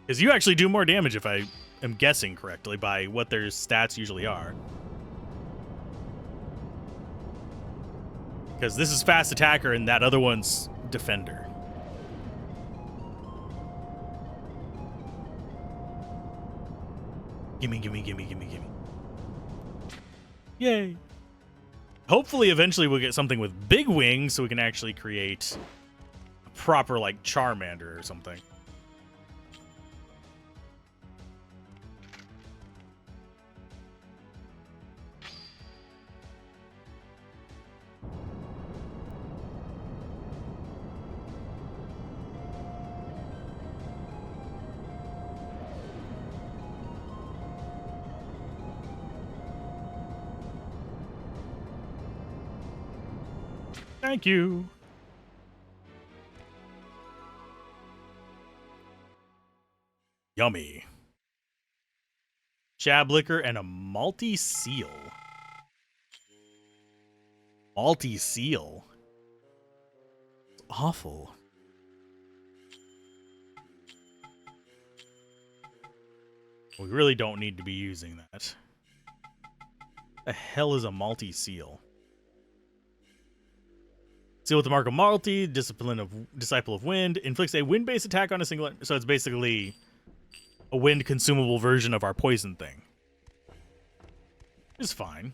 Because you actually do more damage if I am guessing correctly by what their stats usually are. Because this is fast attacker and that other one's defender. Gimme, gimme, gimme, gimme, gimme. Yay. Hopefully eventually we'll get something with big wings so we can actually create a proper like Charmander or something. Thank you. Yummy. Chablicker and a malty seal. Malty seal. It's awful. We really don't need to be using that. The hell is a malty seal? Seal with the mark of Malty, Disciple of Wind, inflicts a wind-based attack on a single... So it's basically a wind-consumable version of our poison thing. It's fine.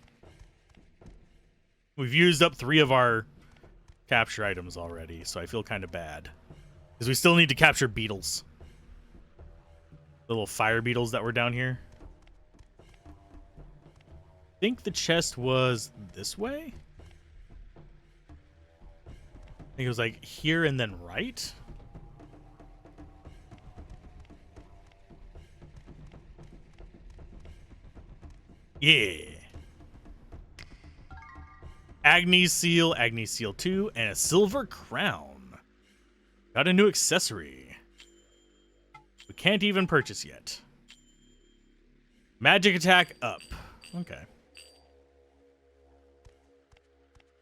We've used up 3 of our capture items already, so I feel kind of bad. Because we still need to capture beetles. The little fire beetles that were down here. I think the chest was this way? I think it was like here and then right. Yeah. Agni Seal 2, and a silver crown. Got a new accessory. We can't even purchase yet. Magic attack up. Okay.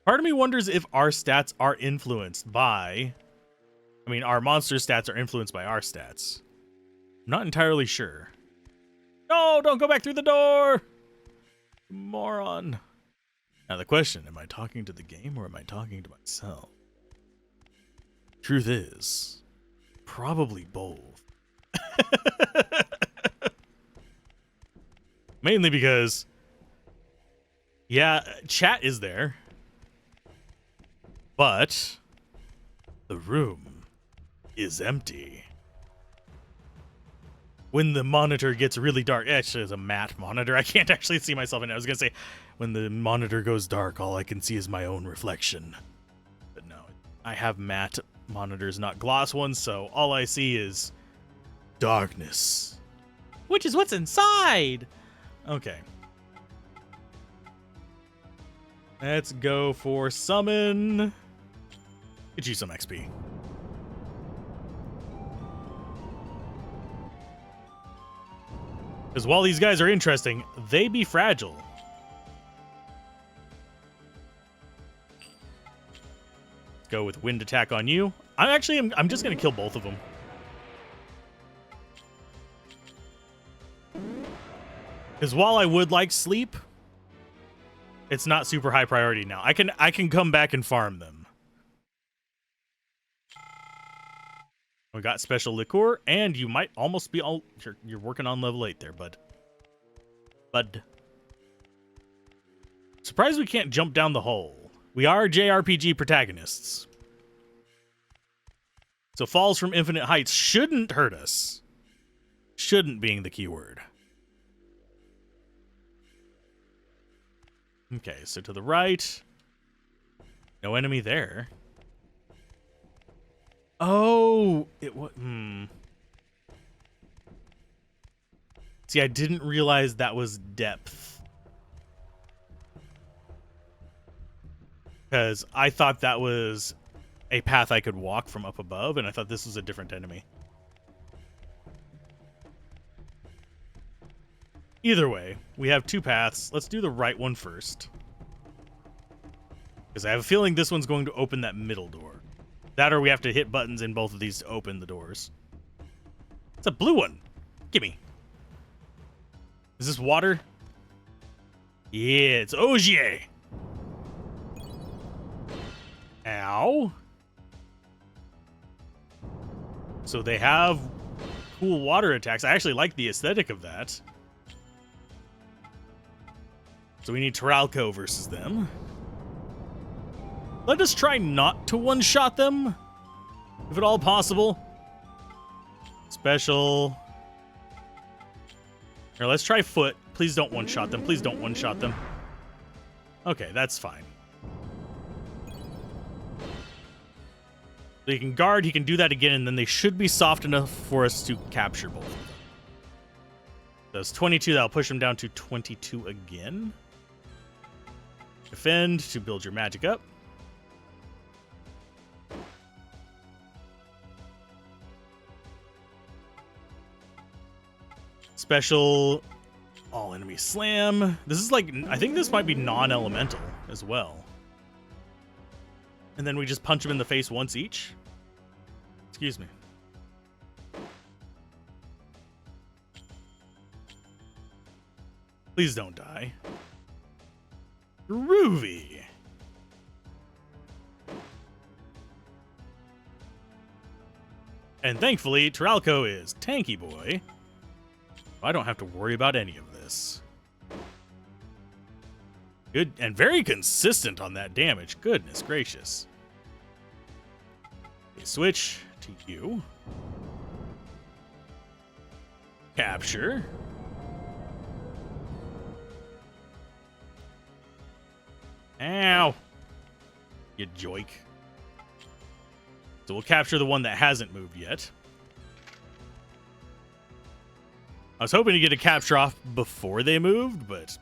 Part of me wonders if our stats are influenced by... I mean, our monster stats are influenced by our stats. I'm not entirely sure. No, don't go back through the door! Moron. Now the question, am I talking to the game or am I talking to myself? Truth is, probably both. Mainly because, yeah, chat is there. But the room is empty. When the monitor gets really dark, actually it's a matte monitor. I can't actually see myself in it. I was going to say, when the monitor goes dark, all I can see is my own reflection. But no, I have matte monitors, not gloss ones, so all I see is darkness. Which is what's inside! Okay. Let's go for summon. Get you some XP. Because while these guys are interesting, they be fragile. Go with wind attack on you. I'm just gonna kill both of them. Because while I would like sleep, it's not super high priority now. I can come back and farm them. We got special liqueur, and you might almost be all... You're working on level 8 there, bud. Surprised we can't jump down the hole. We are JRPG protagonists. So falls from infinite heights shouldn't hurt us. Shouldn't being the key word. Okay, so to the right. No enemy there. Oh, it was... See, I didn't realize that was depth. Because I thought that was a path I could walk from up above, and I thought this was a different enemy. Either way, we have two paths. Let's do the right one first. Because I have a feeling this one's going to open that middle door. That or we have to hit buttons in both of these to open the doors. It's a blue one. Gimme. Is this water? Yeah, it's Ogier. Ow. So they have cool water attacks. I actually like the aesthetic of that. So we need Teralco versus them. Let us try not to one-shot them, if at all possible. Special. Here, let's try foot. Please don't one-shot them. Please don't one-shot them. Okay, that's fine. So he can guard, he can do that again, and then they should be soft enough for us to capture both of them. That's 22. That'll push him down to 22 again. Defend to build your magic up. Special all enemy slam. This is like, I think this might be non-elemental as well. And then we just punch him in the face once each. Excuse me. Please don't die. Groovy. And thankfully, Teralco is tanky boy. I don't have to worry about any of this. Good and very consistent on that damage. Goodness gracious. Okay, switch to you. Capture. Ow. You joik. So we'll capture the one that hasn't moved yet. I was hoping to get a capture off before they moved, but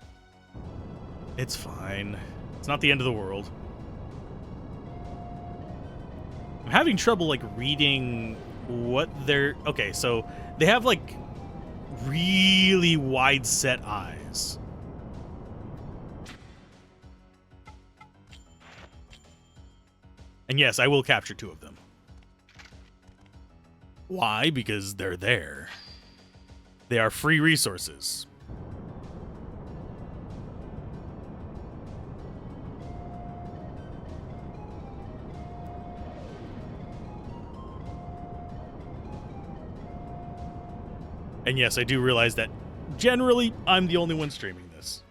it's fine. It's not the end of the world. I'm having trouble, like, reading what they're... Okay, so they have, like, really wide-set eyes. And yes, I will capture two of them. Why? Because they're there. They are free resources. And yes, I do realize that generally I'm the only one streaming this.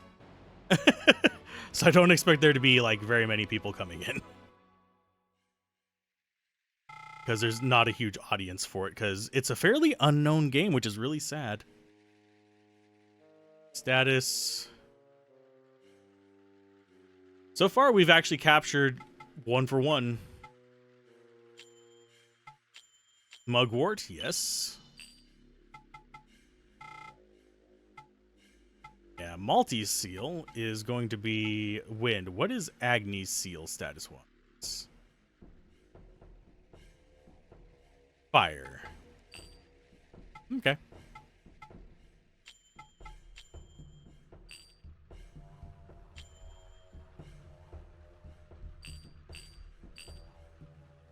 So I don't expect there to be like very many people coming in. Because there's not a huge audience for it, because it's a fairly unknown game, which is really sad. Status. So far, we've actually captured 1 for 1. Mugwort, yes. Yeah, Maltese Seal is going to be Wind. What is Agni's Seal status-wise? Fire. Okay.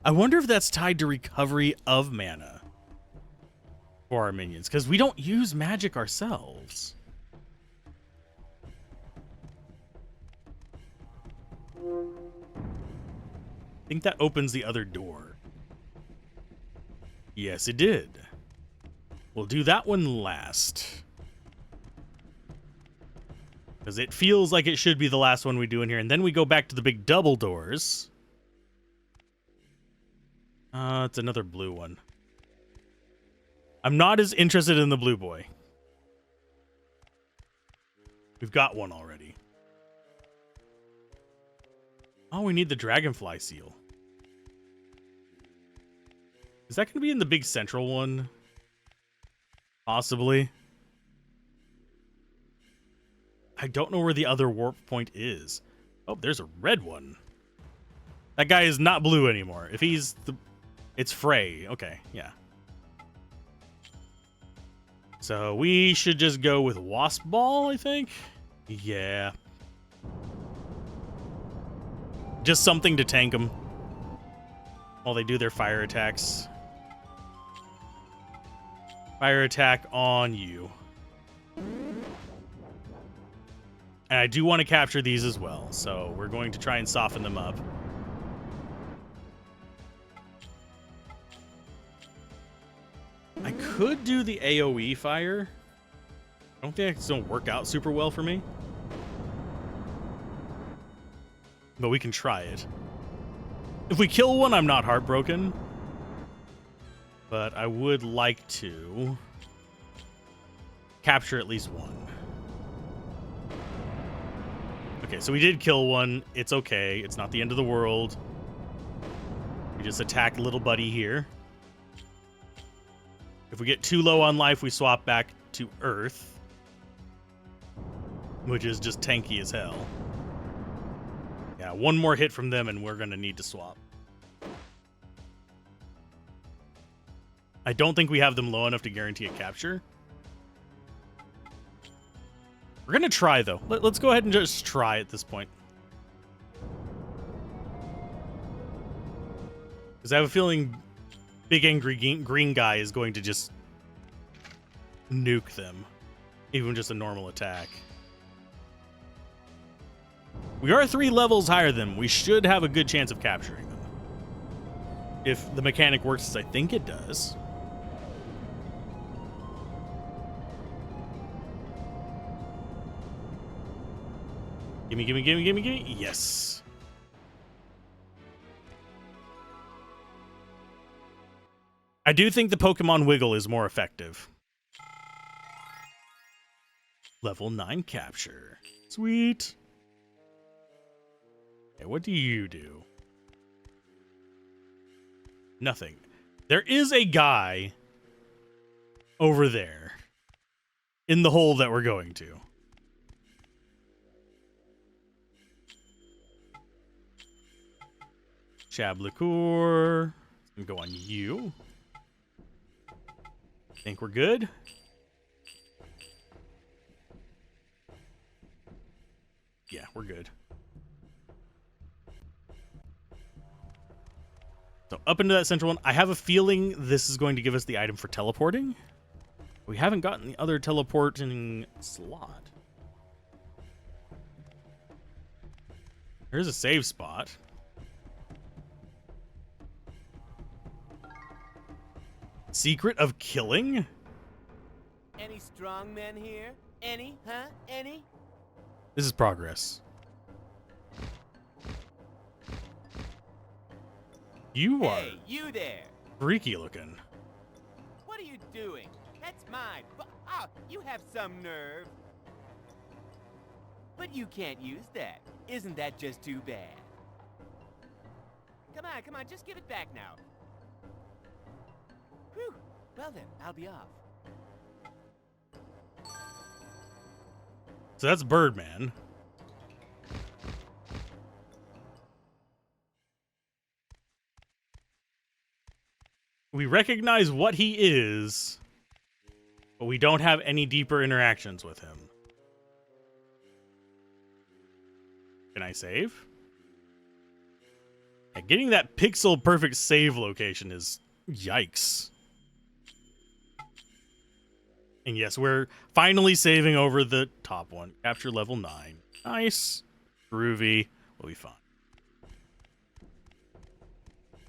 I wonder if that's tied to recovery of mana for our minions, because we don't use magic ourselves. I think that opens the other door. Yes, it did. We'll do that one last. Because it feels like it should be the last one we do in here. And then we go back to the big double doors. It's another blue one. I'm not as interested in the blue boy. We've got one already. Oh, we need the dragonfly seal. Is that going to be in the big central one? Possibly. I don't know where the other warp point is. Oh, there's a red one. That guy is not blue anymore. If he's the... It's Frey. Okay, yeah. So we should just go with Wasp Ball, I think? Yeah. Just something to tank them while they do their fire attacks. Fire attack on you. And I do want to capture these as well, so we're going to try and soften them up. I could do the AoE fire. I don't think it's going to work out super well for me. But we can try it. If we kill one, I'm not heartbroken. But I would like to capture at least one. Okay, so we did kill one. It's okay. It's not the end of the world. We just attack little buddy here. If we get too low on life, we swap back to Earth, which is just tanky as hell. Yeah, one more hit from them and we're going to need to swap. I don't think we have them low enough to guarantee a capture. We're going to try, though. Let's go ahead and just try at this point. Because I have a feeling big angry green guy is going to just nuke them. Even just a normal attack. We are 3 levels higher than them. We should have a good chance of capturing them. If the mechanic works as I think it does. Gimme, gimme, gimme, gimme, gimme. Yes. I do think the Pokemon Wiggle is more effective. Level 9 capture. Sweet. Okay, what do you do? Nothing. There is a guy over there in the hole that we're going to. Chablicor. I'm gonna go on you. Think we're good? Yeah, we're good. So up into that central one. I have a feeling this is going to give us the item for teleporting. We haven't gotten the other teleporting slot. Here's a save spot. Secret of killing? Any strong men here? Any, huh? Any? This is progress. You are Hey, you there. freaky looking. What are you doing? That's mine. Oh, you have some nerve. But you can't use that. Isn't that just too bad? Come on, just give it back now. Whew. Well then, I'll be off. So that's Birdman. We recognize what he is, but we don't have any deeper interactions with him. Can I save? Yeah, getting that pixel perfect save location is yikes. And yes, we're finally saving over the top one. Capture level 9. Nice. Groovy. We'll be fine.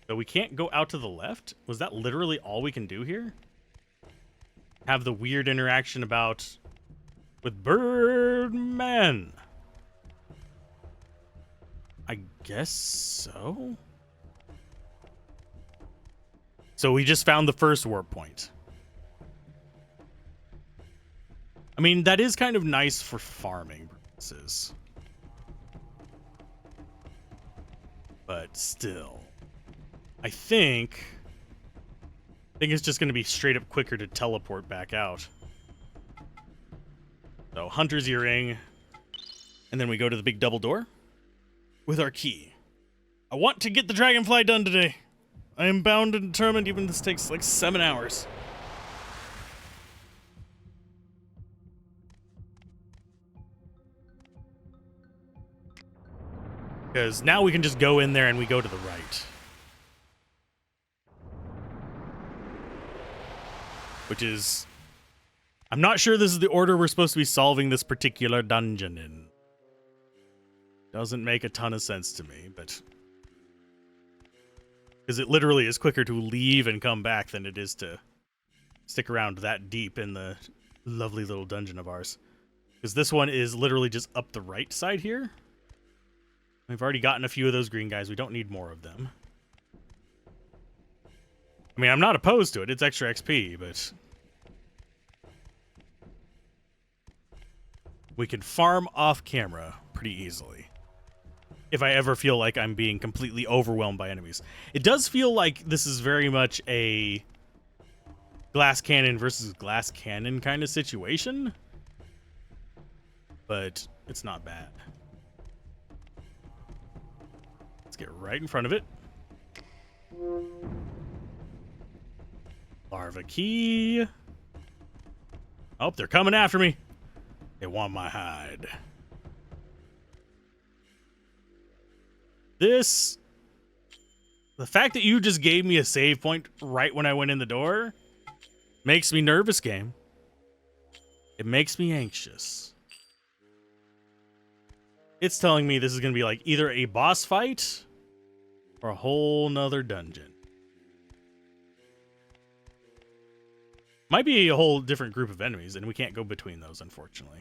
So we can't go out to the left? Was that literally all we can do here? Have the weird interaction with Birdman. I guess so. So we just found the first warp point. I mean, that is kind of nice for farming purposes. But still. I think it's just going to be straight up quicker to teleport back out. So, Hunter's Earring. And then we go to the big double door with our key. I want to get the dragonfly done today. I am bound and determined, even if this takes like 7 hours. Because now we can just go in there and we go to the right. Which is... I'm not sure this is the order we're supposed to be solving this particular dungeon in. Doesn't make a ton of sense to me, but... Because it literally is quicker to leave and come back than it is to stick around that deep in the lovely little dungeon of ours. Because this one is literally just up the right side here. We've already gotten a few of those green guys. We don't need more of them. I mean, I'm not opposed to it. It's extra XP, but... we can farm off camera pretty easily. If I ever feel like I'm being completely overwhelmed by enemies. It does feel like this is very much a glass cannon versus glass cannon kind of situation. But it's not bad. Let's get right in front of it. Larva key. Oh, they're coming after me. They want my hide. The fact that you just gave me a save point right when I went in the door makes me nervous, game. It makes me anxious. It's telling me this is going to be like either a boss fight or a whole nother dungeon. Might be a whole different group of enemies, and we can't go between those, unfortunately.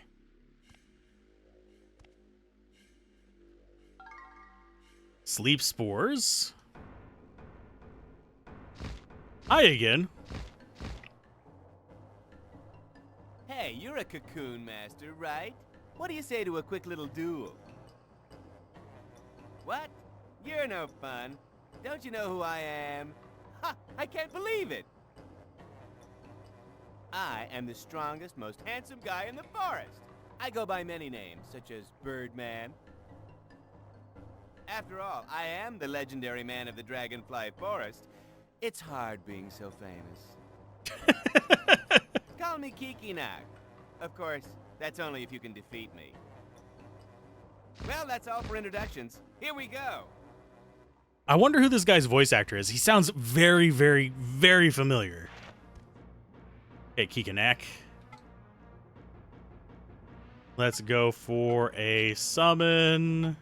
Sleep spores. Hi again. Hey, you're a cocoon master, right? What do you say to a quick little duel? What? You're no fun. Don't you know who I am? Ha! I can't believe it! I am the strongest, most handsome guy in the forest. I go by many names, such as Birdman. After all, I am the legendary man of the Dragonfly Forest. It's hard being so famous. Call me Kikinak. Of course, that's only if you can defeat me. Well, that's all for introductions. Here we go. I wonder who this guy's voice actor is. He sounds very, very, very familiar. Okay, Kikinak. Let's go for a summon.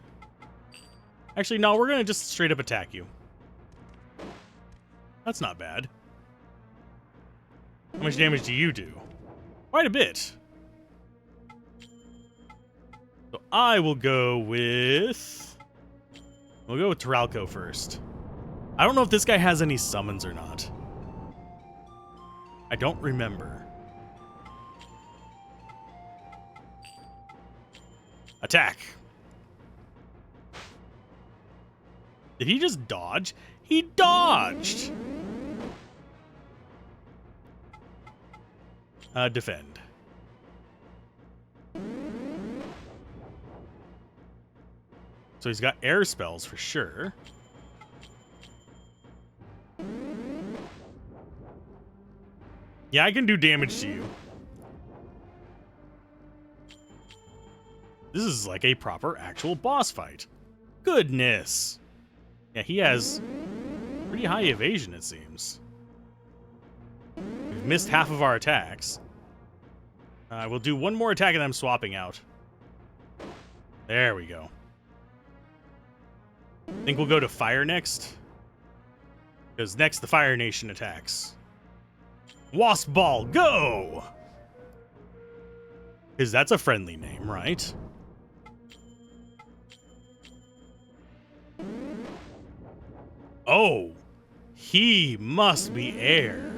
Actually, no, we're going to just straight up attack you. That's not bad. How much damage do you do? Quite a bit. So I will go with... we'll go with Teralco first. I don't know if this guy has any summons or not. I don't remember. Attack. Did he just dodge? He dodged! Defend. So he's got air spells for sure. Yeah, I can do damage to you. This is like a proper actual boss fight. Goodness. Yeah, he has pretty high evasion, it seems. We've missed half of our attacks. We'll do one more attack and I'm swapping out. There we go. I think we'll go to Fire next. Because next the Fire Nation attacks. Wasp Ball, go! Because that's a friendly name, right? Oh, he must be air.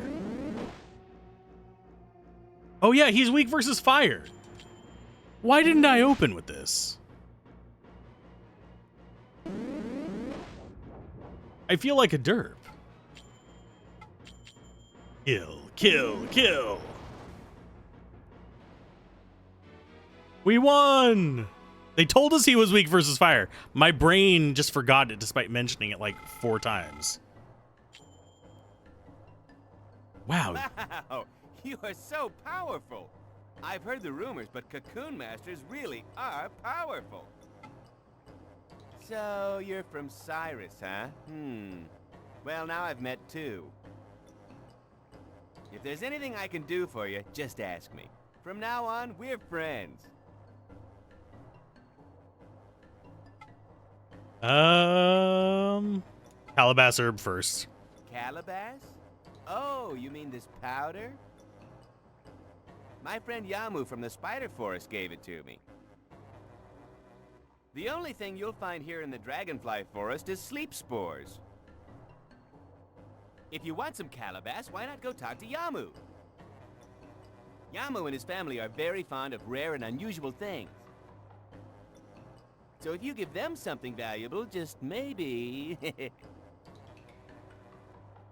Oh yeah, he's weak versus fire. Why didn't I open with this? I feel like a derp. Kill, kill, kill. We won! They told us he was weak versus fire. My brain just forgot it despite mentioning it like 4 times. Wow. Wow, you are so powerful. I've heard the rumors, but Cocoon Masters really are powerful. So, you're from Cyrus, huh? Well, now I've met 2. If there's anything I can do for you, just ask me. From now on, we're friends. Calabash herb first. Calabash? Oh, you mean this powder? My friend Yamu from the Spider Forest gave it to me. The only thing you'll find here in the Dragonfly Forest is sleep spores. If you want some calabash, why not go talk to Yamu? Yamu and his family are very fond of rare and unusual things. So if you give them something valuable, just maybe...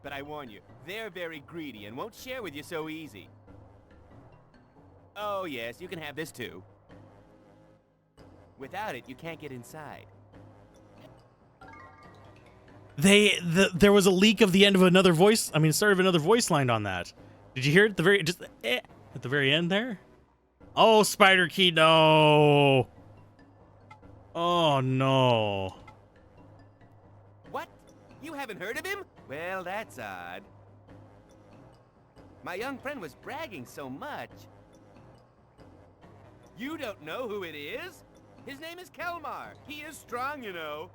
But I warn you, they're very greedy and won't share with you so easy. Oh yes, you can have this too. Without it, you can't get inside. There was a leak of the end of another voice. I mean, start of another voice line on that. Did you hear it at the very at the very end there? Oh, Spider Key, no. Oh no. What? You haven't heard of him? Well, that's odd. My young friend was bragging so much. You don't know who it is? His name is Kelmar. He is strong, you know.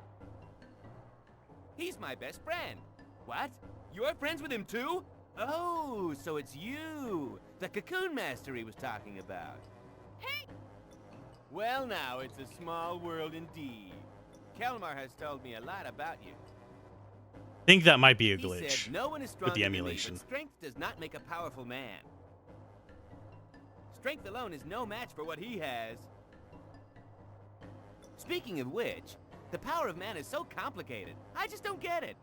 He's my best friend. What? You're friends with him too? Oh, so it's you, the Cocoon Master he was talking about. Hey! Well now, it's a small world indeed. Kelmar has told me a lot about you. I think that might be a He glitch said, no one is with stronger the than me, emulation. but strength does not make a powerful man. Strength alone is no match for what he has. Speaking of which, the power of man is so complicated. I just don't get it.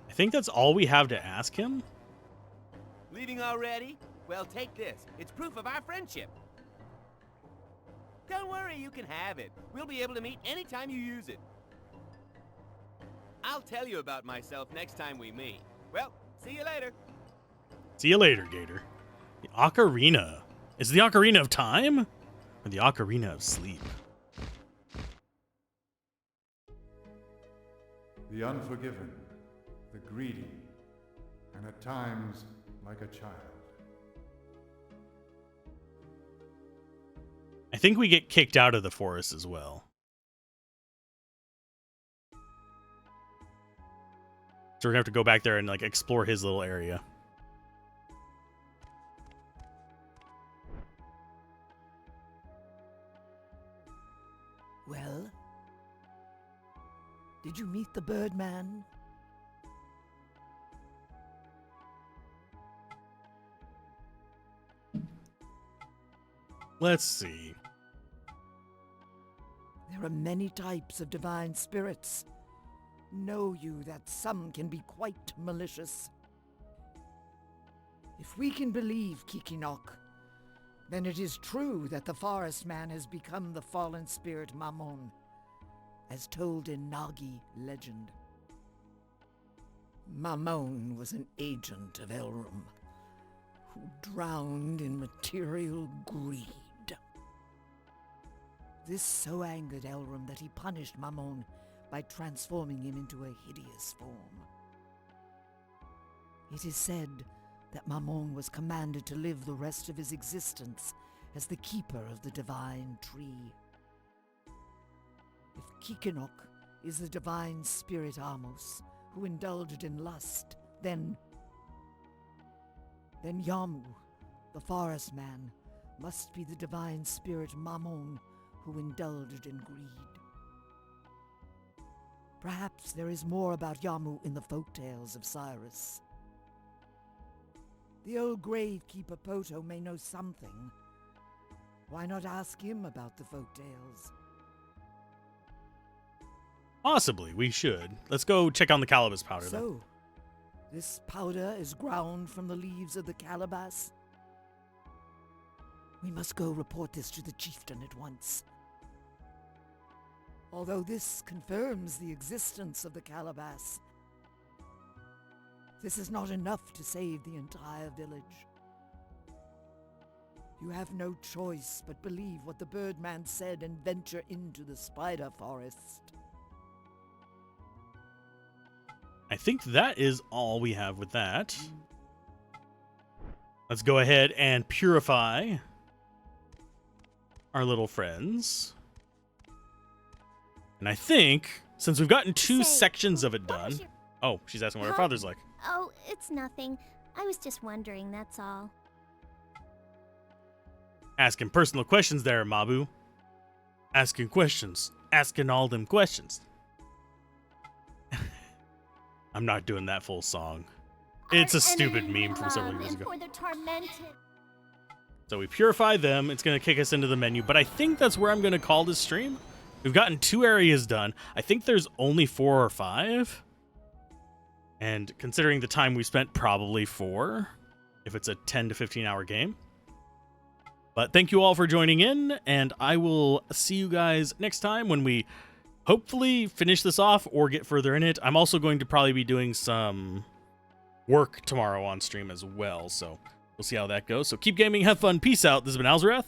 I think that's all we have to ask him. Leaving already? Well, take this. It's proof of our friendship. Don't worry, you can have it. We'll be able to meet anytime you use it. I'll tell you about myself next time we meet. Well, see you later. See you later, Gator. The Ocarina. Is it the Ocarina of Time? Or the Ocarina of Sleep? The unforgiven, the greedy, and at times like a child. I think we get kicked out of the forest as well. So we're gonna have to go back there and like explore his little area. Well? Did you meet the Birdman? Let's see. There are many types of divine spirits. Know you that some can be quite malicious. If we can believe Kikinok, then it is true that the forest man has become the fallen spirit Mamon, as told in Nagi legend. Mamon was an agent of Elrum, who drowned in material greed. This so angered Elrum that he punished Mamon by transforming him into a hideous form. It is said that Mamon was commanded to live the rest of his existence as the keeper of the divine tree. If Kikinok is the divine spirit Amos, who indulged in lust, then Yamu, the forest man, must be the divine spirit Mamon, who indulged in greed. Perhaps there is more about Yamu in the folktales of Cyrus. The old gravekeeper Poto may know something. Why not ask him about the folktales? Possibly, we should. Let's go check on the calabash powder, then. So, this powder is ground from the leaves of the calabash? We must go report this to the chieftain at once. Although this confirms the existence of the Calabash, this is not enough to save the entire village. You have no choice but believe what the Birdman said and venture into the Spider Forest. I think that is all we have with that. Let's go ahead and purify our little friends. And I think, since we've gotten two sections of it done... Oh, she's asking what her father's like. Oh, it's nothing. I was just wondering, that's all. Asking personal questions there, Mabu. Asking questions. Asking all them questions. I'm not doing that full song. It's a stupid meme from several years ago. So we purify them. It's going to kick us into the menu. But I think that's where I'm going to call this stream. We've gotten 2 areas done. I think there's only 4 or 5. And considering the time we spent, probably 4. If it's a 10 to 15 hour game. But thank you all for joining in. And I will see you guys next time when we hopefully finish this off or get further in it. I'm also going to probably be doing some work tomorrow on stream as well. So we'll see how that goes. So keep gaming, have fun, peace out. This has been Alzorath.